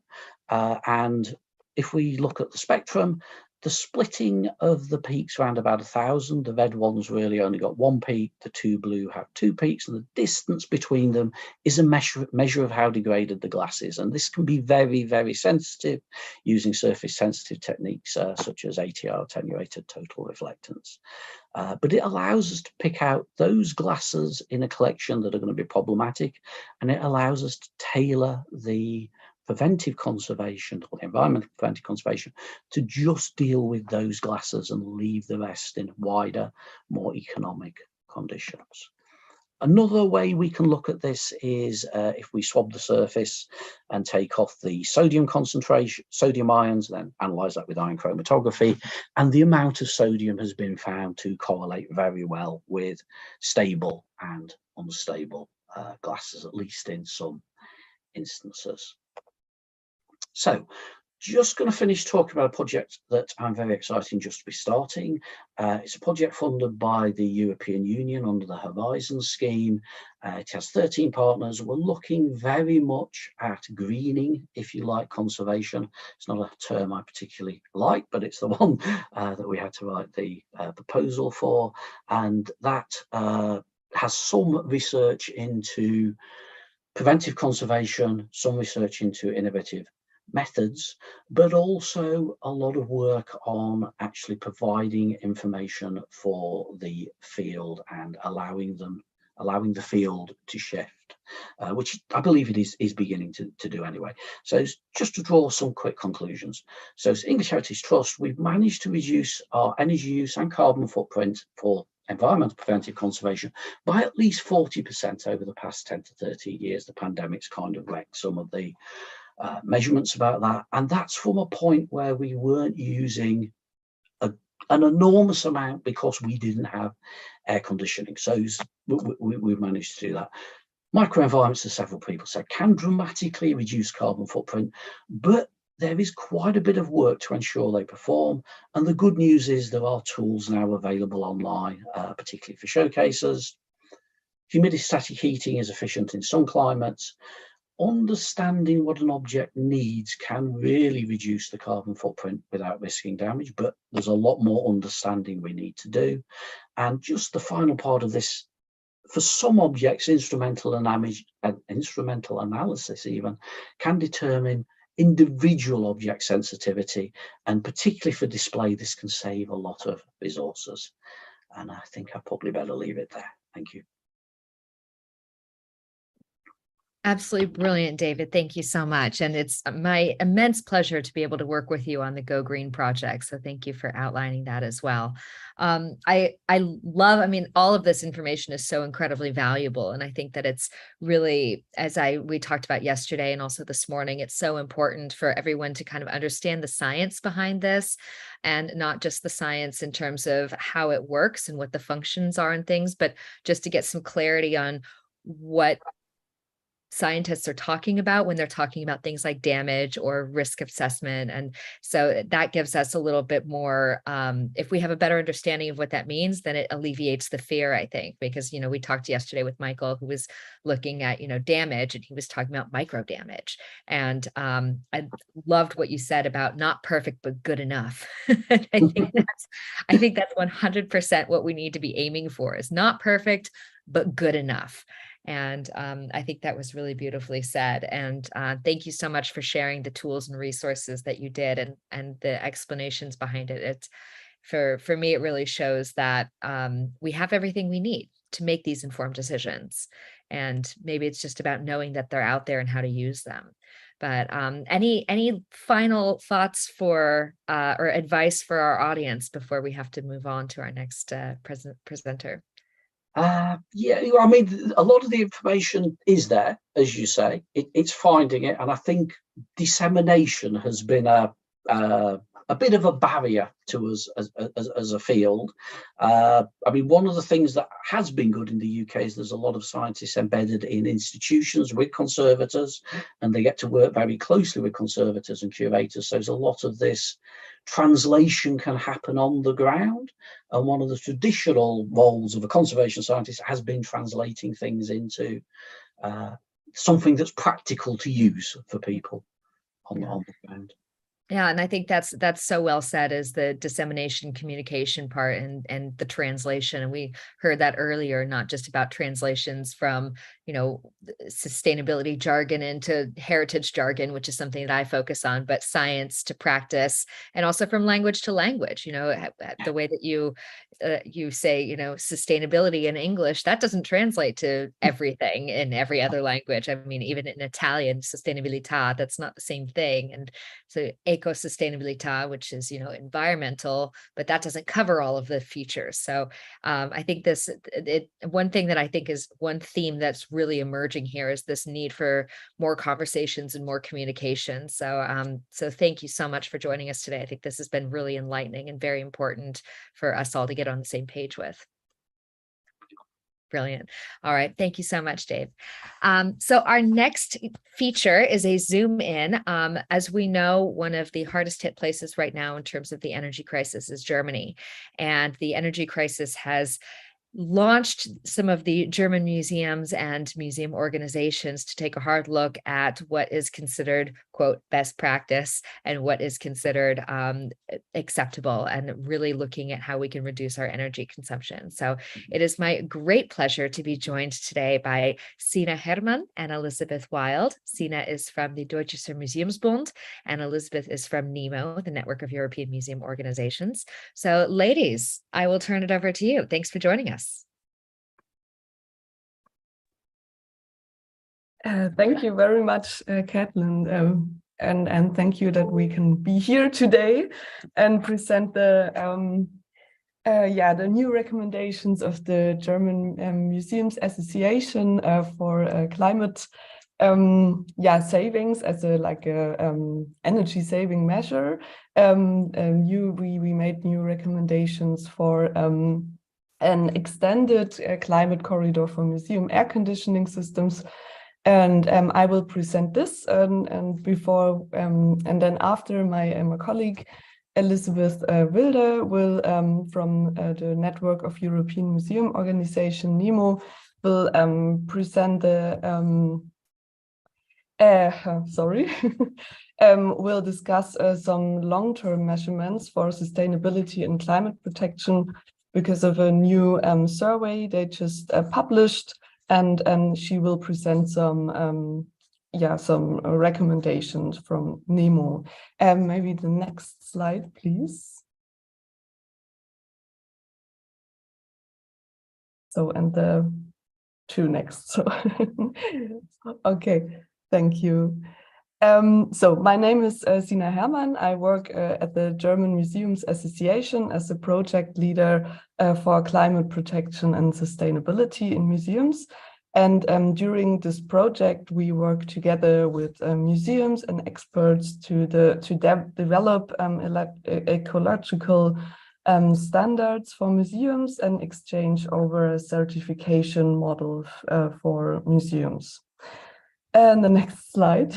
Speaker 11: And if we look at the spectrum, the splitting of the peaks around about 1,000, the red ones really only got 1 peak, the 2 blue have 2 peaks, and the distance between them is a measure of how degraded the glass is. And this can be very, very sensitive using surface sensitive techniques such as ATR, attenuated total reflectance. But it allows us to pick out those glasses in a collection that are going to be problematic, and it allows us to tailor the preventive conservation or the environmental preventive conservation to just deal with those glasses and leave the rest in wider, more economic conditions. Another way we can look at this is if we swab the surface and take off the sodium concentration, sodium ions, then analyze that with ion chromatography, and the amount of sodium has been found to correlate very well with stable and unstable glasses, at least in some instances. So, just going to finish talking about a project that I'm very excited just to be starting. It's a project funded by the European Union under the Horizon scheme. It has 13 partners. We're looking very much at greening, if you like, conservation. It's not a term I particularly like, but it's the one that we had to write the proposal for. And that has some research into preventive conservation, some research into innovative methods, but also a lot of work on actually providing information for the field and allowing the field to shift, which I believe it is beginning to do anyway. So just to draw some quick conclusions. So as English Heritage Trust, we've managed to reduce our energy use and carbon footprint for environmental preventive conservation by at least 40% over the past 10 to 30 years. The pandemic's kind of wrecked some of the measurements about that, and that's from a point where we weren't using an enormous amount because we didn't have air conditioning. So we've managed to do that. Microenvironments, as several people said, can dramatically reduce carbon footprint, but there is quite a bit of work to ensure they perform. And the good news is there are tools now available online, particularly for showcases. Humidistatic heating is efficient in some climates. Understanding what an object needs can really reduce the carbon footprint without risking damage, but there's a lot more understanding we need to do. And just the final part of this, for some objects, instrumental analysis even can determine individual object sensitivity, and particularly for display, this can save a lot of resources. And I think I probably better leave it there. Thank you.
Speaker 1: Absolutely brilliant, David. Thank you so much. And it's my immense pleasure to be able to work with you on the Go Green project. So thank you for outlining that as well. I mean, all of this information is so incredibly valuable. And I think that it's really, as we talked about yesterday and also this morning, it's so important for everyone to kind of understand the science behind this, and not just the science in terms of how it works and what the functions are and things, but just to get some clarity on what scientists are talking about when they're talking about things like damage or risk assessment. And so that gives us a little bit more, if we have a better understanding of what that means, then it alleviates the fear, I think, because, we talked yesterday with Michael, who was looking at, damage, and he was talking about micro damage. And I loved what you said about not perfect, but good enough. I think that's 100% what we need to be aiming for, is not perfect, but good enough. And I think that was really beautifully said. And thank you so much for sharing the tools and resources that you did, and the explanations behind it. It's for me, it really shows that we have everything we need to make these informed decisions. And maybe it's just about knowing that they're out there and how to use them. But any final thoughts for or advice for our audience before we have to move on to our next presenter?
Speaker 11: Yeah, I mean, a lot of the information is there, as you say. It's finding it, and I think dissemination has been a bit of a barrier to us as a field. I mean, one of the things that has been good in the UK is there's a lot of scientists embedded in institutions with conservators, and they get to work very closely with conservators and curators. So there's a lot of this translation can happen on the ground. And one of the traditional roles of a conservation scientist has been translating things into something that's practical to use for people on the ground.
Speaker 1: Yeah, and I think that's so well said, is the dissemination communication part and the translation. And we heard that earlier, not just about translations from, sustainability jargon into heritage jargon, which is something that I focus on, but science to practice, and also from language to language. The way that you say, sustainability in English, that doesn't translate to everything in every other language. I mean, even in Italian, sostenibilità, that's not the same thing. And so eco-sustainabilità, which is, environmental, but that doesn't cover all of the features. So I think one thing that I think is one theme that's really emerging here is this need for more conversations and more communication. So thank you so much for joining us today. I think this has been really enlightening and very important for us all to get on the same page with. Brilliant. All right. Thank you so much, Dave. So our next feature is a zoom in. As we know, one of the hardest hit places right now in terms of the energy crisis is Germany. And the energy crisis has launched some of the German museums and museum organizations to take a hard look at what is considered, quote, best practice and what is considered acceptable, and really looking at how we can reduce our energy consumption. So it is my great pleasure to be joined today by Sina Herrmann and Elizabeth Wild. Sina is from the Deutsches Museumsbund and Elizabeth is from NEMO, the Network of European Museum Organizations. So ladies, I will turn it over to you. Thanks for joining us.
Speaker 12: Thank you very much, Caitlin, and thank you that we can be here today and present the new recommendations of the German Museums Association for climate savings as a energy saving measure. We made new recommendations for an extended climate corridor for museum air conditioning systems. And I will present this, and then after my colleague Elizabeth Wilder will from the Network of European Museum Organization NEMO will present the we'll discuss some long-term measurements for sustainability and climate protection because of a new survey they just published. And she will present some recommendations from NEMO. Maybe the next slide, please. So, and the two next. So, okay, thank you. So my name is Sina Herrmann. I work at the German Museums Association as a project leader for climate protection and sustainability in museums. And during this project, we work together with museums and experts to develop ecological standards for museums and exchange over a certification model for museums. And the next slide.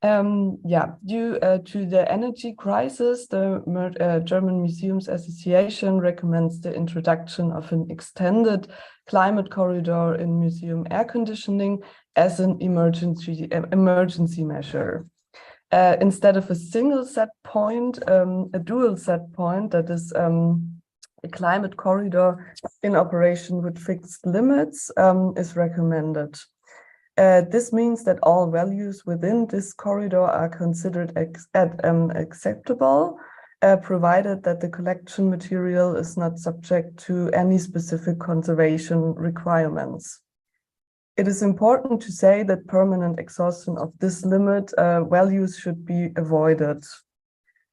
Speaker 12: Due to the energy crisis, the German Museums Association recommends the introduction of an extended climate corridor in museum air conditioning as an emergency measure. Instead of a single set point, a dual set point, that is a climate corridor in operation with fixed limits, is recommended. This means that all values within this corridor are considered acceptable, provided that the collection material is not subject to any specific conservation requirements. It is important to say that permanent exhaustion of this limit values should be avoided.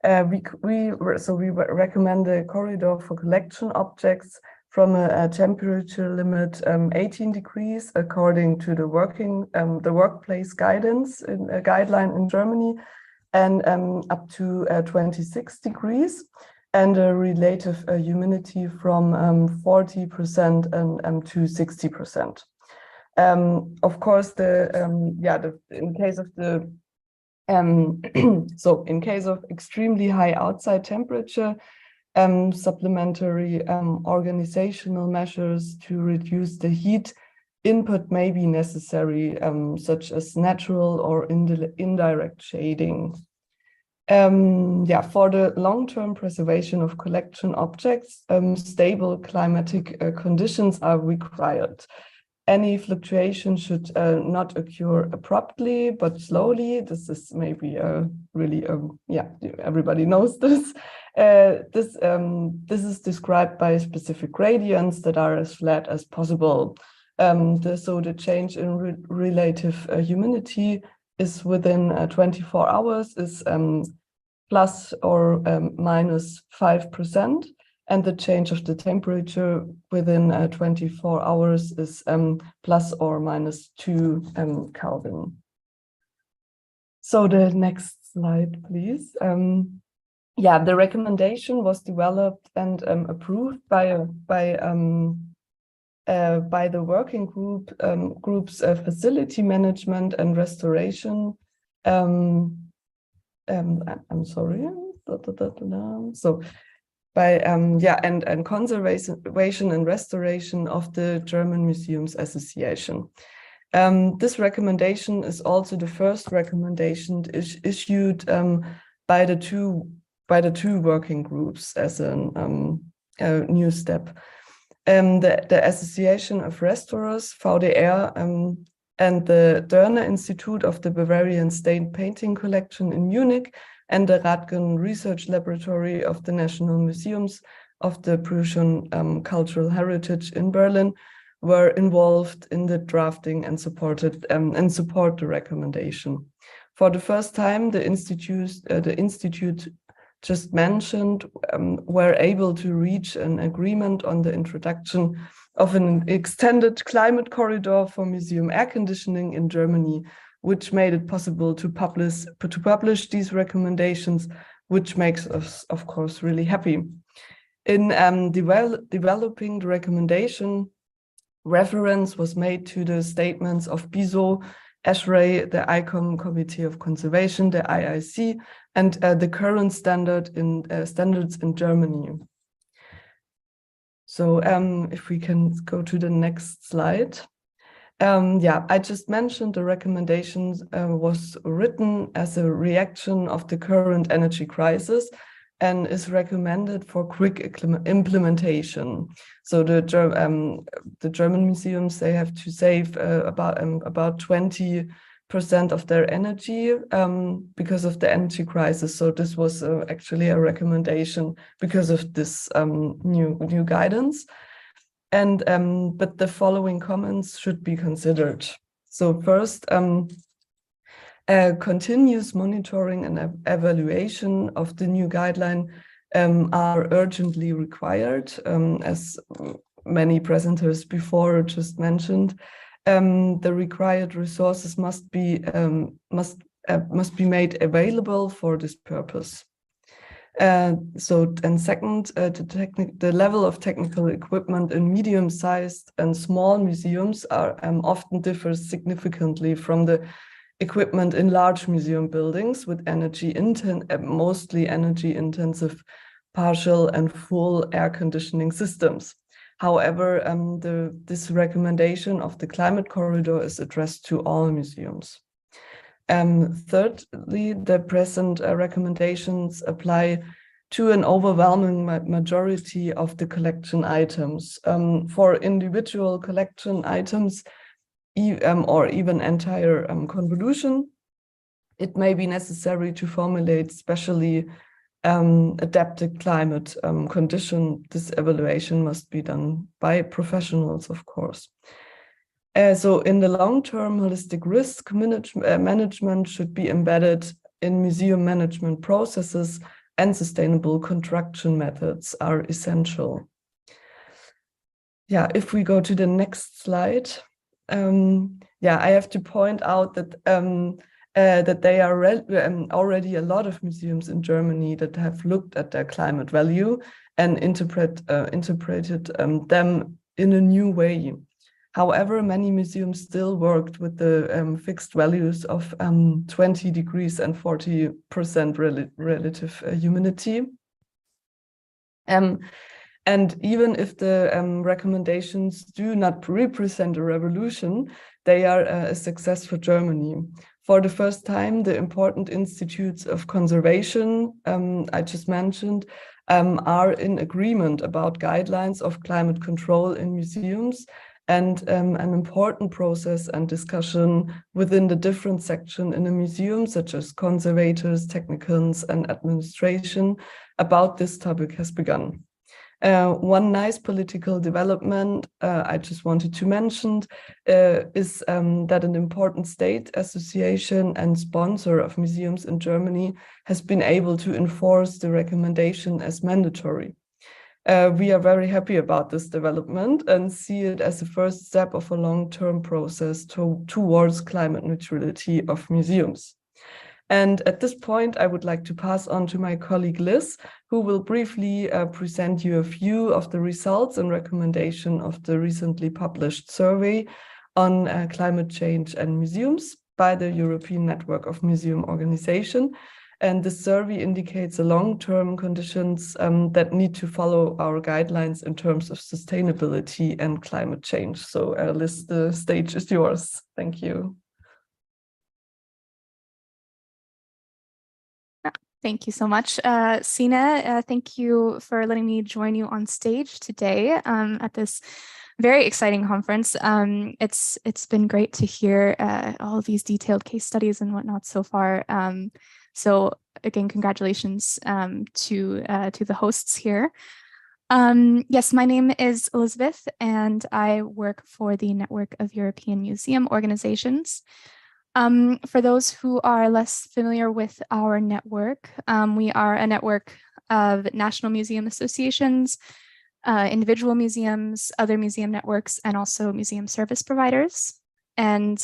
Speaker 12: We recommend a corridor for collection objects from a temperature limit 18 degrees according to the workplace guidance guideline in Germany, and up to 26 degrees, and a relative humidity from 40% and to 60%. Of course, in case of the so in case of extremely high outside temperature, supplementary organizational measures to reduce the heat input may be necessary, such as natural or indirect shading. For the long-term preservation of collection objects, stable climatic conditions are required. Any fluctuation should not occur abruptly, but slowly. This is maybe really, everybody knows this. This is described by specific gradients that are as flat as possible. So the change in relative humidity is within 24 hours is plus or minus 5%. And the change of the temperature within 24 hours is plus or minus 2 Kelvin. So the next slide, please. The recommendation was developed and approved by the working group's facility management and restoration. I'm sorry. So by and conservation and restoration of the German Museums Association. This recommendation is also the first recommendation issued by the two working groups as a new step. The Association of Restorers, VDR, and the Dörner Institute of the Bavarian State Painting Collection in Munich, and the Radgen Research Laboratory of the National Museums of the Prussian Cultural Heritage in Berlin were involved in the drafting and support the recommendation. For the first time, the institute just mentioned were able to reach an agreement on the introduction of an extended climate corridor for museum air conditioning in Germany, which made it possible to publish these recommendations, which makes us, of course, really happy. In developing the recommendation, reference was made to the statements of BIZOT, ASHRAE, the ICOM Committee of Conservation, the IIC, and the current standards in Germany. So if we can go to the next slide. I just mentioned the recommendations was written as a reaction of the current energy crisis and is recommended for quick implementation. So the German museums, they have to save about 20% of their energy because of the energy crisis. So this was actually a recommendation because of this new guidance. And but the following comments should be considered. So first, continuous monitoring and evaluation of the new guideline are urgently required, as many presenters before just mentioned. The required resources must be made available for this purpose. And second, the level of technical equipment in medium-sized and small museums often differs significantly from the equipment in large museum buildings with mostly energy-intensive partial and full air conditioning systems. However, this recommendation of the climate corridor is addressed to all museums. Thirdly, the present recommendations apply to an overwhelming majority of the collection items. For individual collection items, or even entire convolution, it may be necessary to formulate specially adapted climate condition. This evaluation must be done by professionals, of course. So in the long term, holistic risk management should be embedded in museum management processes, and sustainable construction methods are essential. yeah, if we go to the next slide, yeah, I have to point out that that there are already a lot of museums in Germany that have looked at their climate value and interpreted them in a new way. However, many museums still worked with the fixed values of 20 degrees and 40% relative humidity. And even if the recommendations do not represent a revolution, they are a success for Germany. For the first time, the important institutes of conservation I just mentioned are in agreement about guidelines of climate control in museums, and an important process and discussion within the different sections in a museum, such as conservators, technicians, and administration, about this topic has begun. One nice political development I just wanted to mention is that an important state association and sponsor of museums in Germany has been able to enforce the recommendation as mandatory. We are very happy about this development and see it as a first step of a long-term process towards climate neutrality of museums. And at this point, I would like to pass on to my colleague Liz, who will briefly present you a few of the results and recommendation of the recently published survey on climate change and museums by the European Network of Museum Organization. And the survey indicates the long-term conditions that need to follow our guidelines in terms of sustainability and climate change. So Liz, the stage is yours. Thank you.
Speaker 13: Thank you so much, Sina. Thank you for letting me join you on stage today at this very exciting conference. It's been great to hear all of these detailed case studies and whatnot so far. So again, congratulations to the hosts here. Yes, my name is Elizabeth, and I work for the Network of European Museum Organizations. For those who are less familiar with our network, we are a network of national museum associations, individual museums, other museum networks, and also museum service providers. And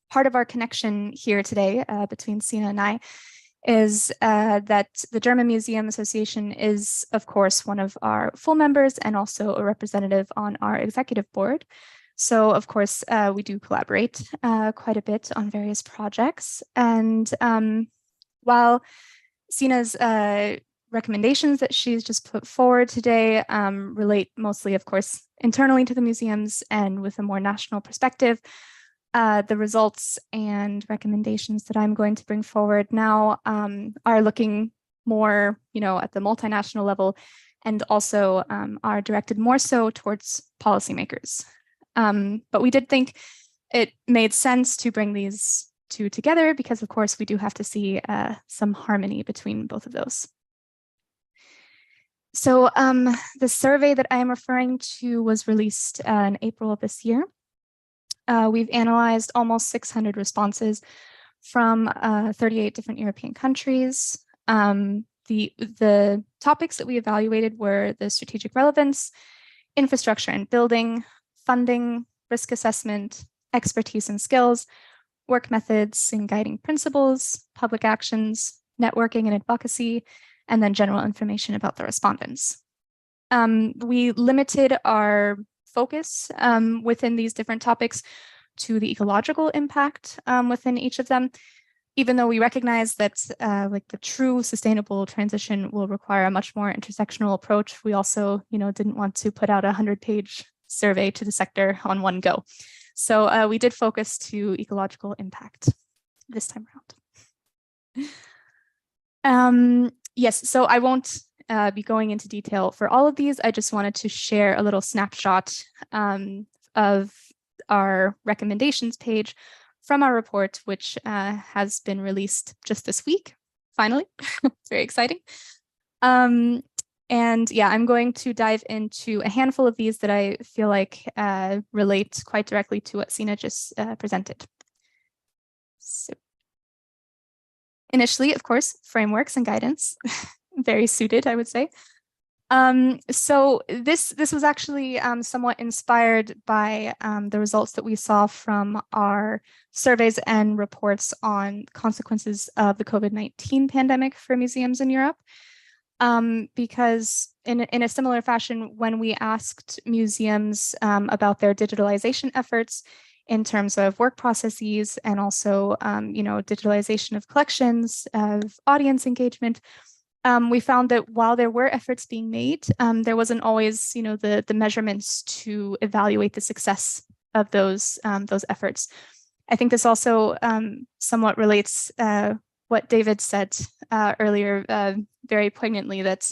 Speaker 13: part of our connection here today between Sina and I is that the German Museum Association is, of course, one of our full members and also a representative on our executive board. So, of course, we do collaborate quite a bit on various projects. And while Sina's recommendations that she's just put forward today relate mostly, of course, internally to the museums and with a more national perspective, the results and recommendations that I'm going to bring forward now are looking more, at the multinational level, and also are directed more so towards policymakers. But we did think it made sense to bring these two together because, of course, we do have to see some harmony between both of those. So the survey that I am referring to was released in April of this year. We've analyzed almost 600 responses from 38 different European countries. The topics that we evaluated were the strategic relevance, infrastructure and building, funding, risk assessment, expertise and skills, work methods and guiding principles, public actions, networking and advocacy, and then general information about the respondents. We limited our focus within these different topics to the ecological impact within each of them, even though we recognize that the true sustainable transition will require a much more intersectional approach. We also, didn't want to put out a 100-page survey to the sector on one go. So we did focus to ecological impact this time around. Yes, so I won't be going into detail for all of these. I just wanted to share a little snapshot of our recommendations page from our report, which has been released just this week, finally. It's very exciting. And yeah, I'm going to dive into a handful of these that I feel like relate quite directly to what Sina just presented. So initially, of course, frameworks and guidance, very suited, I would say. So this was actually somewhat inspired by the results that we saw from our surveys and reports on consequences of the COVID-19 pandemic for museums in Europe. Because in a similar fashion, when we asked museums about their digitalization efforts in terms of work processes and also digitalization of collections, of audience engagement, we found that while there were efforts being made, there wasn't always, the measurements to evaluate the success of those efforts. I think this also somewhat relates what David said earlier very poignantly, that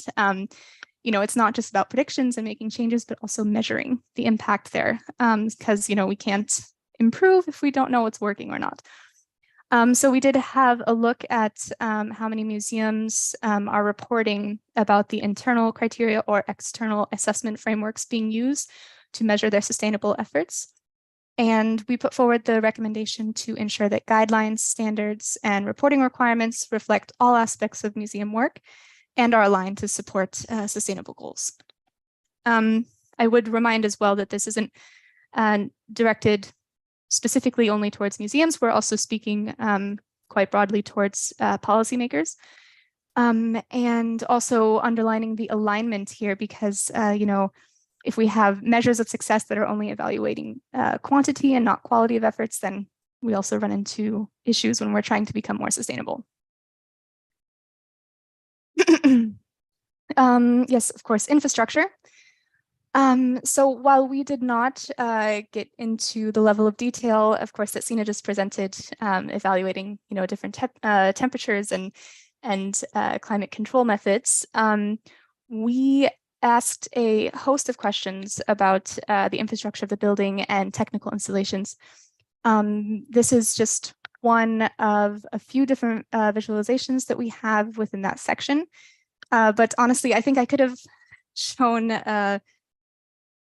Speaker 13: it's not just about predictions and making changes, but also measuring the impact there, because we can't improve if we don't know what's working or not. So we did have a look at how many museums are reporting about the internal criteria or external assessment frameworks being used to measure their sustainable efforts. And we put forward the recommendation to ensure that guidelines, standards, and reporting requirements reflect all aspects of museum work and are aligned to support sustainable goals. I would remind as well that this isn't directed specifically only towards museums. We're also speaking quite broadly towards policymakers, and also underlining the alignment here, because if we have measures of success that are only evaluating quantity and not quality of efforts, then we also run into issues when we're trying to become more sustainable. Yes, of course, infrastructure. So while we did not get into the level of detail, of course, that Sina just presented, evaluating different temperatures and climate control methods, we asked a host of questions about the infrastructure of the building and technical installations. This is just one of a few different visualizations that we have within that section. But honestly, I think I could have shown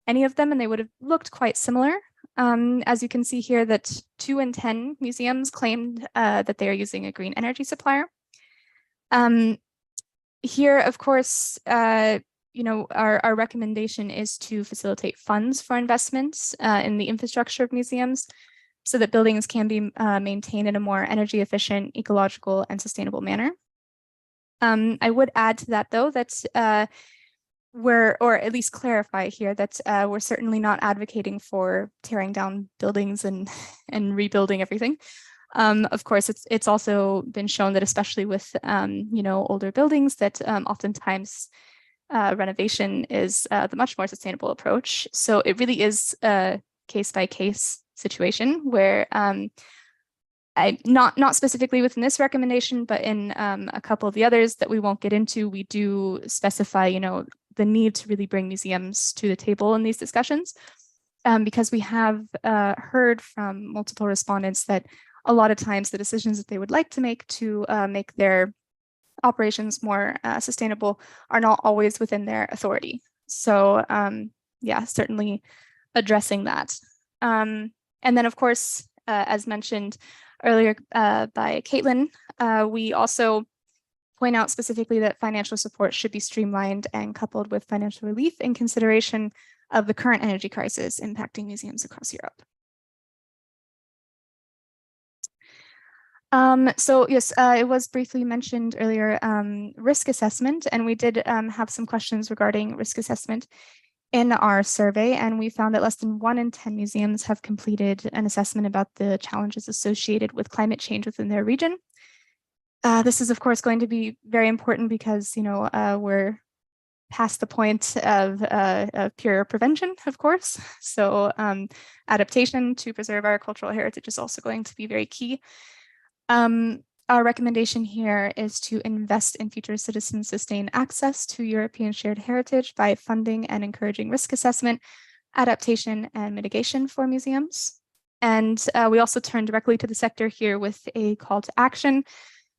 Speaker 13: any of them and they would have looked quite similar. As you can see here, that 2 in 10 museums claimed that they are using a green energy supplier. Here, of course, our recommendation is to facilitate funds for investments in the infrastructure of museums so that buildings can be maintained in a more energy efficient, ecological, and sustainable manner. I would add to that, though, that or at least clarify here that we're certainly not advocating for tearing down buildings and rebuilding everything. Of course, it's also been shown that, especially with older buildings, that oftentimes renovation is the much more sustainable approach. So it really is a case-by-case situation where not specifically within this recommendation, but in a couple of the others that we won't get into, we do specify, the need to really bring museums to the table in these discussions, because we have heard from multiple respondents that a lot of times the decisions that they would like to make their operations more sustainable are not always within their authority. So yeah, certainly addressing that. And then, of course, as mentioned earlier by Caitlin, we also point out specifically that financial support should be streamlined and coupled with financial relief in consideration of the current energy crisis impacting museums across Europe. So yes, it was briefly mentioned earlier, risk assessment, and we did have some questions regarding risk assessment in our survey, and we found that less than 1 in 10 museums have completed an assessment about the challenges associated with climate change within their region. This is, of course, going to be very important because, we're past the point of pure prevention, of course. So adaptation to preserve our cultural heritage is also going to be very key. Our recommendation here is to invest in future citizen sustained access to European shared heritage by funding and encouraging risk assessment, adaptation, and mitigation for museums. And we also turn directly to the sector here with a call to action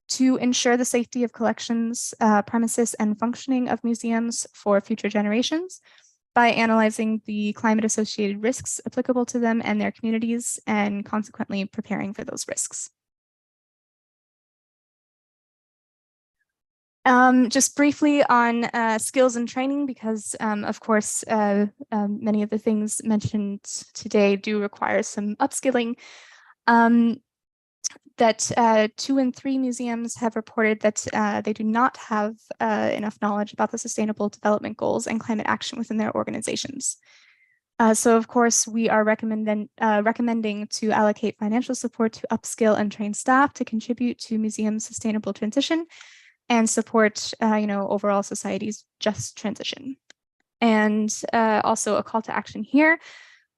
Speaker 13: to ensure the safety of collections, premises, and functioning of museums for future generations by analyzing the climate-associated risks applicable to them and their communities, and consequently preparing for those risks. Just briefly on skills and training, because of course, many of the things mentioned today do require some upskilling. That 2 in 3 museums have reported that they do not have enough knowledge about the Sustainable Development Goals and climate action within their organizations. So of course, we are recommending to allocate financial support to upskill and train staff to contribute to museums' sustainable transition and support, overall society's just transition. And also a call to action here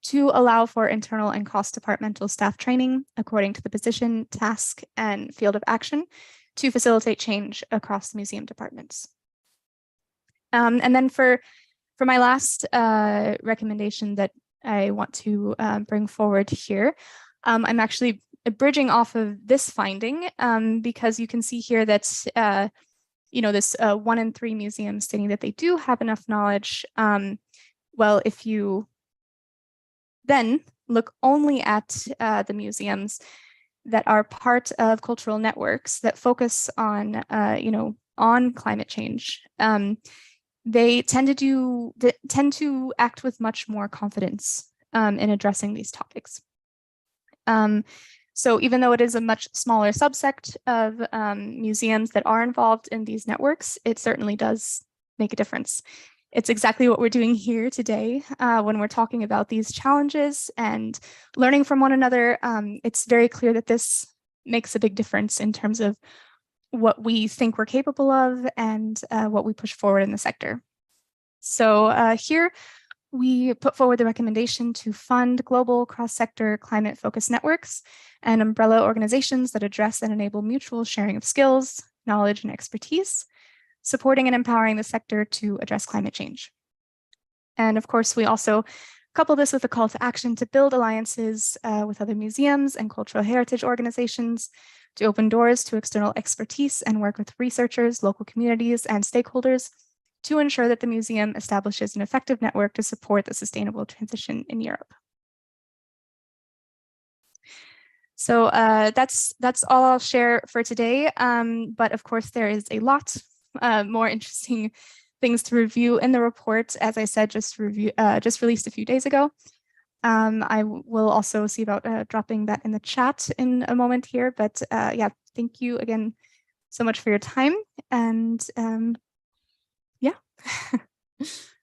Speaker 13: to allow for internal and cross-departmental staff training according to the position, task, and field of action to facilitate change across the museum departments. And then for my last recommendation that I want to bring forward here, I'm actually bridging off of this finding because you can see here that this 1 in 3 museums stating that they do have enough knowledge. Well, if you then look only at the museums that are part of cultural networks that focus on on climate change, they tend to act with much more confidence in addressing these topics. So even though it is a much smaller subsect of museums that are involved in these networks, it certainly does make a difference. It's exactly what we're doing here today when we're talking about these challenges and learning from one another. It's very clear that this makes a big difference in terms of what we think we're capable of and what we push forward in the sector. So here we put forward the recommendation to fund global cross-sector climate-focused networks and umbrella organizations that address and enable mutual sharing of skills, knowledge, and expertise, supporting and empowering the sector to address climate change. And of course, we also couple this with a call to action to build alliances with other museums and cultural heritage organizations to open doors to external expertise and work with researchers, local communities, and stakeholders to ensure that the museum establishes an effective network to support the sustainable transition in Europe. So that's allLl share for today. But of course, there is a lot more interesting things to review in the report, as I said, just released a few days ago. I will also see about dropping that in the chat in a moment here. But yeah, thank you again so much for your time. And yeah.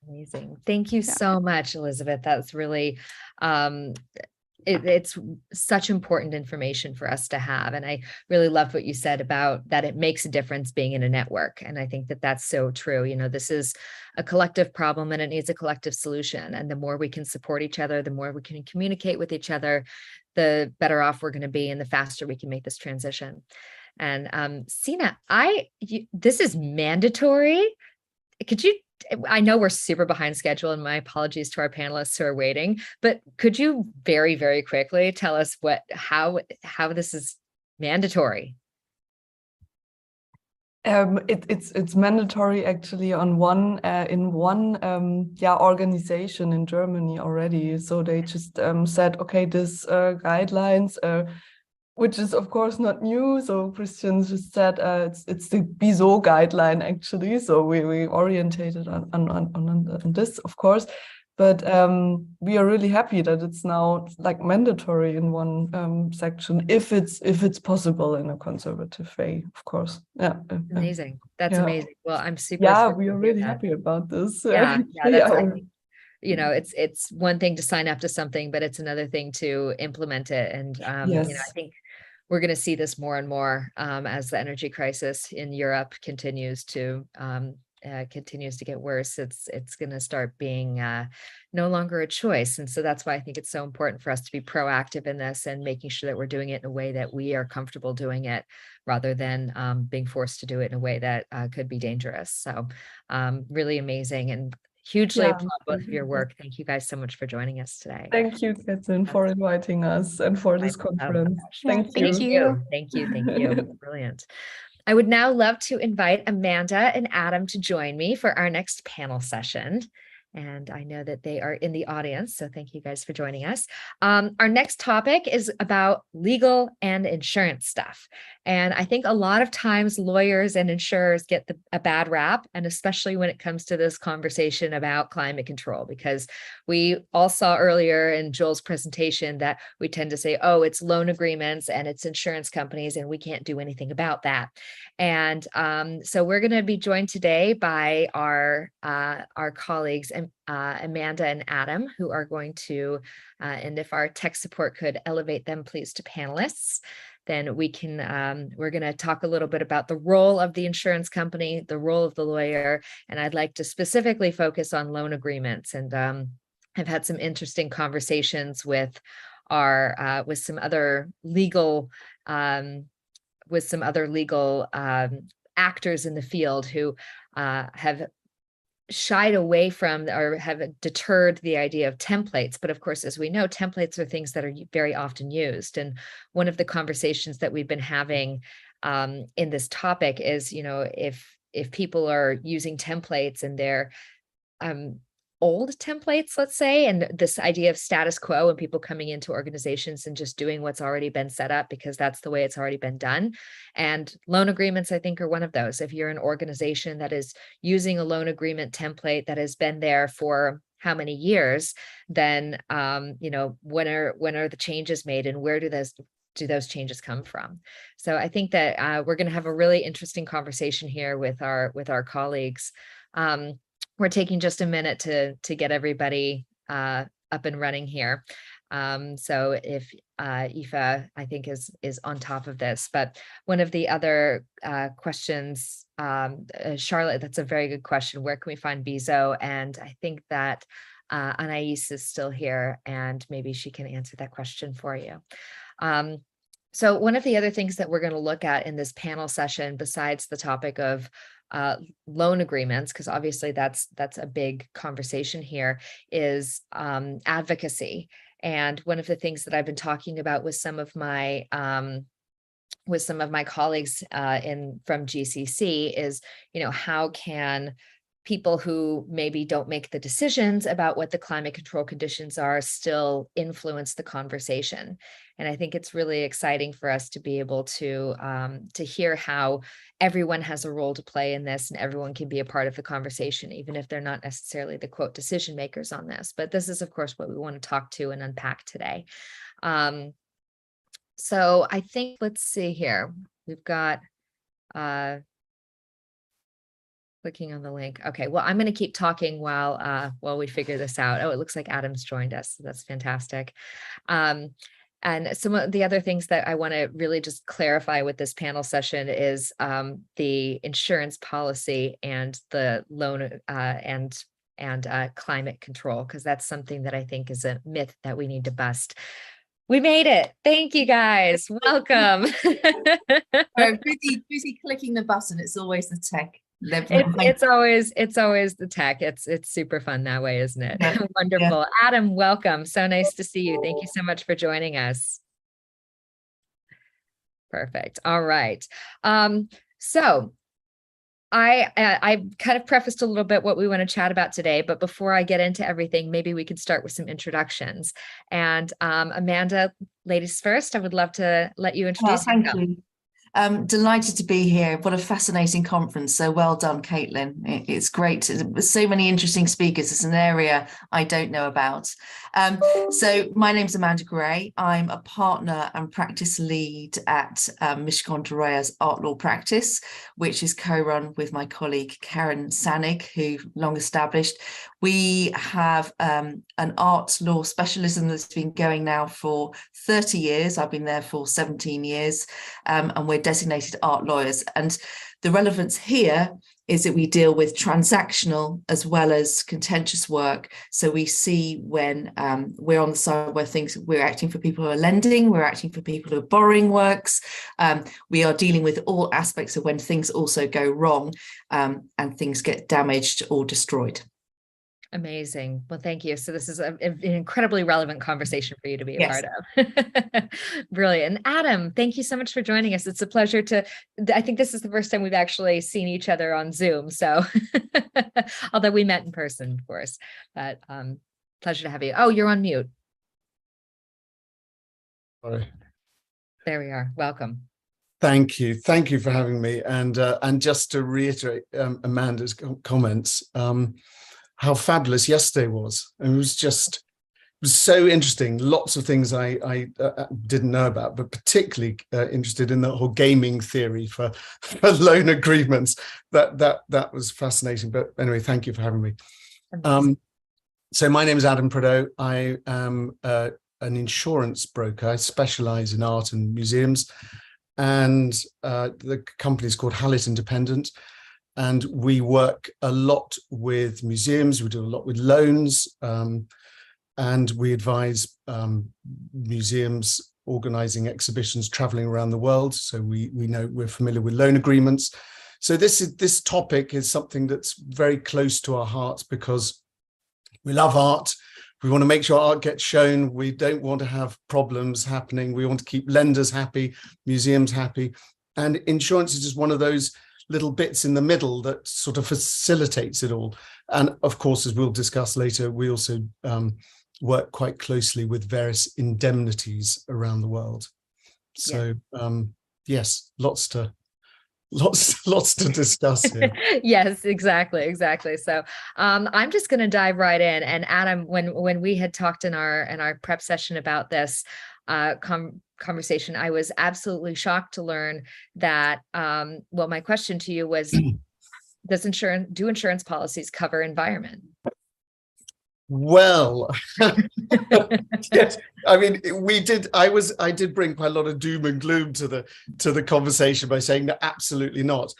Speaker 1: Amazing. Thank you so much, Elizabeth. That's really, it's such important information for us to have. And I really loved what you said about that it makes a difference being in a network. And I think that that's so true. This is a collective problem and it needs a collective solution. And the more we can support each other, the more we can communicate with each other, the better off we're going to be and the faster we can make this transition. And Sina, this is mandatory. Could you, I know we're super behind schedule and my apologies to our panelists who are waiting, but could you very, very quickly tell us how this is mandatory?
Speaker 12: It's mandatory actually on one organization in Germany already. So they just said, okay, this guidelines, which is of course not new. So Christian just said it's the BIZOT guideline actually. So we orientated on this, of course. But we are really happy that it's now like mandatory in one section, if it's possible in a conservative way, of course. Yeah.
Speaker 1: Amazing. That's amazing. Well, I'm super.
Speaker 12: Yeah, we are really happy about this.
Speaker 1: Yeah. That's, I think, it's one thing to sign up to something, but it's another thing to implement it. And I think we're going to see this more and more as the energy crisis in Europe continues to get worse. It's going to start being no longer a choice. And so that's why I think it's so important for us to be proactive in this and making sure that we're doing it in a way that we are comfortable doing it rather than being forced to do it in a way that could be dangerous. So really amazing and hugely applaud both of your work. Thank you guys so much for joining us today.
Speaker 12: Thank you, Catherine, for inviting us and for this conference. Thank you.
Speaker 1: Thank you. Brilliant. I would now love to invite Amanda and Adam to join me for our next panel session. And I know that they are in the audience, so thank you guys for joining us. Our next topic is about legal and insurance stuff. And I think a lot of times lawyers and insurers get a bad rap, and especially when it comes to this conversation about climate control, because we all saw earlier in Joel's presentation that we tend to say, oh, it's loan agreements and it's insurance companies, and we can't do anything about that. And so we're going to be joined today by our colleagues, Amanda and Adam, who are going to, and if our tech support could elevate them, please, to panelists, then we can, we're going to talk a little bit about the role of the insurance company, the role of the lawyer, and I'd like to specifically focus on loan agreements. And I've had some interesting conversations with with some other legal actors in the field who have shied away from or have deterred the idea of templates. But of course, as we know, templates are things that are very often used. And one of the conversations that we've been having in this topic is, you know, if people are using templates and they're old templates, let's say, and this idea of status quo and people coming into organizations and just doing what's already been set up because that's the way it's already been done. And loan agreements, I think, are one of those. If you're an organization that is using a loan agreement template that has been there for how many years, then you know, when are the changes made, and where do those changes come from? So I think that we're going to have a really interesting conversation here with our colleagues. We're taking just a minute to get everybody up and running here. So if Aoife, I think, is on top of this, but one of the other questions, Charlotte, that's a very good question. Where can we find BIZOT? And I think that Anais is still here, and maybe she can answer that question for you. So one of the other things that we're going to look at in this panel session, besides the topic of loan agreements, because obviously that's a big conversation here, is advocacy. And one of the things that I've been talking about with some of my colleagues from GCC is, you know, how can people who maybe don't make the decisions about what the climate control conditions are still influence the conversation. And I think it's really exciting for us to be able to hear how everyone has a role to play in this, and everyone can be a part of the conversation, even if they're not necessarily the quote decision makers on this. But this is, of course, what we want to talk to and unpack today. So I think, let's see here. We've got clicking on the link. Okay, well, I'm going to keep talking while we figure this out. Oh, it looks like Adam's joined us. So that's fantastic. And some of the other things that I want to really just clarify with this panel session is the insurance policy and the loan and climate control, because that's something that I think is a myth that we need to bust. We made it. Thank you, guys. Welcome.
Speaker 14: busy clicking the button. It's always the tech.
Speaker 1: It's always the tech. It's super fun that way, isn't it? Yeah. Wonderful. Yeah. Adam, welcome. So nice to see you. Thank you so much for joining us. Perfect. All right. So I kind of prefaced a little bit what we want to chat about today, but before I get into everything, maybe we could start with some introductions. And Amanda, ladies first, I would love to let you introduce yourself.
Speaker 14: Thank you. Delighted to be here. What a fascinating conference. So well done, Caitlin. It's great. There's so many interesting speakers. It's an area I don't know about. So my name's Amanda Gray. I'm a partner and practice lead at Mishcon Duraya's art law practice, which is co-run with my colleague Karen Sanig, who long established. We have an art law specialism that's been going now for 30 years. I've been there for 17 years, and we're designated art lawyers. And the relevance here is that we deal with transactional as well as contentious work. So we see when we're on the side where we're acting for people who are lending, we're acting for people who are borrowing works. We are dealing with all aspects of when things also go wrong and things get damaged or destroyed.
Speaker 1: Amazing. Well, thank you. So this is an incredibly relevant conversation for you to be a part of. Brilliant. Adam, thank you so much for joining us. It's a pleasure I think this is the first time we've actually seen each other on Zoom. So although we met in person, of course, but pleasure to have you. Oh, you're on mute.
Speaker 15: Sorry.
Speaker 1: There we are. Welcome.
Speaker 15: Thank you for having me. And just to reiterate Amanda's comments, how fabulous yesterday was. And it was so interesting. Lots of things I didn't know about, but particularly interested in the whole gaming theory for loan agreements. That was fascinating. But anyway, thank you for having me. So my name is Adam Prideaux. I am an insurance broker. I specialize in art and museums. And the company is called Hallett Independent. And we work a lot with museums. We do a lot with loans. And we advise museums organizing exhibitions traveling around the world. So we're familiar with loan agreements. So this topic is something that's very close to our hearts because we love art. We want to make sure art gets shown. We don't want to have problems happening. We want to keep lenders happy, museums happy. And insurance is just one of those little bits in the middle that sort of facilitates it all. And of course, as we'll discuss later, we also work quite closely with various indemnities around the world. So yes, lots to discuss here.
Speaker 1: Yes, exactly. So I'm just going to dive right in. And Adam, when we had talked in our prep session about this conversation, I was absolutely shocked to learn that, well, my question to you was, do insurance policies cover environment?
Speaker 15: Well, yes, I mean, I did bring quite a lot of doom and gloom to the conversation by saying that absolutely not.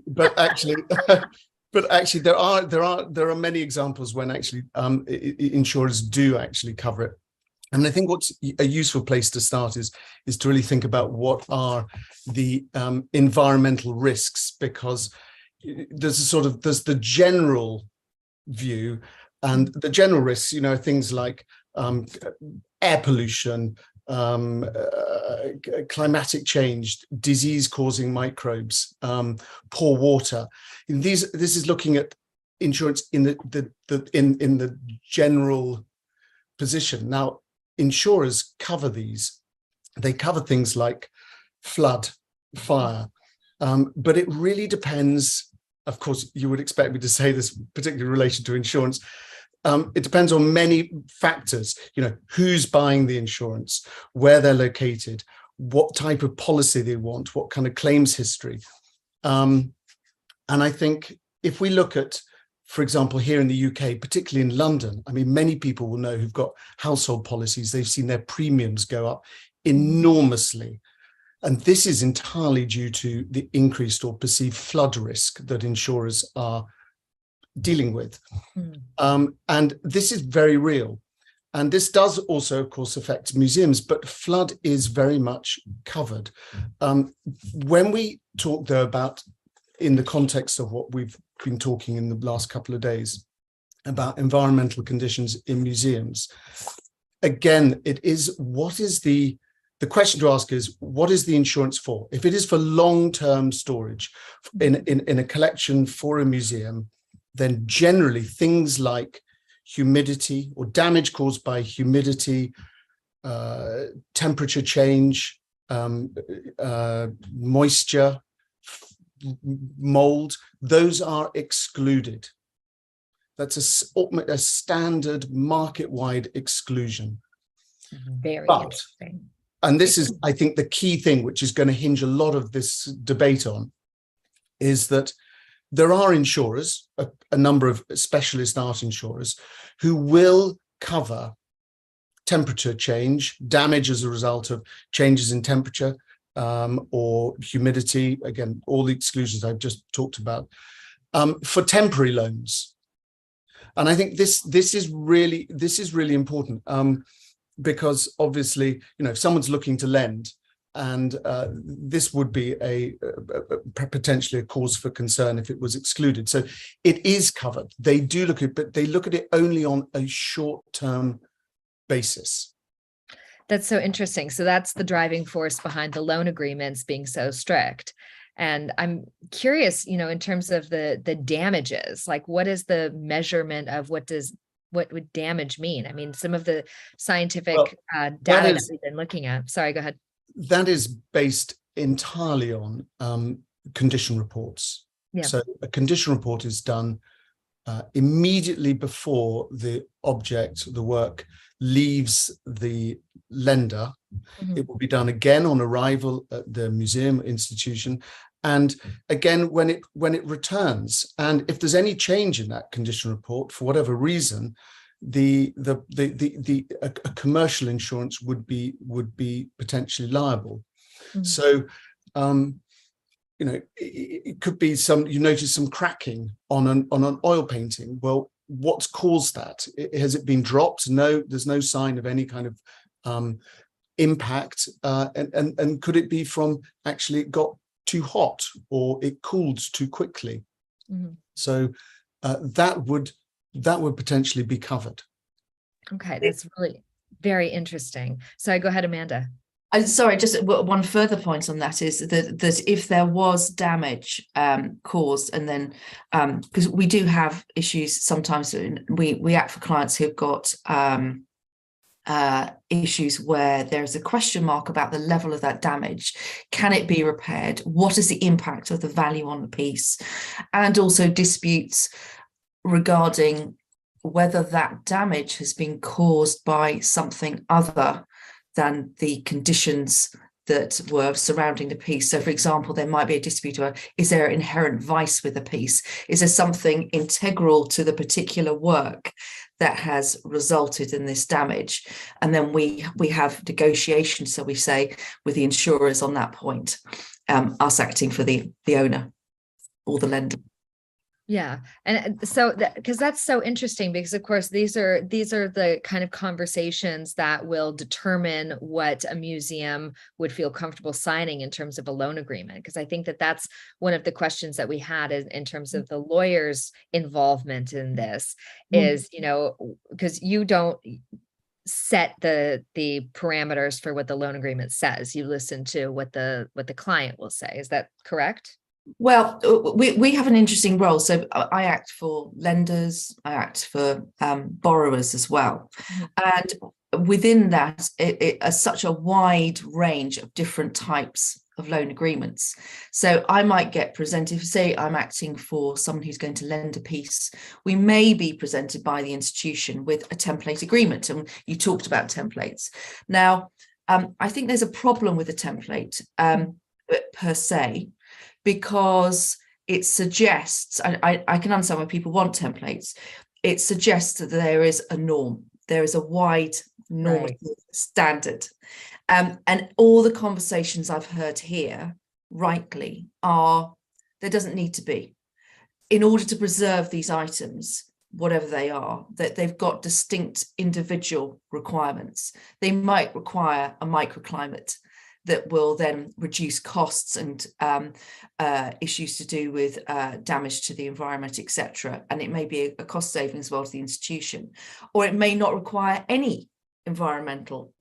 Speaker 15: But actually, there are many examples when actually insurers do actually cover it. And I think what's a useful place to start is to really think about what are the environmental risks, because there's the general view. And the general risks, things like air pollution, climatic change, disease-causing microbes, poor water. This is looking at insurance in the general position. Now, insurers cover these. They cover things like flood, fire, but it really depends. Of course, you would expect me to say this, particularly in relation to insurance. It depends on many factors, who's buying the insurance, where they're located, what type of policy they want, what kind of claims history. And I think if we look at, for example, here in the UK, particularly in London, I mean, many people will know who've got household policies, they've seen their premiums go up enormously. And this is entirely due to the increased or perceived flood risk that insurers are dealing with. And this is very real. And this does also, of course, affect museums, but flood is very much covered. When we talk, though, about, in the context of what we've been talking in the last couple of days, about environmental conditions in museums, again, the question to ask is, what is the insurance for? If it is for long-term storage in a collection for a museum, then generally things like humidity or damage caused by humidity, temperature change, moisture, mold, those are excluded. That's a standard market-wide exclusion.
Speaker 1: Very interesting.
Speaker 15: And this is, I think, the key thing, which is going to hinge a lot of this debate on, is that there are insurers, a number of specialist art insurers, who will cover temperature change, damage as a result of changes in temperature or humidity, again, all the exclusions I've just talked about, for temporary loans. And I think this is really important. Because obviously, if someone's looking to lend, and this would be potentially a cause for concern if it was excluded. So it is covered. They do look at it, but they look at it only on a short-term basis.
Speaker 1: That's so interesting. So that's the driving force behind the loan agreements being so strict. And I'm curious, in terms of the damages, like what is the measurement of what would damage mean? I mean, some of the scientific data that we've been looking at. Sorry, go ahead.
Speaker 15: That is based entirely on condition reports.
Speaker 1: Yeah.
Speaker 15: So a condition report is done immediately before the object, the work, leaves the lender.
Speaker 1: Mm-hmm.
Speaker 15: It will be done again on arrival at the museum institution, and again when it returns. And if there's any change in that condition report for whatever reason, a commercial insurance would be potentially liable.
Speaker 1: Mm-hmm.
Speaker 15: So you know, it could be you notice some cracking on an oil painting. Well, what's caused that? Has it been dropped? No, there's no sign of any kind of impact. And could it be from actually it got too hot or it cooled too quickly?
Speaker 1: Mm-hmm.
Speaker 15: So that would potentially be covered.
Speaker 1: Okay, that's really very interesting. So go ahead, Amanda.
Speaker 14: Sorry, just one further point on that is that if there was damage caused, and then because we do have issues sometimes, we act for clients who've got issues where there's a question mark about the level of that damage. Can it be repaired? What is the impact of the value on the piece? And also disputes regarding whether that damage has been caused by something other than the conditions that were surrounding the piece. So for example, there might be a dispute about, is there inherent vice with the piece? Is there something integral to the particular work that has resulted in this damage? And then we have negotiations, so we say, with the insurers on that point, us acting for the owner or the lender.
Speaker 1: Yeah. And so because that's so interesting, because of course these are the kind of conversations that will determine what a museum would feel comfortable signing in terms of a loan agreement. Because I think that that's one of the questions that we had in terms of the lawyer's involvement in this is, you know, because you don't set the parameters for what the loan agreement says. You listen to what the client will say. Is that correct?
Speaker 14: Well, we have an interesting role. So I act for lenders, I act for borrowers as well. Mm-hmm. And within that, it is such a wide range of different types of loan agreements. So I might get presented, say I'm acting for someone who's going to lend a piece. We may be presented by the institution with a template agreement. And you talked about templates. Now, I think there's a problem with a template per se, because it suggests, I can understand why people want templates, it suggests that there is a norm, there is a wide normative standard. And all the conversations I've heard here, rightly, are there doesn't need to be. In order to preserve these items, whatever they are, that they've got distinct individual requirements. They might require a microclimate that will then reduce costs and issues to do with damage to the environment, etc. And it may be a cost saving as well to the institution, or it may not require any environmental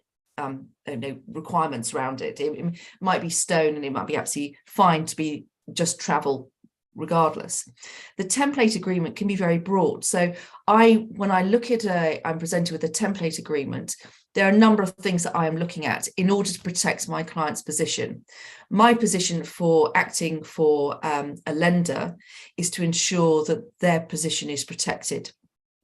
Speaker 14: requirements around it. It might be stone and it might be absolutely fine to be just travel regardless. The template agreement can be very broad. So when I look at I'm presented with a template agreement, there are a number of things that I am looking at in order to protect my client's position. My position for acting for a lender is to ensure that their position is protected,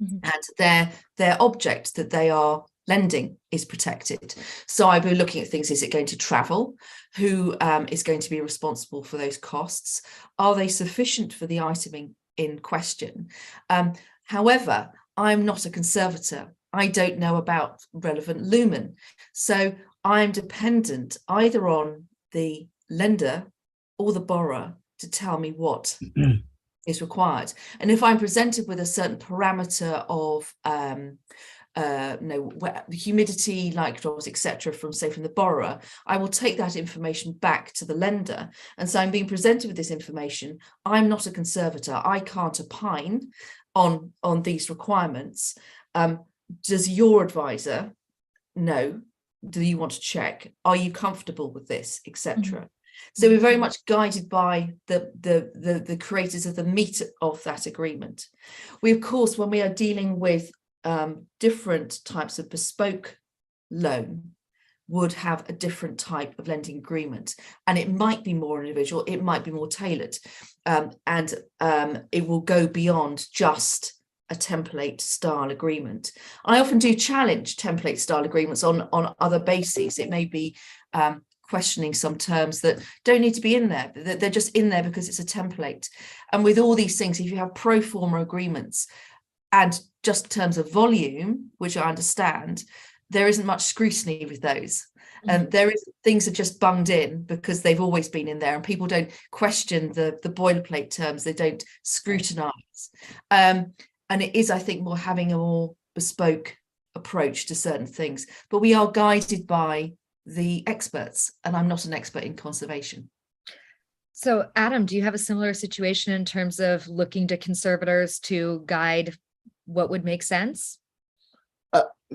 Speaker 14: and their object that they are lending is protected. So I'll be looking at things: is it going to travel? Who is going to be responsible for those costs? Are they sufficient for the item in question? However, I'm not a conservator. I don't know about relevant lumen. So I'm dependent either on the lender or the borrower to tell me what is required. And if I'm presented with a certain parameter of humidity, light drops, etc., from the borrower, I will take that information back to the lender. And so I'm being presented with this information. I'm not a conservator. I can't opine on these requirements. Does your advisor know? Do you want to check? Are you comfortable with this, etc.? So we're very much guided by the creators of the meat of that agreement. We, of course, when we are dealing with different types of bespoke loan, would have a different type of lending agreement, and it might be more individual, it might be more tailored, and it will go beyond just a template style agreement. I often do challenge template style agreements on other bases. It may be questioning some terms that don't need to be in there, that they're just in there because it's a template. And with all these things, if you have pro forma agreements and just terms of volume, which I understand, there isn't much scrutiny with those. And things are just bunged in because they've always been in there, and people don't question the boilerplate terms, they don't scrutinize. And it is, I think, more having a more bespoke approach to certain things. But we are guided by the experts, and I'm not an expert in conservation.
Speaker 1: So, Adam, do you have a similar situation in terms of looking to conservators to guide what would make sense?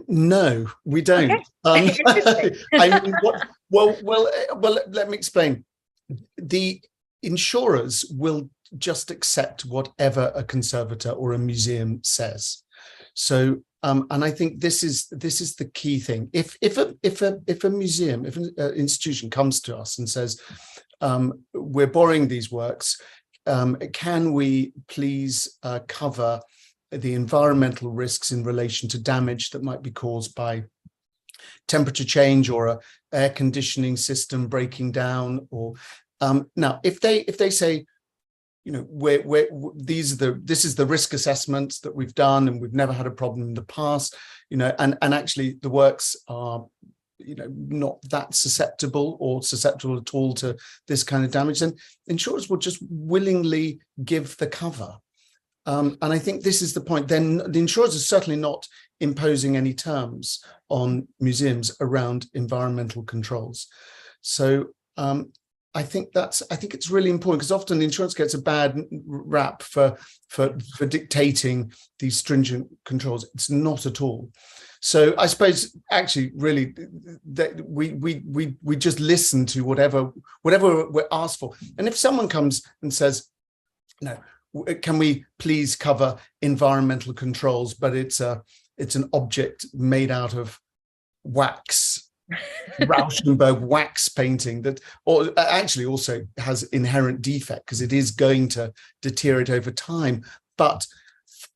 Speaker 15: No, we don't.
Speaker 1: Okay.
Speaker 15: I mean, well, let me explain. The insurers will just accept whatever a conservator or a museum says. So, and I think this is the key thing. If a museum, if an institution comes to us and says, we're borrowing these works, can we please cover the environmental risks in relation to damage that might be caused by temperature change or a air conditioning system breaking down? Or now, if they say, you know, this is the risk assessments that we've done, and we've never had a problem in the past, you know, and actually the works are, you know, not that susceptible at all to this kind of damage, then insurers will just willingly give the cover. And I think this is the point. Then the insurers are certainly not imposing any terms on museums around environmental controls. So I think it's really important, because often the insurance gets a bad rap for dictating these stringent controls. It's not at all. So I suppose actually really that we just listen to whatever we're asked for. And if someone comes and says, no, can we please cover environmental controls, but it's an object made out of wax, Rauschenberg wax painting, that or actually also has inherent defect because it is going to deteriorate over time. But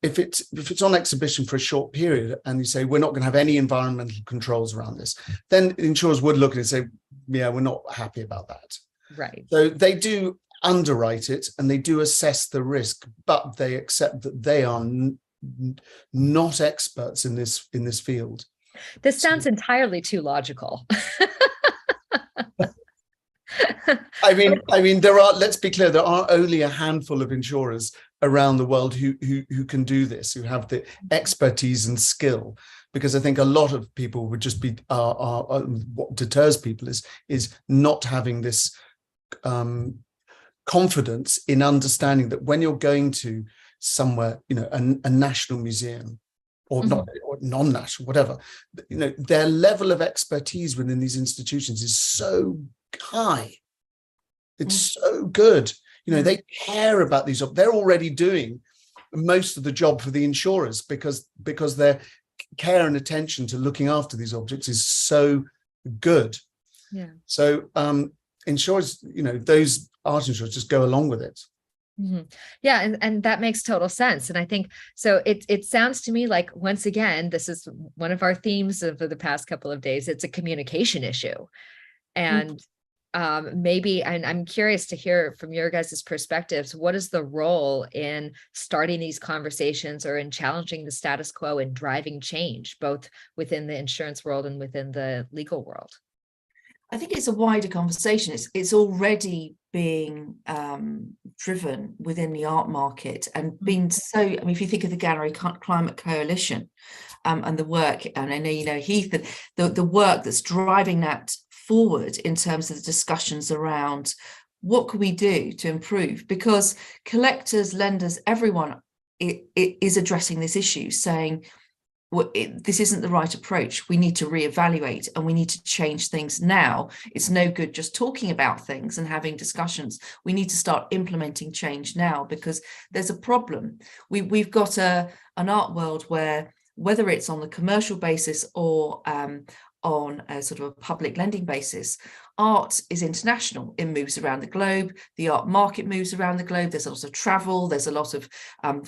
Speaker 15: if it's on exhibition for a short period and you say we're not going to have any environmental controls around this, then insurers would look at it and say, yeah, we're not happy about that.
Speaker 1: Right.
Speaker 15: So they do underwrite it and they do assess the risk, but they accept that they are not experts in this field.
Speaker 1: This sounds entirely too logical.
Speaker 15: I mean, there are, let's be clear, there are only a handful of insurers around the world who can do this, who have the expertise and skill, because I think a lot of people would just be, what deters people is not having this confidence in understanding that when you're going to somewhere, you know, a national museum or not, or non-national, whatever, you know, their level of expertise within these institutions is so high. It's so good. You know, they care about these. They're already doing most of the job for the insurers because their care and attention to looking after these objects is so good.
Speaker 1: Yeah.
Speaker 15: So insurers, you know, those art insurers just go along with it.
Speaker 1: Yeah, and that makes total sense. And I think so. It sounds to me like, once again, this is one of our themes of the past couple of days. It's a communication issue, and maybe, and I'm curious to hear from your guys' perspectives. What is the role in starting these conversations or in challenging the status quo and driving change, both within the insurance world and within the legal world?
Speaker 14: I think it's a wider conversation. It's already being driven within the art market and been so, I mean, if you think of the Gallery Climate Coalition and the work, and I know you know Heath, the work that's driving that forward in terms of the discussions around what can we do to improve, because collectors, lenders, everyone is addressing this issue, saying, well, this isn't the right approach. We need to reevaluate and we need to change things now. It's no good just talking about things and having discussions. We need to start implementing change now, because there's a problem. We've got an art world where, whether it's on the commercial basis or on a sort of a public lending basis. Art is international. It moves around the globe. The art market moves around the globe. There's a lot of travel. There's a lot of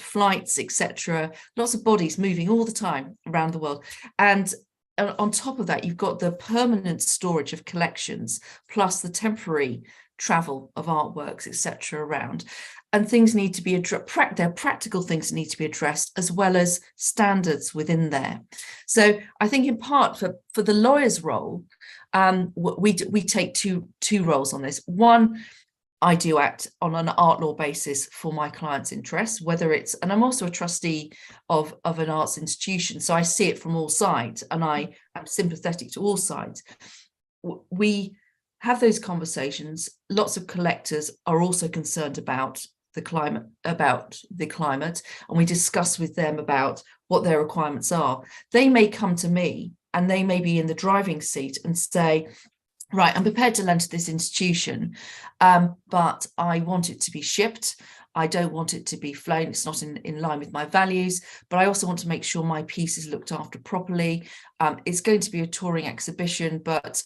Speaker 14: flights, etc. Lots of bodies moving all the time around the world. And on top of that, you've got the permanent storage of collections, plus the temporary travel of artworks, etc. around. And things need to be addressed. There are practical things that need to be addressed, as well as standards within there. So I think in part for the lawyer's role, we take two roles on this. One, I do act on an art law basis for my client's interests, whether it's, and I'm also a trustee of an arts institution, so I see it from all sides, and I am sympathetic to all sides. We have those conversations. Lots of collectors are also concerned about the climate, and we discuss with them about what their requirements are. They may come to me and they may be in the driving seat and say, right, I'm prepared to lend to this institution, but I want it to be shipped. I don't want it to be flown. It's not in line with my values, but I also want to make sure my piece is looked after properly. It's going to be a touring exhibition, but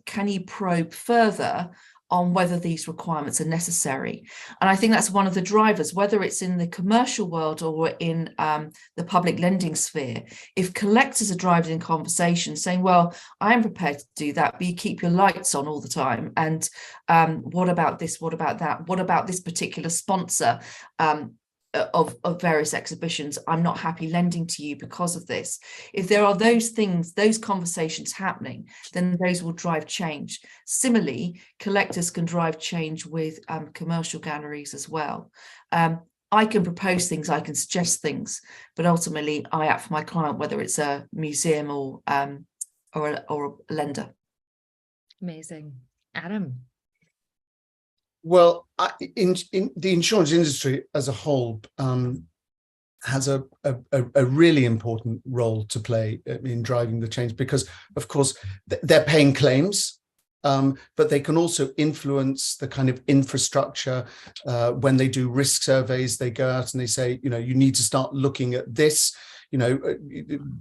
Speaker 14: can you probe further on whether these requirements are necessary? And I think that's one of the drivers, whether it's in the commercial world or in the public lending sphere. If collectors are driving in conversation saying, well, I am prepared to do that, but you keep your lights on all the time. And what about this? What about that? What about this particular sponsor of various exhibitions? I'm not happy lending to you because of this. If there are those things, those conversations happening, then those will drive change. Similarly, collectors can drive change with commercial galleries as well. I can propose things, I can suggest things, but ultimately I act for my client, whether it's a museum or a lender.
Speaker 1: Amazing. Adam.
Speaker 15: Well, in the insurance industry as a whole has a really important role to play in driving the change, because, of course, they're paying claims, but they can also influence the kind of infrastructure. When they do risk surveys, they go out and they say, you know, you need to start looking at this, you know,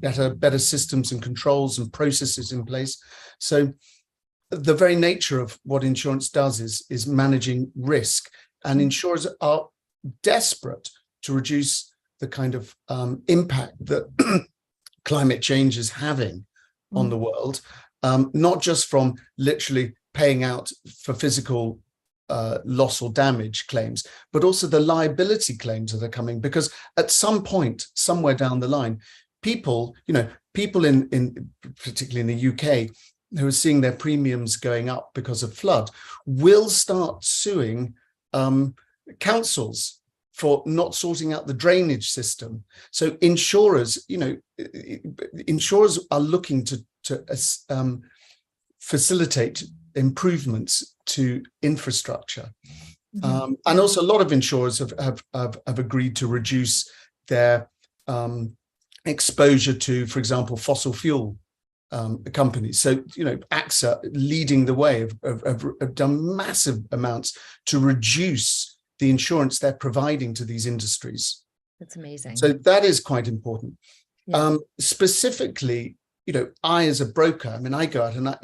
Speaker 15: better systems and controls and processes in place. So the very nature of what insurance does is managing risk, and insurers are desperate to reduce the kind of impact that climate change is having on the world, not just from literally paying out for physical loss or damage claims, but also the liability claims that are coming, because at some point, somewhere down the line, people in particularly in the UK, who are seeing their premiums going up because of flood, will start suing councils for not sorting out the drainage system. So insurers, insurers are looking to facilitate improvements to infrastructure. And also a lot of insurers have agreed to reduce their exposure to, for example, fossil fuel companies. So, AXA leading the way have done massive amounts to reduce the insurance they're providing to these industries.
Speaker 1: That's amazing.
Speaker 15: So that is quite important.
Speaker 1: Yeah.
Speaker 15: Specifically, I as a broker, I go out and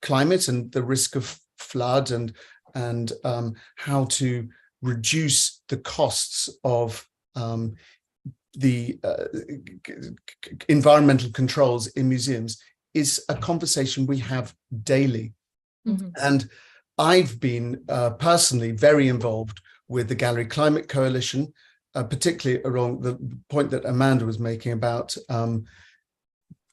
Speaker 15: climate and the risk of flood and how to reduce the costs of the environmental controls in museums is a conversation we have daily. And I've been personally very involved with the Gallery Climate Coalition, particularly around the point that Amanda was making about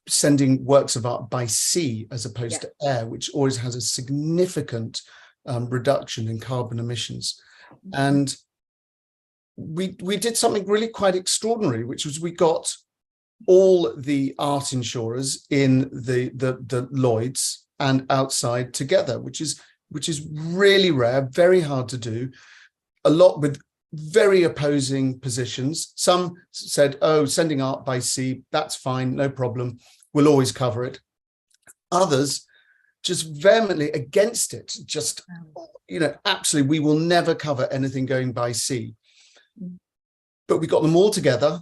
Speaker 15: sending works of art by sea as opposed to air, which always has a significant reduction in carbon emissions. And we did something really quite extraordinary, which was we got all the art insurers in the Lloyd's and outside together, which is really rare, very hard to do, a lot with very opposing positions. Some said, oh, sending art by sea, that's fine, no problem, we'll always cover it. Others just vehemently against it, just, absolutely, we will never cover anything going by sea. But we got them all together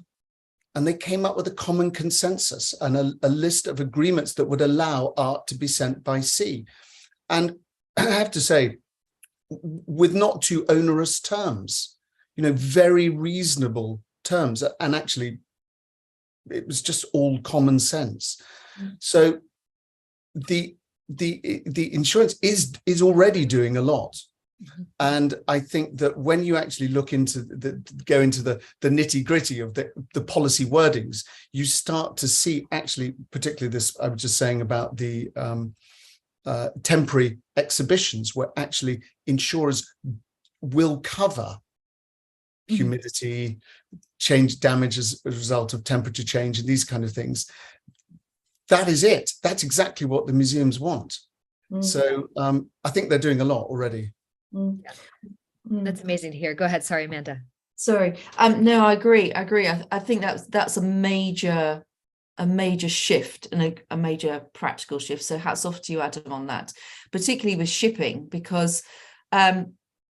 Speaker 15: and they came up with a common consensus and a list of agreements that would allow art to be sent by sea. And I have to say, with not too onerous terms, very reasonable terms, and actually it was just all common sense. So the insurance is already doing a lot. And I think that when you actually look into go into the nitty-gritty of the policy wordings, you start to see actually, particularly this, I was just saying about the temporary exhibitions, where actually insurers will cover humidity, change, damage as a result of temperature change, and these kind of things. That is it. That's exactly what the museums want. So I think they're doing a lot already.
Speaker 1: That's amazing to hear. Go ahead. Sorry, Amanda.
Speaker 14: Sorry. No, I agree. I think that's a major shift and a major practical shift. So hats off to you, Adam, on that, particularly with shipping, because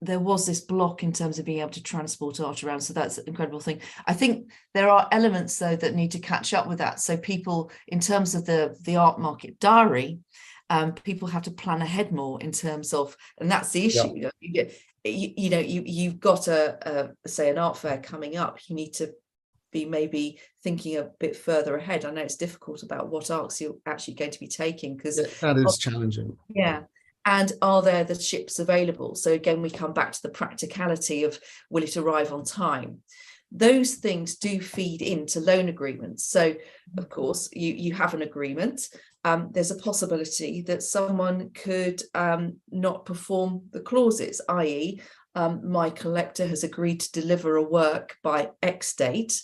Speaker 14: there was this block in terms of being able to transport art around. So that's an incredible thing. I think there are elements, though, that need to catch up with that. So people, in terms of the art market diary, people have to plan ahead more in terms of, and that's the issue. Yeah. You've got say an art fair coming up. You need to be maybe thinking a bit further ahead. I know it's difficult about what arts you're actually going to be taking, because
Speaker 15: that is challenging.
Speaker 14: Yeah. And are there the ships available? So again, we come back to the practicality of, will it arrive on time? Those things do feed into loan agreements. So of course, you have an agreement. There's a possibility that someone could not perform the clauses, i.e. My collector has agreed to deliver a work by X date.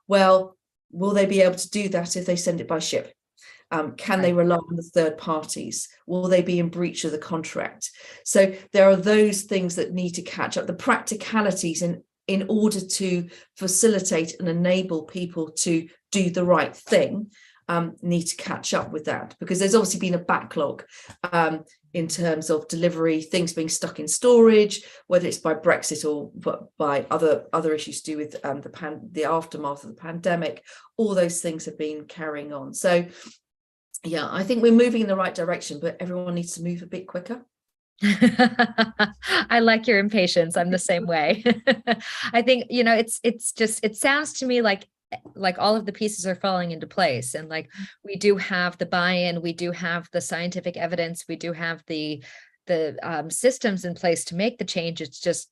Speaker 14: Well, will they be able to do that if they send it by ship? Can they rely on the third parties? Will they be in breach of the contract? So there are those things that need to catch up, the practicalities in order to facilitate and enable people to do the right thing. Need to catch up with that, because there's obviously been a backlog in terms of delivery, things being stuck in storage, whether it's by Brexit or by other issues to do with the aftermath of the pandemic. All those things have been carrying on. So yeah, I think we're moving in the right direction, but everyone needs to move a bit quicker.
Speaker 1: I like your impatience. I'm the same way. I think, it sounds to me like all of the pieces are falling into place, and like we do have the buy-in, we do have the scientific evidence, we do have the systems in place to make the change. It's just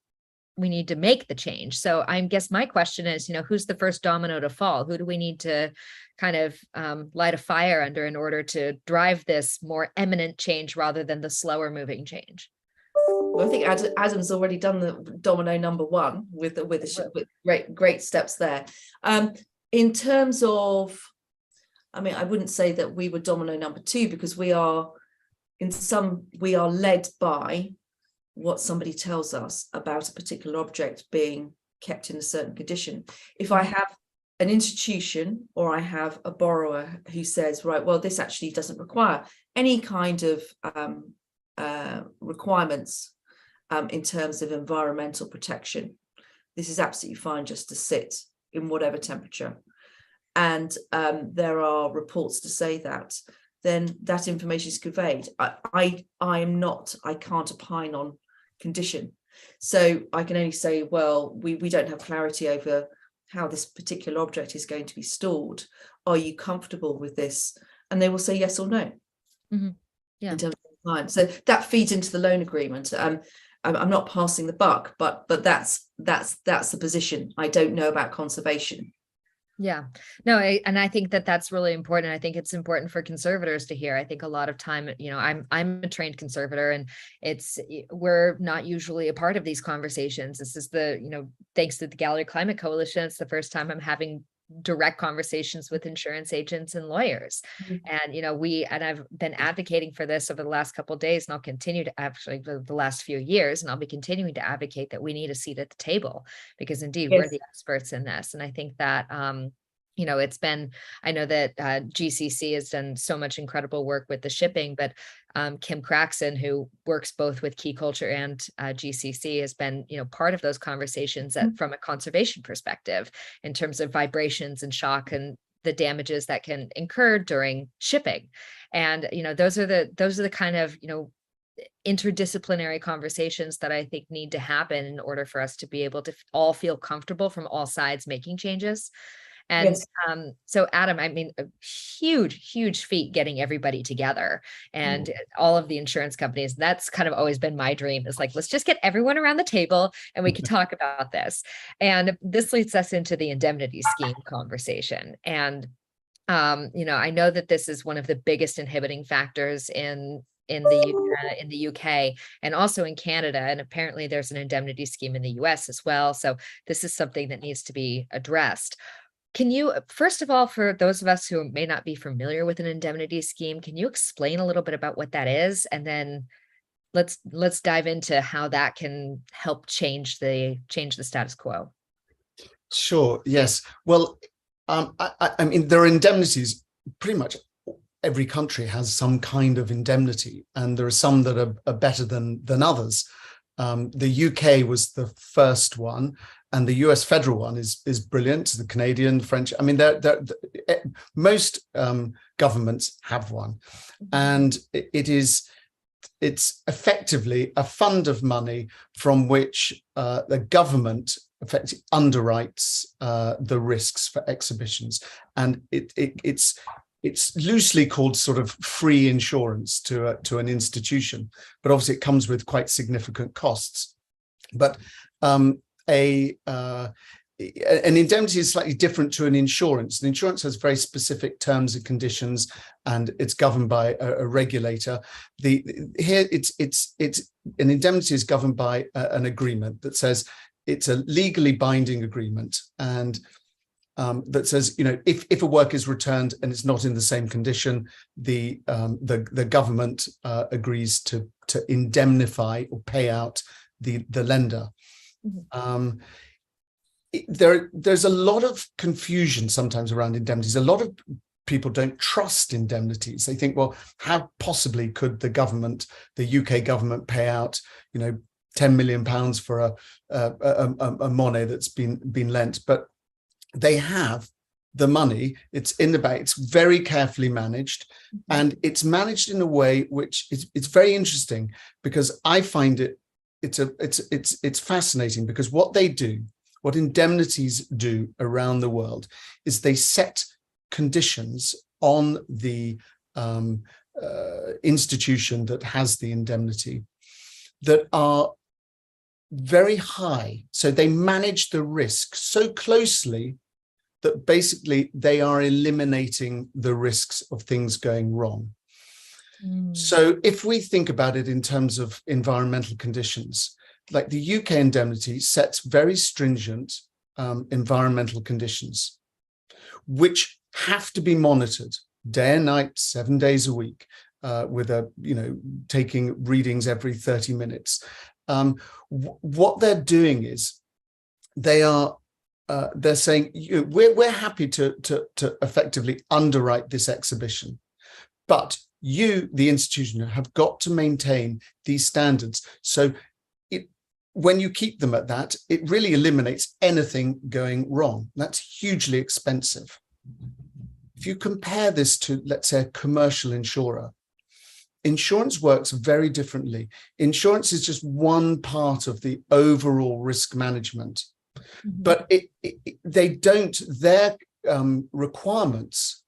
Speaker 1: we need to make the change. So I guess my question is, who's the first domino to fall? Who do we need to kind of light a fire under in order to drive this more eminent change rather than the slower moving change?
Speaker 14: Well, I think Adam's already done the domino number one with great steps there. In terms of, I wouldn't say that we were domino number two, because we are led by what somebody tells us about a particular object being kept in a certain condition. If I have an institution or I have a borrower who says, right, well, this actually doesn't require any kind of requirements in terms of environmental protection, this is absolutely fine just to sit in whatever temperature, and there are reports to say that, then that information is conveyed. I can't opine on condition, so I can only say, well, we don't have clarity over how this particular object is going to be stored. Are you comfortable with this? And they will say yes or no.
Speaker 1: Mm-hmm. Yeah.
Speaker 14: In terms of compliance. So that feeds into the loan agreement. I'm not passing the buck, but that's the position. I don't know about conservation.
Speaker 1: Yeah, no, and I think that's really important. I think it's important for conservators to hear. I think a lot of time, I'm a trained conservator, and we're not usually a part of these conversations. This is thanks to the Gallery Climate Coalition, it's the first time I'm having direct conversations with insurance agents and lawyers. Mm-hmm. And I've been advocating for this over the last couple of days, and I'll continue to actually the last few years, and I'll be continuing to advocate that we need a seat at the table, because indeed we're the experts in this. And I think that you know, it's been, I know that GCC has done so much incredible work with the shipping, but Kim Craxon, who works both with Key Culture and GCC, has been, you know, part of those conversations from a conservation perspective in terms of vibrations and shock and the damages that can incur during shipping. And, you know, those are the kind of, you know, interdisciplinary conversations that I think need to happen in order for us to be able to all feel comfortable from all sides making changes. And
Speaker 14: Yes.
Speaker 1: So Adam, I mean, a huge feat getting everybody together and all of the insurance companies. That's kind of always been my dream, is like, let's just get everyone around the table and we can talk about this. And this leads us into the indemnity scheme conversation. And, you know, I know that this is one of the biggest inhibiting factors in the UK and also in Canada. And apparently there's an indemnity scheme in the US as well. So this is something that needs to be addressed. Can you, first of all, for those of us who may not be familiar with an indemnity scheme, can you explain a little bit about what that is? And then let's dive into how that can help change the status quo.
Speaker 15: Sure. Yes. Well, I mean, there are indemnities. Pretty much every country has some kind of indemnity, and there are some that are better than others. The UK was the first one, and the US federal one is brilliant. The Canadian, French, I mean, most governments have one, and it's effectively a fund of money from which the government effectively underwrites the risks for exhibitions, and it's loosely called sort of free insurance to an institution, but obviously it comes with quite significant costs. But an indemnity is slightly different to an insurance. An insurance has very specific terms and conditions, and it's governed by a regulator. Here, it's an indemnity is governed by an agreement that says it's a legally binding agreement, and that says, you know, if a work is returned and it's not in the same condition, the government agrees to indemnify or pay out the lender. There's a lot of confusion sometimes around indemnities. A lot of people don't trust indemnities. They think, well, how possibly could the government, the UK government, pay out, you know, £10 million for a Monet that's been lent? But they have the money. It's in the bank. It's very carefully managed, and it's managed in a way which it's very interesting, because I find it's fascinating, because what indemnities do around the world is they set conditions on the institution that has the indemnity that are very high. So they manage the risk so closely that basically they are eliminating the risks of things going wrong. So if we think about it in terms of environmental conditions, like the UK indemnity sets very stringent environmental conditions, which have to be monitored day and night, 7 days a week, with taking readings every 30 minutes. What they're doing is they're saying, we're happy to effectively underwrite this exhibition, but you, the institution, have got to maintain these standards. So when you keep them at that, it really eliminates anything going wrong. That's hugely expensive. If you compare this to, let's say, a commercial insurer, insurance works very differently. Insurance is just one part of the overall risk management. But their requirements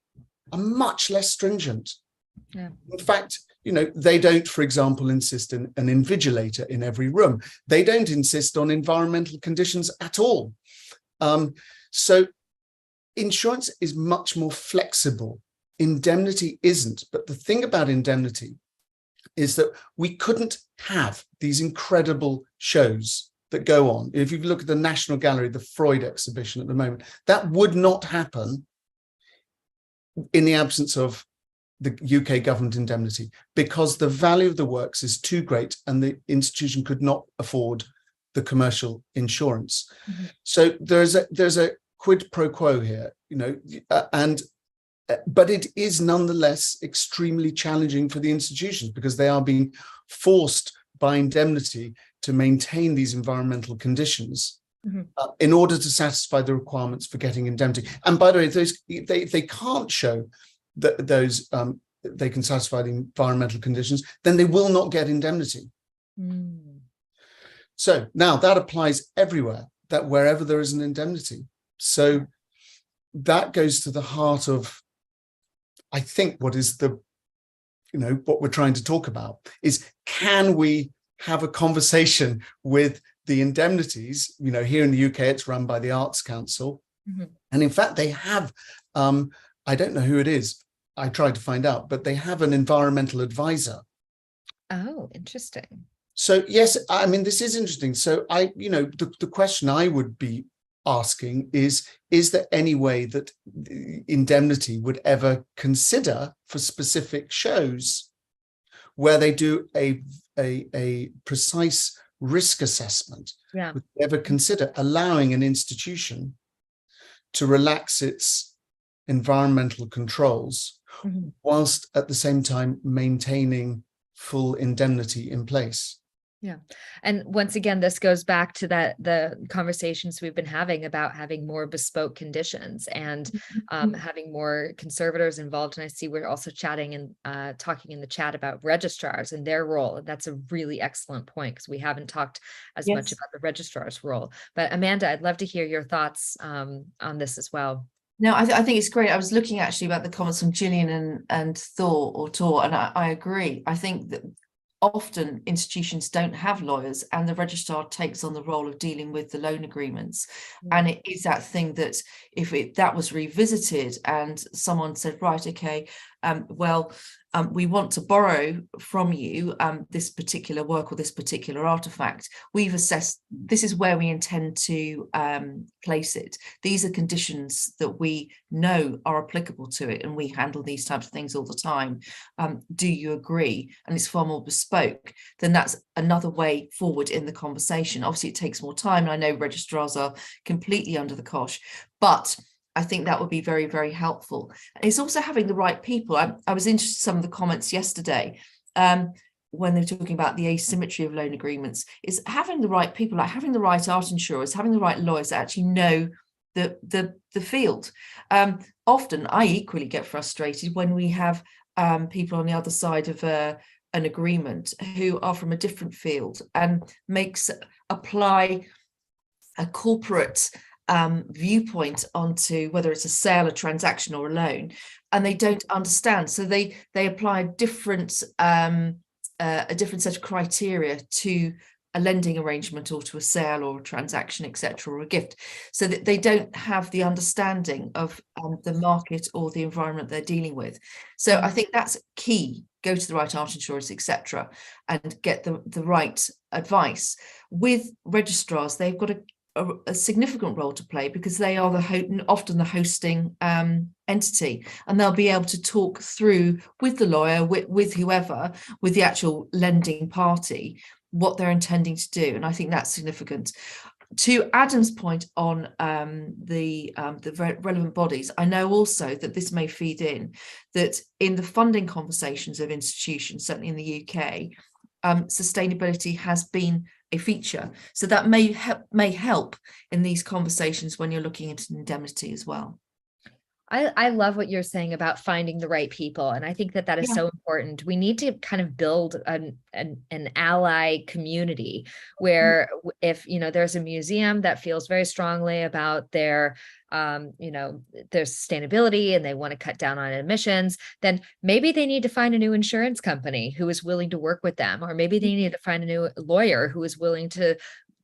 Speaker 15: are much less stringent. Yeah. In fact, they don't, for example, insist on an invigilator in every room. They don't insist on environmental conditions at all. So insurance is much more flexible. Indemnity isn't. But the thing about indemnity is that we couldn't have these incredible shows that go on. If you look at the National Gallery, the Freud exhibition at the moment, that would not happen in the absence of the UK government indemnity, because the value of the works is too great and the institution could not afford the commercial insurance. So there's a quid pro quo here. but it is nonetheless extremely challenging for the institutions because they are being forced by indemnity to maintain these environmental conditions in order to satisfy the requirements for getting indemnity. And by the way, if they can't show that they can satisfy the environmental conditions, then they will not get indemnity. So now that applies everywhere, that wherever there is an indemnity. So that goes to the heart of, I think, what is what we're trying to talk about is, can we have a conversation with the indemnities? Here in the UK, it's run by the Arts Council. And in fact, they have, I don't know who it is, I tried to find out, but they have an environmental advisor.
Speaker 1: Oh, interesting.
Speaker 15: So yes, I mean, this is interesting. So the question I would be asking is there any way that indemnity would ever consider for specific shows where they do a precise risk assessment? Would they ever consider allowing an institution to relax its environmental controls whilst at the same time maintaining full indemnity in place?
Speaker 1: Yeah. And once again, this goes back to the conversations we've been having about having more bespoke conditions and having more conservators involved. And I see we're also chatting and talking in the chat about registrars and their role. And that's a really excellent point because we haven't talked as much about the registrar's role. But Amanda, I'd love to hear your thoughts on this as well.
Speaker 14: No, I think it's great. I was looking actually about the comments from Gillian and Tor, and I agree. I think that often institutions don't have lawyers and the registrar takes on the role of dealing with the loan agreements. And it is that thing that if that was revisited and someone said, right, okay, we want to borrow from you this particular work or this particular artifact. We've assessed this is where we intend to place it. These are conditions that we know are applicable to it, and we handle these types of things all the time. Do you agree? And it's far more bespoke. Then that's another way forward in the conversation. Obviously, it takes more time, and I know registrars are completely under the cosh, but I think that would be very, very helpful. It's also having the right people. I was interested in some of the comments yesterday when they were talking about the asymmetry of loan agreements, is having the right people, like having the right art insurers, having the right lawyers that actually know the field. Often I equally get frustrated when we have people on the other side of an agreement who are from a different field and apply a corporate viewpoint onto whether it's a sale, a transaction, or a loan, and they don't understand. So they apply a different set of criteria to a lending arrangement or to a sale or a transaction, etc., or a gift, so that they don't have the understanding of the market or the environment they're dealing with. So I think that's key. Go to the right art insurers, etc., and get the right advice. With registrars, they've got a significant role to play because they are often the hosting entity, and they'll be able to talk through with the lawyer, with whoever, with the actual lending party, what they're intending to do. And I think that's significant. To Adam's point on the relevant bodies, I know also that this may feed in that in the funding conversations of institutions, certainly in the UK, sustainability has been a feature. So that may help in these conversations when you're looking at indemnity as well.
Speaker 1: I love what you're saying about finding the right people. And I think that is so important. We need to kind of build an ally community where if, there's a museum that feels very strongly about their sustainability and they want to cut down on emissions, then maybe they need to find a new insurance company who is willing to work with them, or maybe they need to find a new lawyer who is willing to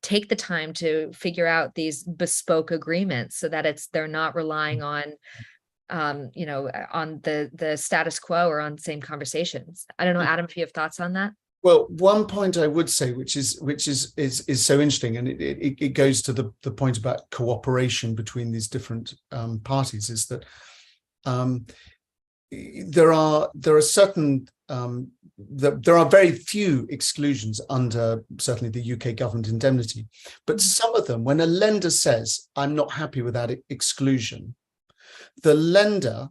Speaker 1: take the time to figure out these bespoke agreements so that they're not relying on on the status quo or on same conversations. I don't know, Adam, if you have thoughts on that.
Speaker 15: Well, one point I would say, which is so interesting, and it goes to the point about cooperation between these different parties, is that there are certain there are very few exclusions under certainly the UK government indemnity, but some of them, when a lender says, "I'm not happy with that exclusion," the lender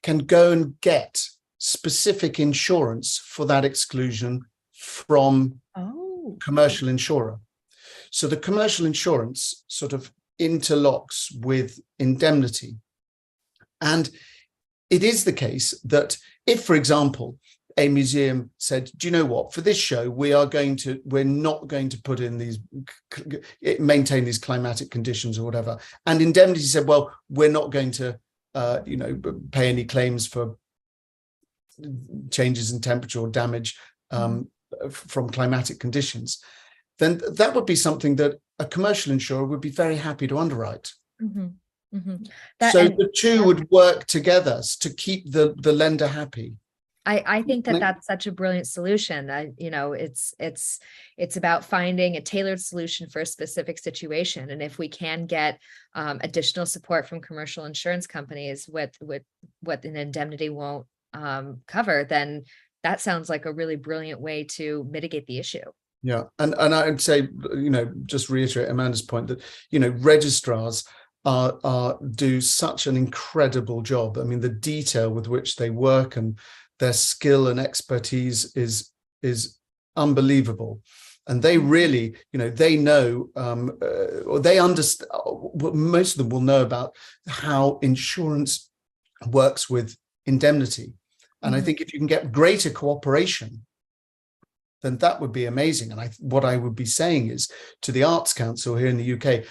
Speaker 15: can go and get specific insurance for that exclusion from commercial insurer. So the commercial insurance sort of interlocks with indemnity. And it is the case that if, for example, a museum said, do you know what, for this show, we're not going to put in maintain these climatic conditions or whatever. And indemnity said, well, we're not going to, pay any claims for changes in temperature or damage from climatic conditions. Then that would be something that a commercial insurer would be very happy to underwrite. So the two would work together to keep the lender happy.
Speaker 1: I think that that's such a brilliant solution. It's about finding a tailored solution for a specific situation. And if we can get additional support from commercial insurance companies with what an indemnity won't cover, then that sounds like a really brilliant way to mitigate the issue.
Speaker 15: Yeah, and I'd say, just reiterate Amanda's point that, registrars do such an incredible job. I mean, the detail with which they work and their skill and expertise is unbelievable. And they really, they know, or they understand, most of them will know about how insurance works with indemnity. And I think if you can get greater cooperation, then that would be amazing. And what I would be saying is to the Arts Council here in the UK,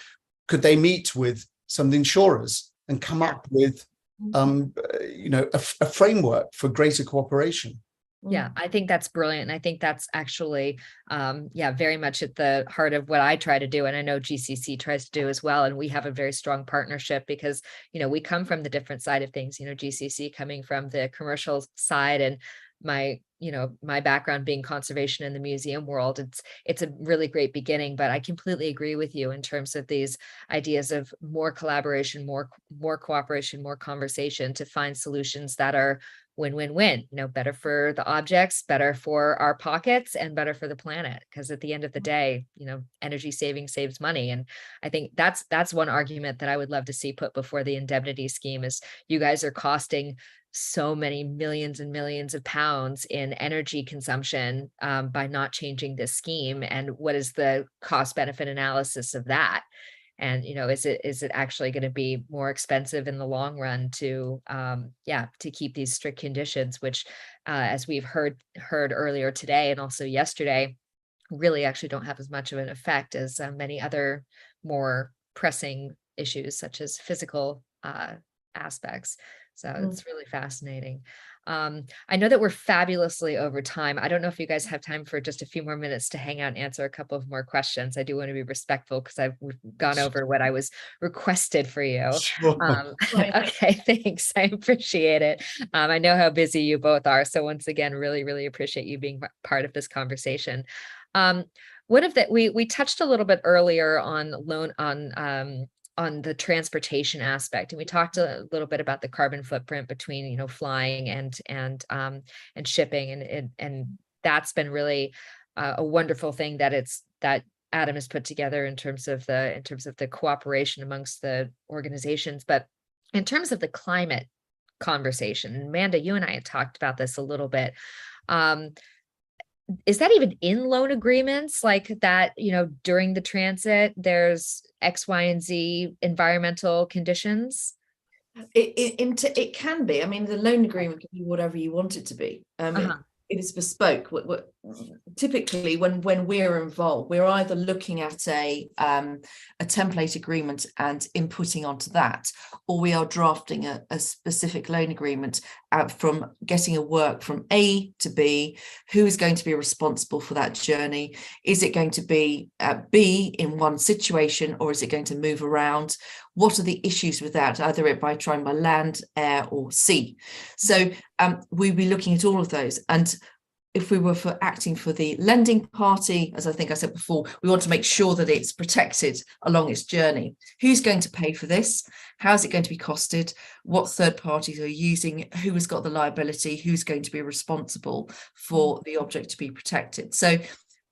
Speaker 15: could they meet with some of the insurers and come up with a framework for greater cooperation?
Speaker 1: Yeah, I think that's brilliant. And I think that's actually, very much at the heart of what I try to do. And I know GCC tries to do as well. And we have a very strong partnership because, we come from the different side of things, GCC coming from the commercial side, and my background being conservation in the museum world. It's a really great beginning, but I completely agree with you in terms of these ideas of more collaboration, more cooperation, more conversation to find solutions that are win-win-win, better for the objects, better for our pockets, and better for the planet. Because at the end of the day, energy saving saves money. And I think that's one argument that I would love to see put before the indemnity scheme is you guys are costing so many millions and millions of pounds in energy consumption by not changing this scheme. And what is the cost benefit analysis of that? And, is it actually going to be more expensive in the long run to keep these strict conditions, which, as we've heard earlier today and also yesterday, really actually don't have as much of an effect as many other more pressing issues, such as physical aspects. So it's really fascinating. I know that we're fabulously over time. I don't know if you guys have time for just a few more minutes to hang out and answer a couple of more questions. I do want to be respectful because I've gone over what I was requested for you.
Speaker 15: Sure.
Speaker 1: Okay, thanks. I appreciate it. I know how busy you both are. So once again, really, really appreciate you being part of this conversation. We touched a little bit earlier on the transportation aspect, and we talked a little bit about the carbon footprint between flying and shipping, and that's been really a wonderful thing that Adam has put together in terms of the cooperation amongst the organizations. But in terms of the climate conversation, Amanda, you and I had talked about this a little bit. Is that even in loan agreements like that, during the transit, there's X, Y, and Z environmental conditions?
Speaker 14: It can be. I mean, the loan agreement can be whatever you want it to be. It is bespoke. Typically, when we're involved, we're either looking at a template agreement and inputting onto that, or we are drafting a specific loan agreement from getting a work from A to B. Who is going to be responsible for that journey? Is it going to be B in one situation, or is it going to move around? What are the issues with that, either by trying by land, air, or sea? So we'd be looking at all of those. And if we were acting for the lending party, as I think I said before, we want to make sure that it's protected along its journey. Who's going to pay for this? How is it going to be costed? What third parties are using? Who has got the liability? Who's going to be responsible for the object to be protected? So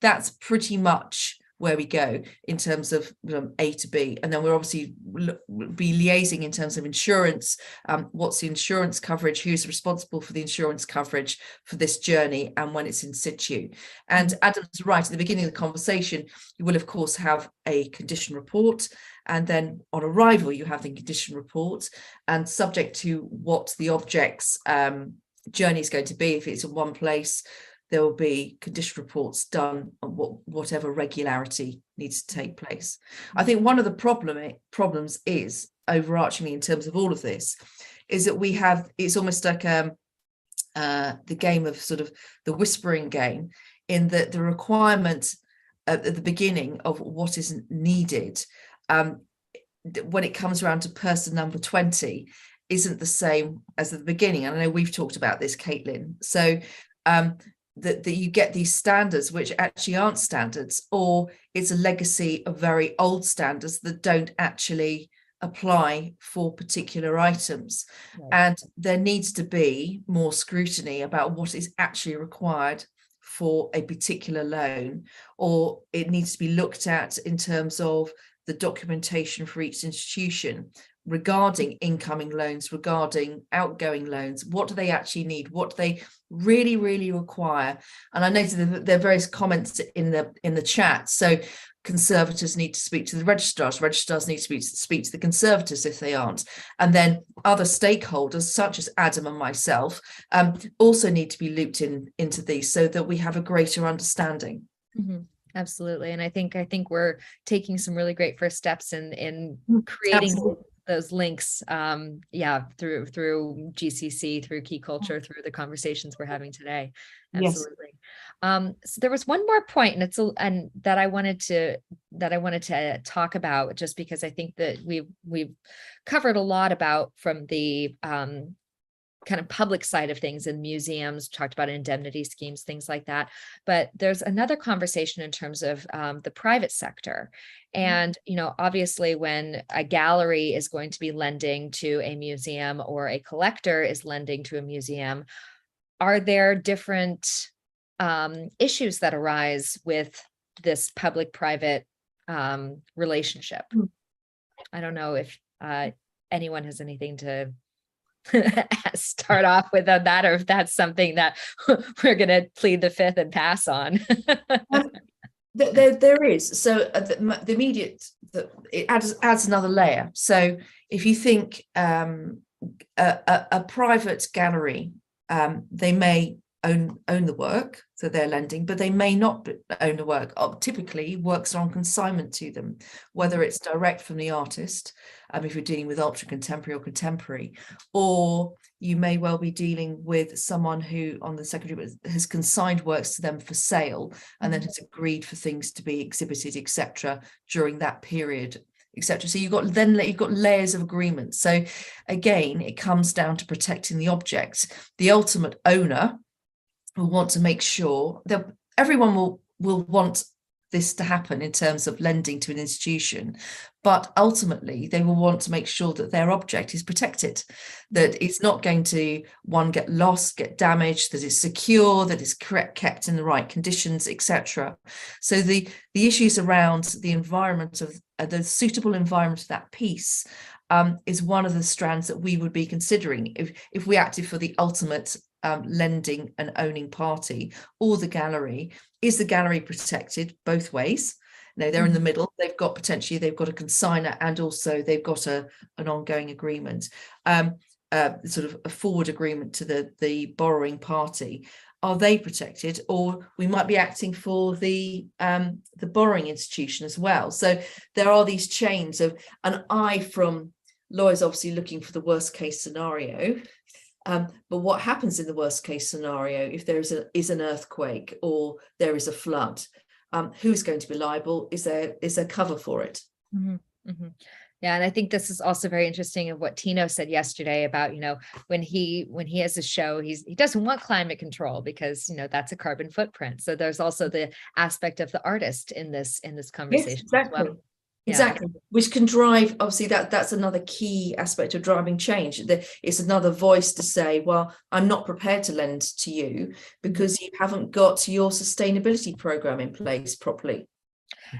Speaker 14: that's pretty much where we go in terms of A to B. And then we'll obviously be liaising in terms of insurance. What's the insurance coverage? Who's responsible for the insurance coverage for this journey and when it's in situ? And Adam's right, at the beginning of the conversation, you will of course have a condition report. And then on arrival, you have the condition report, and subject to what the object's journey is going to be. If it's in one place, there will be condition reports done on whatever regularity needs to take place. I think one of the problems is, overarchingly in terms of all of this, is that we have, it's almost like the game of sort of the whispering game, in that the requirement at the beginning of what is needed when it comes around to person number 20 isn't the same as at the beginning. And I know we've talked about this, Caitlin. So that you get these standards which actually aren't standards, or it's a legacy of very old standards that don't actually apply for particular items. Right. And there needs to be more scrutiny about what is actually required for a particular loan, or it needs to be looked at in terms of the documentation for each institution regarding incoming loans, regarding outgoing loans. What do they actually need? What do they really, really require? And I noticed that there are various comments in the chat. So conservators need to speak to the registrars need to speak to the conservators if they aren't. And then other stakeholders, such as Adam and myself, also need to be looped into these so that we have a greater understanding.
Speaker 1: Mm-hmm. Absolutely. And I think we're taking some really great first steps in creating Absolutely. Those links, through GCC, through Key Culture, through the conversations we're having today. Absolutely. Yes. So there was one more point, and that I wanted to talk about, just because I think that we've covered a lot about from the kind of public side of things in museums, talked about indemnity schemes, things like that. But there's another conversation in terms of the private sector. And, obviously when a gallery is going to be lending to a museum, or a collector is lending to a museum, are there different issues that arise with this public-private relationship? I don't know if anyone has anything to start off with on that, or if that's something that we're going to plead the fifth and pass on.
Speaker 14: There is. So the immediate, it adds another layer. So if you think a private gallery, they may own the work that they're lending, but they may not own the work. Typically, works are on consignment to them, whether it's direct from the artist, if you're dealing with ultra contemporary or contemporary, or you may well be dealing with someone who on the secondary has consigned works to them for sale, and then has agreed for things to be exhibited, etc., during that period, etc. So you've got layers of agreement. So again, it comes down to protecting the object. The ultimate owner will want to make sure that everyone will want this to happen in terms of lending to an institution, but ultimately they will want to make sure that their object is protected, that it's not going to, one, get lost, get damaged, that it's secure, that it's kept in the right conditions, etc. So the issues around the environment of the suitable environment of that piece is one of the strands that we would be considering if we acted for the ultimate lending and owning party, or the gallery. Is the gallery protected both ways? No, they're in the middle. They've got a consignor, and also they've got an ongoing agreement, sort of a forward agreement to the borrowing party. Are they protected? Or we might be acting for the borrowing institution as well. So there are these chains of an eye from lawyers, obviously looking for the worst case scenario. But what happens in the worst case scenario if there is an earthquake or there is a flood? Who's going to be liable? Is there cover for it?
Speaker 1: Mm-hmm. Mm-hmm. Yeah, and I think this is also very interesting of what Tino said yesterday about, when he has a show, he doesn't want climate control because, that's a carbon footprint. So there's also the aspect of the artist in this conversation.
Speaker 14: Yes, exactly.
Speaker 1: As well.
Speaker 14: Exactly, which can drive, obviously that's another key aspect of driving change. It's another voice to say, well, I'm not prepared to lend to you because you haven't got your sustainability program in place properly.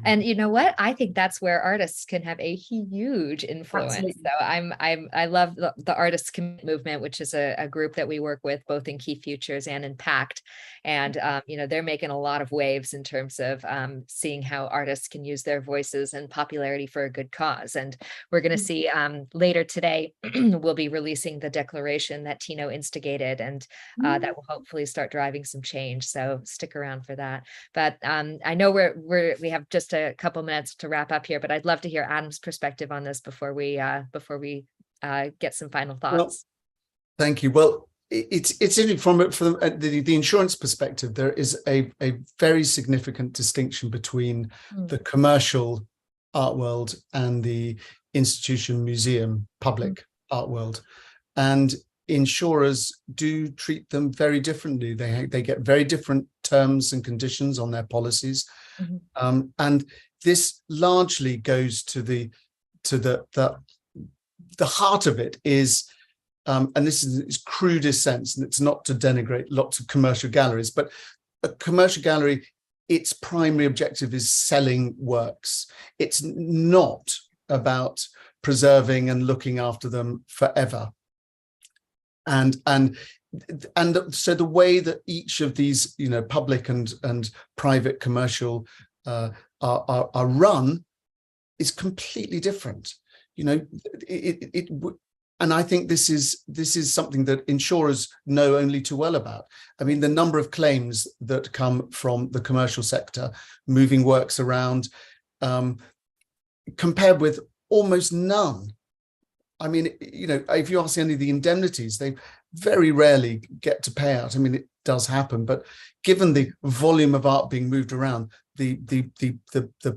Speaker 1: And you know what? I think that's where artists can have a huge influence.
Speaker 9: Absolutely.
Speaker 1: So I love the Artists Commit movement, which is a group that we work with both in Key Futures and in PACT. And you know, they're making a lot of waves in terms of seeing how artists can use their voices and popularity for a good cause. And we're going to see later today, we'll be releasing the declaration that Tino instigated, and that will hopefully start driving some change. So stick around for that. But I know we have just a couple minutes to wrap up here, but I'd love to hear Adam's perspective on this before we get some final thoughts.
Speaker 15: Well, thank you. Well, it's interesting from the insurance perspective. There is a very significant distinction between the commercial art world and the institution, museum, public art world, and insurers do treat them very differently. They get very different terms and conditions on their policies, and this largely goes to the heart of it is, and this is its crudest sense, and it's not to denigrate lots of commercial galleries, but a commercial gallery, its primary objective is selling works. It's not about preserving and looking after them forever. And so the way that each of these, you know, public and private commercial are run is completely different. You know, and I think this is something that insurers know only too well about. I mean, the number of claims that come from the commercial sector, moving works around, compared with almost none. I mean, you know, if you ask any of the indemnities, they very rarely get to pay out. I mean, it does happen, but given the volume of art being moved around, the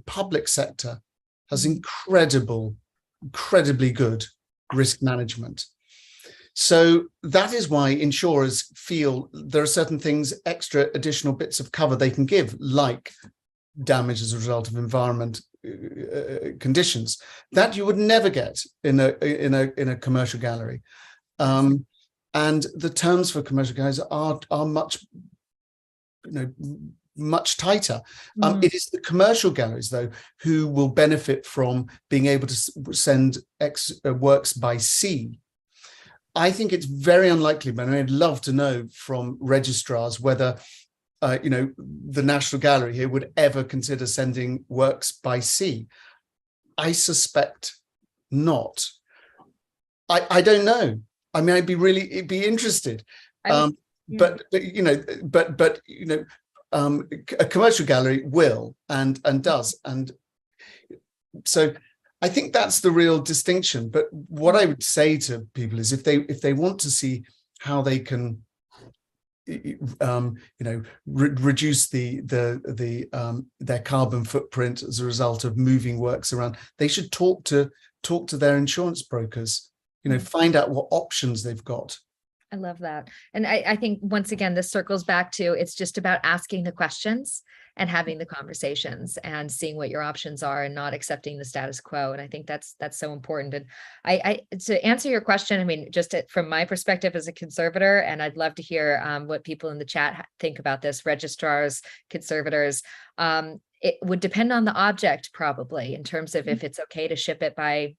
Speaker 15: public sector has incredibly good risk management. So that is why insurers feel there are certain things, extra additional bits of cover they can give, like damage as a result of environment conditions that you would never get in a commercial gallery, and the terms for commercial galleries are much, you know, much tighter. It is the commercial galleries though who will benefit from being able to send works by sea. I think it's very unlikely, but I'd love to know from registrars whether you know, the National Gallery here would ever consider sending works by sea. I suspect not. I don't know. I mean, I'd be interested. But you know, a commercial gallery will and does, and so I think that's the real distinction. But what I would say to people is, if they want to see how they can reduce their carbon footprint as a result of moving works around, they should talk to their insurance brokers, find out what options they've got.
Speaker 1: I love that. And I think once again, this circles back to, it's just about asking the questions and having the conversations and seeing what your options are and not accepting the status quo. And I think that's so important. And I to answer your question, I mean, just from my perspective as a conservator, and I'd love to hear what people in the chat think about this, registrars, conservators, it would depend on the object probably in terms of if it's okay to ship it by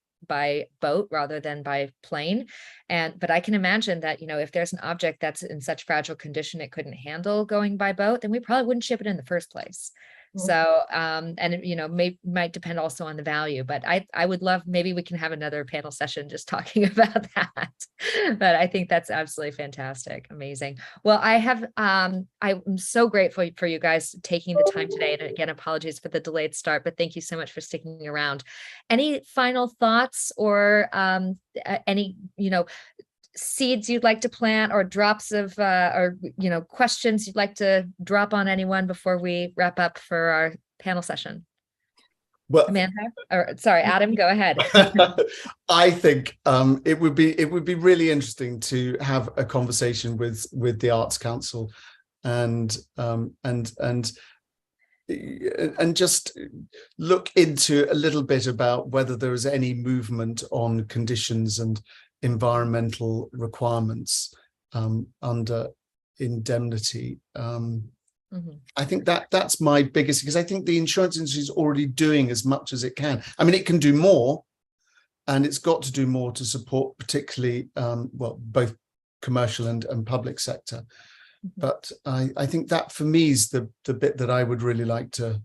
Speaker 1: boat rather than by plane. But I can imagine that, if there's an object that's in such fragile condition it couldn't handle going by boat, then we probably wouldn't ship it in the first place. So, and it might depend also on the value, but I would love, maybe we can have another panel session just talking about that. But I think that's absolutely fantastic. Amazing. Well, I'm so grateful for you guys taking the time today. And again, apologies for the delayed start, but thank you so much for sticking around. Any final thoughts or any, seeds you'd like to plant or drops of questions you'd like to drop on anyone before we wrap up for our panel session? Well, Amanda, or sorry, Adam, go ahead.
Speaker 15: I think it would be really interesting to have a conversation with the Arts Council and just look into a little bit about whether there is any movement on conditions and environmental requirements under indemnity. I think that's my biggest, because I think the insurance industry is already doing as much as it can. I mean, it can do more, and it's got to do more to support particularly, well, both commercial and public sector. But I think that for me is the bit that I would really like to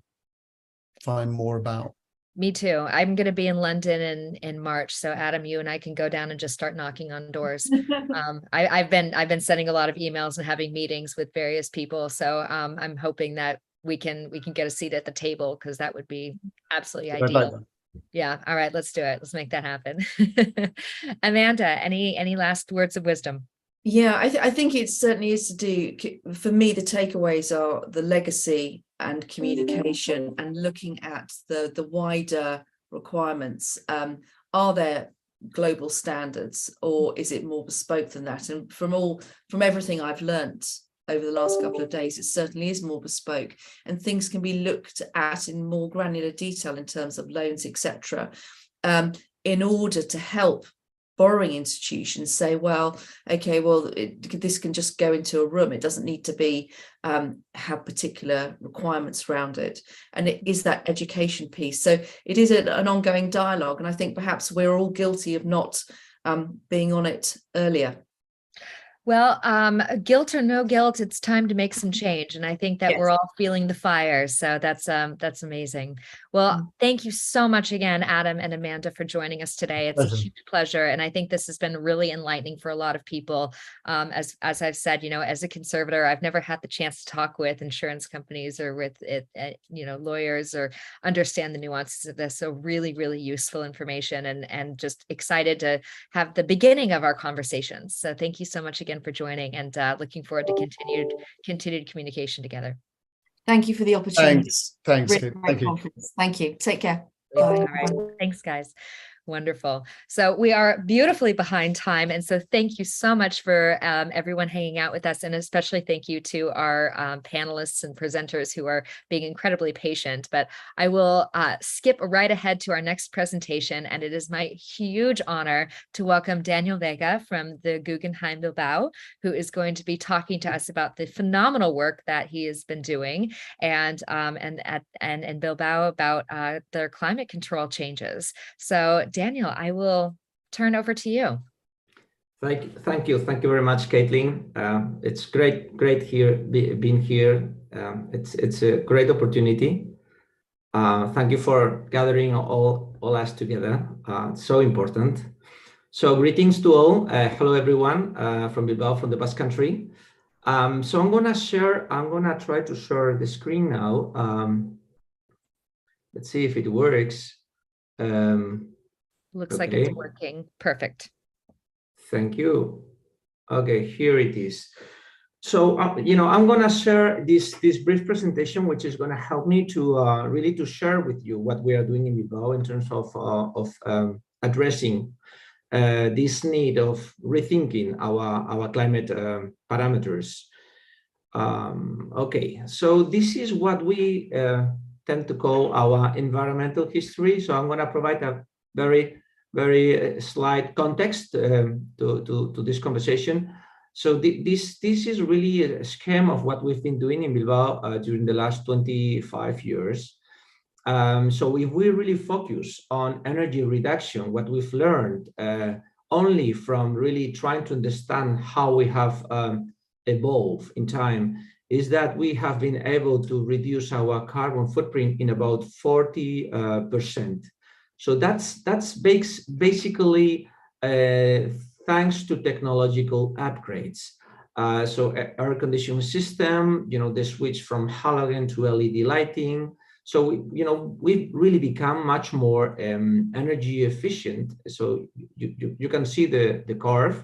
Speaker 15: find more about.
Speaker 1: Me too. I'm going to be in London in March. So Adam, you and I can go down and just start knocking on doors. I've been sending a lot of emails and having meetings with various people. So I'm hoping that we can get a seat at the table, because that would be absolutely ideal. Yeah. All right, let's do it. Let's make that happen. Amanda, any last words of wisdom?
Speaker 16: Yeah, I think it certainly is to do, for me, the takeaways are the legacy and communication, and looking at the wider requirements. Are there global standards, or is it more bespoke than that? And from everything I've learnt over the last couple of days, it certainly is more bespoke, and things can be looked at in more granular detail in terms of loans, etc., in order to help borrowing institutions say, well, okay, well, this can just go into a room. It doesn't need to be have particular requirements around it. And it is that education piece. So it is an ongoing dialogue. And I think perhaps we're all guilty of not being on it earlier.
Speaker 1: Well, guilt or no guilt, it's time to make some change. And I think that we're all feeling the fire. So that's amazing. Well, thank you so much again, Adam and Amanda, for joining us today. It's a huge pleasure. And I think this has been really enlightening for a lot of people. As I've said, as a conservator, I've never had the chance to talk with insurance companies or with lawyers or understand the nuances of this. So really, really useful information, and just excited to have the beginning of our conversations. So thank you so much again for joining, and looking forward to continued communication together.
Speaker 16: Thank you for the opportunity.
Speaker 15: Thanks.
Speaker 16: Really great conference. Thank you. Take care. Bye.
Speaker 1: All right. Thanks, guys. Wonderful. So we are beautifully behind time. And so thank you so much for everyone hanging out with us. And especially thank you to our panelists and presenters who are being incredibly patient. But I will skip right ahead to our next presentation. And it is my huge honor to welcome Daniel Vega from the Guggenheim Bilbao, who is going to be talking to us about the phenomenal work that he has been doing and Bilbao about their climate control changes. So Daniel, I will turn over to you.
Speaker 17: Thank you very much, Caitlin. It's great being here. It's a great opportunity. Thank you for gathering all us together. It's so important. So greetings to all. Hello everyone from Bilbao, from the Basque Country. So I'm gonna try to share the screen now. Let's see if it works.
Speaker 1: Looks like it's working. Perfect.
Speaker 17: Thank you. Okay, here it is. So, I'm going to share this brief presentation, which is going to help me to really to share with you what we are doing in Bilbao in terms of addressing this need of rethinking our climate parameters. Okay, so this is what we tend to call our environmental history. So I'm going to provide a very slight context to this conversation. So this is really a scheme of what we've been doing in Bilbao during the last 25 years. So if we really focus on energy reduction, what we've learned only from really trying to understand how we have evolved in time is that we have been able to reduce our carbon footprint in about 40%. So that's basically thanks to technological upgrades. So air conditioning system, the switch from halogen to LED lighting. So we've really become much more energy efficient. So you can see the curve.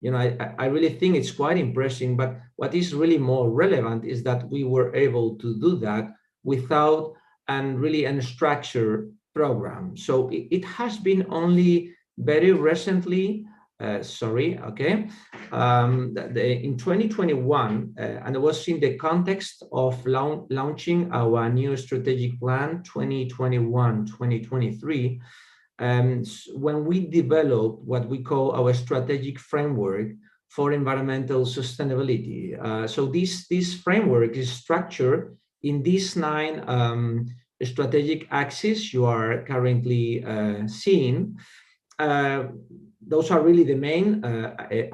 Speaker 17: I really think it's quite impressive. But what is really more relevant is that we were able to do that without really a structured program. So it has been only very recently, in 2021, and it was in the context of launching our new strategic plan 2021-2023, when we developed what we call our strategic framework for environmental sustainability. So this framework is structured in these 9 strategic axes you are currently seeing. Those are really the main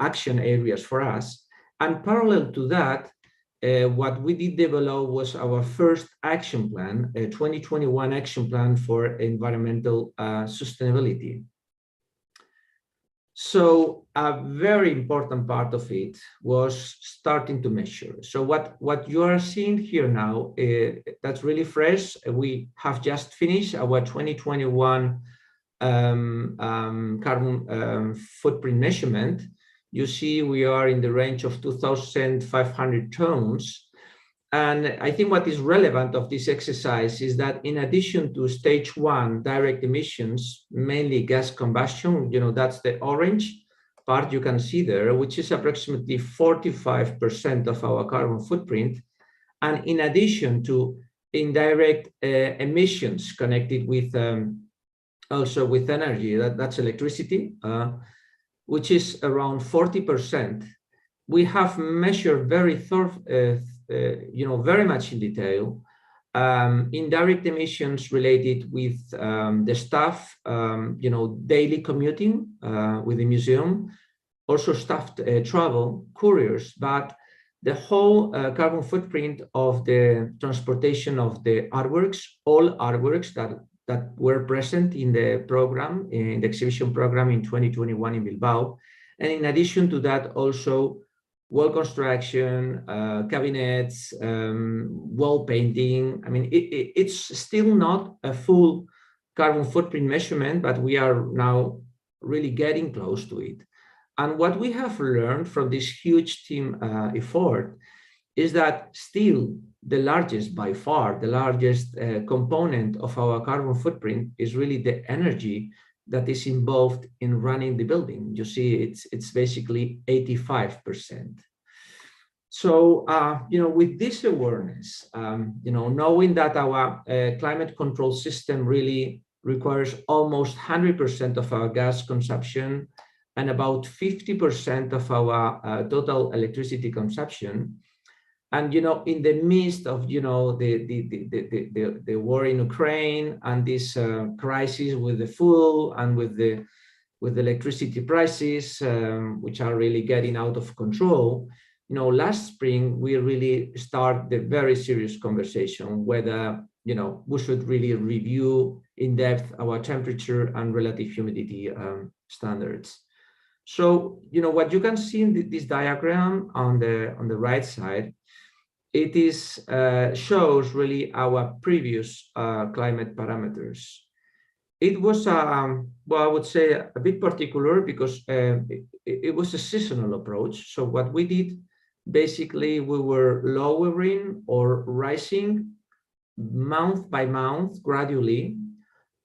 Speaker 17: action areas for us. And parallel to that, what we did develop was our first action plan, a 2021 action plan for environmental sustainability. So a very important part of it was starting to measure. So what you are seeing here now, that's really fresh. We have just finished our 2021 carbon footprint measurement. You see we are in the range of 2,500 tons. And I think what is relevant of this exercise is that in addition to stage 1 direct emissions, mainly gas combustion, that's the orange part you can see there, which is approximately 45% of our carbon footprint. And in addition to indirect emissions connected with also with energy, that's electricity, which is around 40%. We have measured very very much in detail indirect emissions related with the staff, daily commuting with the museum, also staff travel, couriers, but the whole carbon footprint of the transportation of the artworks, all artworks that were present in the program, in the exhibition program in 2021 in Bilbao. And in addition to that, also wall construction, cabinets, wall painting. I mean, it's still not a full carbon footprint measurement, but we are now really getting close to it. And what we have learned from this huge team effort is that still the largest, by far, the largest component of our carbon footprint is really the energy that is involved in running the building. You see, it's basically 85%. So, with this awareness, knowing that our climate control system really requires almost 100% of our gas consumption and about 50% of our total electricity consumption. And, in the midst of, the war in Ukraine and this crisis with the fuel and with the electricity prices, which are really getting out of control, last spring, we really start the very serious conversation whether, we should really review in depth our temperature and relative humidity standards. So, what you can see in this diagram on the right side, it is shows really our previous climate parameters. It was, well, I would say a bit particular because it was a seasonal approach. So what we did, basically, we were lowering or rising month by month gradually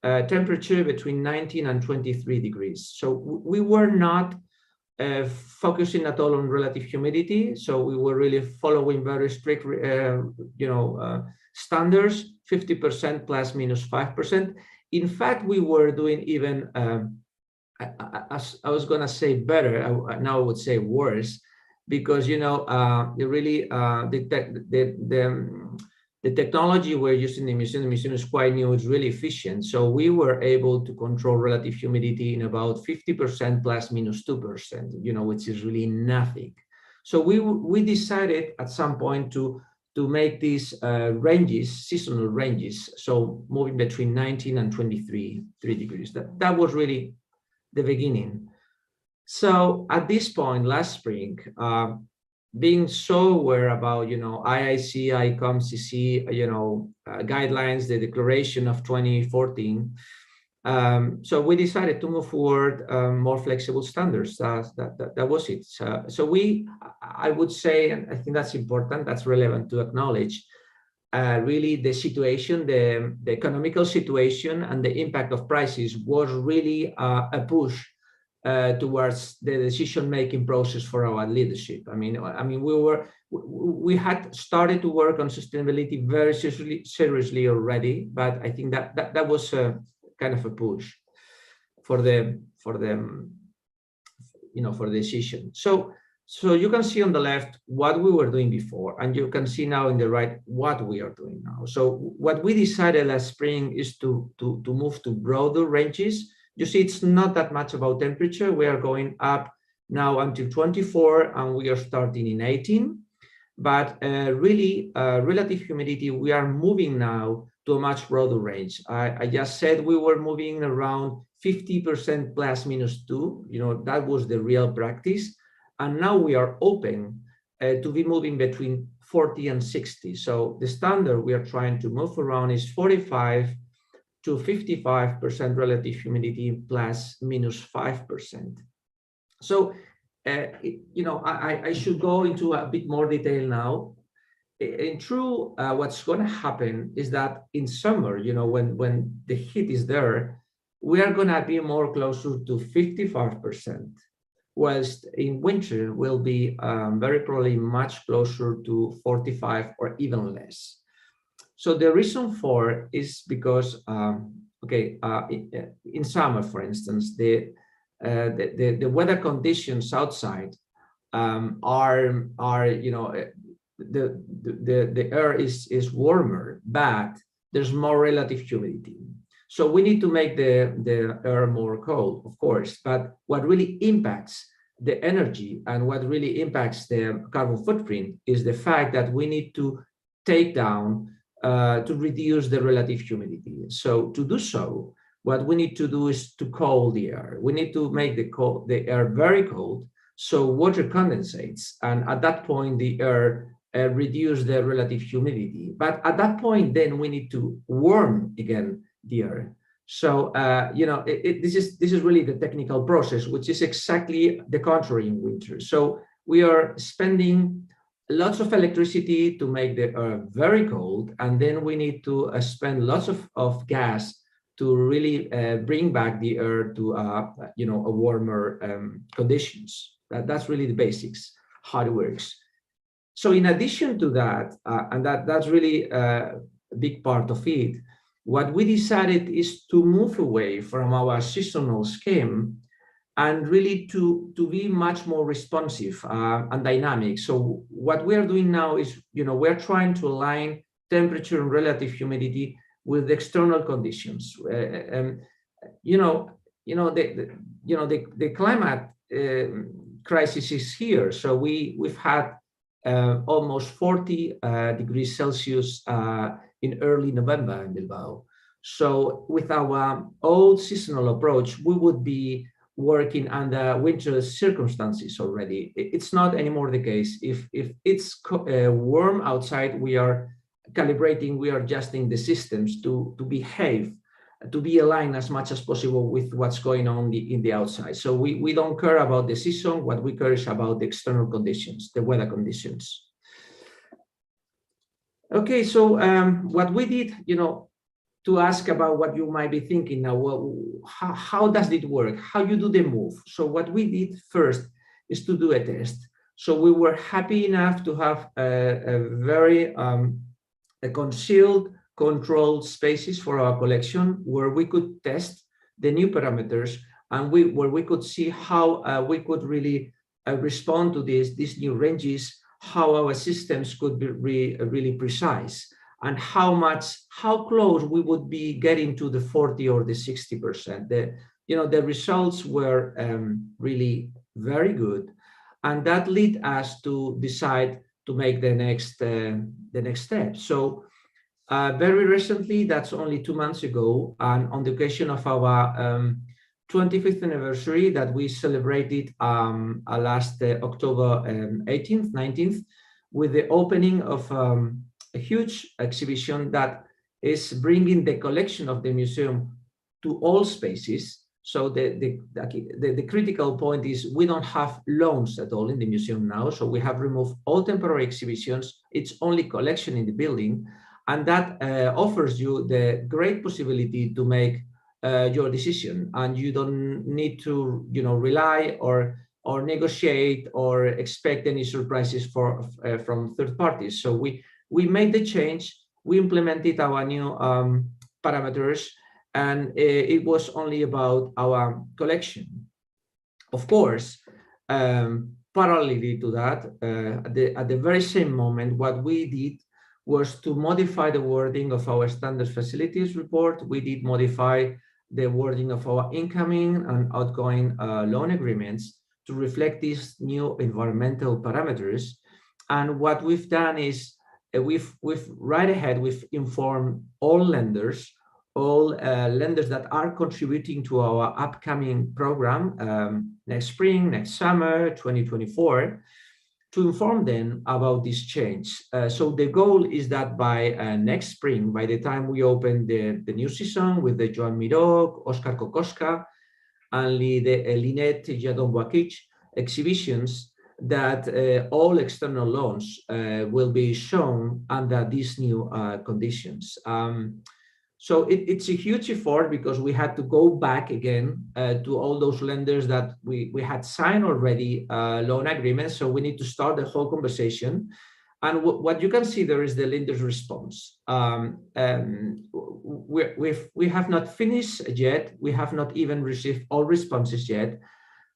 Speaker 17: temperature between 19 and 23 degrees. So we were not focusing at all on relative humidity. So we were really following very strict, standards, 50% plus minus 5%. In fact, we were doing even, I was going to say better, now I would say worse, because, the technology we're using in the museum is quite new, it's really efficient. So we were able to control relative humidity in about 50% plus minus 2%, which is really nothing. So we decided at some point to make these ranges, seasonal ranges, so moving between 19 and 23 degrees. That was really the beginning. So at this point, last spring, being so aware about, IIC, ICOM, CC, guidelines, the declaration of 2014. So we decided to move forward more flexible standards. That was it. So I would say, and I think that's important, that's relevant to acknowledge, really the situation, the economical situation and the impact of prices was really a push towards the decision-making process for our leadership. I mean, we had started to work on sustainability very seriously already, but I think that was a kind of a push for the decision. So So you can see on the left what we were doing before, and you can see now in the right what we are doing now. So what we decided last spring is to move to broader ranges. You see, it's not that much about temperature. We are going up now until 24, and we are starting in 18. But really, relative humidity, we are moving now to a much broader range. I just said we were moving around 50% plus minus 2. You know, that was the real practice. And now we are open to be moving between 40 and 60. So the standard we are trying to move around is 45 to 55% relative humidity plus minus 5%. So, you know, I should go into a bit more detail now. In true, what's going to happen is that in summer, you know, when the heat is there, we are going to be more closer to 55%. Whilst in winter will be very probably much closer to 45 or even less. So the reason for is because in summer, for instance, the weather conditions outside are you know, the air is warmer, but there's more relative humidity. So we need to make the air more cold, of course, but what really impacts the energy and what really impacts the carbon footprint is the fact that we need to take down, to reduce the relative humidity. So to do so, what we need to do is to cool the air. We need to make the air very cold, so water condensates, and at that point the air reduce the relative humidity. But at that point, then we need to warm again the air. So you know, this is really the technical process, which is exactly the contrary in winter. So we are spending lots of electricity to make the air very cold, and then we need to spend lots of gas to really bring back the air to you know, a warmer conditions. That's really the basics, how it works. So in addition to that, and that's really a big part of it, what we decided is to move away from our seasonal scheme and really to be much more responsive and dynamic. So what we are doing now is, you know, we're trying to align temperature and relative humidity with the external conditions. You know, the climate crisis is here. So we've had almost 40 degrees Celsius in early November in Bilbao. So with our old seasonal approach, we would be working under winter circumstances already. It's not anymore the case. If it's warm outside, we are calibrating, we are adjusting the systems to behave, to be aligned as much as possible with what's going on in the outside. So we don't care about the season. What we care is about the external conditions, the weather conditions. Okay, so what we did, you know, to ask about what you might be thinking now, well, how does it work? How you do the move? So what we did first is to do a test. So we were happy enough to have a very concealed, controlled spaces for our collection where we could test the new parameters and where we could see how we could really respond to these new ranges, how our systems could be really precise, and how close we would be getting to the 40 or the 60%. The results were really very good, and that led us to decide to make the next step. So very recently, that's only 2 months ago, and on the occasion of our 25th anniversary that we celebrated last October 18th, 19th, with the opening of a huge exhibition that is bringing the collection of the museum to all spaces. So the critical point is we don't have loans at all in the museum now. So we have removed all temporary exhibitions. It's only collection in the building. And that offers you the great possibility to make your decision, and you don't need to, rely or negotiate or expect any surprises from third parties. So we made the change, we implemented our new parameters, and it was only about our collection. Of course, part parallelly to that, at the very same moment, what we did was to modify the wording of our standard facilities report. We did modify the wording of our incoming and outgoing loan agreements to reflect these new environmental parameters. And what we've done is we've right ahead, we've informed all lenders that are contributing to our upcoming program next spring, next summer, 2024, to inform them about this change. So the goal is that by next spring, by the time we open the new season with the Joan Miró, Oscar Kokoschka, and Lynette Jadon-Wakic exhibitions, that all external loans will be shown under these new conditions. So it's a huge effort because we had to go back again to all those lenders that we had signed already loan agreements. So we need to start the whole conversation. And what you can see there is the lender's response. We have not finished yet. We have not even received all responses yet.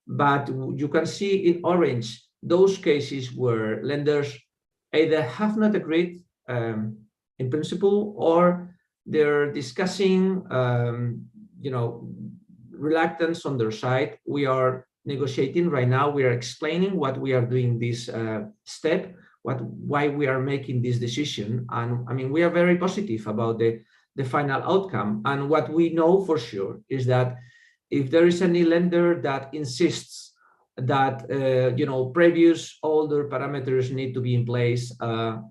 Speaker 17: But you can see in orange those cases where lenders either have not agreed in principle, or they're discussing, reluctance on their side. We are negotiating right now. We are explaining what we are doing this step, why we are making this decision. And I mean, we are very positive about the final outcome. And what we know for sure is that if there is any lender that insists that previous older parameters need to be in place,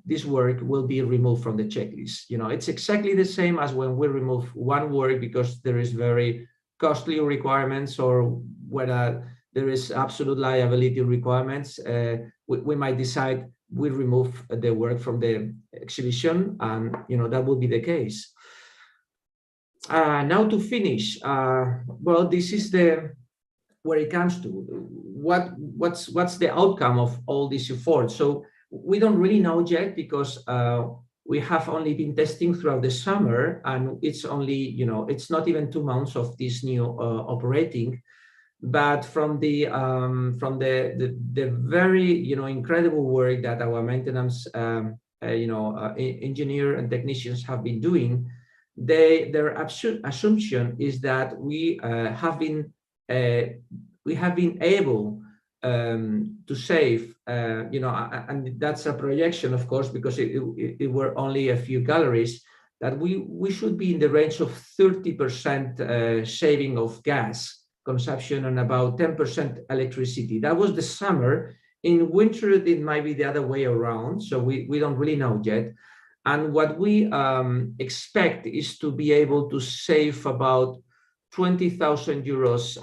Speaker 17: this work will be removed from the checklist. It's exactly the same as when we remove one work because there is very costly requirements, or whether there is absolute liability requirements. We might decide we remove the work from the exhibition, and that will be the case. Now to finish, well, this is where it comes to what's the outcome of all this effort. So we don't really know yet because we have only been testing throughout the summer, and it's only it's not even 2 months of this new operating. But from the very incredible work that our maintenance engineer and technicians have been doing, their assumption is that we have been able to save, and that's a projection, of course, because it were only a few galleries, that we should be in the range of 30% saving of gas consumption and about 10% electricity. That was the summer. In winter, it might be the other way around, so we don't really know yet. And what we expect is to be able to save about 20,000 euros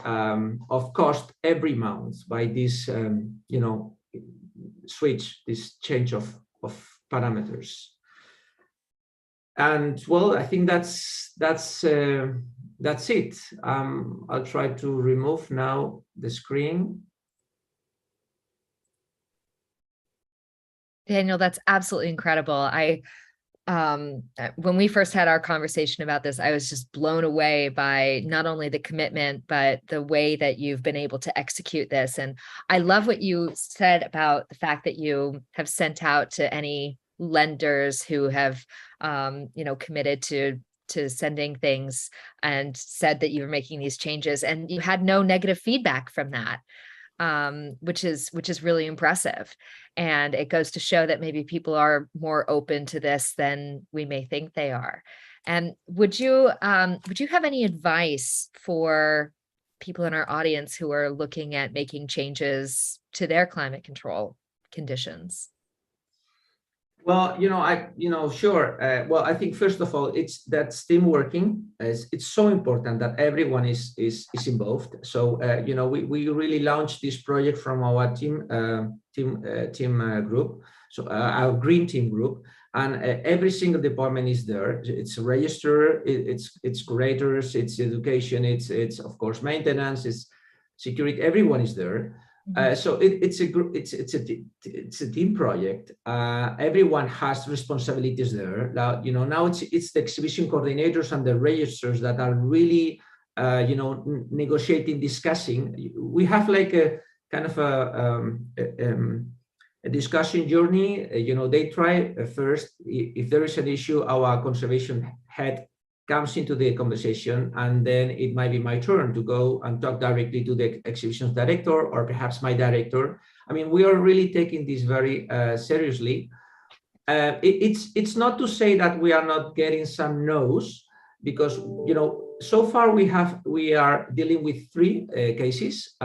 Speaker 17: of cost every month by this, switch, this change of parameters. And well, I think that's it. I'll try to remove now the screen.
Speaker 1: Daniel, that's absolutely incredible. When we first had our conversation about this, I was just blown away by not only the commitment, but the way that you've been able to execute this. And I love what you said about the fact that you have sent out to any lenders who have, committed to sending things and said that you were making these changes, and you had no negative feedback from that. Which is really impressive. And it goes to show that maybe people are more open to this than we may think they are. And would you have any advice for people in our audience who are looking at making changes to their climate control conditions?
Speaker 17: Well, sure. Well, I think first of all, that's team working. It's so important that everyone is involved. So, we really launched this project from our team group, so our green team group, and every single department is there. It's register, it's curators, it's education, it's of course maintenance, it's security. Everyone is there. So it's a team project. Everyone has responsibilities there. Now, now it's the exhibition coordinators and the registers that are really, negotiating, discussing. We have like kind of a discussion journey. They try first, if there is an issue, our conservation head comes into the conversation, and then it might be my turn to go and talk directly to the exhibitions director, or perhaps my director. I mean, we are really taking this very seriously. It's not to say that we are not getting some no's, because so far we are dealing with 3 cases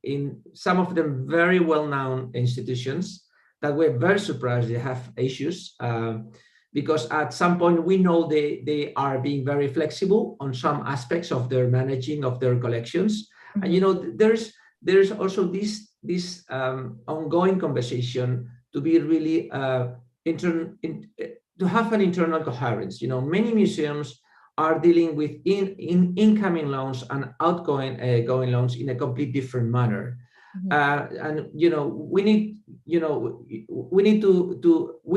Speaker 17: in some of them very well-known institutions that we're very surprised they have issues, because at some point we know they are being very flexible on some aspects of their managing of their collections. And there's also this ongoing conversation to be really to have an internal coherence. Many museums are dealing with incoming loans and outgoing going loans in a complete different manner. And we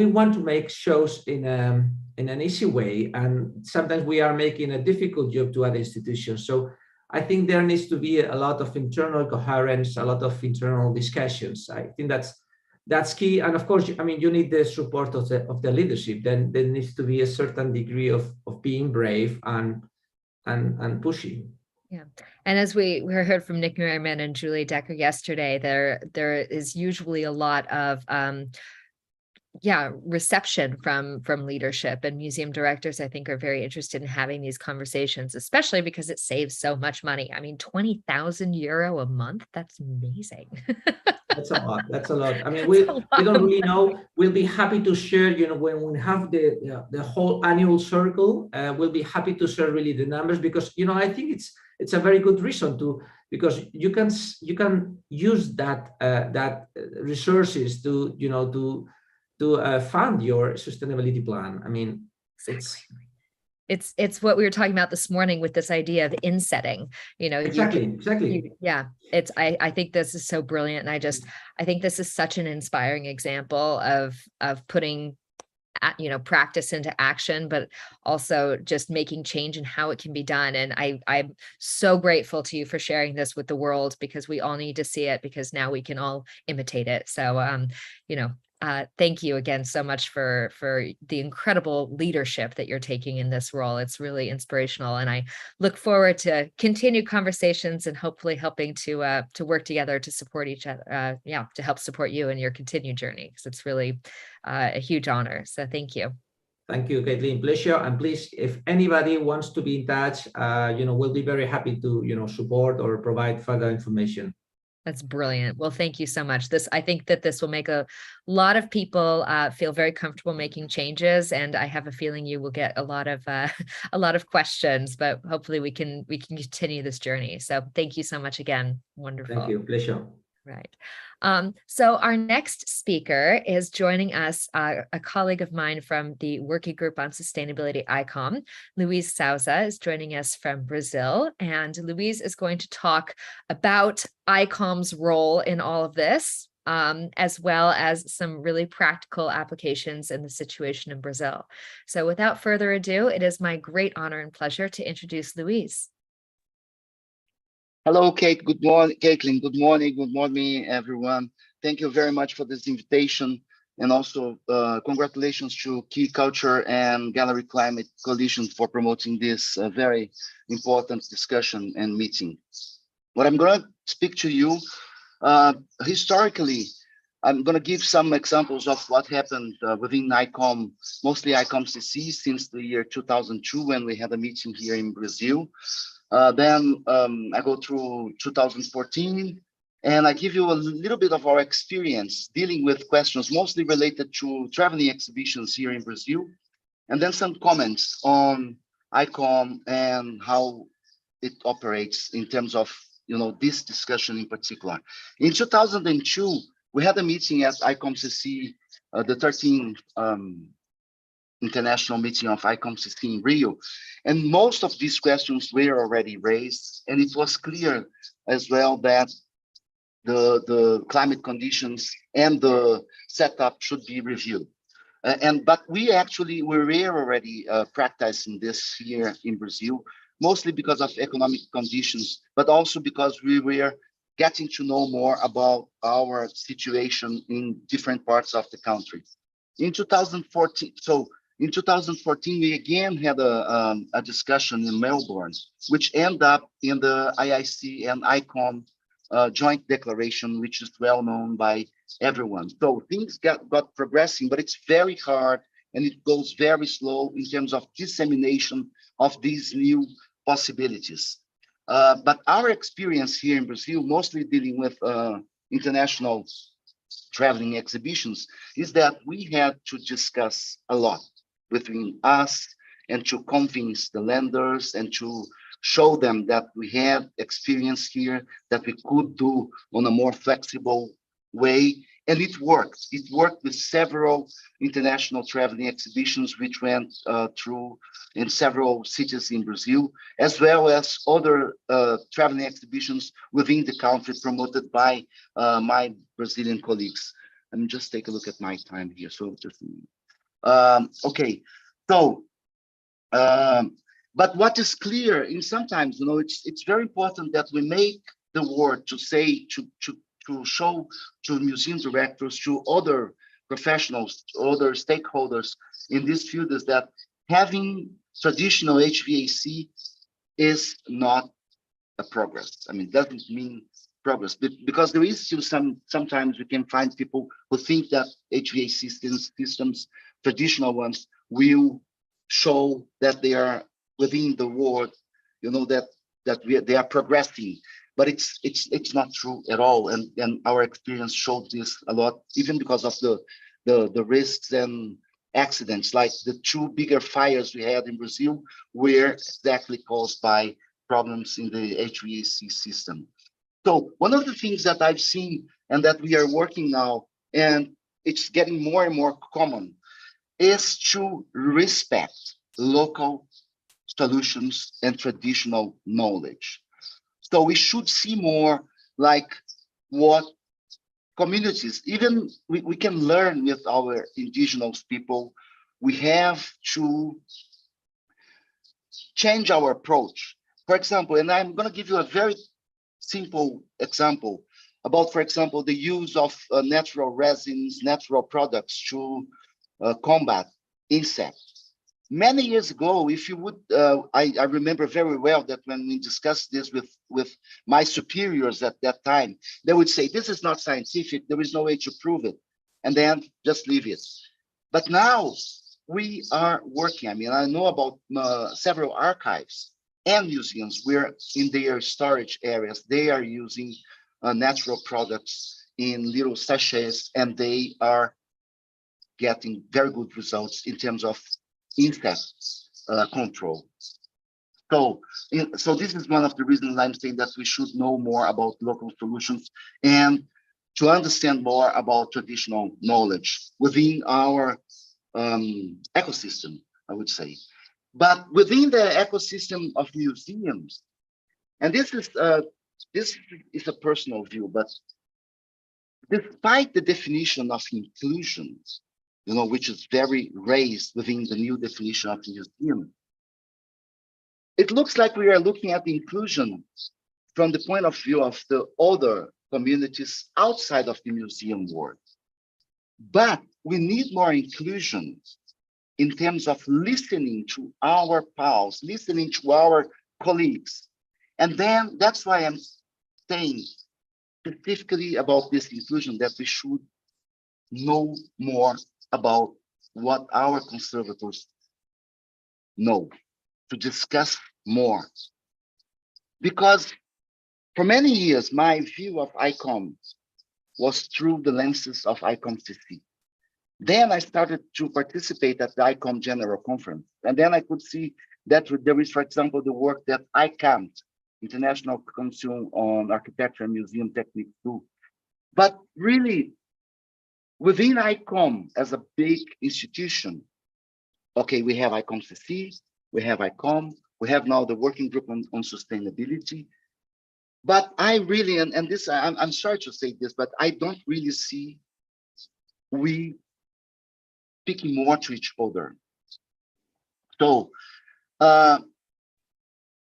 Speaker 17: want to make shows in an easy way, and sometimes we are making a difficult job to other institutions. So I think there needs to be a lot of internal coherence, a lot of internal discussions. I think that's key. And of course, I mean, you need the support of the leadership. Then there needs to be a certain degree of being brave and pushing.
Speaker 1: Yeah, and as we heard from Nick Merriman and Julie Decker yesterday, there is usually a lot of reception from leadership, and museum directors, I think, are very interested in having these conversations, especially because it saves so much money. I mean, €20,000 a month, that's amazing.
Speaker 17: That's a lot. That's a lot. I mean, we don't really know. We'll be happy to share, when we have the whole annual circle, we'll be happy to share really the numbers, because, I think it's a very good reason because you can use that resources to fund your sustainability plan. I mean,
Speaker 1: it's what we were talking about this morning with this idea of insetting.
Speaker 17: Exactly.
Speaker 1: I think this is so brilliant, and I think this is such an inspiring example of putting practice into action, but also just making change in how it can be done. And I'm so grateful to you for sharing this with the world, because we all need to see it, because now we can all imitate it. So, thank you again so much for the incredible leadership that you're taking in this role. It's really inspirational, and I look forward to continued conversations and hopefully helping to work together to support each other. To help support you in your continued journey, because it's really a huge honor. So thank you.
Speaker 17: Thank you, Caitlin. Pleasure. And please, if anybody wants to be in touch, we'll be very happy to support or provide further information.
Speaker 1: That's brilliant. Well, thank you so much. I think that this will make a lot of people feel very comfortable making changes, and I have a feeling you will get a lot of questions, but hopefully we can continue this journey. So thank you so much again. Wonderful.
Speaker 17: Thank you. Pleasure.
Speaker 1: Right. So our next speaker is joining us, a colleague of mine from the Working Group on Sustainability, ICOM. Luiz Souza is joining us from Brazil, and Luiz is going to talk about ICOM's role in all of this, as well as some really practical applications in the situation in Brazil. So without further ado, it is my great honor and pleasure to introduce Luiz.
Speaker 18: Hello, Kate. Good morning, Caitlin. Good morning, everyone. Thank you very much for this invitation, and also congratulations to Key Culture and Gallery Climate Coalition for promoting this very important discussion and meeting. What I'm going to speak to you historically, I'm going to give some examples of what happened within ICOM, mostly ICOM-CC, since the year 2002, when we had a meeting here in Brazil. Then I go through 2014, and I give you a little bit of our experience dealing with questions mostly related to traveling exhibitions here in Brazil, and then some comments on ICOM and how it operates in terms of this discussion in particular. In 2002, we had a meeting at ICOM-CC, the 13th international meeting of ICOM-CC in Rio, and most of these questions were already raised, and it was clear as well that the climate conditions and the setup should be reviewed. But we were already practicing this here in Brazil, mostly because of economic conditions, but also because we were getting to know more about our situation in different parts of the country. In 2014, in 2014, we again had a discussion in Melbourne, which ended up in the AIC and ICOM joint declaration, which is well known by everyone. So things got progressing, but it's very hard and it goes very slow in terms of dissemination of these new possibilities. But our experience here in Brazil, mostly dealing with international traveling exhibitions, is that we had to discuss a lot between us and to convince the lenders and to show them that we had experience here, that we could do on a more flexible way. And it worked. It worked with several international traveling exhibitions, which went through in several cities in Brazil, as well as other traveling exhibitions within the country promoted by my Brazilian colleagues. Let me just take a look at my time here. So just okay. So, but what is clear in sometimes, it's very important that we make the word to say, to show to museum directors, to other professionals, other stakeholders in this field, is that having traditional HVAC is not a progress. I mean, it doesn't mean progress, because there is still sometimes we can find people who think that HVAC systems, traditional ones, will show that they are within the world, they are progressing. But it's not true at all, and our experience showed this a lot, even because of the risks and accidents, like the two bigger fires we had in Brazil were exactly caused by problems in the HVAC system. So one of the things that I've seen and that we are working now, and it's getting more and more common, is to respect local solutions and traditional knowledge. So we should see more like what communities, even we can learn with our indigenous people. We have to change our approach. For example, and I'm going to give you a very simple example about, for example, the use of natural resins, natural products to combat insects. Many years ago, if you would, I remember very well that when we discussed this with my superiors at that time, they would say, this is not scientific, there is no way to prove it, and then just leave it. But now we are working. I mean, I know about several archives and museums where in their storage areas, they are using natural products in little sachets, and they are getting very good results in terms of insect control. So this is one of the reasons I'm saying that we should know more about local solutions and to understand more about traditional knowledge within our ecosystem, I would say. But within the ecosystem of museums, and this is a personal view, but despite the definition of inclusion, which is very raised within the new definition of the museum, it looks like we are looking at the inclusion from the point of view of the other communities outside of the museum world. But we need more inclusion in terms of listening to our pals, listening to our colleagues. And then that's why I'm saying specifically about this inclusion, that we should know more about what our conservators know, to discuss more. Because for many years, my view of ICOM was through the lenses of ICOM-CC. Then I started to participate at the ICOM General Conference. And then I could see that there is, for example, the work that ICAM, International Council on Architecture and Museum Techniques, do. But really, within ICOM as a big institution, okay, we have ICOM-CC, we have ICOM, we have now the working group on sustainability. But I really, and this, I'm sorry to say this, but I don't really see we speaking more to each other. So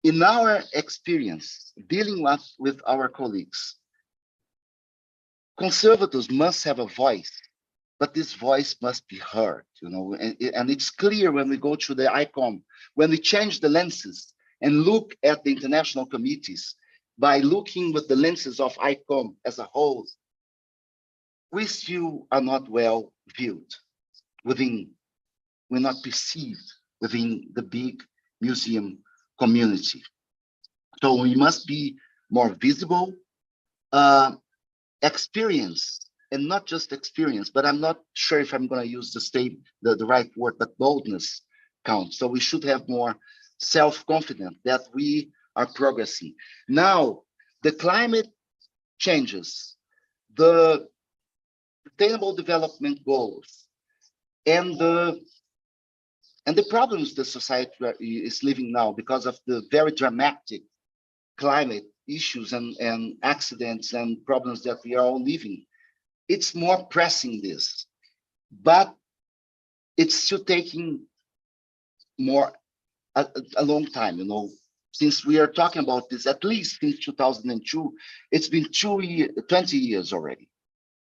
Speaker 18: in our experience, dealing with our colleagues, conservators must have a voice, but this voice must be heard, you know, and it's clear when we go to the ICOM, when we change the lenses and look at the international committees, by looking with the lenses of ICOM as a whole, we still are not well viewed within, we're not perceived within the big museum community. So we must be more visible, experience, and not just experience, but I'm not sure if I'm going to use the right word, but boldness counts. So we should have more self-confidence that we are progressing. Now, the climate changes, the Sustainable Development Goals, and the problems the society is living now because of the very dramatic climate issues and accidents and problems that we are all living. It's more pressing this, but it's still taking a long time, you know. Since we are talking about this, at least since 2002, it's been 20 years already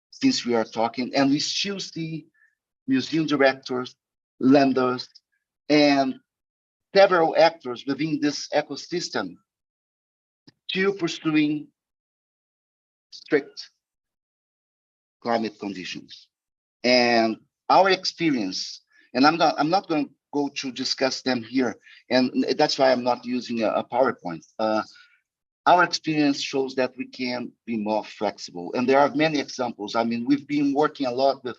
Speaker 18: since we are talking, and we still see museum directors, lenders, and several actors within this ecosystem still pursuing strict climate conditions. And our experience, and I'm not going to go to discuss them here, and that's why I'm not using a PowerPoint. Our experience shows that we can be more flexible, and there are many examples. I mean, we've been working a lot with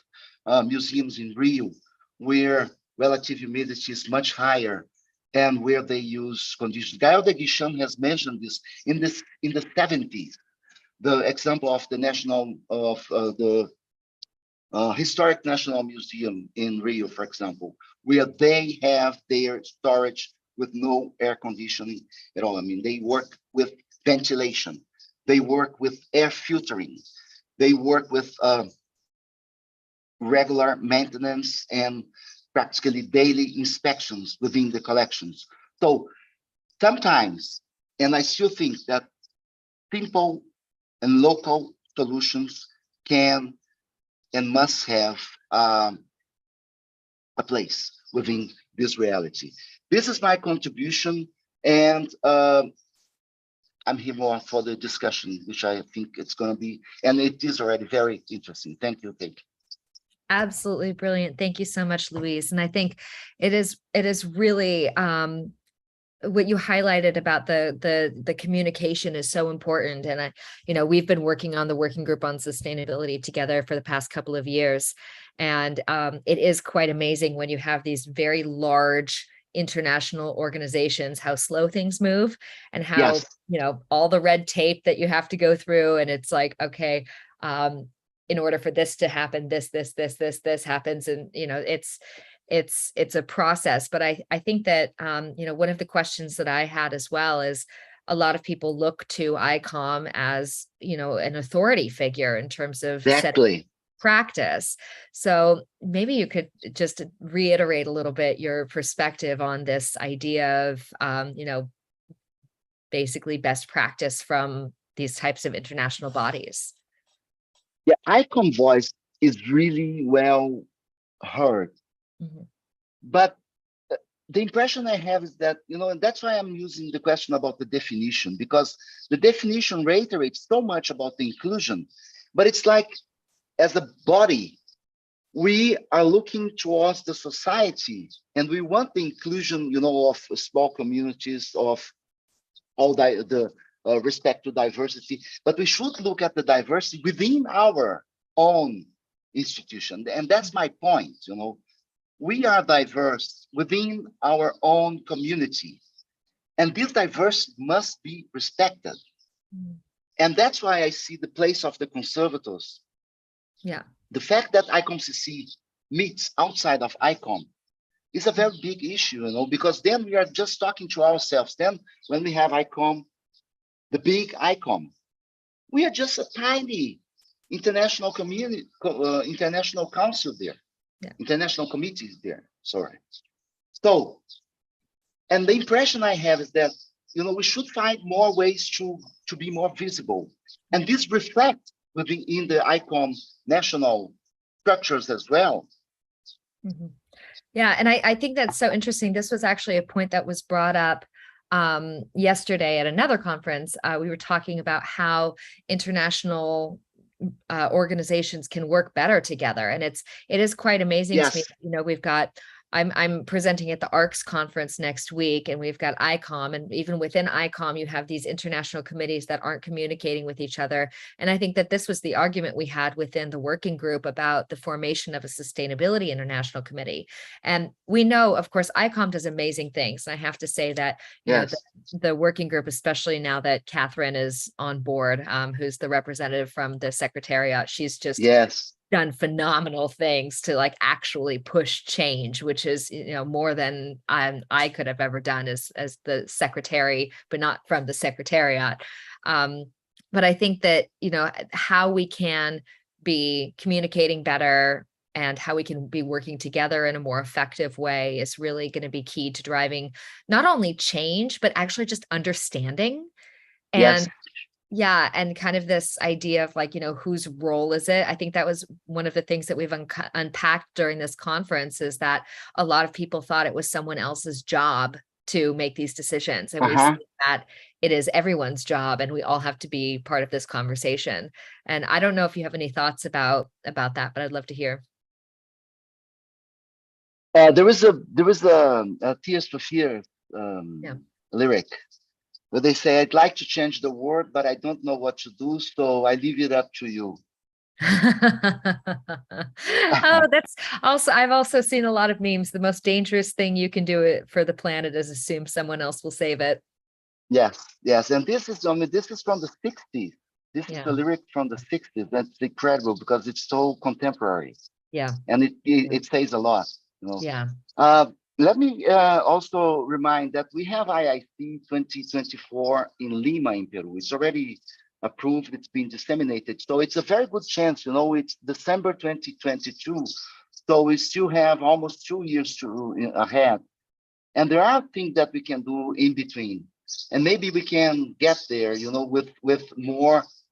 Speaker 18: museums in Rio, where relative humidity is much higher, and where they use conditions. Gael de Guichen has mentioned this in the 70s. The example of the Historic National Museum in Rio, for example, where they have their storage with no air conditioning at all. I mean, they work with ventilation, they work with air filtering, they work with regular maintenance and practically daily inspections within the collections. So sometimes, and I still think that simple and local solutions can and must have a place within this reality. This is my contribution, and I'm here more for the discussion, which I think it's going to be, and it is already very interesting. Thank you, Kate.
Speaker 1: Absolutely brilliant. Thank you so much, Luis. And I think it is really what you highlighted about the communication is so important. And we've been working on the working group on sustainability together for the past couple of years. And it is quite amazing when you have these very large international organizations, how slow things move and how,
Speaker 18: yes.
Speaker 1: All the red tape that you have to go through. And it's like, okay, in order for this to happen, this happens. And, it's a process. But I think that, one of the questions that I had as well is a lot of people look to ICOM as, an authority figure in terms of setting practice. So maybe you could just reiterate a little bit your perspective on this idea of, basically best practice from these types of international bodies.
Speaker 18: Yeah, ICOM voice is really well heard. Mm-hmm. But the impression I have is that, and that's why I'm using the question about the definition, because the definition reiterates so much about the inclusion, but it's like, as a body, we are looking towards the society, and we want the inclusion, of small communities, of all the respect to diversity, but we should look at the diversity within our own institution. And that's my point, we are diverse within our own community, and this diversity must be respected. And that's why I see the place of the conservators.
Speaker 1: Yeah.
Speaker 18: The fact that ICOM-CC meets outside of ICOM is a very big issue, because then we are just talking to ourselves. Then when we have ICOM, the big ICOM, we are just a tiny international community, international council there, international committees there, sorry. So, and the impression I have is that, we should find more ways to be more visible. And this reflects within the ICOM national structures as well.
Speaker 1: Mm-hmm. Yeah, and I think that's so interesting. This was actually a point that was brought up yesterday at another conference. We were talking about how international organizations can work better together, and it is quite amazing to me. You know, we've got I'm presenting at the ARCS conference next week, and we've got ICOM, and even within ICOM, you have these international committees that aren't communicating with each other. And I think that this was the argument we had within the working group about the formation of a sustainability international committee. And we know, of course, ICOM does amazing things. And I have to say that, you know, the working group, especially now that Catherine is on board, who's the representative from the Secretariat, she's just done phenomenal things to like actually push change, which is, you know, more than I could have ever done as the secretary, but not from the Secretariat. But I think that, you know, how we can be communicating better and how we can be working together in a more effective way is really going to be key to driving not only change, but actually just understanding. And yeah, and kind of this idea of like, you know, whose role is it? I think that was one of the things that we've unpacked during this conference, is that a lot of people thought it was someone else's job to make these decisions. And we've seen that it is everyone's job, and we all have to be part of this conversation. And I don't know if you have any thoughts about that, but I'd love to hear.
Speaker 18: There was a Tears for Fear lyric, where they say, "I'd like to change the world, but I don't know what to do, so I leave it up to you."
Speaker 1: Oh, that's also, I've also seen a lot of memes. The most dangerous thing you can do for the planet is assume someone else will save it.
Speaker 18: Yes. And this is, I mean, this is from the 60s. This is the lyric from the 60s. That's incredible because it's so contemporary.
Speaker 1: Yeah.
Speaker 18: And it says a lot, you know.
Speaker 1: Yeah.
Speaker 18: Let me also remind that we have IIC 2024 in Lima in Peru. It's already approved, it's been disseminated. So it's a very good chance, you know, it's December 2022. So we still have almost 2 years ahead. And there are things that we can do in between. And maybe we can get there, you know, with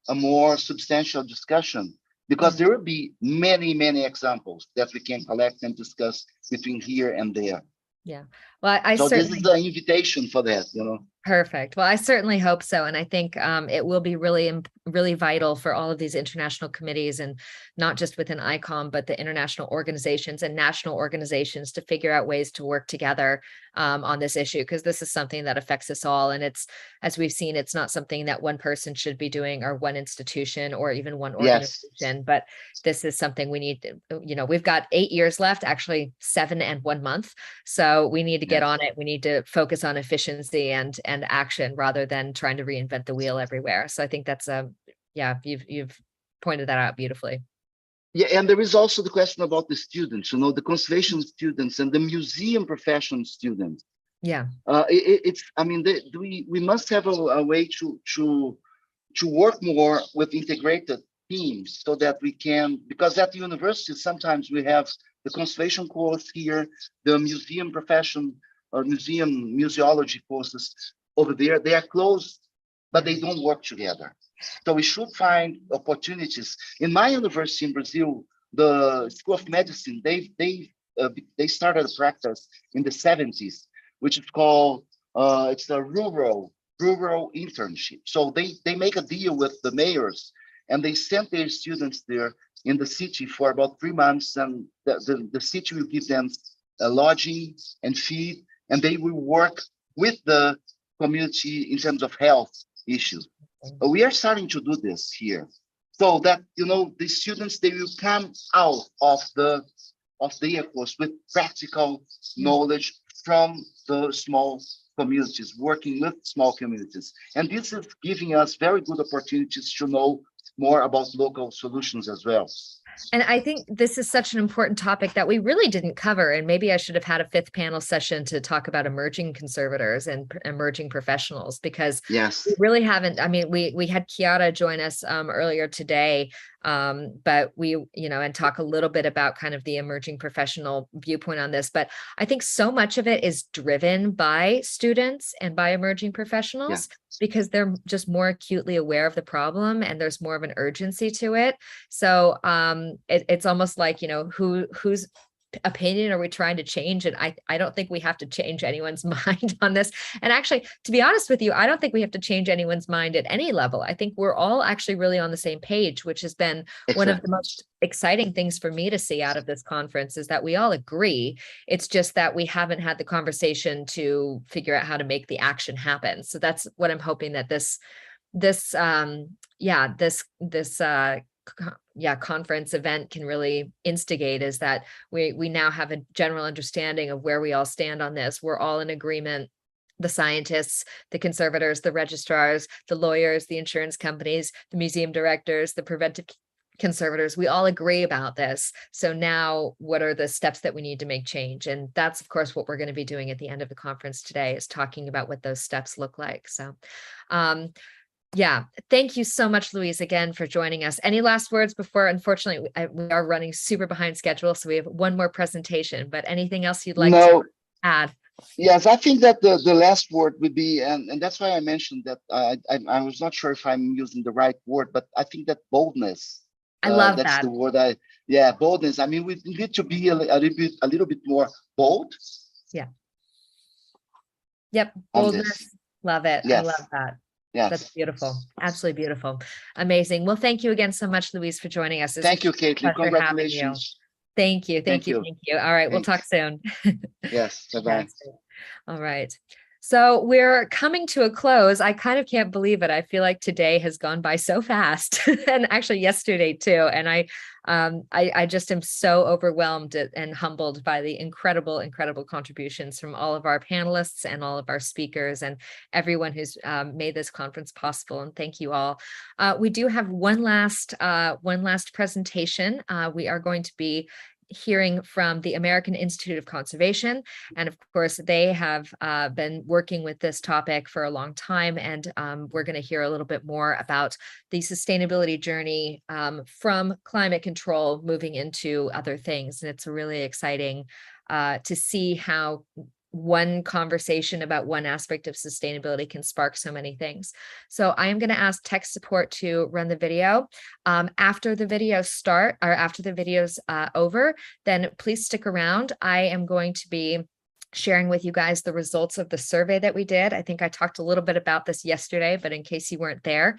Speaker 18: a more substantial discussion, because there will be many examples that we can collect and discuss between here and there.
Speaker 1: Yeah. Well,
Speaker 18: so this is the invitation for that, you know.
Speaker 1: Perfect. Well, I certainly hope so. And I think it will be really vital for all of these international committees, and not just within ICOM, but the international organizations and national organizations, to figure out ways to work together on this issue, because this is something that affects us all. And it's, as we've seen, it's not something that one person should be doing, or one institution, or even one organization, but this is something we need to, you know, we've got 8 years left, actually 7 and 1 month. So we need to get on it. We need to focus on efficiency and action, rather than trying to reinvent the wheel everywhere. So I think that's you've pointed that out beautifully.
Speaker 18: Yeah, and there is also the question about the students, you know, the conservation students and the museum profession students.
Speaker 1: Yeah.
Speaker 18: I mean, we must have a way to work more with integrated teams, so that we can, because at the university sometimes we have the conservation course here, the museum profession or museology courses over there. They are close, but they don't work together. So we should find opportunities. In my university in Brazil, the School of Medicine, they started a practice in the 70s, which is called it's a rural internship. So they make a deal with the mayors, and they send their students there in the city for about 3 months, and the city will give them lodging and feed, and they will work with the community in terms of health issues. We are starting to do this here, so that, you know, the students, they will come out of the course with practical knowledge from the small communities, working with small communities. And this is giving us very good opportunities to know more about local solutions as well.
Speaker 1: And I think this is such an important topic that we really didn't cover. And maybe I should have had a 5th panel session to talk about emerging conservators and emerging professionals, because
Speaker 18: Yes,
Speaker 1: we really haven't. I mean, we had Chiara join us earlier today, but we, and talk a little bit about kind of the emerging professional viewpoint on this. But I think so much of it is driven by students and by emerging professionals, because they're just more acutely aware of the problem and there's more of an urgency to it. So it's almost like, whose opinion are we trying to change? And I don't think we have to change anyone's mind on this. And actually, to be honest with you, I don't think we have to change anyone's mind at any level. I think we're all actually really on the same page, which has been one of the most exciting things for me to see out of this conference, is that we all agree. It's just that we haven't had the conversation to figure out how to make the action happen. So that's what I'm hoping that this conference event can really instigate, is that we now have a general understanding of where we all stand on this. We're all in agreement. The scientists, the conservators, the registrars, the lawyers, the insurance companies, the museum directors, the preventive conservators, we all agree about this. So now what are the steps that we need to make change? And that's, of course, what we're going to be doing at the end of the conference today, is talking about what those steps look like. So, yeah, thank you so much, Louise, again, for joining us. Any last words before? Unfortunately, we are running super behind schedule, so we have one more presentation, but anything else you'd like to add?
Speaker 18: Yes, I think that the last word would be, and that's why I mentioned that I was not sure if I'm using the right word, but I think that boldness.
Speaker 1: I love
Speaker 18: that's
Speaker 1: that.
Speaker 18: the word. Boldness. I mean, we need to be a little bit more bold.
Speaker 1: Yeah. Yep. Boldness. Love it. Yes. I love that. Yes. That's beautiful. Absolutely beautiful. Amazing. Well, thank you again so much, Louise, for joining us.
Speaker 18: Thank you, Caitlin. Congratulations.
Speaker 1: Thank you. Thank you. All right. We'll talk soon.
Speaker 18: Yes. Bye-bye.
Speaker 1: All right. So we're coming to a close. I kind of can't believe it. I feel like today has gone by so fast, and actually yesterday too. And I just am so overwhelmed and humbled by the incredible contributions from all of our panelists and all of our speakers and everyone who's made this conference possible. And thank you all. We do have one last presentation. We are going to be hearing from the American Institute of Conservation. And of course, they have been working with this topic for a long time. And we're going to hear a little bit more about the sustainability journey from climate control moving into other things. And it's really exciting to see how one conversation about one aspect of sustainability can spark so many things. So I am going to ask tech support to run the video. After the video's over, then please stick around. I am going to be sharing with you guys the results of the survey that we did. I think I talked a little bit about this yesterday, but in case you weren't there,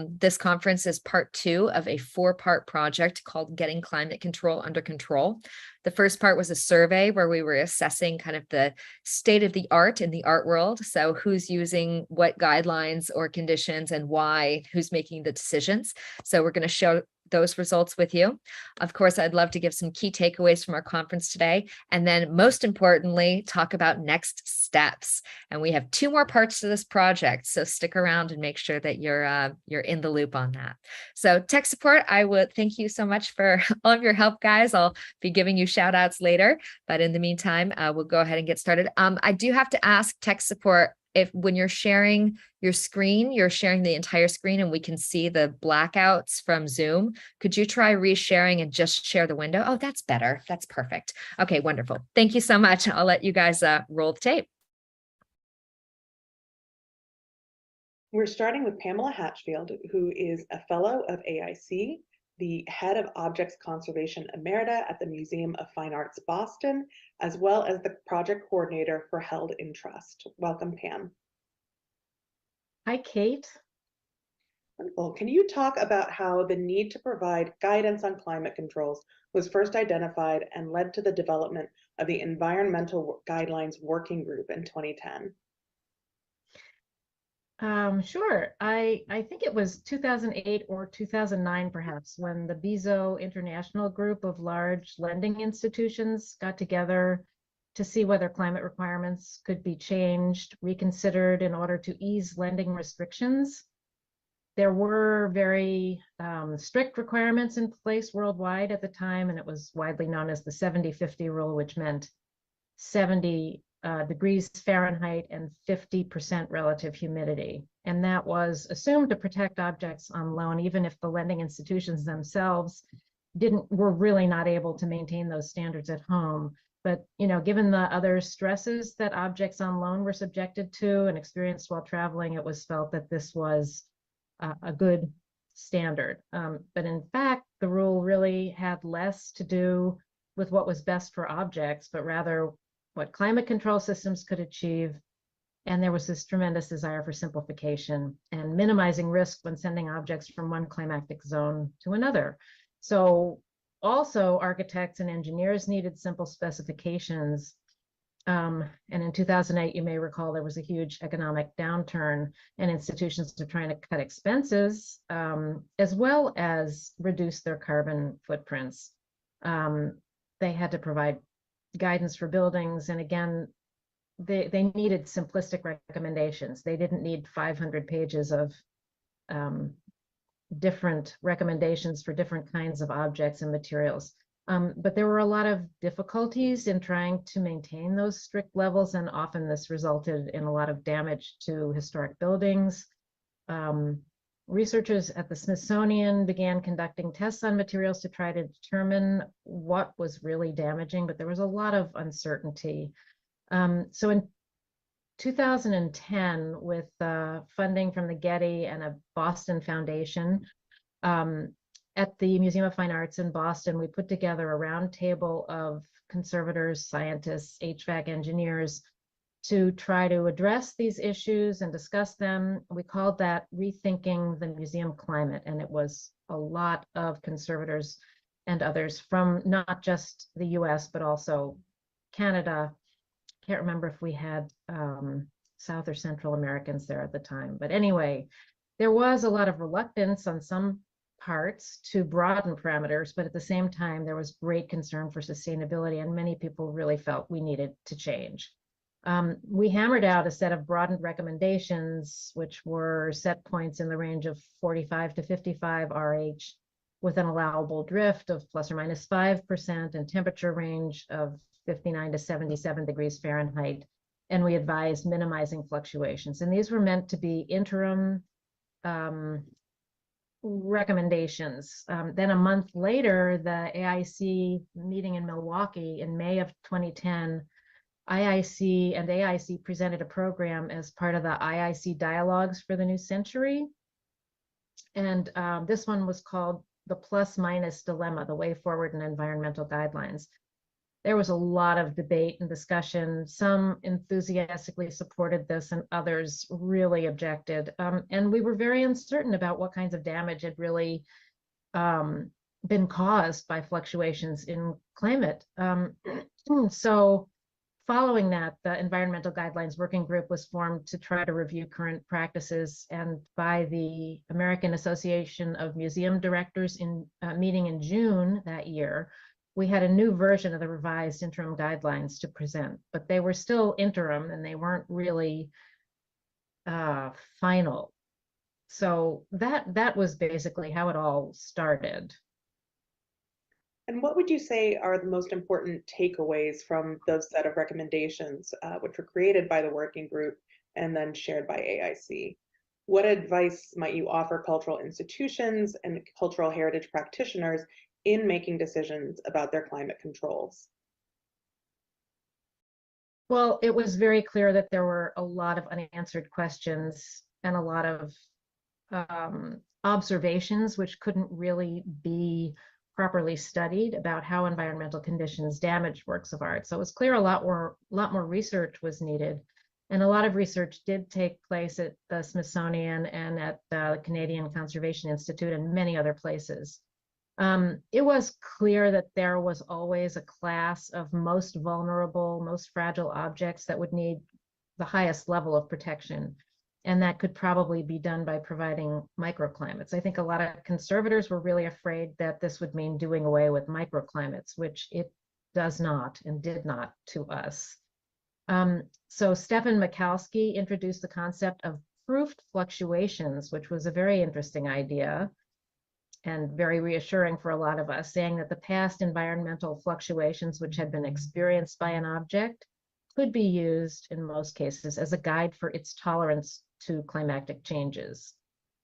Speaker 1: this conference is part 2 of a 4-part project called Getting Climate Control Under Control. The first part was a survey where we were assessing kind of the state of the art in the art world. So who's using what guidelines or conditions and why, who's making the decisions. So we're going to show those results with you. Of course, I'd love to give some key takeaways from our conference today. And then most importantly, talk about next steps. And we have 2 more parts to this project. So stick around and make sure that you're in the loop on that. So tech support, I would thank you so much for all of your help, guys. I'll be giving you shout outs later, but in the meantime, we'll go ahead and get started. I do have to ask tech support, if when you're sharing your screen, you're sharing the entire screen and we can see the blackouts from Zoom, could you try resharing and just share the window? Oh, that's better. That's perfect. Okay, wonderful. Thank you so much. I'll let you guys roll the tape.
Speaker 19: We're starting with Pamela Hatchfield, who is a fellow of AIC, the head of Objects Conservation Emerita at the Museum of Fine Arts, Boston, as well as the project coordinator for Held in Trust. Welcome, Pam.
Speaker 20: Hi, Kate.
Speaker 19: Wonderful. Can you talk about how the need to provide guidance on climate controls was first identified and led to the development of the Environmental Guidelines Working Group in 2010?
Speaker 20: Sure. I think it was 2008 or 2009, perhaps, when the BIZOT international group of large lending institutions got together to see whether climate requirements could be changed, reconsidered in order to ease lending restrictions. There were very strict requirements in place worldwide at the time, and it was widely known as the 70-50 rule, which meant 70 degrees Fahrenheit and 50% relative humidity. And that was assumed to protect objects on loan, even if the lending institutions themselves were really not able to maintain those standards at home. But, you know, given the other stresses that objects on loan were subjected to and experienced while traveling, it was felt that this was a good standard. But in fact, the rule really had less to do with what was best for objects, but rather what climate control systems could achieve. And there was this tremendous desire for simplification and minimizing risk when sending objects from one climatic zone to another. So also architects and engineers needed simple specifications. And in 2008, you may recall, there was a huge economic downturn and institutions were trying to cut expenses as well as reduce their carbon footprints. They had to provide guidance for buildings. And again, they needed simplistic recommendations. They didn't need 500 pages of different recommendations for different kinds of objects and materials. But there were a lot of difficulties in trying to maintain those strict levels, and often this resulted in a lot of damage to historic buildings. Researchers at the Smithsonian began conducting tests on materials to try to determine what was really damaging, but there was a lot of uncertainty. So in 2010, with funding from the Getty and a Boston Foundation, at the Museum of Fine Arts in Boston, we put together a roundtable of conservators, scientists, HVAC engineers to try to address these issues and discuss them. We called that Rethinking the Museum Climate, and it was a lot of conservators and others from not just the US, but also Canada. Can't remember if we had South or Central Americans there at the time. But anyway, there was a lot of reluctance on some parts to broaden parameters, but at the same time, there was great concern for sustainability, and many people really felt we needed to change. We hammered out a set of broadened recommendations, which were set points in the range of 45 to 55 RH, with an allowable drift of plus or minus 5% and temperature range of 59 to 77 degrees Fahrenheit. And we advised minimizing fluctuations. And these were meant to be interim recommendations. Then a month later, the AIC meeting in Milwaukee in May of 2010, IIC and AIC presented a program as part of the IIC Dialogues for the New Century. And this one was called The Plus Minus Dilemma, the Way Forward in Environmental Guidelines. There was a lot of debate and discussion. Some enthusiastically supported this and others really objected. And we were very uncertain about what kinds of damage had really been caused by fluctuations in climate. So following that, the Environmental Guidelines Working Group was formed to try to review current practices, and by the American Association of Museum Directors in meeting in June that year, we had a new version of the revised interim guidelines to present, but they were still interim and they weren't really final. So that was basically how it all started.
Speaker 19: And what would you say are the most important takeaways from those set of recommendations, which were created by the working group and then shared by AIC? What advice might you offer cultural institutions and cultural heritage practitioners in making decisions about their climate controls?
Speaker 20: Well, it was very clear that there were a lot of unanswered questions and a lot of observations which couldn't really be properly studied about how environmental conditions damage works of art. So it was clear a lot more research was needed. And a lot of research did take place at the Smithsonian and at the Canadian Conservation Institute and many other places. It was clear that there was always a class of most vulnerable, most fragile objects that would need the highest level of protection. And that could probably be done by providing microclimates. I think a lot of conservators were really afraid that this would mean doing away with microclimates, which it does not and did not to us. So Stefan Michalski introduced the concept of proofed fluctuations, which was a very interesting idea and very reassuring for a lot of us, saying that the past environmental fluctuations which had been experienced by an object could be used in most cases as a guide for its tolerance to climatic changes.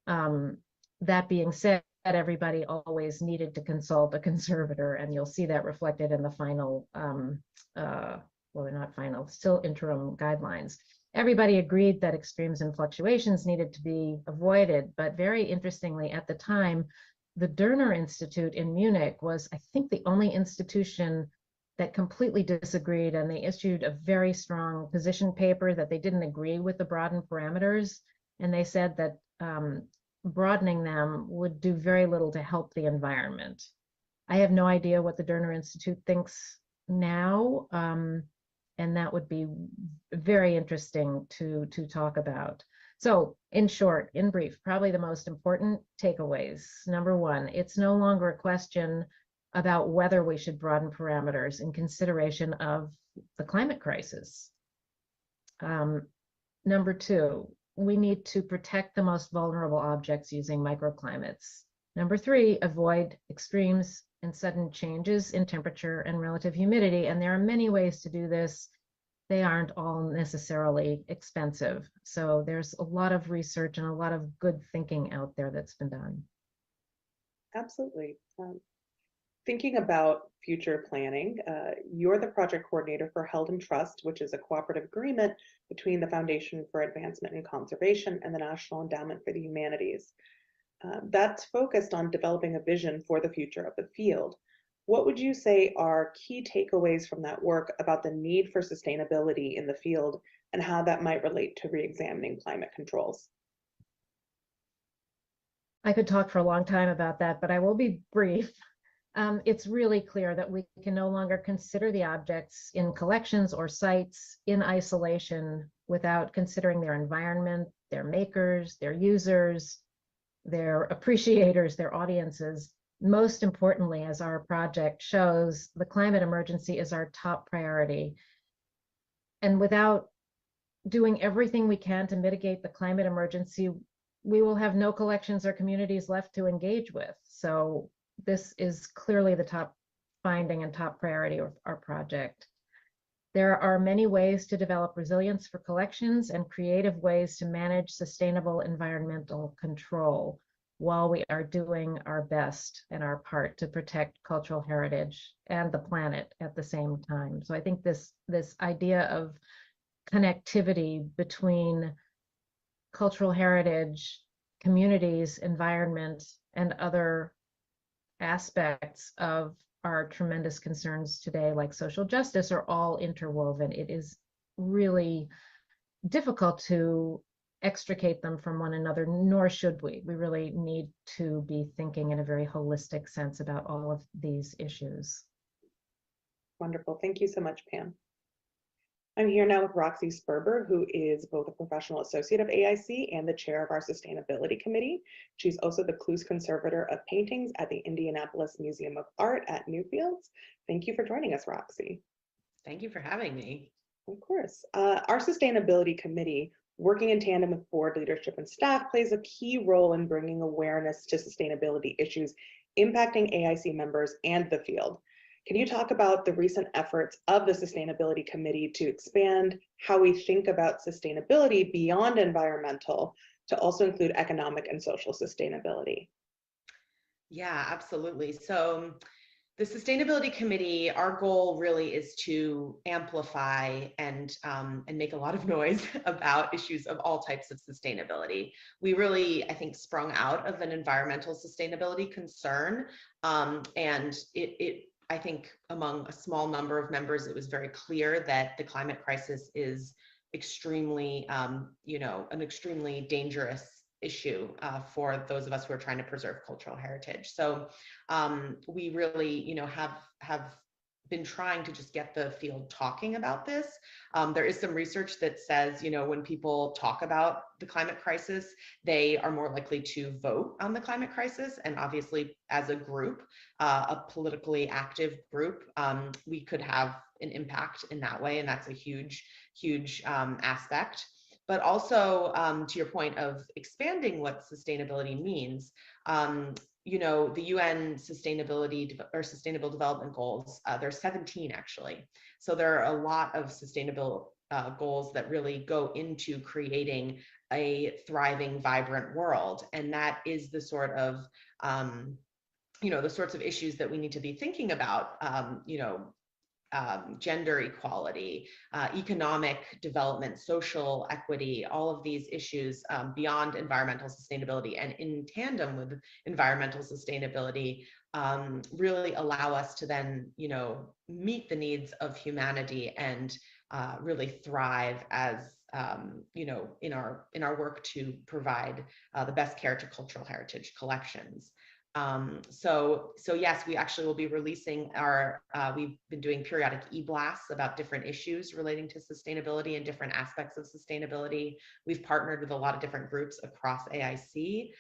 Speaker 20: That being said, everybody always needed to consult a conservator, and you'll see that reflected in the final, well, they're not final, still interim guidelines. Everybody agreed that extremes and fluctuations needed to be avoided, but very interestingly, at the time, the Derner Institute in Munich was, I think, the only institution that completely disagreed, and they issued a very strong position paper that they didn't agree with the broadened parameters, and they said that broadening them would do very little to help the environment. I have no idea what the Derner Institute thinks now, and that would be very interesting to talk about. So in short, in brief, probably the most important takeaways. Number one, it's no longer a question about whether we should broaden parameters in consideration of the climate crisis. Number two, we need to protect the most vulnerable objects using microclimates. Number three, avoid extremes and sudden changes in temperature and relative humidity. And there are many ways to do this. They aren't all necessarily expensive. So there's a lot of research and a lot of good thinking out there that's been done.
Speaker 19: Absolutely. Thinking about future planning, you're the project coordinator for Held in Trust, which is a cooperative agreement between the Foundation for Advancement in Conservation and the National Endowment for the Humanities. That's focused on developing a vision for the future of the field. What would you say are key takeaways from that work about the need for sustainability in the field and how that might relate to re-examining climate controls?
Speaker 20: I could talk for a long time about that, but I will be brief. It's really clear that we can no longer consider the objects in collections or sites in isolation without considering their environment, their makers, their users, their appreciators, their audiences. Most importantly, as our project shows, the climate emergency is our top priority. And without doing everything we can to mitigate the climate emergency, we will have no collections or communities left to engage with. So this is clearly the top finding and top priority of our project. There are many ways to develop resilience for collections and creative ways to manage sustainable environmental control while we are doing our best and our part to protect cultural heritage and the planet at the same time. So I think this idea of connectivity between cultural heritage, communities, environment, and other aspects of our tremendous concerns today, like social justice, are all interwoven. It is really difficult to extricate them from one another, nor should we. We really need to be thinking in a very holistic sense about all of these issues.
Speaker 19: Wonderful. Thank you so much, Pam. I'm here now with Roxy Sperber, who is both a professional associate of AIC and the chair of our sustainability committee. She's also the Cluse conservator of paintings at the Indianapolis Museum of Art at Newfields. Thank you for joining us, Roxy.
Speaker 21: Thank you for having me.
Speaker 19: Of course. Our sustainability committee, working in tandem with board leadership and staff, plays a key role in bringing awareness to sustainability issues impacting AIC members and the field. Can you talk about the recent efforts of the Sustainability Committee to expand how we think about sustainability beyond environmental to also include economic and social sustainability?
Speaker 21: Yeah, absolutely. So the Sustainability Committee, our goal really is to amplify and make a lot of noise about issues of all types of sustainability. We really, I think, sprung out of an environmental sustainability concern, and I think among a small number of members, it was very clear that the climate crisis is extremely, an extremely dangerous issue for those of us who are trying to preserve cultural heritage. So we really, have been trying to just get the field talking about this. There is some research that says, when people talk about the climate crisis, they are more likely to vote on the climate crisis. And obviously, as a group, a politically active group, we could have an impact in that way. And that's a huge, huge aspect. but also to your point of expanding what sustainability means. You know, the UN Sustainable Development Goals, there's 17 actually. So there are a lot of sustainable goals that really go into creating a thriving, vibrant world. And that is the sort of, you know, the sorts of issues that we need to be thinking about, you know, gender equality, economic development, social equity, all of these issues beyond environmental sustainability and in tandem with environmental sustainability really allow us to then, you know, meet the needs of humanity and really thrive as, you know, in our work to provide the best care to cultural heritage collections. So yes, we actually will be releasing our, we've been doing periodic e-blasts about different issues relating to sustainability and different aspects of sustainability. We've partnered with a lot of different groups across AIC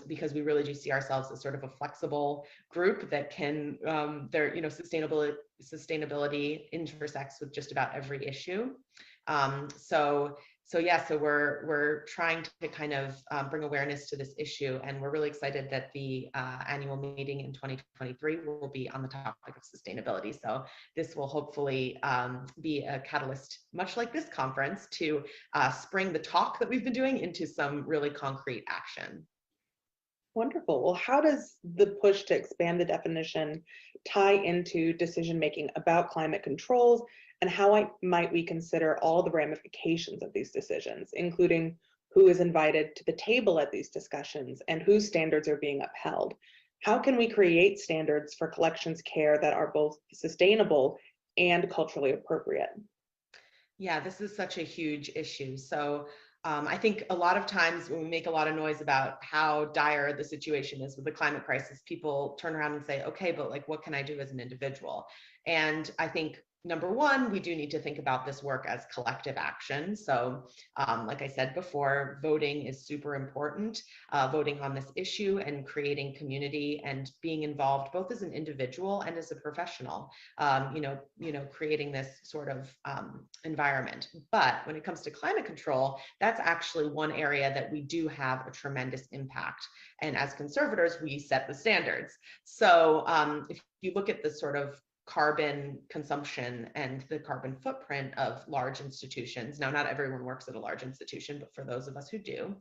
Speaker 21: because we really do see ourselves as sort of a flexible group that can, you know, sustainability intersects with just about every issue. So yeah, so we're trying to kind of bring awareness to this issue, and we're really excited that the annual meeting in 2023 will be on the topic of sustainability. So this will hopefully be a catalyst, much like this conference, to spring the talk that we've been doing into some really concrete action.
Speaker 19: Wonderful. Well, how does the push to expand the definition tie into decision-making about climate controls, and how might we consider all the ramifications of these decisions, including who is invited to the table at these discussions and whose standards are being upheld? How can we create standards for collections care that are both sustainable and culturally appropriate?
Speaker 21: Yeah, this is such a huge issue. So I think a lot of times when we make a lot of noise about how dire the situation is with the climate crisis, people turn around and say, okay, but like, what can I do as an individual? And I think number one, we do need to think about this work as collective action. So like I said before, voting is super important, voting on this issue and creating community and being involved both as an individual and as a professional, you know, creating this sort of environment. But when it comes to climate control, that's actually one area that we do have a tremendous impact. And as conservators, we set the standards. So if you look at the sort of carbon consumption and the carbon footprint of large institutions. Now, not everyone works at a large institution, but for those of us who do,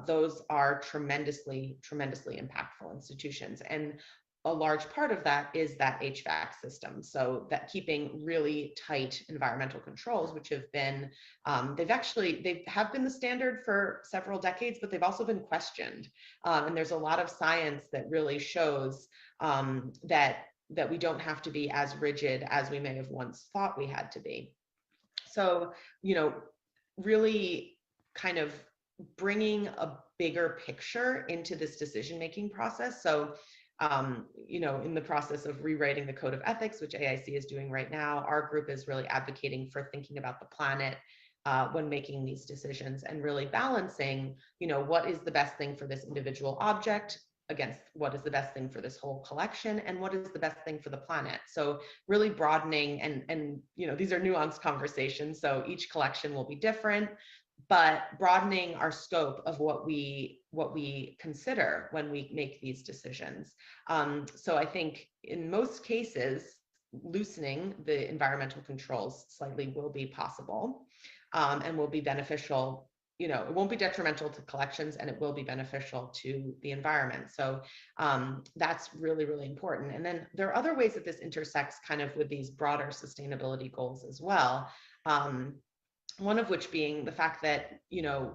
Speaker 21: those are tremendously, tremendously impactful institutions. And a large part of that is that HVAC system. So that keeping really tight environmental controls, which have been, they have been the standard for several decades, but they've also been questioned. And there's a lot of science that really shows that we don't have to be as rigid as we may have once thought we had to be. So, you know, really kind of bringing a bigger picture into this decision-making process. So, you know, in the process of rewriting the Code of Ethics, which AIC is doing right now, our group is really advocating for thinking about the planet when making these decisions and really balancing, you know, what is the best thing for this individual object against what is the best thing for this whole collection and what is the best thing for the planet. So really broadening and you know, these are nuanced conversations, so each collection will be different, but broadening our scope of what we consider when we make these decisions. So I think in most cases, loosening the environmental controls slightly will be possible and will be beneficial. You know, it won't be detrimental to collections and it will be beneficial to the environment. So that's really, really important. And then there are other ways that this intersects kind of with these broader sustainability goals as well. One of which being the fact that, you know,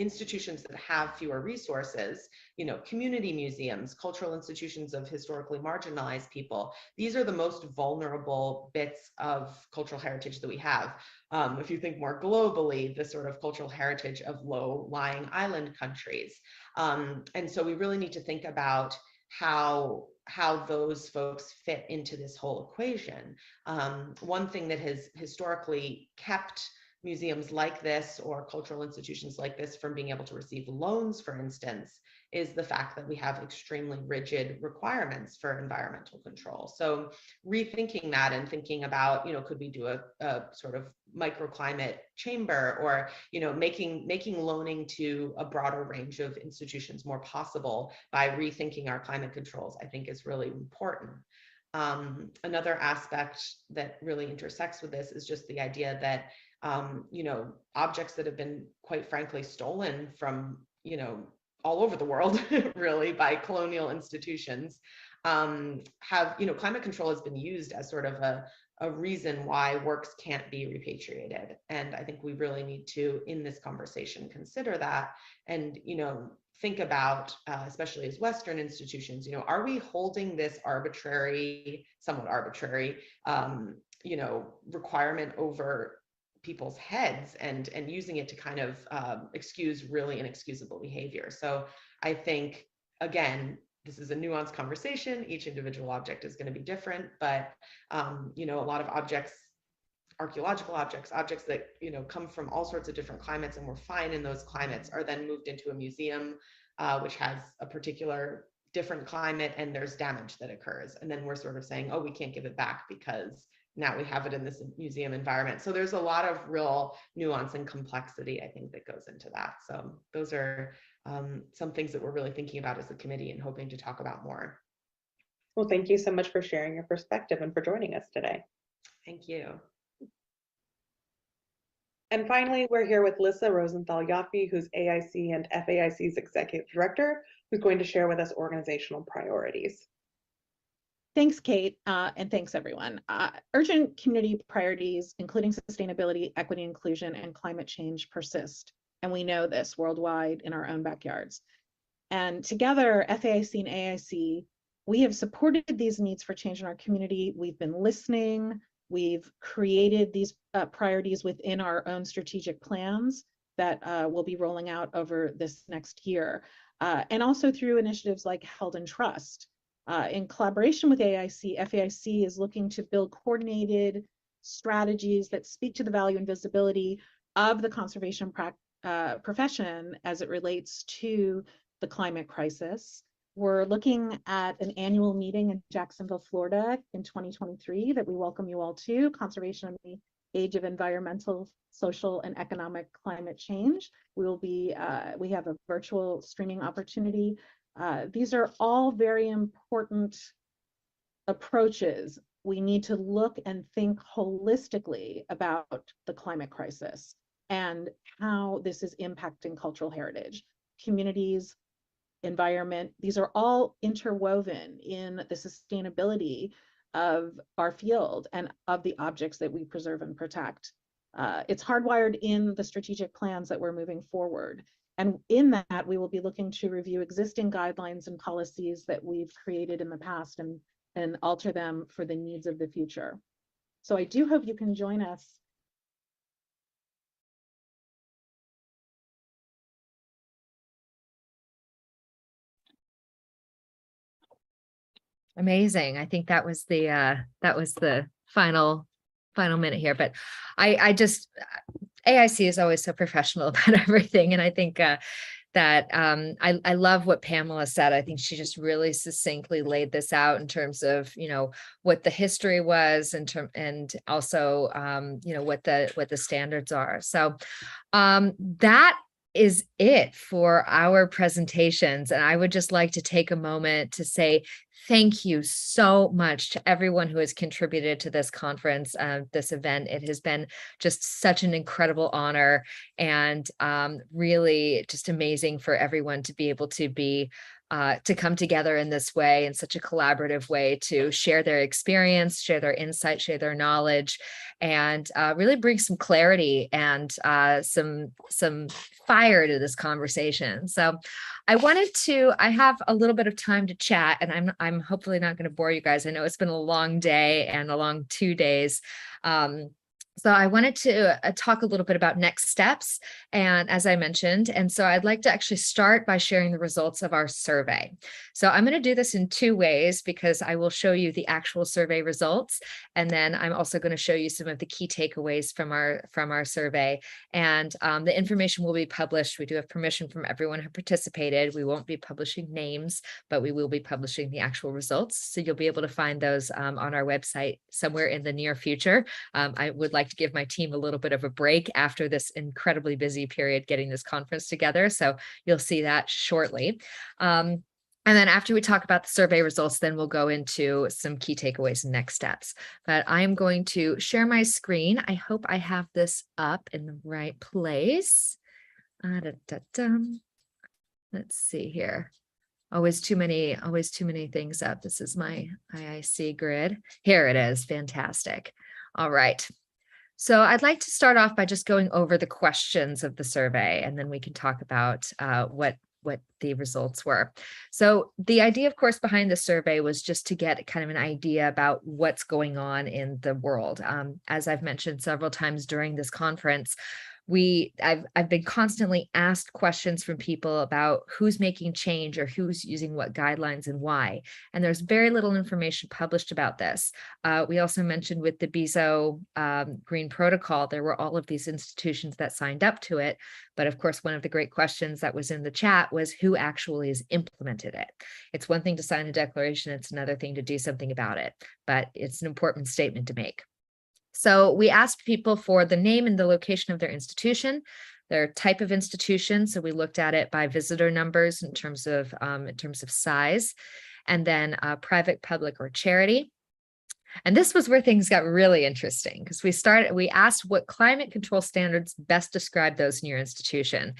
Speaker 21: institutions that have fewer resources, you know, community museums, cultural institutions of historically marginalized people, these are the most vulnerable bits of cultural heritage that we have. If you think more globally, the sort of cultural heritage of low-lying island countries. And so we really need to think about how those folks fit into this whole equation. One thing that has historically kept museums like this or cultural institutions like this from being able to receive loans, for instance, is the fact that we have extremely rigid requirements for environmental control. So rethinking that and thinking about, could we do a sort of microclimate chamber, or, making loaning to a broader range of institutions more possible by rethinking our climate controls, I think is really important. Another aspect that really intersects with this is just the idea that, objects that have been, quite frankly, stolen from, all over the world, really, by colonial institutions, have, climate control has been used as sort of a reason why works can't be repatriated. And I think we really need to, in this conversation, consider that and, think about, especially as Western institutions, are we holding this arbitrary, somewhat arbitrary, requirement over people's heads and using it to kind of excuse really inexcusable behavior. So I think, again, this is a nuanced conversation. Each individual object is going to be different, but a lot of objects, archaeological objects that come from all sorts of different climates and we're fine in those climates, are then moved into a museum which has a particular different climate, and there's damage that occurs, and then we're sort of saying, oh, we can't give it back because now we have it in this museum environment. So there's a lot of real nuance and complexity, I think, that goes into that. So those are some things that we're really thinking about as a committee and hoping to talk about more.
Speaker 19: Well, thank you so much for sharing your perspective and for joining us today.
Speaker 21: Thank you.
Speaker 19: And finally, we're here with Lissa Rosenthal-Yaffe, who's AIC and FAIC's Executive Director, who's going to share with us organizational priorities.
Speaker 2: Thanks, Kate, and thanks, everyone. Urgent community priorities, including sustainability, equity, inclusion, and climate change, persist. And we know this worldwide in our own backyards. And together, FAIC and AIC, we have supported these needs for change in our community. We've been listening. We've created these priorities within our own strategic plans that we'll be rolling out over this next year. And also through initiatives like Held in Trust. In collaboration with AIC, FAIC is looking to build coordinated strategies that speak to the value and visibility of the conservation profession as it relates to the climate crisis. We're looking at an annual meeting in Jacksonville, Florida in 2023 that we welcome you all to, Conservation in the Age of Environmental, Social, and Economic Climate Change. We have a virtual streaming opportunity. These are all very important approaches. We need to look and think holistically about the climate crisis and how this is impacting cultural heritage, communities, environment. These are all interwoven in the sustainability of our field and of the objects that we preserve and protect. It's hardwired in the strategic plans that we're moving forward. And in that, we will be looking to review existing guidelines and policies that we've created in the past and alter them for the needs of the future. So I do hope you can join us.
Speaker 1: Amazing. I think that was the final minute here, but I just AIC is always so professional about everything, and I think that I love what Pamela said. I think she just really succinctly laid this out in terms of what the history was and also what the standards are. So that is it for our presentations, and I would just like to take a moment to say thank you so much to everyone who has contributed to this conference, this event. It has been just such an incredible honor, and really just amazing for everyone to be able to to come together in this way, in such a collaborative way, to share their experience, share their insight, share their knowledge, and really bring some clarity and some fire to this conversation. So I have a little bit of time to chat, and I'm hopefully not going to bore you guys. I know it's been a long day and a long 2 days. So I wanted to talk a little bit about next steps, and as I mentioned, and so I'd like to actually start by sharing the results of our survey. So I'm going to do this in two ways, because I will show you the actual survey results, and then I'm also going to show you some of the key takeaways from our survey. And the information will be published. We do have permission from everyone who participated. We won't be publishing names, but we will be publishing the actual results. So you'll be able to find those on our website somewhere in the near future. I would like to give my team a little bit of a break after this incredibly busy period getting this conference together. So you'll see that shortly. And then after we talk about the survey results, then we'll go into some key takeaways and next steps. But I am going to share my screen. I hope I have this up in the right place. Let's see here. Always too many things up. This is my IIC grid. Here it is. Fantastic. All right. So I'd like to start off by just going over the questions of the survey, and then we can talk about what the results were. So the idea, of course, behind the survey was just to get kind of an idea about what's going on in the world. As I've mentioned several times during this conference, I've been constantly asked questions from people about who's making change or who's using what guidelines and why. And there's very little information published about this. We also mentioned with the BIZOT Green Protocol, there were all of these institutions that signed up to it. But of course, one of the great questions that was in the chat was who actually has implemented it. It's one thing to sign a declaration, it's another thing to do something about it, but it's an important statement to make. So we asked people for the name and the location of their institution, their type of institution. So we looked at it by visitor numbers in terms of size, and then private, public, or charity. And this was where things got really interesting, because we asked what climate control standards best describe those in your institution.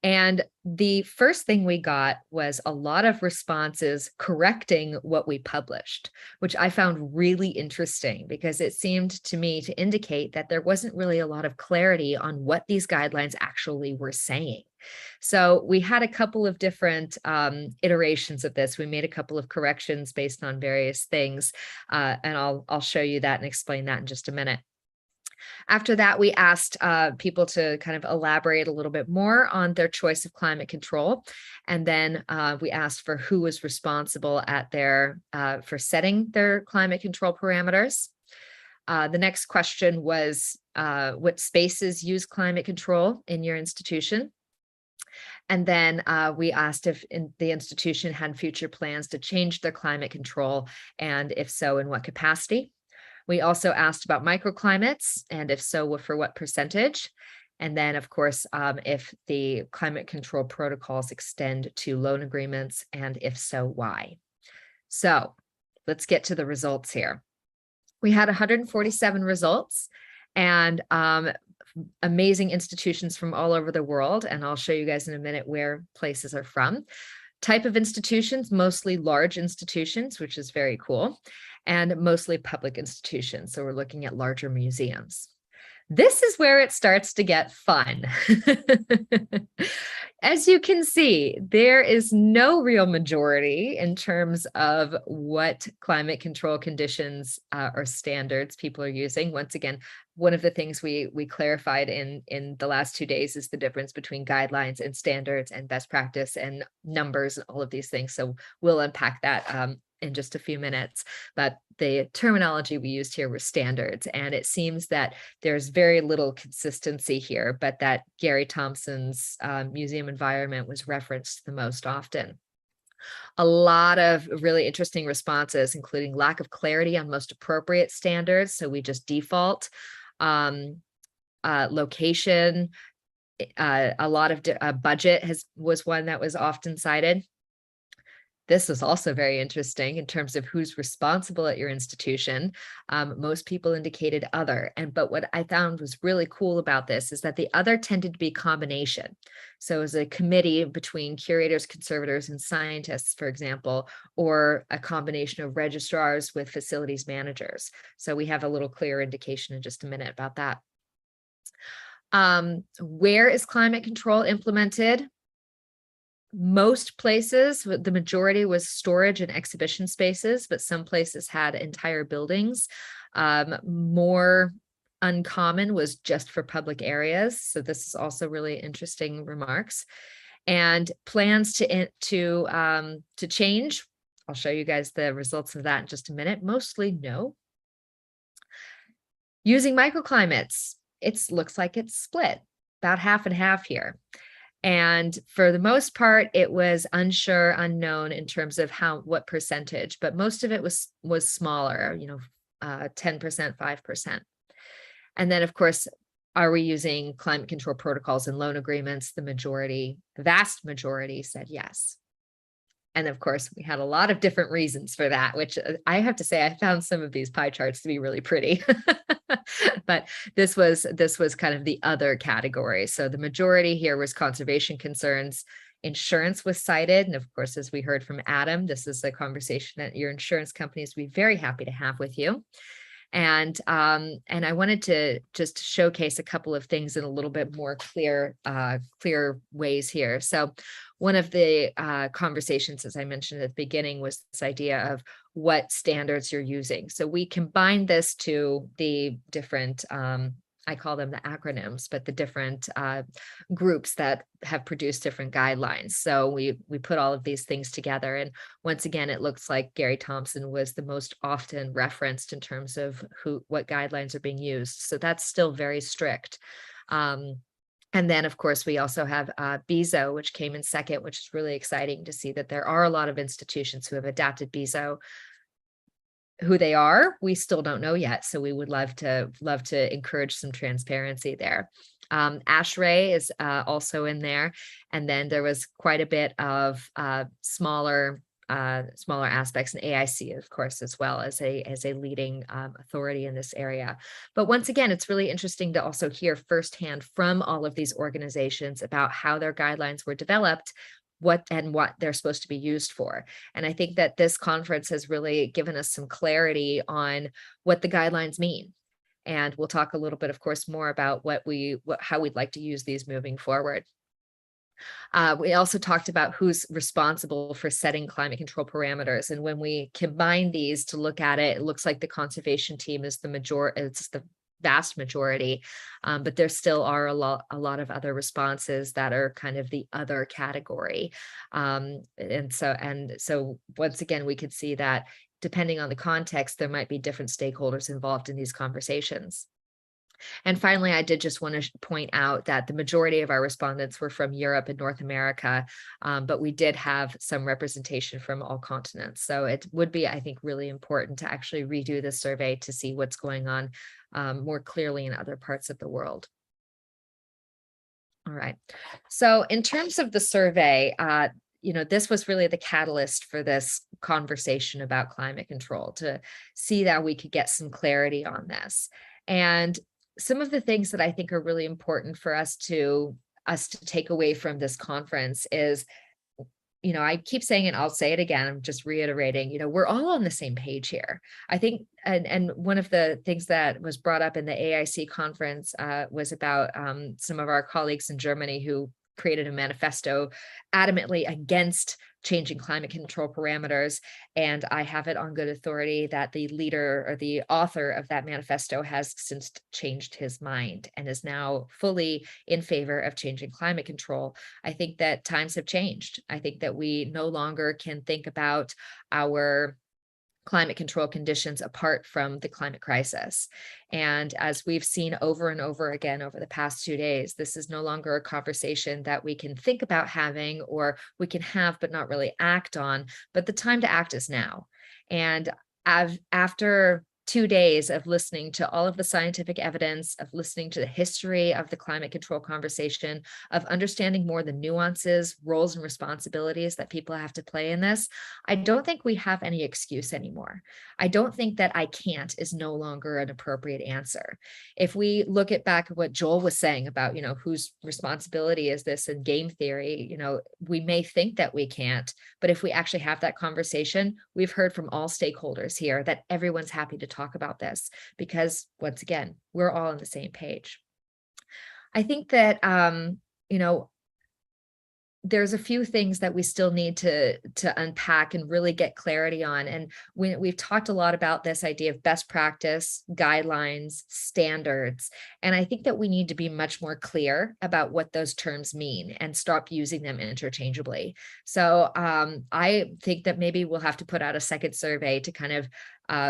Speaker 1: And the first thing we got was a lot of responses correcting what we published, which I found really interesting, because it seemed to me to indicate that there wasn't really a lot of clarity on what these guidelines actually were saying. So we had a couple of different iterations of this. We made a couple of corrections based on various things, and I'll show you that and explain that in just a minute. After that, we asked people to kind of elaborate a little bit more on their choice of climate control. And then we asked for who was responsible for setting their climate control parameters. The next question was what spaces use climate control in your institution. And then we asked if the institution had future plans to change their climate control, and if so, in what capacity. We also asked about microclimates, and if so, for what percentage. And then, of course, if the climate control protocols extend to loan agreements, and if so, why. So let's get to the results here. We had 147 results, and amazing institutions from all over the world. And I'll show you guys in a minute where places are from. Type of institutions, mostly large institutions, which is very cool, and mostly public institutions. So we're looking at larger museums. This is where it starts to get fun. As you can see, there is no real majority in terms of what climate control conditions or standards people are using. Once again, one of the things we clarified in the last 2 days is the difference between guidelines and standards and best practice and numbers and all of these things. So we'll unpack that in just a few minutes, but the terminology we used here was standards, and it seems that there's very little consistency here, but that Gary Thompson's museum environment was referenced the most often. A lot of really interesting responses, including lack of clarity on most appropriate standards, so we just default, location, a lot of budget was one that was often cited. This is also very interesting in terms of who's responsible at your institution. Most people indicated other, but what I found was really cool about this is that the other tended to be combination. So as a committee between curators, conservators, and scientists, for example, or a combination of registrars with facilities managers. So we have a little clearer indication in just a minute about that. Where is climate control implemented? Most places, the majority was storage and exhibition spaces, but some places had entire buildings. More uncommon was just for public areas. So this is also really interesting remarks. And plans to change. I'll show you guys the results of that in just a minute. Mostly no. Using microclimates, it looks like it's split, about half and half here. And for the most part, it was unsure, unknown in terms of what percentage, but most of it was smaller, 10%, 5%. And then, of course, are we using climate control protocols and loan agreements? The vast majority said yes. And of course, we had a lot of different reasons for that, which I have to say, I found some of these pie charts to be really pretty. But this was kind of the other category. So the majority here was conservation concerns. Insurance was cited. And of course, as we heard from Adam, this is a conversation that your insurance companies would be very happy to have with you. And I wanted to just showcase a couple of things in a little bit more clear ways here. So one of the conversations, as I mentioned at the beginning, was this idea of what standards you're using. So we combined this to the different, I call them the acronyms, but the different groups that have produced different guidelines. So we put all of these things together. And once again, it looks like Gary Thompson was the most often referenced in terms of what guidelines are being used. So that's still very strict. And then, of course, we also have BIZOT, which came in second, which is really exciting to see that there are a lot of institutions who have adapted BIZOT. Who they are, we still don't know yet. So we would love to encourage some transparency there. ASHRAE is also in there. And then there was quite a bit of smaller aspects, and AIC, of course, as well as a leading authority in this area. But once again, it's really interesting to also hear firsthand from all of these organizations about how their guidelines were developed, what they're supposed to be used for. And I think that this conference has really given us some clarity on what the guidelines mean. And we'll talk a little bit, of course, more about how we'd like to use these moving forward. We also talked about who's responsible for setting climate control parameters. And when we combine these to look at it, it looks like the conservation team is it's the vast majority, but there still are a lot of other responses that are kind of the other category. And so once again, we could see that depending on the context, there might be different stakeholders involved in these conversations. And finally, I did just want to point out that the majority of our respondents were from Europe and North America, but we did have some representation from all continents. So it would be, I think, really important to actually redo this survey to see what's going on more clearly in other parts of the world. All right. So in terms of the survey, this was really the catalyst for this conversation about climate control, to see that we could get some clarity on this. And some of the things that I think are really important for us to take away from this conference is, I keep saying it, I'll say it again, I'm just reiterating, we're all on the same page here. I think, and one of the things that was brought up in the AIC conference was about some of our colleagues in Germany who created a manifesto adamantly against changing climate control parameters. And I have it on good authority that the leader or the author of that manifesto has since changed his mind and is now fully in favor of changing climate control. I think that times have changed. I think that we no longer can think about our climate control conditions apart from the climate crisis. And as we've seen over and over again over the past 2 days, this is no longer a conversation that we can think about having, or we can have but not really act on, but the time to act is now. And after 2 days of listening to all of the scientific evidence, of listening to the history of the climate control conversation, of understanding more the nuances, roles, and responsibilities that people have to play in this, I don't think we have any excuse anymore. I don't think that I can't is no longer an appropriate answer. If we look back at what Joel was saying about, whose responsibility is this in game theory, we may think that we can't, but if we actually have that conversation, we've heard from all stakeholders here that everyone's happy to talk about this, because once again, we're all on the same page. I think that, there's a few things that we still need to unpack and really get clarity on. And we've talked a lot about this idea of best practice, guidelines, standards. And I think that we need to be much more clear about what those terms mean and stop using them interchangeably. So I think that maybe we'll have to put out a second survey to kind of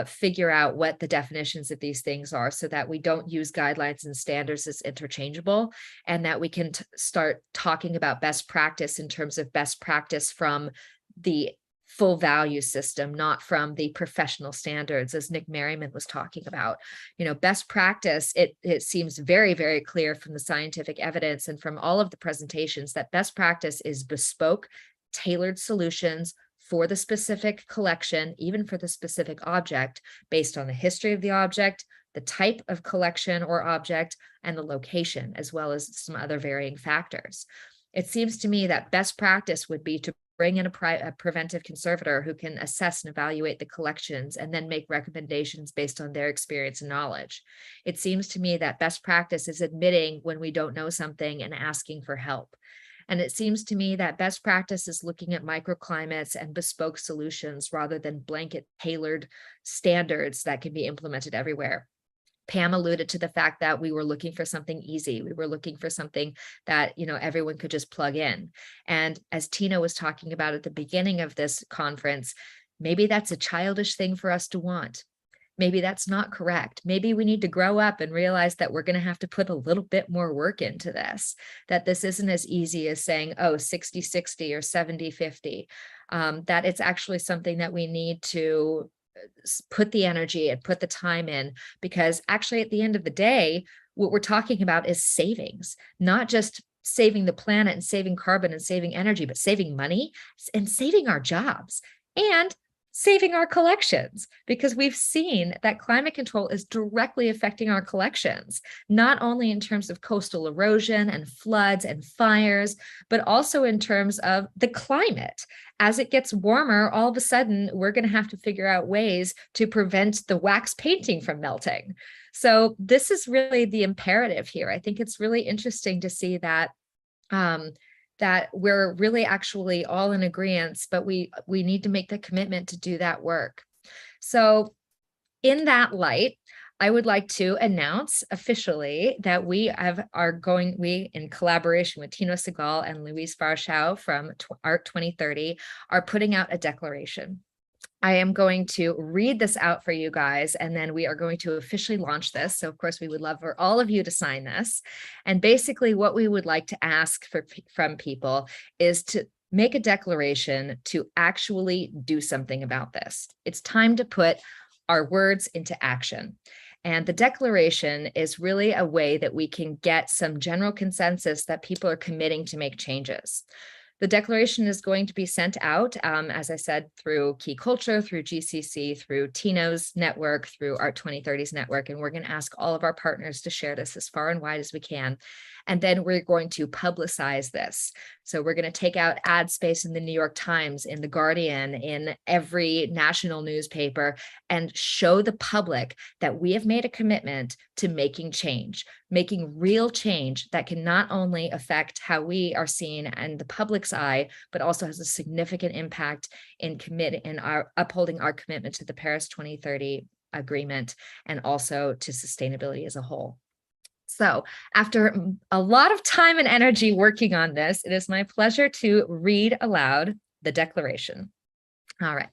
Speaker 1: figure out what the definitions of these things are, so that we don't use guidelines and standards as interchangeable, and that we can start talking about best practice in terms of best practice from the full value system, not from the professional standards, as Nick Merriman was talking about. You know, best practice, it seems very, very clear from the scientific evidence and from all of the presentations that best practice is bespoke, tailored solutions for the specific collection, even for the specific object, based on the history of the object, the type of collection or object, and the location, as well as some other varying factors. It seems to me that best practice would be to bring in a preventive conservator who can assess and evaluate the collections and then make recommendations based on their experience and knowledge. It seems to me that best practice is admitting when we don't know something and asking for help. And it seems to me that best practice is looking at microclimates and bespoke solutions rather than blanket tailored standards that can be implemented everywhere. Pam alluded to the fact that we were looking for something easy. We were looking for something that, you know, everyone could just plug in. And as Tina was talking about at the beginning of this conference, maybe that's a childish thing for us to want. Maybe that's not correct. Maybe we need to grow up and realize that we're going to have to put a little bit more work into this, that this isn't as easy as saying, oh, 60-60 or 70-50, that it's actually something that we need to put the energy and put the time in, because actually at the end of the day, what we're talking about is savings, not just saving the planet and saving carbon and saving energy, but saving money and saving our jobs and saving our collections, because we've seen that climate control is directly affecting our collections, not only in terms of coastal erosion and floods and fires, but also in terms of the climate. As it gets warmer, all of a sudden, we're going to have to figure out ways to prevent the wax painting from melting. So this is really the imperative here. I think it's really interesting to see that that we're really actually all in agreement, but we need to make the commitment to do that work. So in that light, I would like to announce officially that we in collaboration with Tino Segal and Luis Varchau from ARC 2030 are putting out a declaration. I am going to read this out for you guys, and then we are going to officially launch this. So of course, we would love for all of you to sign this. And basically what we would like to ask from people is to make a declaration to actually do something about this. It's time to put our words into action. And the declaration is really a way that we can get some general consensus that people are committing to make changes. The declaration is going to be sent out, as I said, through Key Culture, through GCC, through Tino's network, through our 2030's network, and we're going to ask all of our partners to share this as far and wide as we can. And then we're going to publicize this. So we're going to take out ad space in the New York Times, in the Guardian, in every national newspaper, and show the public that we have made a commitment to making change, making real change that can not only affect how we are seen in the public's eye, but also has a significant impact in upholding our commitment to the Paris 2030 agreement and also to sustainability as a whole. So after a lot of time and energy working on this, it is my pleasure to read aloud the declaration. All right.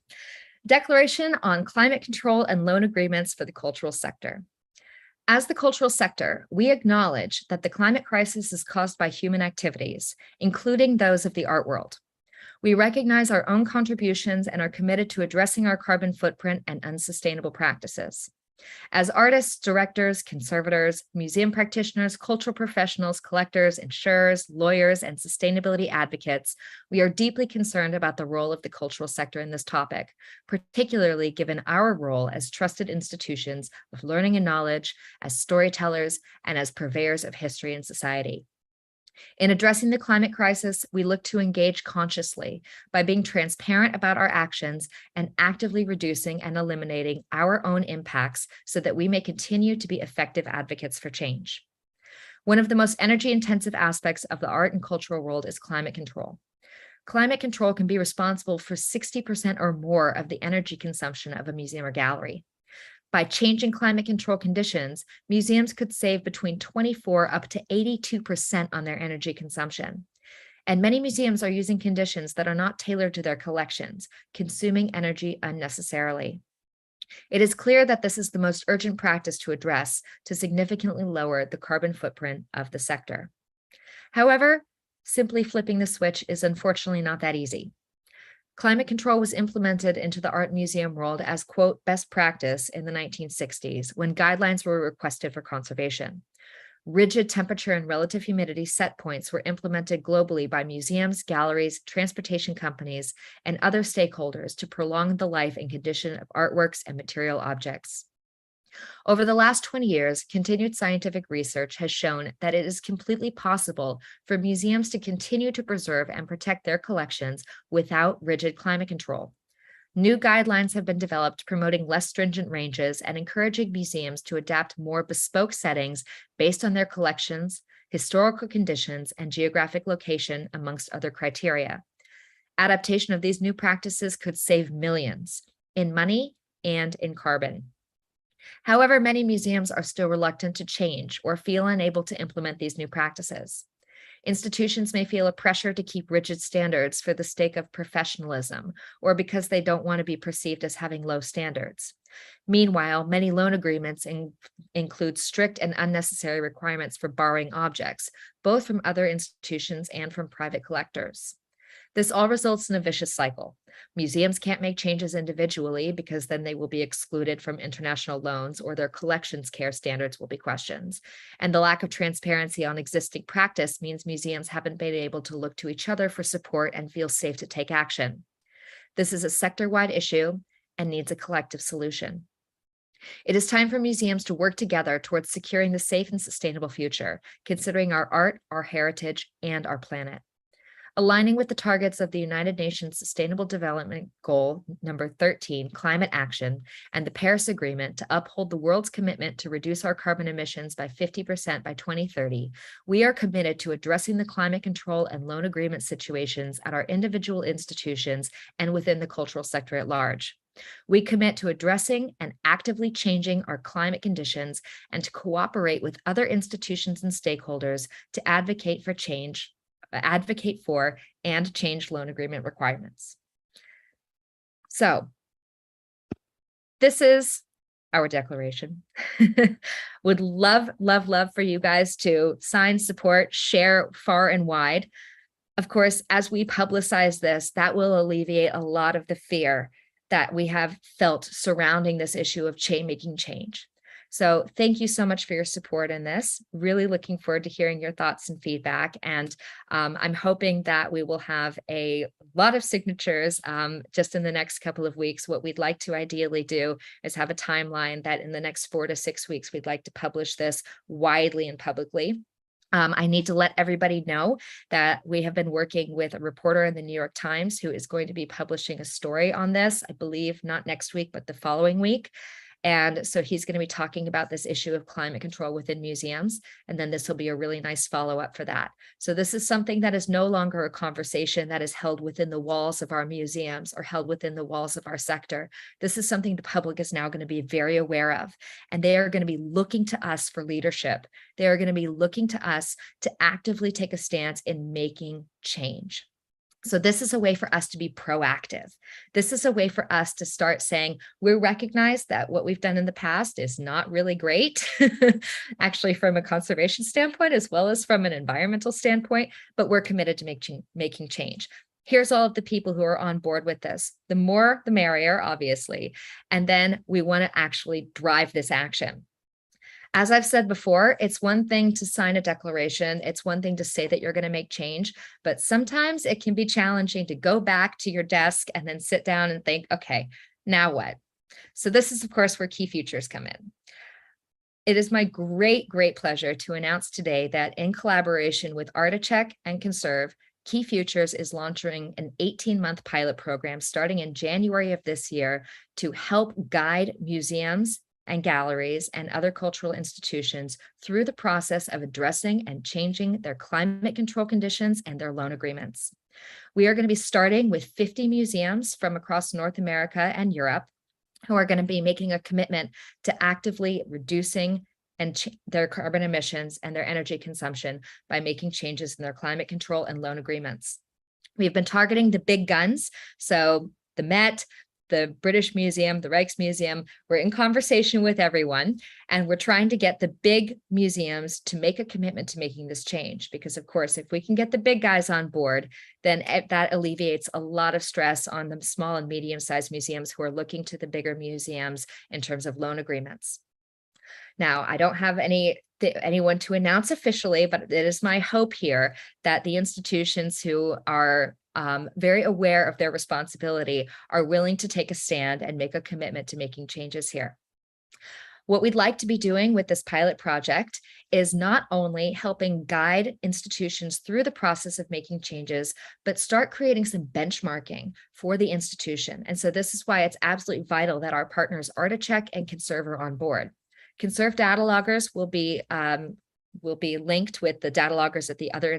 Speaker 1: Declaration on Climate Control and Loan Agreements for the Cultural Sector. As the cultural sector, we acknowledge that the climate crisis is caused by human activities, including those of the art world. We recognize our own contributions and are committed to addressing our carbon footprint and unsustainable practices. As artists, directors, conservators, museum practitioners, cultural professionals, collectors, insurers, lawyers, and sustainability advocates, we are deeply concerned about the role of the cultural sector in this topic, particularly given our role as trusted institutions of learning and knowledge, as storytellers, and as purveyors of history and society. In addressing the climate crisis, we look to engage consciously by being transparent about our actions and actively reducing and eliminating our own impacts so that we may continue to be effective advocates for change. One of the most energy-intensive aspects of the art and cultural world is climate control. Climate control can be responsible for 60% or more of the energy consumption of a museum or gallery. By changing climate control conditions, museums could save between 24 up to 82% on their energy consumption. And many museums are using conditions that are not tailored to their collections, consuming energy unnecessarily. It is clear that this is the most urgent practice to address to significantly lower the carbon footprint of the sector. However, simply flipping the switch is unfortunately not that easy. Climate control was implemented into the art museum world as, quote, best practice in the 1960s when guidelines were requested for conservation. Rigid temperature and relative humidity set points were implemented globally by museums, galleries, transportation companies, and other stakeholders to prolong the life and condition of artworks and material objects. Over the last 20 years, continued scientific research has shown that it is completely possible for museums to continue to preserve and protect their collections without rigid climate control. New guidelines have been developed promoting less stringent ranges and encouraging museums to adapt more bespoke settings based on their collections, historical conditions, and geographic location, amongst other criteria. Adaptation of these new practices could save millions in money and in carbon. However, many museums are still reluctant to change or feel unable to implement these new practices. Institutions may feel a pressure to keep rigid standards for the sake of professionalism or because they don't want to be perceived as having low standards. Meanwhile, many loan agreements include strict and unnecessary requirements for borrowing objects, both from other institutions and from private collectors. This all results in a vicious cycle. Museums can't make changes individually because then they will be excluded from international loans or their collections care standards will be questioned. And the lack of transparency on existing practice means museums haven't been able to look to each other for support and feel safe to take action. This is a sector-wide issue and needs a collective solution. It is time for museums to work together towards securing the safe and sustainable future, considering our art, our heritage, and our planet. Aligning with the targets of the United Nations Sustainable Development Goal number 13, climate action, and the Paris Agreement to uphold the world's commitment to reduce our carbon emissions by 50% by 2030, we are committed to addressing the climate control and loan agreement situations at our individual institutions and within the cultural sector at large. We commit to addressing and actively changing our climate conditions and to cooperate with other institutions and stakeholders to advocate for and change loan agreement requirements. So this is our declaration. Would love for you guys to sign, support, share far and wide. Of course, as we publicize this, that will alleviate a lot of the fear that we have felt surrounding this issue of making change. So thank you so much for your support in this. Really looking forward to hearing your thoughts and feedback. And I'm hoping that we will have a lot of signatures just in the next couple of weeks. What we'd like to ideally do is have a timeline that in the next 4 to 6 weeks, we'd like to publish this widely and publicly. I need to let everybody know that we have been working with a reporter in the New York Times who is going to be publishing a story on this, I believe not next week, but the following week. And so he's going to be talking about this issue of climate control within museums. And then this will be a really nice follow-up for that. So this is something that is no longer a conversation that is held within the walls of our museums or held within the walls of our sector. This is something the public is now going to be very aware of. And they are going to be looking to us for leadership. They are going to be looking to us to actively take a stance in making change. So this is a way for us to be proactive. This is a way for us to start saying, we recognize that what we've done in the past is not really great, actually from a conservation standpoint, as well as from an environmental standpoint, but we're committed to making change. Here's all of the people who are on board with this. The more, the merrier, obviously. And then we want to actually drive this action. As I've said before, it's one thing to sign a declaration. It's one thing to say that you're going to make change, but sometimes it can be challenging to go back to your desk and then sit down and think, okay, now what? So this is, of course, where key futures come in. It is my great pleasure to announce today that in collaboration with Articheck and Conserve, Key Futures is launching an 18-month pilot program starting in January of this year to help guide museums and galleries and other cultural institutions through the process of addressing and changing their climate control conditions and their loan agreements. We are going to be starting with 50 museums from across North America and Europe who are going to be making a commitment to actively reducing their carbon emissions and their energy consumption by making changes in their climate control and loan agreements. We've been targeting the big guns, so the Met, the British Museum, the Rijksmuseum. We're in conversation with everyone, and we're trying to get the big museums to make a commitment to making this change. Because of course, if we can get the big guys on board, then that alleviates a lot of stress on the small and medium-sized museums who are looking to the bigger museums in terms of loan agreements. Now, I don't have anyone to announce officially, but it is my hope here that the institutions who are very aware of their responsibility are willing to take a stand and make a commitment to making changes here. What we'd like to be doing with this pilot project is not only helping guide institutions through the process of making changes, but start creating some benchmarking for the institution. And so this is why it's absolutely vital that our partners ArtiCheck and Conserve are on board. Conserve data loggers will be linked with the data loggers at the other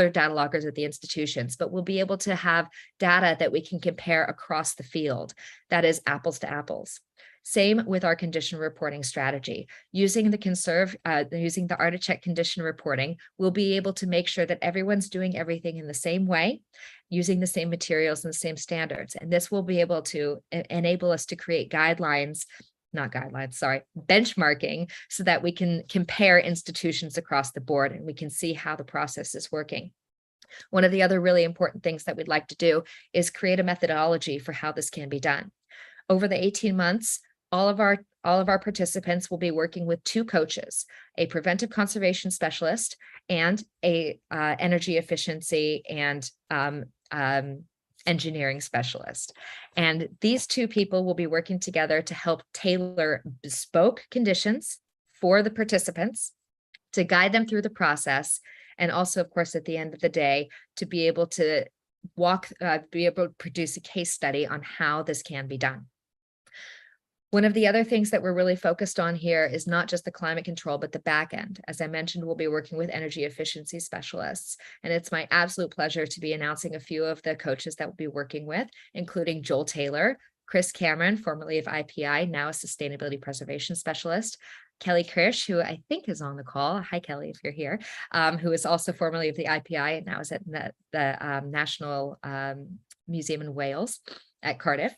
Speaker 1: data loggers at the institutions, but we'll be able to have data that we can compare across the field. That is apples to apples. Same with our condition reporting strategy. Using the ArtiCheck condition reporting, we'll be able to make sure that everyone's doing everything in the same way, using the same materials and the same standards. And this will be able to enable us to create benchmarking, so that we can compare institutions across the board and we can see how the process is working. One of the other really important things that we'd like to do is create a methodology for how this can be done. Over the 18 months, all of our participants will be working with 2 coaches, a preventive conservation specialist and a energy efficiency and engineering specialist. And these 2 people will be working together to help tailor bespoke conditions for the participants, to guide them through the process, and also, of course, at the end of the day, to be able to produce a case study on how this can be done. One of the other things that we're really focused on here is not just the climate control, but the back end. As I mentioned, we'll be working with energy efficiency specialists, and it's my absolute pleasure to be announcing a few of the coaches that we'll be working with, including Joel Taylor, Chris Cameron, formerly of IPI, now a sustainability preservation specialist, Kelly Kirsch, who I think is on the call. Hi, Kelly, if you're here, who is also formerly of the IPI and now is at the National Museum in Wales at Cardiff.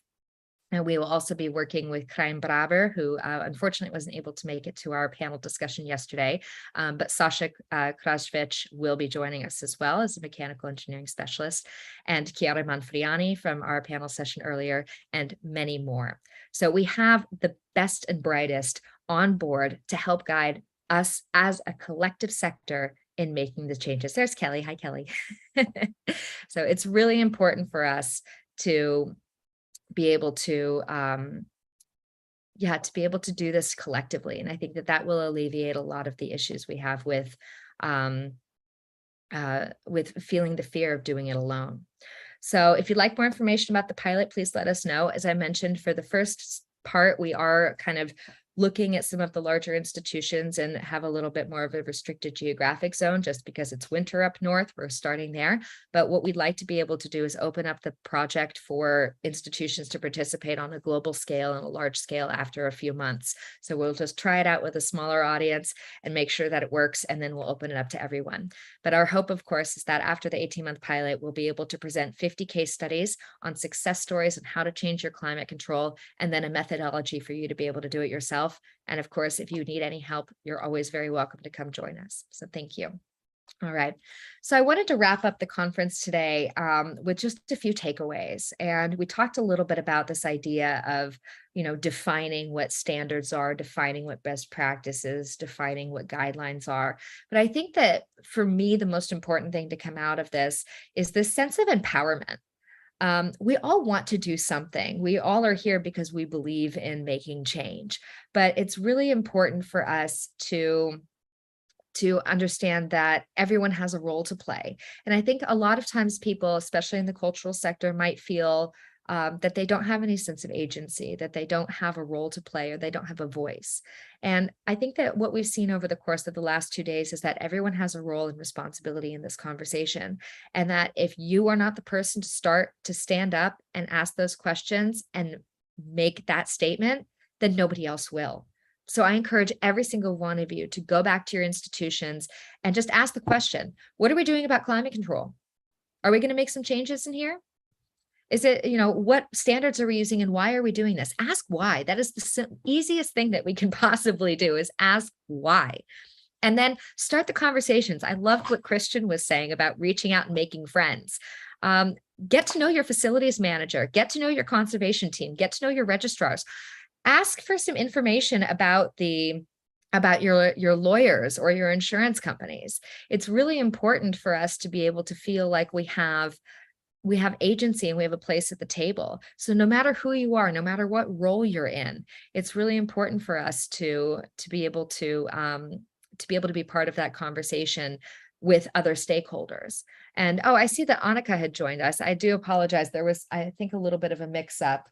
Speaker 1: And we will also be working with Krijn Braber, who unfortunately wasn't able to make it to our panel discussion yesterday, but Sasha Krasvich will be joining us as well as a mechanical engineering specialist, and Chiara Manfriani from our panel session earlier, and many more. So we have the best and brightest on board to help guide us as a collective sector in making the changes. There's Kelly. Hi, Kelly. So it's really important for us to be able to do this collectively. And I think that will alleviate a lot of the issues we have with feeling the fear of doing it alone. So if you'd like more information about the pilot, please let us know. As I mentioned, for the first part, we are kind of looking at some of the larger institutions and have a little bit more of a restricted geographic zone just because it's winter up north. We're starting there. But what we'd like to be able to do is open up the project for institutions to participate on a global scale and a large scale after a few months. So we'll just try it out with a smaller audience and make sure that it works, and then we'll open it up to everyone. But our hope, of course, is that after the 18-month pilot, we'll be able to present 50 case studies on success stories and how to change your climate control, and then a methodology for you to be able to do it yourself. And of course, if you need any help, you're always very welcome to come join us. So thank you. All right. So I wanted to wrap up the conference today with just a few takeaways. And we talked a little bit about this idea of, defining what standards are, defining what best practices, defining what guidelines are. But I think that for me, the most important thing to come out of this is this sense of empowerment. We all want to do something. We all are here because we believe in making change, but it's really important for us to understand that everyone has a role to play. And I think a lot of times people, especially in the cultural sector, might feel that they don't have any sense of agency, that they don't have a role to play, or they don't have a voice. And I think that what we've seen over the course of the last 2 days is that everyone has a role and responsibility in this conversation. And that if you are not the person to start to stand up and ask those questions and make that statement, then nobody else will. So I encourage every single one of you to go back to your institutions and just ask the question, what are we doing about climate control? Are we going to make some changes in here? Is it, what standards are we using and why are we doing this? Ask why. That is the easiest thing that we can possibly do, is ask why. And then start the conversations. I loved what Christian was saying about reaching out and making friends. Get to know your facilities manager, get to know your conservation team, get to know your registrars. Ask for some information about your lawyers or your insurance companies. It's really important for us to be able to feel like we have agency and we have a place at the table. So no matter who you are, no matter what role you're in, it's really important for us to be able to be part of that conversation with other stakeholders. And I see that Annika had joined us. I do apologize. There was, I think, a little bit of a mix-up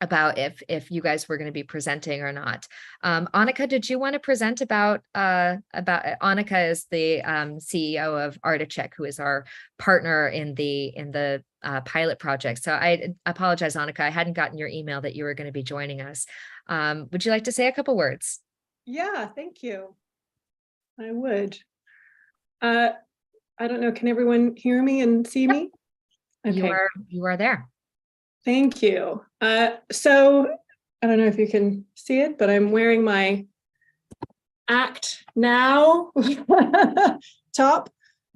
Speaker 1: about if you guys were going to be presenting or not. Annika, did you want to present about Annika is the CEO of Articheck, who is our partner in the pilot project. So I apologize, Annika, I hadn't gotten your email that you were going to be joining us. Would you like to say a couple words?
Speaker 3: Yeah, thank you. I would. I don't know, can everyone hear me and see me? Okay.
Speaker 1: You are there.
Speaker 3: Thank you. So I don't know if you can see it, but I'm wearing my Act Now top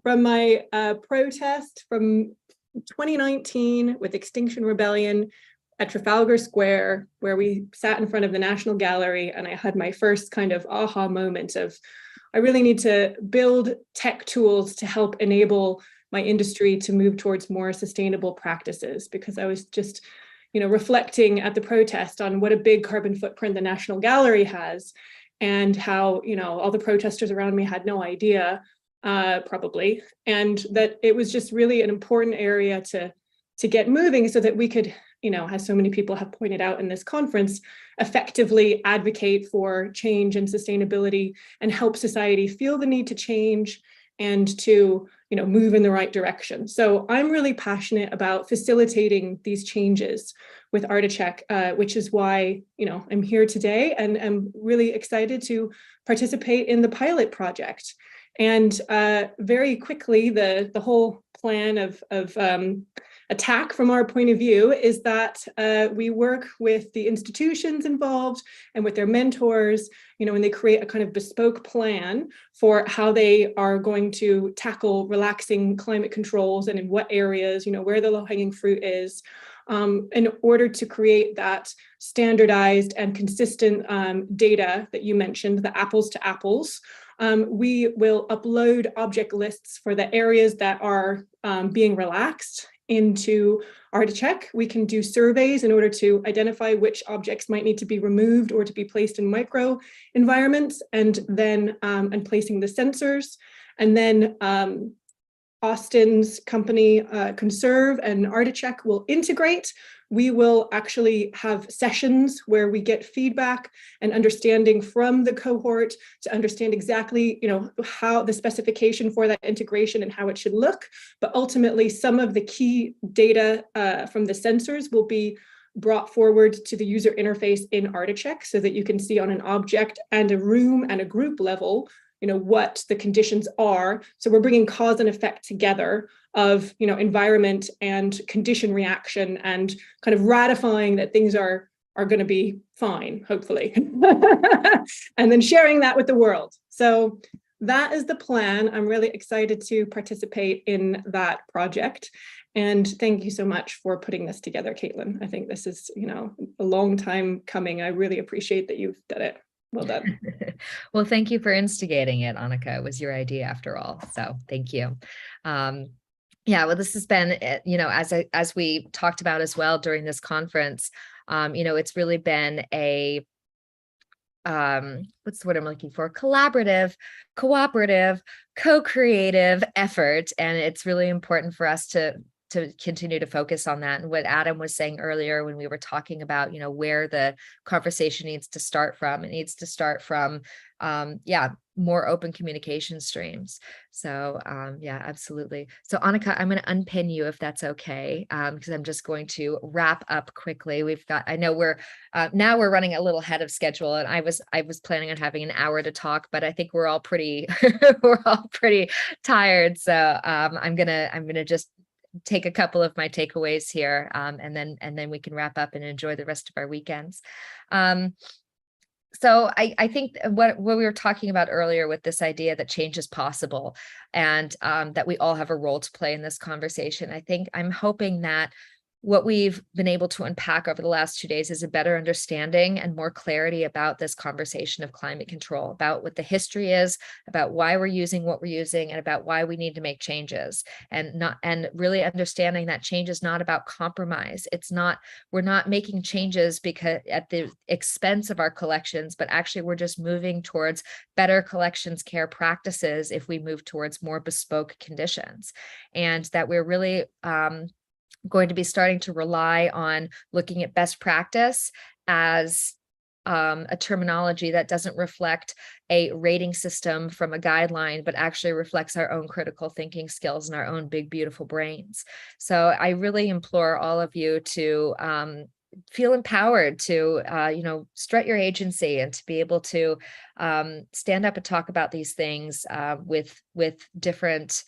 Speaker 3: from my protest from 2019 with Extinction Rebellion at Trafalgar Square, where we sat in front of the National Gallery, and I had my first kind of aha moment of, I really need to build tech tools to help enable my industry to move towards more sustainable practices, because I was just, reflecting at the protest on what a big carbon footprint the National Gallery has, and how, all the protesters around me had no idea, probably, and that it was just really an important area to get moving so that we could, as so many people have pointed out in this conference, effectively advocate for change and sustainability and help society feel the need to change and to move in the right direction. So I'm really passionate about facilitating these changes with Articheck, which is why I'm here today, and I'm really excited to participate in the pilot project. And very quickly, the whole plan of attack from our point of view is that we work with the institutions involved and with their mentors, and they create a kind of bespoke plan for how they are going to tackle relaxing climate controls and in what areas, where the low-hanging fruit is, in order to create that standardized and consistent data that you mentioned, the apples to apples. We will upload object lists for the areas that are being relaxed into Articheck. We can do surveys in order to identify which objects might need to be removed or to be placed in micro environments, and then and placing the sensors. And then Austin's company Conserve and Articheck will integrate. We will actually have sessions where we get feedback and understanding from the cohort to understand exactly, how the specification for that integration and how it should look. But ultimately, some of the key data from the sensors will be brought forward to the user interface in Articheck so that you can see on an object and a room and a group level what the conditions are. So we're bringing cause and effect together of, environment and condition reaction, and kind of ratifying that things are going to be fine, hopefully, and then sharing that with the world. So that is the plan. I'm really excited to participate in that project. And thank you so much for putting this together, Caitlin. I think this is, a long time coming. I really appreciate that you've done it. Well done.
Speaker 1: Well, thank you for instigating it, Annika. It was your idea after all. So thank you. Yeah, well, this has been, as we talked about as well during this conference, it's really been a, what's the word I'm looking for? Collaborative, cooperative, co-creative effort. And it's really important for us to continue to focus on that. And what Adam was saying earlier when we were talking about, where the conversation needs to start from, it needs to start from, more open communication streams. So yeah, absolutely. So Annika, I'm going to unpin you if that's okay, because I'm just going to wrap up quickly. I know we're now we're running a little ahead of schedule, and I was planning on having an hour to talk, but I think we're all pretty tired. So I'm gonna just take a couple of my takeaways here, and then we can wrap up and enjoy the rest of our weekends. So I think what we were talking about earlier with this idea that change is possible, and that we all have a role to play in this conversation. I'm hoping that what we've been able to unpack over the last 2 days is a better understanding and more clarity about this conversation of climate control, about what the history is, about why we're using what we're using, and about why we need to make changes, and really understanding that change is not about compromise. We're not making changes because at the expense of our collections, but actually we're just moving towards better collections care practices if we move towards more bespoke conditions, and that we're really going to be starting to rely on looking at best practice as a terminology that doesn't reflect a rating system from a guideline, but actually reflects our own critical thinking skills and our own big, beautiful brains. So I really implore all of you to feel empowered to, strut your agency and to be able to stand up and talk about these things with different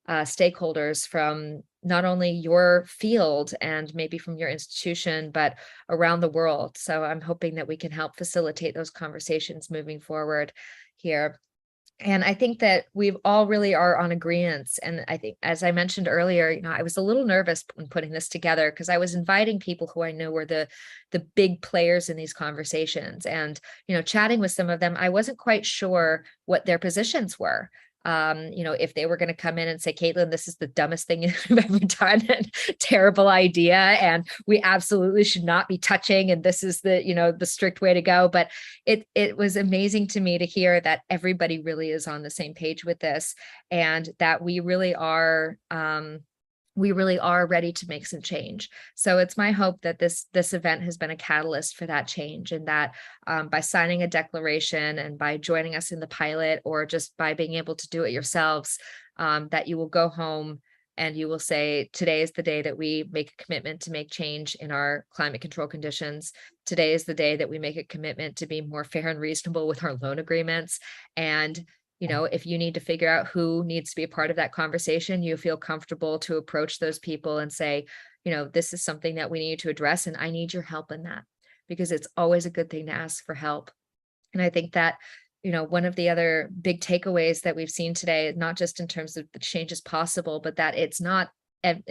Speaker 1: stakeholders from not only your field and maybe from your institution, but around the world. So I'm hoping that we can help facilitate those conversations moving forward here. And I think that we all really are on agreement. And I think, as I mentioned earlier, I was a little nervous when putting this together because I was inviting people who I know were the big players in these conversations. And, chatting with some of them, I wasn't quite sure what their positions were. If they were going to come in and say, Caitlin, this is the dumbest thing you've ever done, and terrible idea, and we absolutely should not be touching, and this is the strict way to go. But it was amazing to me to hear that everybody really is on the same page with this, and that we really are ready to make some change. So it's my hope that this event has been a catalyst for that change, and that by signing a declaration and by joining us in the pilot, or just by being able to do it yourselves, that you will go home and you will say, today is the day that we make a commitment to make change in our climate control conditions. Today is the day that we make a commitment to be more fair and reasonable with our loan agreements. And if you need to figure out who needs to be a part of that conversation, you feel comfortable to approach those people and say, this is something that we need to address, and I need your help in that, because it's always a good thing to ask for help. And I think that, one of the other big takeaways that we've seen today, not just in terms of the changes possible, but that it's not an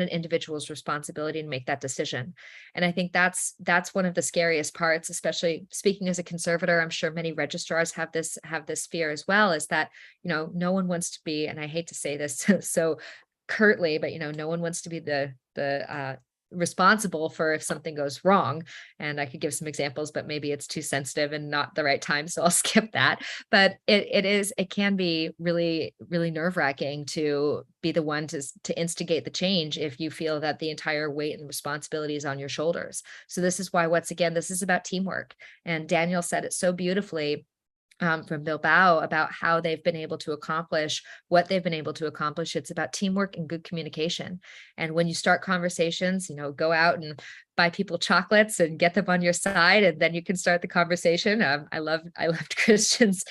Speaker 1: individual's responsibility to make that decision. And I think that's one of the scariest parts, especially speaking as a conservator. I'm sure many registrars have this fear as well, is that, no one wants to be, and I hate to say this so curtly, but, no one wants to be the responsible for if something goes wrong. And I could give some examples, but maybe it's too sensitive and not the right time, so I'll skip that. But it can be really, really nerve-wracking to be the one to instigate the change if you feel that the entire weight and responsibility is on your shoulders. So this is why, once again, this is about teamwork. And Daniel said it so beautifully from Bilbao about how they've been able to accomplish what they've been able to accomplish. It's about teamwork and good communication. And when you start conversations, go out and buy people chocolates and get them on your side, and then you can start the conversation. I loved Christian's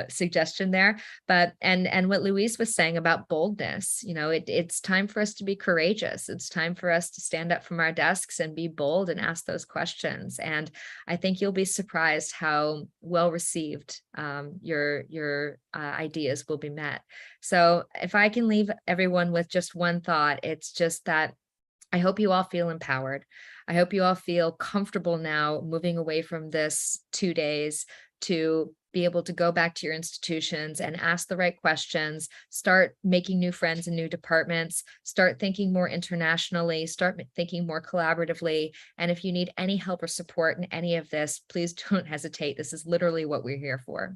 Speaker 1: suggestion there. But and what Luis was saying about boldness, it's time for us to be courageous. It's time for us to stand up from our desks and be bold and ask those questions. And I think you'll be surprised how well received your ideas will be met. So if I can leave everyone with just one thought, it's just that I hope you all feel empowered. I hope you all feel comfortable now moving away from this 2 days to be able to go back to your institutions and ask the right questions, start making new friends in new departments, start thinking more internationally, start thinking more collaboratively. And if you need any help or support in any of this, please don't hesitate. This is literally what we're here for.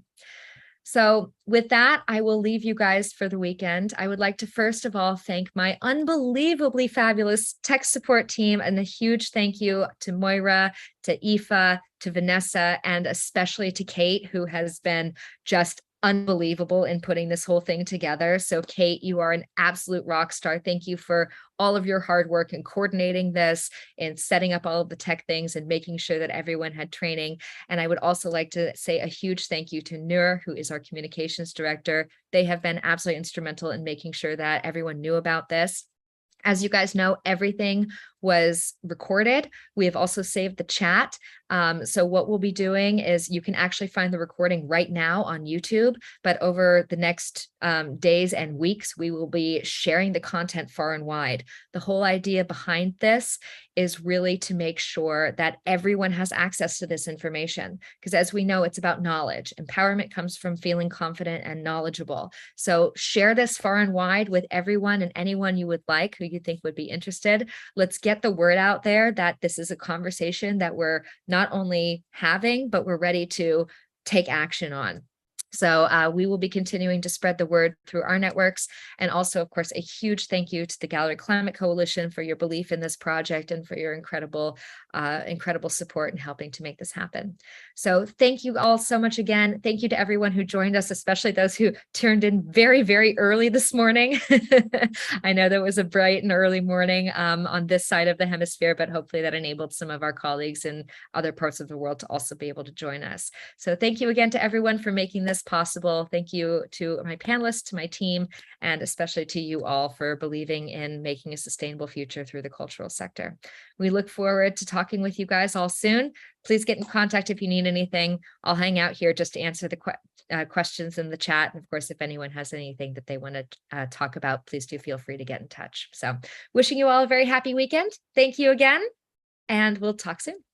Speaker 1: So with that, I will leave you guys for the weekend. I would like to first of all thank my unbelievably fabulous tech support team, and a huge thank you to Moira, to Aoife, to Vanessa, and especially to Kate, who has been just unbelievable in putting this whole thing together. So Kate, you are an absolute rock star. Thank you for all of your hard work in coordinating this and setting up all of the tech things and making sure that everyone had training. And I would also like to say a huge thank you to Nur, who is our communications director. They have been absolutely instrumental in making sure that everyone knew about this. As you guys know, everything was recorded. We have also saved the chat. So what we'll be doing is you can actually find the recording right now on YouTube, but over the next days and weeks, we will be sharing the content far and wide. The whole idea behind this is really to make sure that everyone has access to this information, because as we know, it's about knowledge. Empowerment comes from feeling confident and knowledgeable. So share this far and wide with everyone and anyone you would like who you think would be interested. Let's get the word out there that this is a conversation that we're not only having, but we're ready to take action on. So we will be continuing to spread the word through our networks. And also, of course, a huge thank you to the Gallery Climate Coalition for your belief in this project and for your incredible support in helping to make this happen. So thank you all so much again. Thank you to everyone who joined us, especially those who turned in very, very early this morning. I know that was a bright and early morning on this side of the hemisphere, but hopefully that enabled some of our colleagues in other parts of the world to also be able to join us. So thank you again to everyone for making this possible. Thank you to my panelists, to my team, and especially to you all for believing in making a sustainable future through the cultural sector. We look forward to talking with you guys all soon. Please get in contact if you need anything. I'll hang out here just to answer the questions in the chat. And of course, if anyone has anything that they want to talk about, please do feel free to get in touch. So wishing you all a very happy weekend. Thank you again, and we'll talk soon.